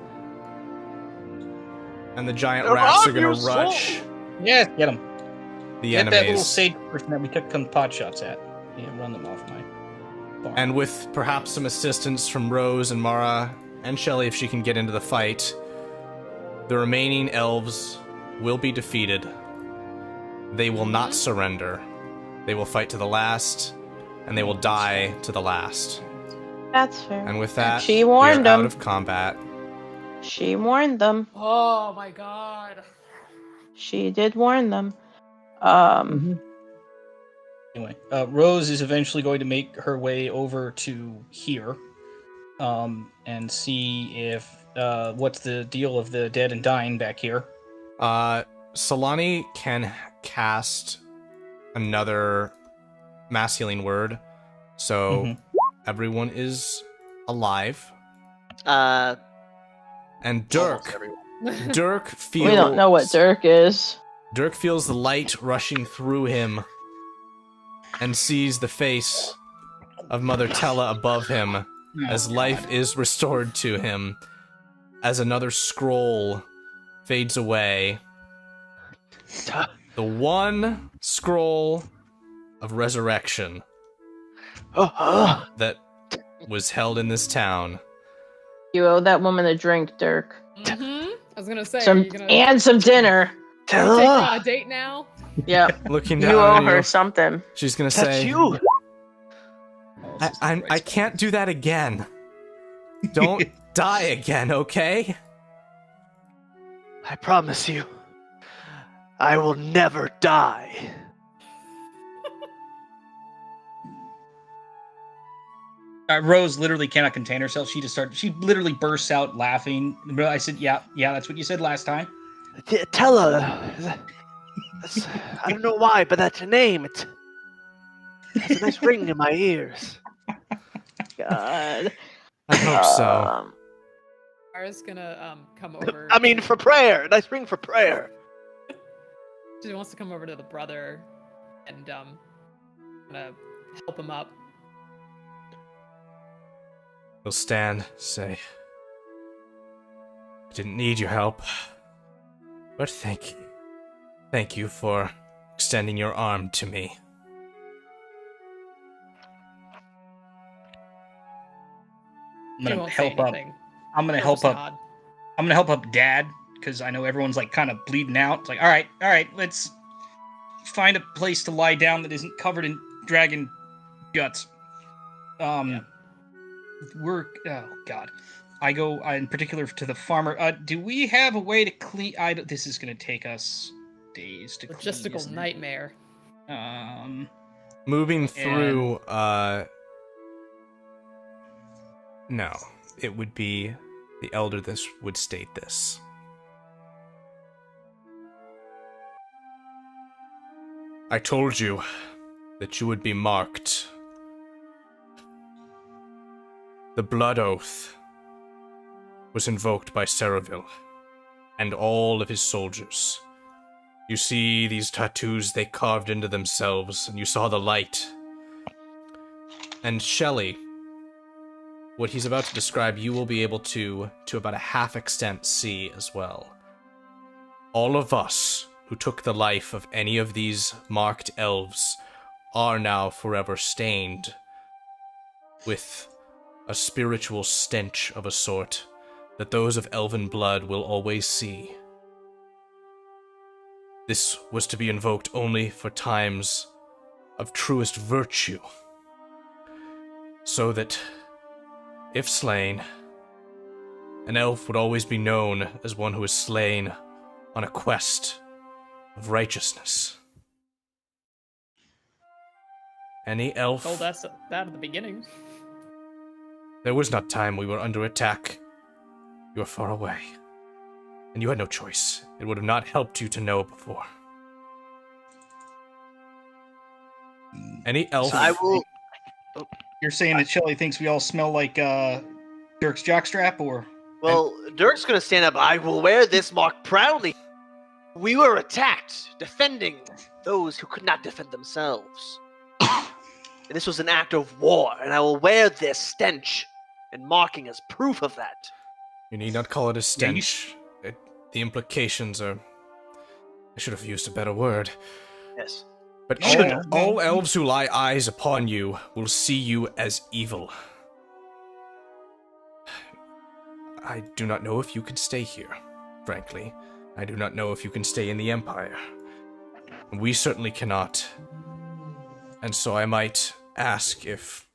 And the giant rats are going to rush Yes, get him. the Get that little enemies. sage person that we took some pot shots at. Yeah, run them off my farm. And with perhaps some assistance from Rose and Mara and Shelly if she can get into the fight, the remaining elves will be defeated. They will not surrender. They will fight to the last, and they will die to the last. That's fair. And with that, She we warned are out them. of combat. She warned them. Oh my god. She did warn them. Anyway, Rose is eventually going to make her way over to here, and see if what's the deal of the dead and dying back here. Solani can cast another mass healing word, so everyone is alive. Almost And Dirk feels. We don't know what Dirk is. Dirk feels the light rushing through him, and sees the face of Mother Tella above him as life is restored to him, as another scroll fades away. The one scroll of resurrection that was held in this town. You owe that woman a drink, Dirk. I was gonna say, And some dinner. take her on a date now. Yeah. Looking down You owe at her you, something. she's gonna That's say, you. I can't do that again. Don't die again, okay? I promise you, I will never die. Rose literally cannot contain herself. She literally bursts out laughing. I said, yeah, that's what you said last time. Tella. I don't know why, but that's your name. It has a nice ring in my ears. God. I hope so. Mara's gonna come over. I mean, for prayer. Nice ring for prayer. She wants to come over to the brother and gonna help him up. He'll stand, say, I didn't need your help, but thank you. Thank you for extending your arm to me. I'm gonna won't say help up. anything. I'm gonna He'll help just up. nod. I'm gonna help up Dad, because I know everyone's like kind of bleeding out. It's like, all right, let's find a place to lie down that isn't covered in dragon guts. Oh God. I go in particular to the farmer. Do we have a way to clean? This is gonna take us days to clean. Logistical isn't it? nightmare. Moving through, no, it would be the elder this would state this. I told you that you would be marked. The blood oath was invoked by Ceraville and all of his soldiers. You see these tattoos they carved into themselves, and you saw the light. And Shelley, what he's about to describe, you will be able to about a half extent, see as well. All of us who took the life of any of these marked elves are now forever stained with a spiritual stench of a sort that those of elven blood will always see. This was to be invoked only for times of truest virtue, so that, if slain, an elf would always be known as one who is slain on a quest of righteousness. Any elf... Told us that at the beginning. There was not time we were under attack. You were far away. And you had no choice. It would have not helped you to know before. Any elf... I will... You're saying that Shelley thinks we all smell like Dirk's jockstrap, or? Well, Dirk's gonna stand up. I will wear this mark proudly. We were attacked, defending those who could not defend themselves. And this was an act of war, and I will wear this stench and marking as proof of that. You need not call it a stench. The implications are... I should have used a better word. Yes. But Oh, all elves who lie eyes upon you will see you as evil. I do not know if you can stay here, frankly. I do not know if you can stay in the Empire. We certainly cannot. And so I might ask if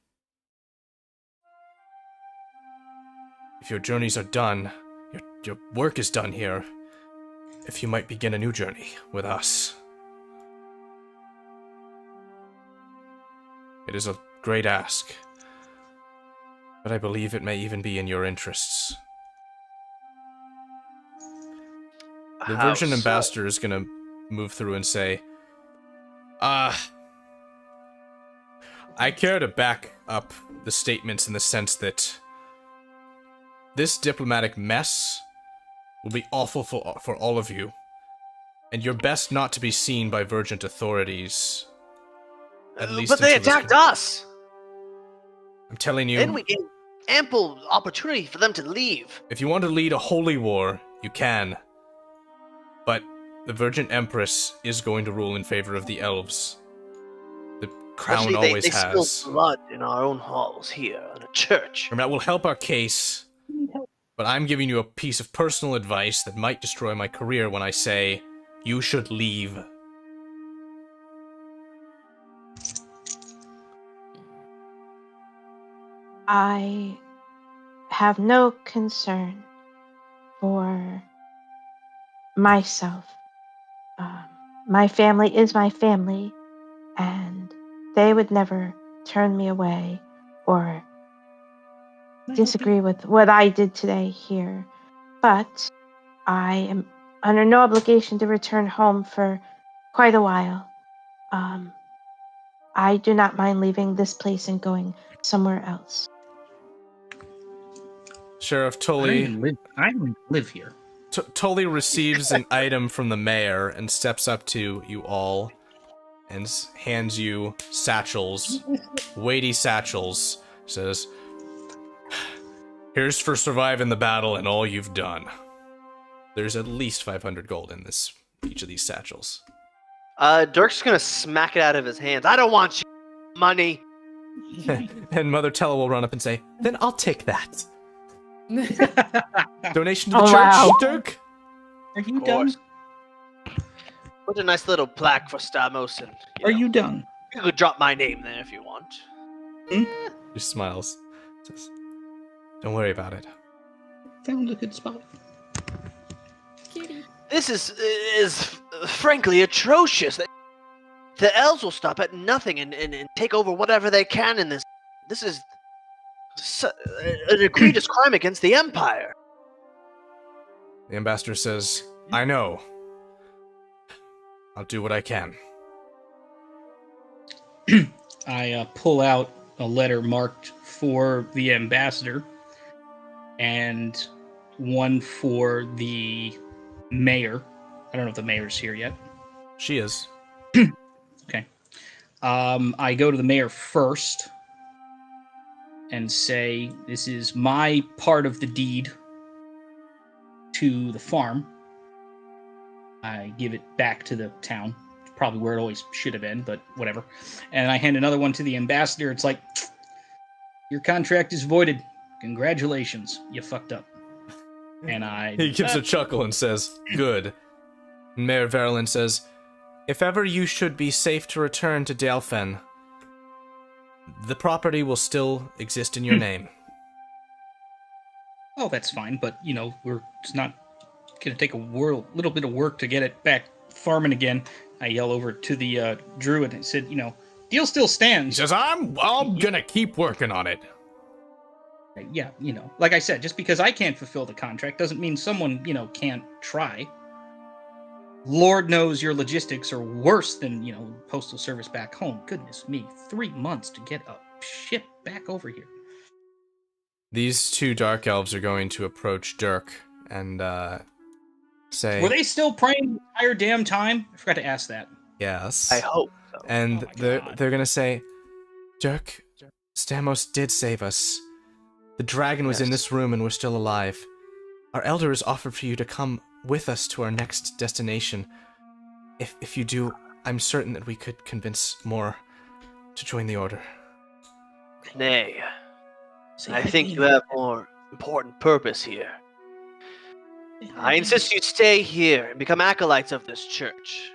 your journeys are done, your work is done here, if you might begin a new journey with us. It is a great ask, but I believe it may even be in your interests. The How Virgin so? Ambassador is going to move through and say, I care to back up the statements in the sense that this diplomatic mess will be awful for all of you, and you're best not to be seen by Virgin authorities. At least But they until this attacked us! I'm telling you, And we gave ample opportunity for them to leave. if you want to lead a holy war, you can. But the Virgin Empress is going to rule in favor of the Elves. The crown Especially always they has. spilled blood in our own halls here in a church. And that will help our case, but I'm giving you a piece of personal advice that might destroy my career when I say you should leave. I have no concern for myself. My family is my family, and they would never turn me away or disagree with what I did today here. But I am under no obligation to return home for quite a while. I do not mind leaving this place and going somewhere else. Sheriff I Tully don't even live here. Tully receives an item from the mayor and steps up to you all and hands you satchels, weighty satchels. Says, "Here's for surviving the battle and all you've done." There's at least 500 gold in each of these satchels. Dirk's gonna smack it out of his hands. I don't want your money. And Mother Tella will run up and say, "Then I'll take that." Donation to the Oh, church, wow. Dirk? Are you Of done? course. Put a nice little plaque for Stamos, and Are you done? you could drop my name there if you want. He smiles. Says, "Don't worry about it." Found a good spot. Kitty. This is frankly atrocious. The elves will stop at nothing and take over whatever they can in this. This is an egregious crime against the Empire. The ambassador says, "I know. I'll do what I can." I pull out a letter marked for the ambassador and one for the mayor. I don't know if the mayor's here yet. She is. Okay. I go to the mayor first and say, this is my part of the deed to the farm. I give it back to the town. It's probably where it always should have been, but whatever. And I hand another one to the ambassador. It's like, your contract is voided. Congratulations. You fucked up. And I... He gives a chuckle and says, "Good." And Mayor Verilyn says, "If ever you should be safe to return to Dalefen, the property will still exist in your name." Oh, that's fine, but, it's not going to take a little bit of work to get it back farming again. I yell over to the druid and said, deal still He stands. says, I'm gonna keep working on it." Yeah, like I said, just because I can't fulfill the contract doesn't mean someone, can't try. Lord knows your logistics are worse than, postal service back home. Goodness me, 3 months to get a ship back over here. These two dark elves are going to approach Dirk and say, Were they still praying the entire damn time? I forgot to ask that. "Yes." I hope so. And Oh my they're God. gonna say, "Dirk, Stamos did save us. The dragon was in Yes. this room and we're still alive. Our elder has offered for you to come with us to our next destination. If you do, I'm certain that we could convince more to join the order." Nay, I think you have more important purpose here. I insist you stay here and become acolytes of this church.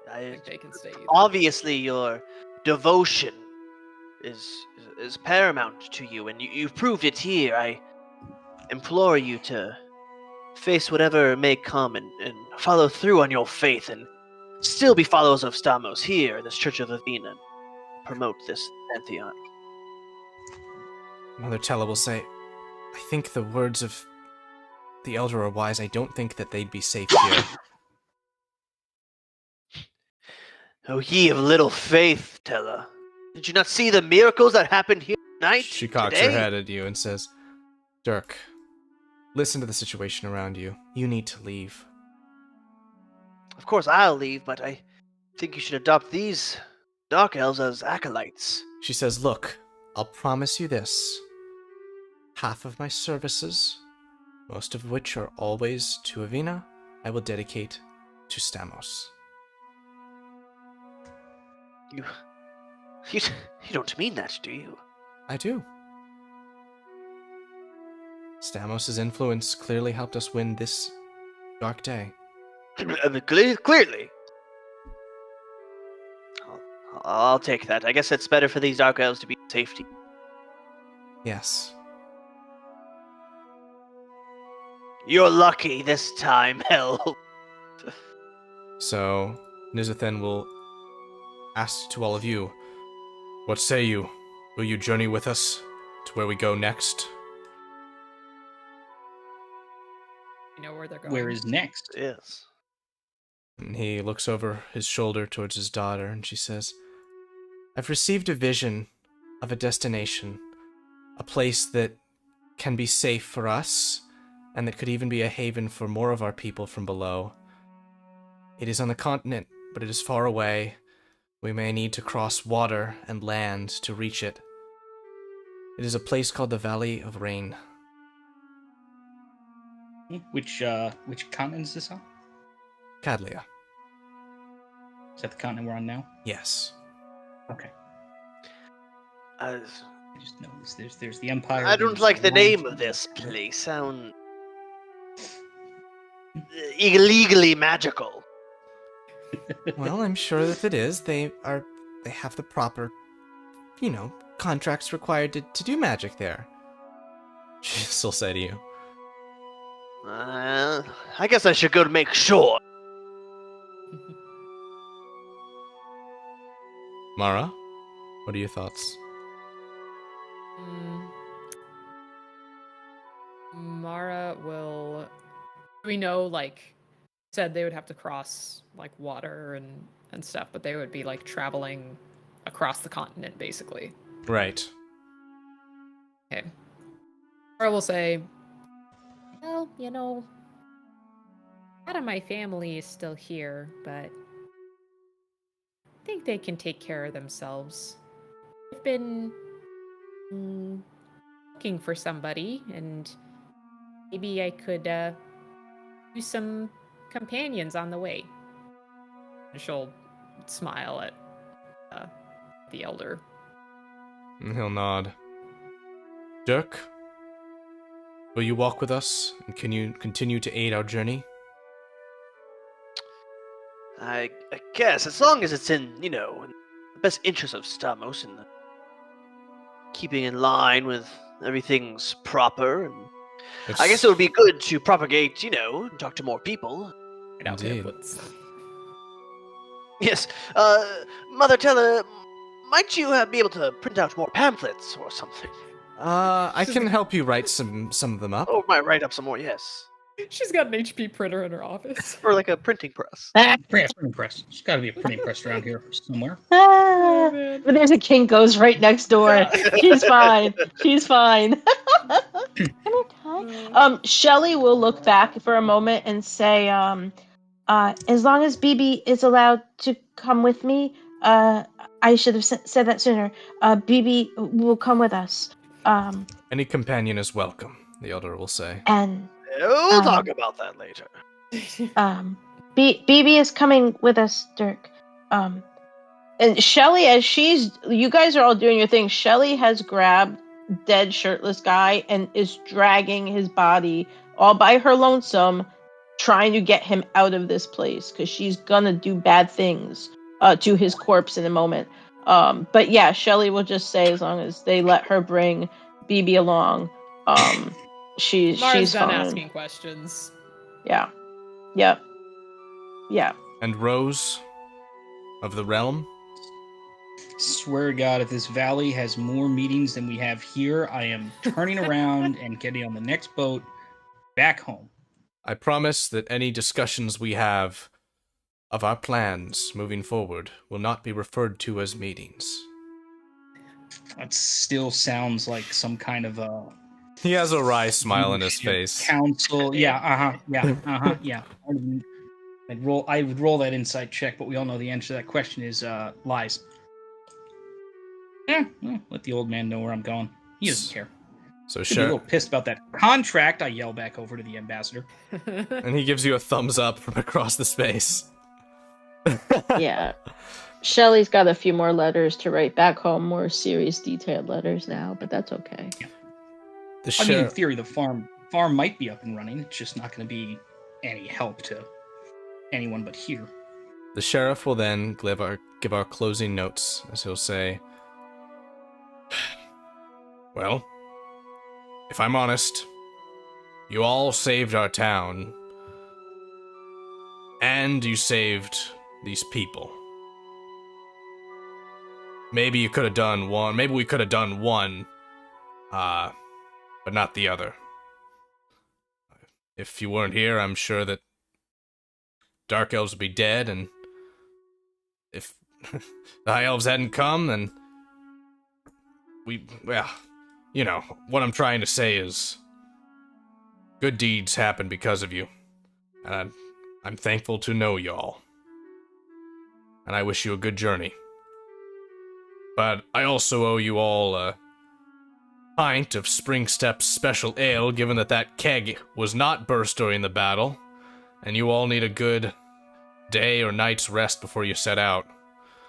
Like they can stay either. Obviously, your devotion is paramount to you, and you've proved it here. I implore you to face whatever may come and follow through on your faith and still be followers of Stamos here in this Church of Avena and promote this pantheon. Mother Tella will say, I think the words of the elder are wise. I don't think that they'd be safe here. Oh, ye of little faith, Tella. Did you not see the miracles that happened here tonight? She cocks today? her head at you and says, Dirk, listen to the situation around you. You need to leave. Of course I'll leave, but I think you should adopt these dark elves as acolytes. She says, look, I'll promise you this. Half of my services, most of which are always to Avena, I will dedicate to Stamos. You don't mean that, do you? I do. Stamos' influence clearly helped us win this dark day. Clearly. I'll take that. I guess it's better for these dark elves to be in safety. Yes. You're lucky this time, hell. So, Nizathan will ask to all of you, what say you? Will you journey with us to where we go next? You know where they're going. Where is next? Yes. And he looks over his shoulder towards his daughter, and she says, I've received a vision of a destination, a place that can be safe for us, and that could even be a haven for more of our people from below. It is on the continent, but it is far away. We may need to cross water and land to reach it. It is a place called the Valley of Rain. Which continent is this on? Cadlia. Is that the continent we're on now? Yes. Okay. I I just noticed there's the Empire. don't there's like the Rome. name of this place. Sound illegally magical. Well, I'm sure that it is. They have the proper, contracts required to do magic there. She'll still say to you. I guess I should go to make sure. Mara, what are your thoughts? Mara will. We know, said they would have to cross water and stuff, but they would be traveling across the continent, basically. Right. Okay. Mara will say, well, part of my family is still here, but I think they can take care of themselves. I've been looking for somebody, and maybe I could do some companions on the way. And she'll smile at the elder. And he'll nod. Dirk, will you walk with us, and can you continue to aid our journey? I guess, as long as it's in the best interest of Stamos and keeping in line with everything's proper, and I guess it would be good to propagate, and talk to more people. Indeed. Yes, Mother Tella, might you be able to print out more pamphlets or something? I can help you write some of them up. Oh, might write up some more, yes. She's got an HP printer in her office. Or like a printing press. Printing press. There's got to be a printing press around here somewhere. But there's a Kinko's right next door. She's fine. She's fine. Shelly will look back for a moment and say, as long as BB is allowed to come with me, I should have said that sooner. BB will come with us. Any companion is welcome, the elder will say. And We'll talk about that later. BB is coming with us, Dirk. And Shelly, you guys are all doing your thing. Shelly has grabbed dead shirtless guy and is dragging his body all by her lonesome, trying to get him out of this place because she's gonna do bad things to his corpse in a moment. But yeah, Shelly will just say as long as they let her bring BB along, she's Mara's done fine. asking questions. Yeah. Yep. Yeah. And Rose of the Realm? Swear to God, if this valley has more meetings than we have here, I am turning around and getting on the next boat back home. I promise that any discussions we have of our plans moving forward will not be referred to as meetings. That still sounds like some kind of He has a wry smile on his face. council. Yeah, yeah. I would roll that insight check, but we all know the answer to that question is lies. Let the old man know where I'm going. He doesn't care. So Should be a little pissed about that contract. I yell back over to the ambassador. And he gives you a thumbs up from across the space. Yeah. Shelly's got a few more letters to write back home, more serious, detailed letters now, but that's okay. Yeah. I mean, in theory, the farm might be up and running. It's just not going to be any help to anyone but here. The sheriff will then give our closing notes, as he'll say, well, if I'm honest, you all saved our town, and you saved these people. Maybe you could have done one, maybe we could have done one, but not the other. If you weren't here, I'm sure that Dark Elves would be dead, and if the High Elves hadn't come, then well, you know, what I'm trying to say is good deeds happen because of you, and I'm thankful to know y'all, and I wish you a good journey. But I also owe you all a pint of Spring Step's special ale, given that keg was not burst during the battle, and you all need a good day or night's rest before you set out.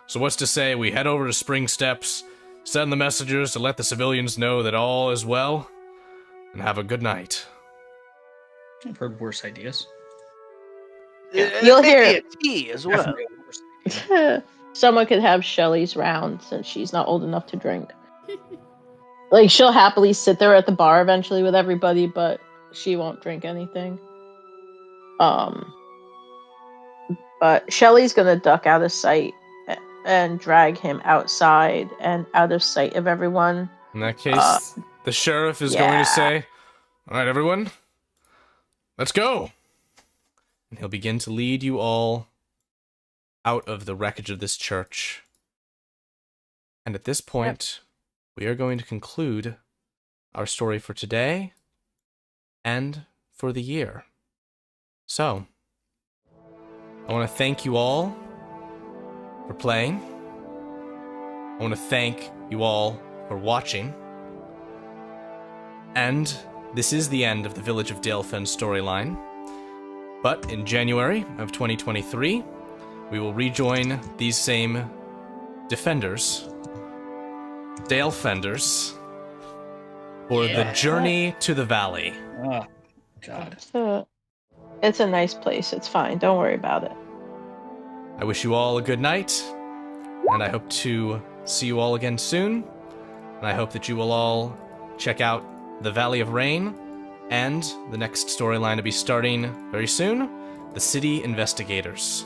So what's to say we head over to Spring Steps, send the messengers to let the civilians know that all is well, and have a good night. I've heard worse ideas. You'll hear tea as well. Someone could have Shelly's round since she's not old enough to drink. Like, she'll happily sit there at the bar eventually with everybody, but she won't drink anything. But Shelly's gonna duck out of sight and drag him outside and out of sight of everyone. In that case, the sheriff is going to say, all right, everyone, let's go. And he'll begin to lead you all out of the wreckage of this church. And at this point, we are going to conclude our story for today and for the year. So, I want to thank you all for playing. I want to thank you all for watching. And this is the end of the Village of Dalefen storyline. But in January of 2023, we will rejoin these same defenders, Dalefenders, for the journey to the valley. Oh, God. It's a nice place. It's fine. Don't worry about it. I wish you all a good night, and I hope to see you all again soon. And I hope that you will all check out the Valley of Rain and the next storyline to be starting very soon, the City Investigators.